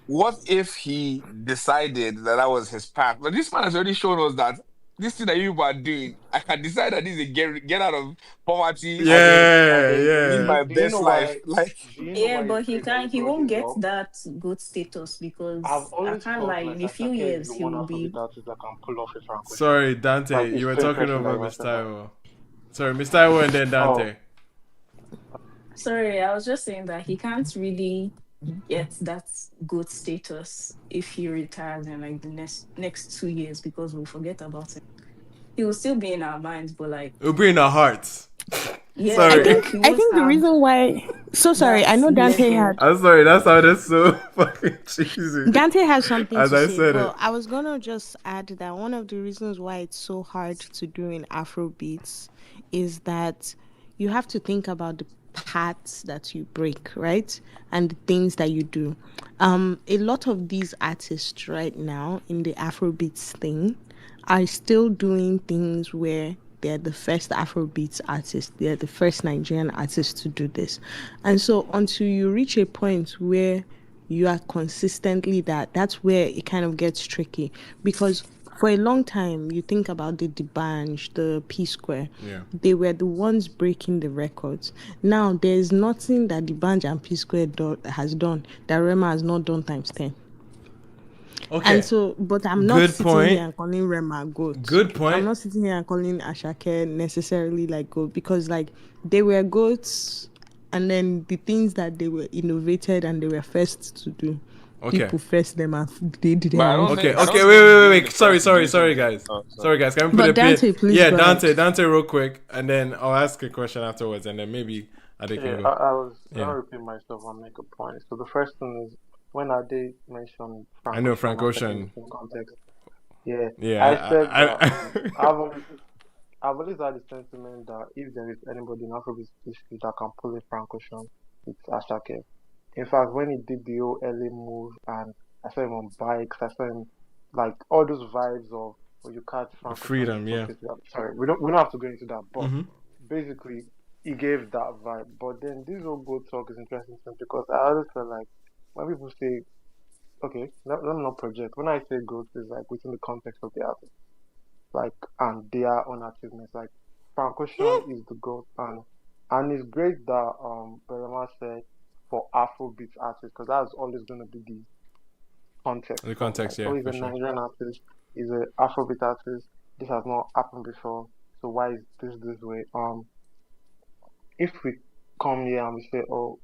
what if he decided that was his path? But this man has already shown us that this thing that you are doing, I can decide that this is a get out of poverty. Live my Do you best know life. why? Do you know Yeah, why but he said that he brought won't this get up? that good status because I've I always can't felt lie, like in a few Asake is years the he one will Afrobeat be. artist that can pull off a Frank Ocean. sorry, Dante, Like you it's were so talking impressive that over he Miss went that. Taiwo. Sorry, Miss Taiwo and then Dante. Sorry, I was just saying that he can't really get that good status if he retires in like the next 2 years because we'll forget about him. He will still be in our minds, but like It'll be in our hearts. yeah, Sorry. like he I won't think the have reason why. So sorry. I that know Dante level. I'm sorry, that sounded so fucking cheesy. Dante has something As to I say, said but it. I was gonna just add that one of the reasons why it's so hard to do in Afrobeats is that you have to think about the paths that you break, right? And the things that you do. A lot of these artists right now in the Afrobeats thing are still doing things where they're the first Afrobeats artist. They're the first Nigerian artist to do this. And so until you reach a point where you are consistently that's where it kind of gets tricky. Because for a long time, you think about the D'banj, the P Square. Yeah. They were the ones breaking the records. Now, there's nothing that D'banj and P Square has done that Rema has not done times 10. Okay. And so, but I'm not Good sitting point. here and calling Rema goat. Good point. I'm not sitting here and calling Asake necessarily like goat because like they were goats and then the things that they were innovated and they were first to do. Okay. People first them and did But I their own. don't think. I Okay. don't think being Wait. the first to do Sorry, something. guys. Oh, Sorry, guys. Can we put But a pin? Dante, please Yeah, go Dante, ahead. real quick, and then I'll ask a question afterwards, and then maybe Ade can Yeah, go. I was Yeah. gonna repeat myself and make a point. So the first thing is when Ade mentioned I know Frank Frank Ocean in Ocean. the same context. Yeah, Yeah, I said that I I've always had the sentiment that if there is anybody in Afrobeat history that can pull a Frank Ocean, it's Asake. In fact, when he did the whole LA move and I saw him on bikes, I saw him like all those vibes of when you catch Frank Ocean in freedom, the yeah. first place. Sorry, we don't have to go into that, but Mm-hmm. basically he gave that vibe. But then this whole goat talk is interesting to me because I always feel like when people say, okay, let me not project. When I say goat, it's like within the context of the artist, like and their own achievements. Like Frank Ocean is the goat, and it's great that Berema said for Afrobeat artists because that's always going to be the context. The context, Like, yeah, oh, he's for a sure. Nigerian artist, he's an Afrobeat artist. This has not happened before, so why is this way? If we come here and we say, oh,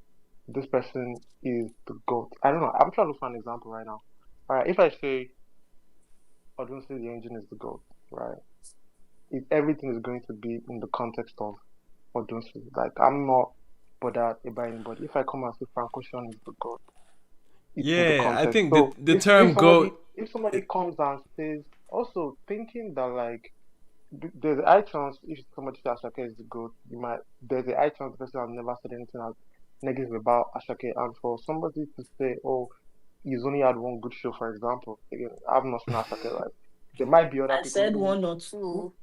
this person is the goat. I don't know. I'm trying to find an example right now. All right, if I say Odunsi the engine is the goat, right? If everything is going to be in the context of Odunsi, like I'm not bothered about anybody. If I come and say Frank Ocean is the goat, it's in the Yeah, I context. think So the term if somebody comes and says also thinking that like there's a high chance if somebody says Asake is the goat, there's a high chance the person has never said anything negative about Asake, and for somebody to say, oh, he's only had one good show, for example, again, I've not seen Asake like there might be other I people said one or who two.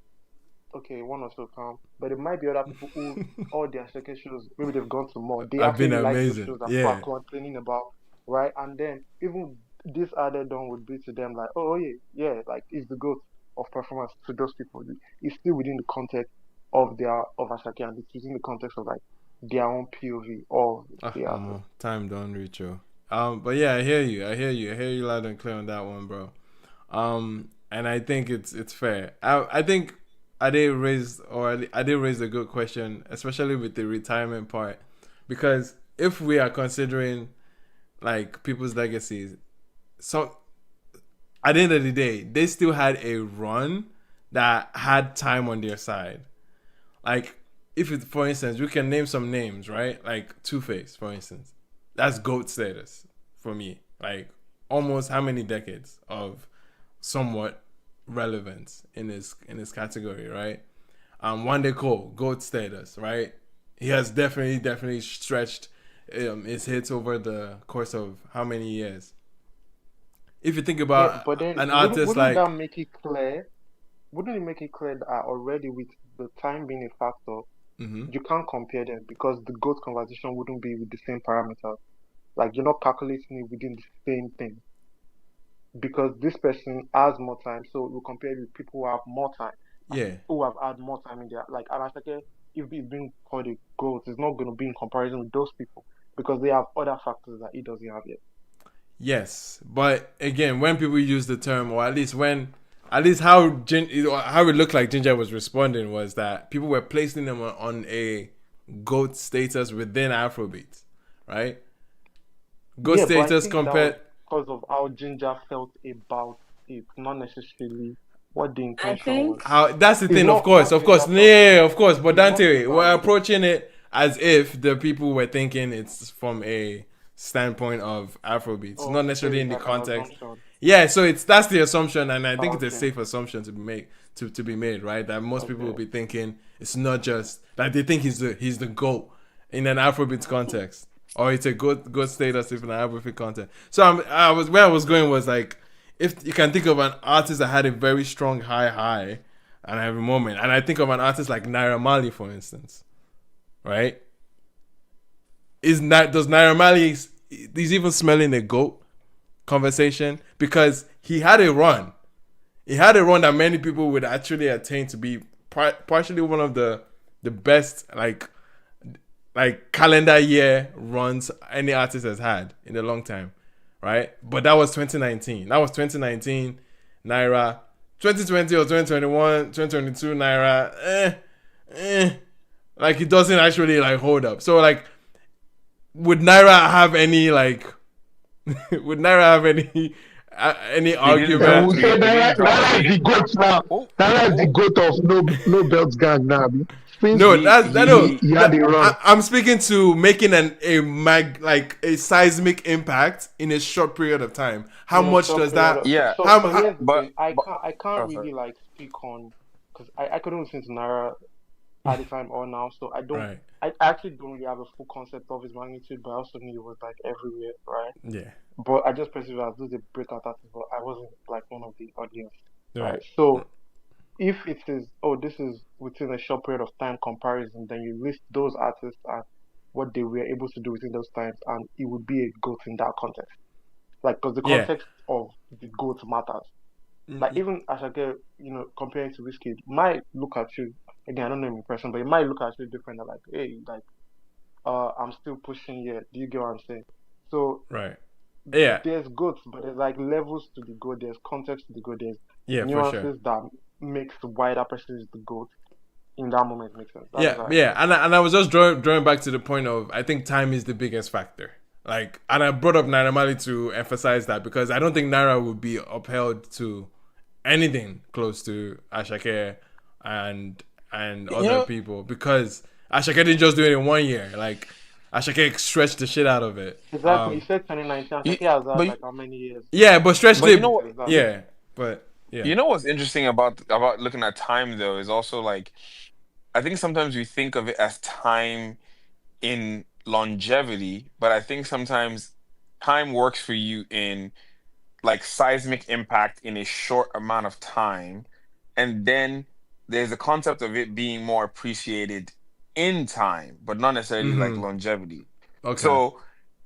okay, one or so come, but there might be other people who all their second shows maybe they've gone to more. They have been actually like those amazing. shows that people Yeah. are complaining about, right? And then even this added on would be to them like, oh yeah, like it's the goat of performance to those people. It's still within the context of Asake and it's within the context of like their own POV of the artist. Time don't reach you. But yeah, I hear you loud and clear on that one, bro. And I think it's fair. I think I did raise a good question, especially with the retirement part, because if we are considering like people's legacies, so at the end of the day, they still had a run that had time on their side. Like for instance, we can name some names, right? Like Two-Face, for instance, that's GOAT status for me. Like almost how many decades of somewhat relevance in his category, right? Wande Cole, GOAT status, right? He has definitely stretched his hits over the course of how many years? If you think about but then an artist wouldn't like that make it clear? Wouldn't it make it clear that already with the time being a factor, you can't compare them because the GOAT conversation wouldn't be with the same parameters. Like you're not calculating it within the same thing. Because this person has more time, so you compare with people who have more time. Who have had more time in their like Asake, if he's being called a GOAT, it's not gonna be in comparison with those people because they have other factors that he doesn't have yet. Yes, but again, when people use the term, or at least how it looked like Ginger was responding was that people were placing them on a GOAT status within Afrobeats, right? GOAT status compared because of how Ginger felt about it, not necessarily what the intention was. That's the thing, of course. Yeah, of course. But Dante, we're approaching it as if the people were thinking it's from a standpoint of Afrobeats, not necessarily in the context. Yeah, so that's the assumption, and I think it's a safe assumption to be made, right? That most people will be thinking it's not just that they think he's the GOAT in an Afrobeats context, or it's a good status if in an Afrobeat context. So where I was going was like, if you can think of an artist that had a very strong high and every moment, and I think of an artist like Naira Marley, for instance, right? Does Naira Marley is even smelling a GOAT conversation because he had a run. He had a run that many people would actually attain to be partially one of the best like calendar year runs any artist has had in a long time, right? But that was 2019. Naira. 2020 or 2021, 2022 Naira. Like it doesn't actually like hold up. So like would Naira have any like? Would Naira have any He didn't And drop. we argument? say He didn't drop Naira is the anything. goat now. Oh, Naira is the oh. goat of no belts gang now. Since No, He that no. he. he had a run. I'm speaking to making a seismic impact in a short period of time. How In a much short does period that? of Yeah, so How here's the but thing. I can't oh, sorry. really like speak on because I couldn't listen to Naira at the time or now, so right? I actually don't really have a full concept of his magnitude, but I also knew it was like everywhere, right? Yeah, But I just perceived as those a breakout artist, but I wasn't like one of the audience, right. right? So if it is, oh, this is within a short period of time comparison, then you list those artists and what they were able to do within those times, and it would be a goat in that context. Like, because the Yeah. context of the goat matters. Like, even Asake, comparing to Wizkid, might look at you, again, I don't know him in person, but he might look at you different, like, hey, like, I'm still pushing here. Do you get what I'm saying? So, Right. Yeah. there's goats, but there's like levels to the goat, there's context to the goat, there's Yeah, for sure. nuances that makes why that person is the goat in that moment makes sense. That's Yeah, right. yeah, and I was just drawing back to the point of I think time is the biggest factor. Like, and I brought up Naira Marley to emphasize that because I don't think Naira would be upheld to anything close to Asake and other people because Asake didn't just do it in 1 year. Like, Asake stretched the shit out of it. Exactly. You said 2019. Asake has had like how many years? Yeah, but stretched But it. you know what? Exactly. Yeah, but yeah. You know what's interesting about looking at time though is also like I think sometimes we think of it as time in longevity, but I think sometimes time works for you in like seismic impact in a short amount of time, and then there's a concept of it being more appreciated in time, but not necessarily like longevity. Okay. So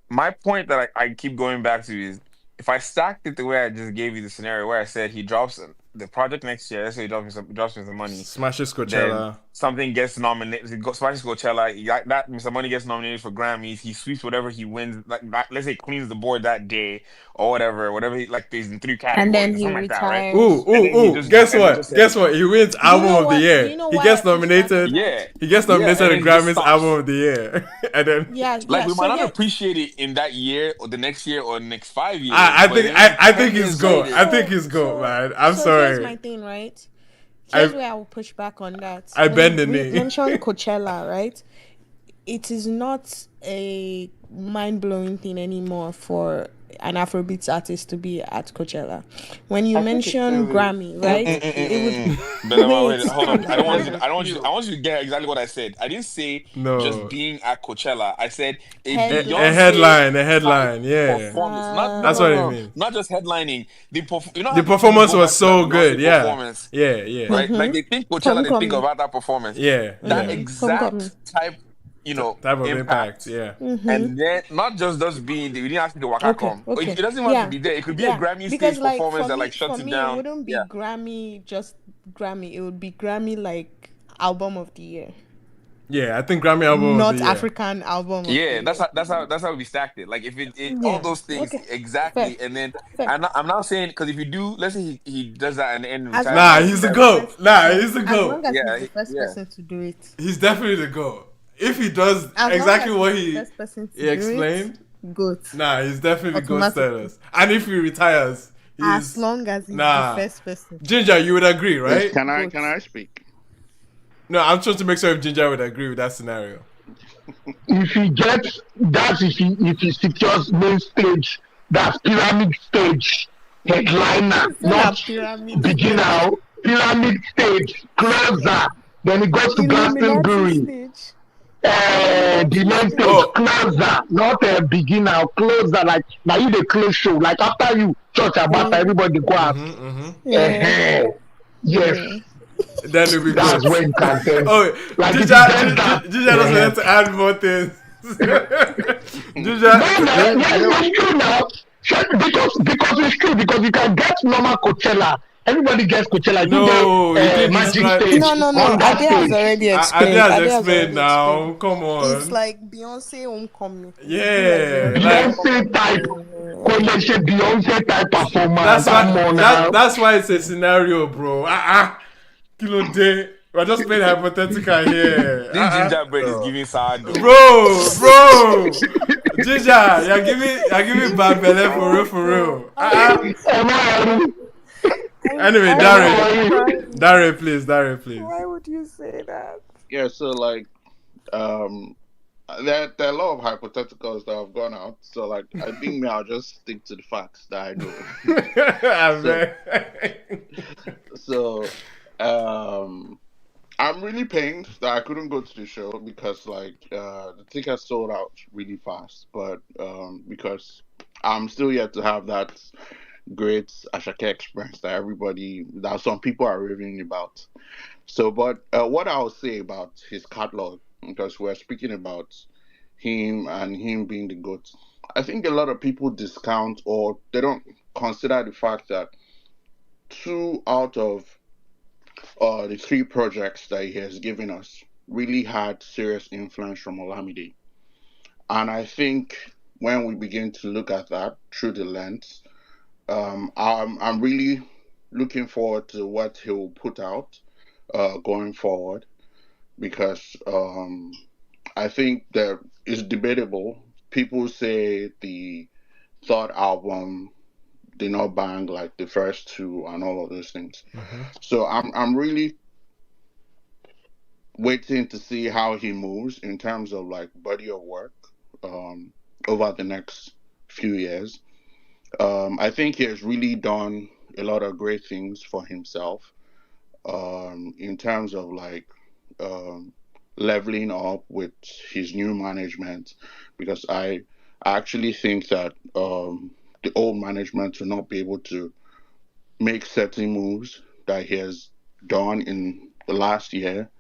my point that I keep going back to is if I stacked it the way I just gave you the scenario where I said he drops the project next year, let's say he drops me some money, Smashes then Coachella. something gets nominated, smashes Coachella, that Mr. Money gets nominated for Grammys, he sweeps whatever he wins, like let's say cleans the board that day or whatever he like there's in 3 categories And then or he something like that, right? retires. Ooh. Guess what? Guess what? He wins album know of the what? year. You know He why gets I push back on nominated. that? He gets Yeah, nominated and at then he just Grammys stops. album of the year. And then Yeah. Like we So might not appreciate it in that year or the next year or the next 5 years. I but think then I 10 think he's years go. later- I think he's go, man. I'm so sorry. here's my thing, right? Here's where I will push back on that. I When bend the you knee. mentioned Coachella, right? It is not a mind-blowing thing anymore for an Afrobeats artist to be at Coachella. When you I think it mention still is. Grammy, right? It would Belema, wait. wait, hold on. I don't want you. There's I don't want you. still I want you to get exactly what I said. I didn't say No. just being at Coachella. I said a Headline. Beyonce A headline, yeah. performance. Not That's what it means. Not just headlining. The The how performance people go was back to so that good, Beyonce yeah. performance, Yeah. right? Like they think Coachella, they think Homecoming. about that performance. Yeah. That yeah. Homecoming. exact type, Type of impact, yeah. And then not just being, we didn't ask you to waka come. Okay. It doesn't even have to be there. It could be a Grammy because stage like performance for that me, like shuts for it me, down. it wouldn't be Grammy just Grammy. It would be Grammy like album of the year, Yeah, I think Grammy album not of the year. African album. Of the Yeah, year. that's how we stacked it. Like if all those things exactly, Fair. and then Fair. I'm not saying because if you do, let's say he does that and end As retires. long as He's the the GOAT. first- He's the As GOAT. long as Yeah, he's the first yeah. person to do it. He's definitely the GOAT. If he does As exactly long what as he's he the first person to he do explained, it, good. he's definitely GOAT Automatically. status. And if he retires, he's As long as he's the first person. Ginger, you would agree, right? Yes, can I speak? No, I'm trying to make sure if Ginger would agree with that scenario. If he gets that, if he secures main stage, that's pyramid stage, headliner, not pyramid. beginner, pyramid stage, closer. Then he goes to Glastonbury, stage. the main stage, closer, not a beginner, closer. Like now you the close show. Like after you church about everybody go out. Yes. Then it'll be That's good. when you can tell. Oh, Like Ginger doesn't have to add more things. Ginger. It's true now. Because it's true. Because you can get normal Coachella. Everybody gets Coachella. No, you didn't Magic describe. stage. No. on that Ade has stage. already Ade explained. has Ade explained already now. explained. Come on. It's like Beyonce homecoming. Yeah, like Beyonce type. Beyonce type performance. that's why it's a scenario, bro. Kilo day. We're just playing hypothetical here. This gingerbread is So, giving sour dough. Bro. Ginger, you're giving bad belly for real, Oh for God. real. Am I ready? Anyway, I'm Am Dare, I already ready? crying. Dare, please. Why would you say that? yeah, so like, um, there are a lot of hypotheticals that have gone out. So like, I think I'll just stick to the facts that I know. so so, um, I'm really pained that I couldn't go to the show because like the tickets sold out really fast. But because I'm still yet to have that great Asake experience that some people are raving about. So, but what I'll say about his catalog, because we're speaking about him and him being the GOAT, I think a lot of people discount or they don't consider the fact that two out of the three projects that he has given us really had serious influence from Olamide. And I think when we begin to look at that through the lens, I'm really looking forward to what he'll put out going forward because I think that it's debatable. People say the third album did not bang like the first two and all of those things. So I'm really waiting to see how he moves in terms of like body of work um, over the next few years. I think he has really done a lot of great things for himself in terms of like um, leveling up with his new management because I actually think that the old management will not be able to make certain moves that he has done in the last year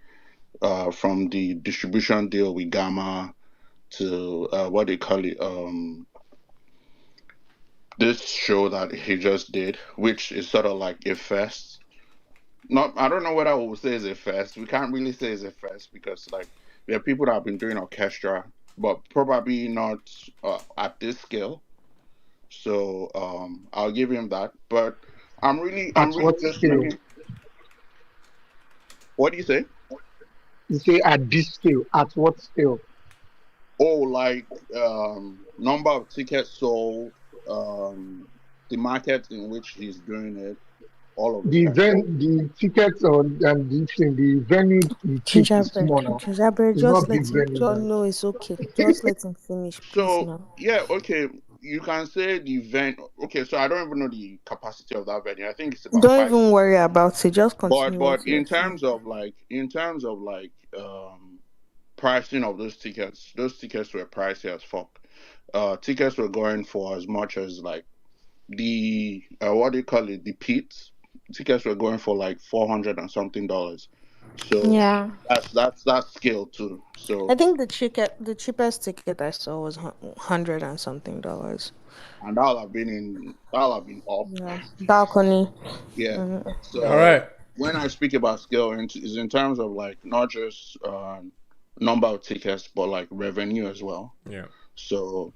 from the distribution deal with Gamma to what they call it, this show that he just did, which is sort of like a fest. Not, I don't know whether I would say it's a fest. We can't really say it's a fest because like there are people that have been doing orchestra, but probably not at this scale. So I'll give him that. But At I'm really what just scale? looking. What do you say? You say at this scale. At what scale? Oh, like number of tickets sold, um, the market in which he's doing it, all of those The kind of stuff. the tickets on and this thing, the venue he picked is Gingerbread, small now. gingerbread, It's not just big let him. venue, Just man. no, it's okay. Just let him finish, please. So Now, yeah, okay, you can say the event. Okay, so I don't even know the capacity of that venue. I think it's about don't five even million. worry about it. Just But continue what you're in saying. terms of pricing of those tickets were pricey as fuck. Tickets were going for as much as like the what do you call it, the pits. Tickets were going for like 400 and something dollars. So Yeah, that's scale too. I So think the cheapest ticket I saw was hundred and something dollars. and that'll have been up. Yeah, balcony. Yeah. Mhm. All So right. when I speak about scale, is in terms of like not just number of tickets, but like revenue as well. Yeah. So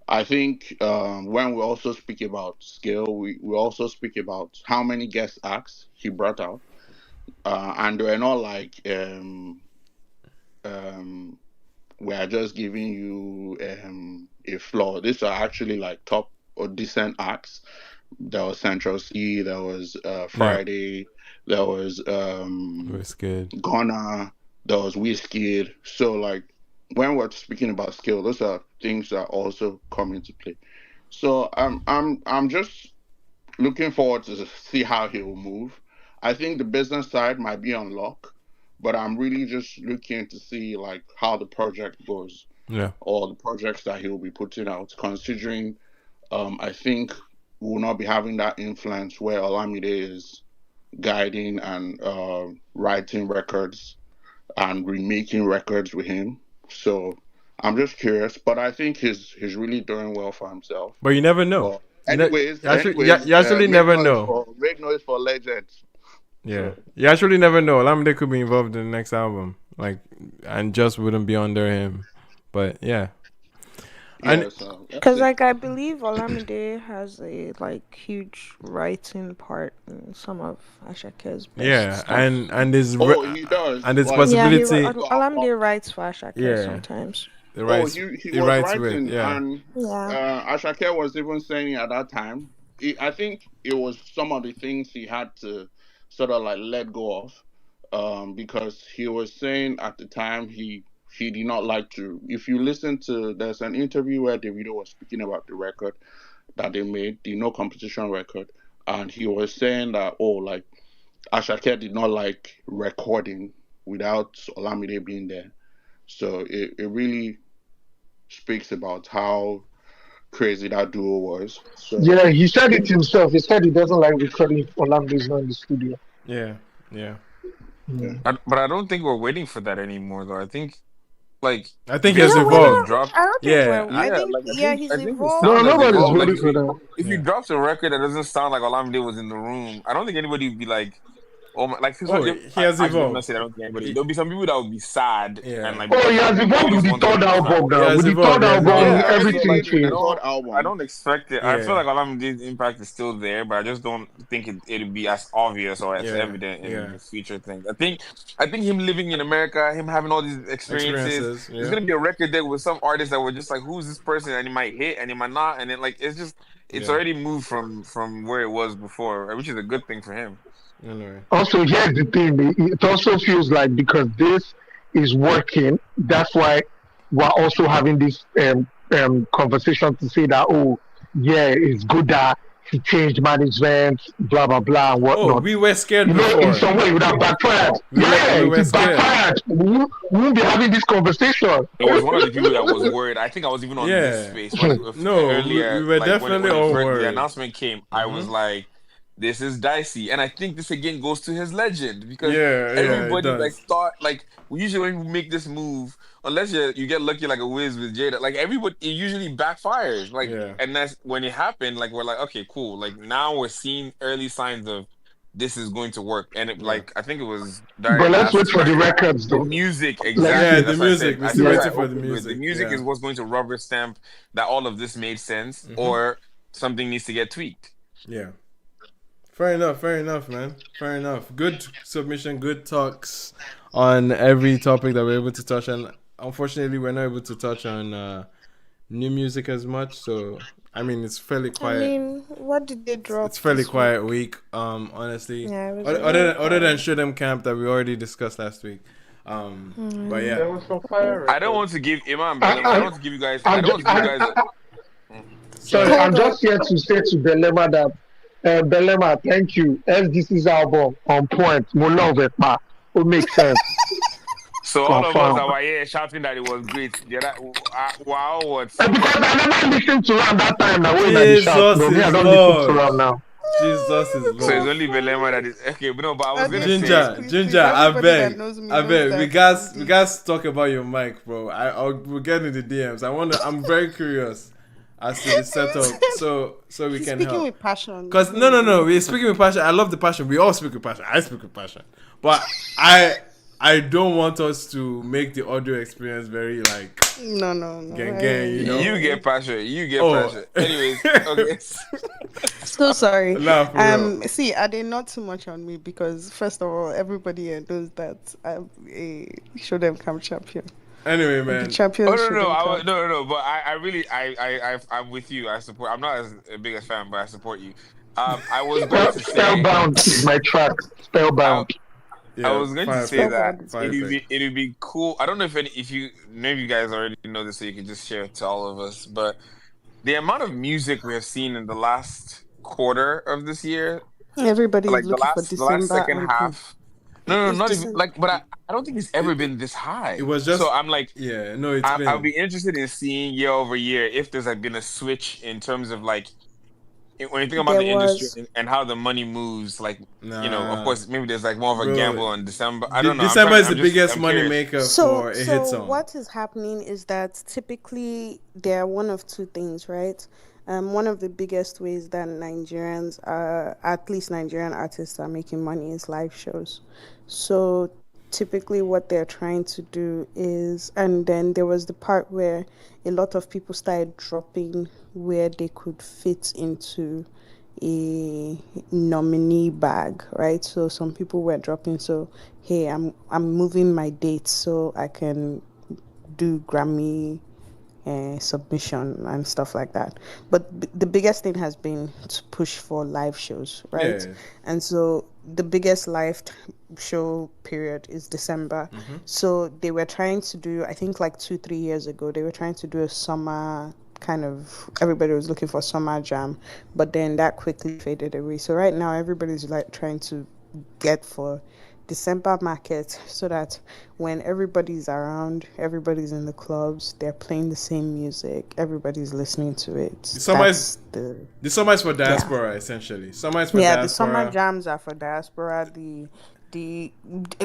I think when we also speak about scale, we also speak about how many guest acts he brought out, and they're not like um, we are just giving you a floor. These are actually like top or decent acts. There was Central C, there was Yeah. Friday, there was Wizkid. Ghana, there was Wizkid. So like when we're speaking about skill, those are things that also come into play. So I'm just looking forward to see how he will move. I think the business side might be on lock, but I'm really just looking to see like how the project goes Yeah. or the projects that he will be putting out, considering I think we will not be having that influence where Olamide is guiding and writing records and remaking records with him. So I'm just curious, but I think he's really doing well for himself. But you never know. But You know, anyways, you actually never know. make noise for legends. Yeah, So you actually never know. Olamide could be involved in the next album, like, and just wouldn't be under him. But yeah. And Yeah, so that's Because, it. like, I believe Olamide has a, like, huge writing part in some of Ashake's best yeah, stuff. Oh, he does. and his Like, Yeah, possibility. Olamide writes for Ashake Yeah, sometimes. the oh, rights he he was writes with. writing, Yeah, and Yeah. Ashake was even saying at that time. I think it was some of the things he had to sort of like let go of, because he was saying at the time he did not like to. If you listen to, there's an interview where Davido was speaking about the record that they made, the No Competition record, and he was saying that, oh, like Ashake did not like recording without Olamide being there. So it really speaks about how crazy that duo was. So Yeah, he said it himself. He said he doesn't like recording if Orlando is not in the studio. yeah, yeah. Yeah. But I don't think we're waiting for that anymore, though. I think like I think he has based No, on what we're he evolved. not. dropped. I don't think Yeah, we're. I Yeah, think, like yeah, he's I think his evolved. No, sound has nobody's evolved. Like waiting for that. if he yeah. drops a record that doesn't sound like Olamide was in the room, I don't think anybody would be like, oh my, like Oh, he has actually let me not evolved. say that. I don't think anybody. He- There'll be some people that would be sad and yeah, like Oh, because he has they evolved with always the wanted third him to sound. album he now. has With the evolved. third He has album, evolved. Yeah, so everything like the changed. third I album. don't expect it. I feel Yeah, like Olamide's impact is still there, but I just don't think it'll be as obvious or as yeah, evident in yeah. the future things. I think him living in America, him having all these experiences, Experiences. there's Yeah, gonna be a record there with some artists that were just like, who's this person? And he might hit and he might not, and then like it's yeah. already moved from where it was before, which is a good thing for him. Anyway, Also, here's the thing. It also feels like because this is working, that's why we're also having this conversation to say that, oh, yeah, it's good that he changed management, blah, blah, blah, and oh, whatnot. we were scared You know, in before. some way, it would have backfired. Yeah, We it were is scared. backfired. We won't be having this conversation. I was one of the people that was worried. I think I was even on this Yeah. space when No, we earlier, were like when definitely it all first the worried. announcement came, I was like, "This is dicey," and I think this again goes to his legend because Yeah, yeah, it everybody like does. thought like we usually when we make this move, unless you get lucky like a Wiz with Jada, like everybody it usually backfires. Like, Yeah, and that's when it happened. Like we're like, okay, cool. Like now we're seeing early signs of this is going to work, and it yeah. like I think it was But Daria let's wait asked for the like records, the though. music, Let's Yeah, exactly. see. the That's what I music. said. We're still That's Yeah. why I waiting for the opened with the music. music is Yeah. what's going to rubber stamp that all of this made sense, hmm or something needs to get tweaked. Yeah. Fair enough, man. Fair enough. Good submission, good talks on every topic that we're able to touch on. Unfortunately, we're not able to touch on new music as much, so I mean it's fairly I quiet. mean, what did they drop It's fairly this week? quiet week. Honestly, Yeah, it was other very other than quiet. Show Them Camp that we already discussed last week. But Mm. yeah, There was some fire I don't records. want to give Imam I, Belem. I don't I, want to give you guys. I I'm, don't ju- want to give you guys. sorry, sorry. I'm Hold up. just here to say to Belema that, Belema, thank you. SDC's album on point. Mo love it, ma. It makes sense. So all of us Confirm. that were here shouting that it was great. The other, wow, what? Because I never listened to Ram that time. Now when I the shout, Jesus bro, me I is don't listen to Lord. Ram now. Jesus is So it's Lord. only Belema that is okay. But no, but I was gonna say Ginger, Ginger, I beg. We guys talk about your mic, bro. We'll get in the DMs. I'm very curious as to the setup, so we He's can speaking help. with passion. Cause no, we're speaking with passion. I love the passion. We all speak with passion. I speak with passion, but I don't want us to make the audio experience very like No. gang, you know. you get passion. You get Oh, passion. Anyways, okay. So sorry. nah, for real. See, are they not too much on me because first of all, everybody here knows that I'm a show them camp champion. Anyway, The man. champion Oh show them camp. no. But I really, I'm with you. I support. I'm not as big a fan, but I support you. I was going to say, Spellbound is my track. I, Spellbound. I Yeah, was going to fire say pick. that Spellbound is Fire great. pick. it'd be cool. I don't know if you maybe you guys already know this, so you can just share it to all of us. But the amount of music we have seen in the last quarter of this year, Everybody is like looking for the last December second anthem. half. No, It's not even December. like. But I don't think it's ever It, been this it high. was So just I'm like, yeah. No, it's I'll been be interested in seeing year over year if there's like been a switch in terms of like when you think about There the industry was. and how the money moves. Like of nah, course, maybe there's like more of a bro. gamble on December. I don't know. December is the I'm just. biggest I'm money curious. maker So, for a hit so song. what is happening is that typically there are one of two things, right? One of the biggest ways that Nigerians, at least Nigerian artists, are making money is live shows. So typically what they're trying to do is, and then there was the part where a lot of people started dropping where they could fit into a nominee bag, right? So some people were dropping, so hey, I'm moving my dates so I can do Grammy submission and stuff like that. But the biggest thing has been to push for live shows, right? Yeah. And so the biggest show period is December. So they were trying to do, I think like 2-3 years ago, they were trying to do a summer kind of, everybody was looking for summer jam, but then that quickly faded away. So right now everybody's like trying to get for December market so that when everybody's around, everybody's in the clubs, they're playing the same music, everybody's listening to it. The summer That's is the summer is for diaspora essentially. Summer is for the summer diaspora. jams are for diaspora. The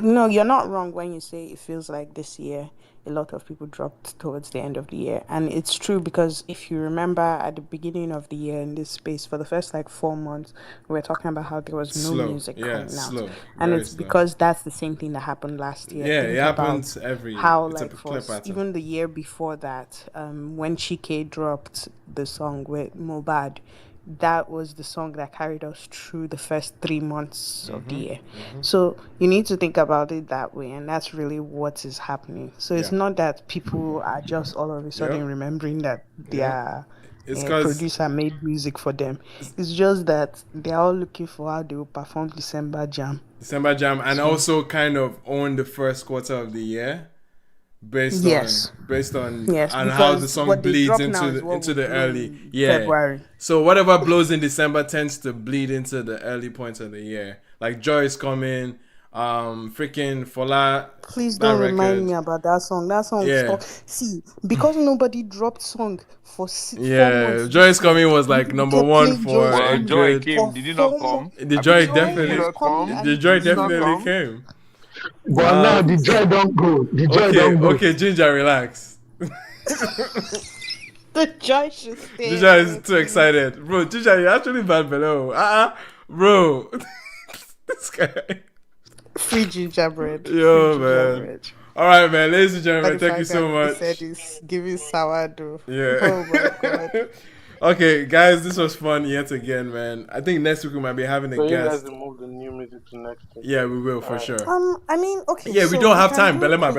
no, you're not wrong when you say it feels like this year a lot of people dropped towards the end of the year, and it's true because if you remember at the beginning of the year in this space for the first like 4 months we were talking about how there was no music coming out, and it's slow. because that's the same thing that happened last year. Yeah, Think it happens about every how it's a like clear pattern. even the year before that, when Chike dropped the song with Mobad, that was the song that carried us through the first 3 months of the year. So you need to think about it that way, and that's really what is happening. So it's not that people are just all of a sudden remembering that their producer made music for them. It's just that they're all looking for how they will perform December jam, and also kind of own the first quarter of the year. Based on and how the song bleeds into the early February. So whatever blows in December tends to bleed into the early points of the year. Like Joy is coming, freaking Fola. Please don't remind me about that song. That song see, because nobody dropped song for 4 months. Joy is coming was like number one for a Joy good. came. Did you not come? The Joy definitely came. But now the joy don't go. The joy don't go. Okay, Ginger, relax. The joy should stay. Ginger is too excited. Bro, Ginger, you're actually bad below. Bro. This guy. Free gingerbread. Yo, man. Alright, man. Ladies and gentlemen, thank you so much. Said is giving sourdough. Yeah. Oh my god. Okay, guys, this was fun yet again, man. I think next week we might be having a guest. You guys will move the new music to next week. Yeah, we will for sure. I mean, okay. Yeah, we don't have time. Belema.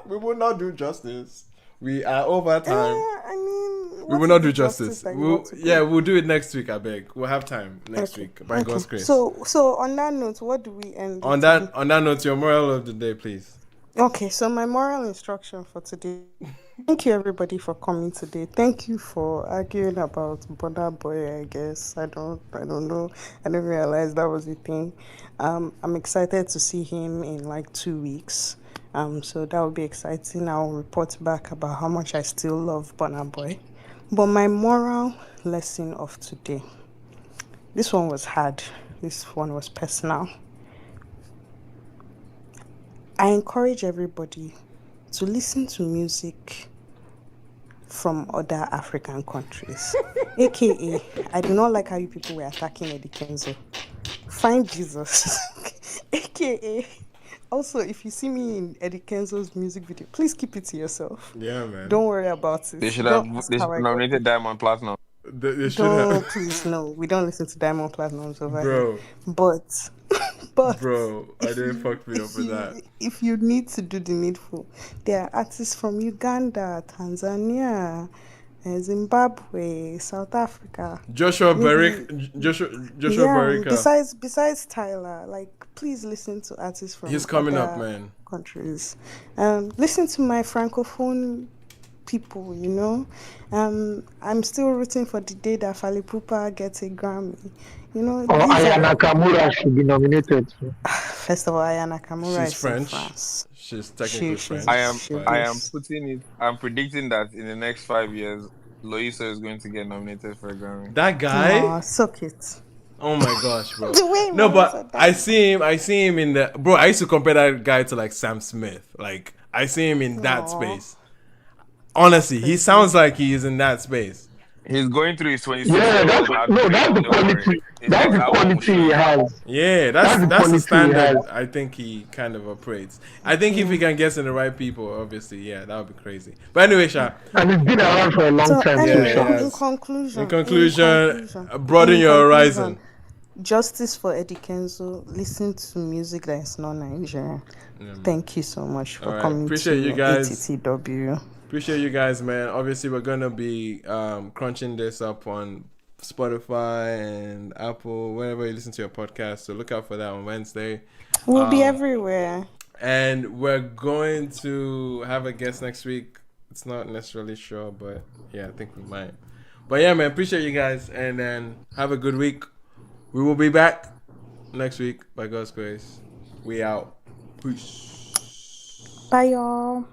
We will not do justice. We are over time. I mean, we will not do justice. We'll do it next week. I beg. We'll have time next week by God's grace. So on that note, what do we end? On that note, your moral of the day, please. Okay, so my moral instruction for today. Thank you everybody for coming today. Thank you for arguing about Burna Boy, I guess. I don't know. I didn't realize that was the thing. I'm excited to see him in like 2 weeks. So that will be exciting. I'll report back about how much I still love Burna Boy. But my moral lesson of today. This one was hard. This one was personal. I encourage everybody to listen to music from other African countries. AKA, I do not like how you people were attacking Eddie Kenzo. Find Jesus. AKA, also, if you see me in Eddie Kenzo's music video, please keep it to yourself. Yeah, man. Don't worry about it. They should have nominated Diamond Platinum. They should have. Please, no. We don't listen to Diamond Platinums over here. But bro, I didn't fuck me up with that. If you need to do the needful, there are artists from Uganda, Tanzania, Zimbabwe, South Africa. Joshua Barika. Besides Tyler, like please listen to artists from He's coming up, man. Countries. Listen to my francophone people, you know. I'm still rooting for the day that Fally Ipupa gets a Grammy. You know, Ayra Nakamura should be nominated. First of all, Ayra Nakamura is French. from France. She's technically French. I'm predicting that in the next 5 years, Loiso is going to get nominated for a Grammy. That guy? Oh, suck it. Oh my gosh, bro. No, but I see him in the bro. I used to compare that guy to like Sam Smith. Like I see him in that space. Honestly, he sounds like he is in that space. He's going through his 26 Yeah, year that's old no, heartbreak. that's the Don't worry. quality. His That's next the album will quality show he you. has. Yeah, That's the that's the quality he has. standard. I think he kind of operates. I think if he can get in the right people, obviously, yeah, that would be crazy. But anyway, Sha. And he's been around for a long So time too, Yeah, Sha. anyway, in yes. In conclusion, conclusion, broaden in your conclusion, horizon. justice for Eddie Kenzo. Listen to music that is not Nigerian. Thank you so much All for right, coming appreciate you to guys. ATTW. Appreciate you guys, man. Obviously, we're gonna be crunching this up on Spotify and Apple, wherever you listen to your podcast. So look out for that on Wednesday. We'll be everywhere. And we're going to have a guest next week. It's not necessarily sure, but yeah, I think we might. But yeah, man, appreciate you guys, and then have a good week. We will be back next week by God's grace. We out. Peace. Bye, y'all.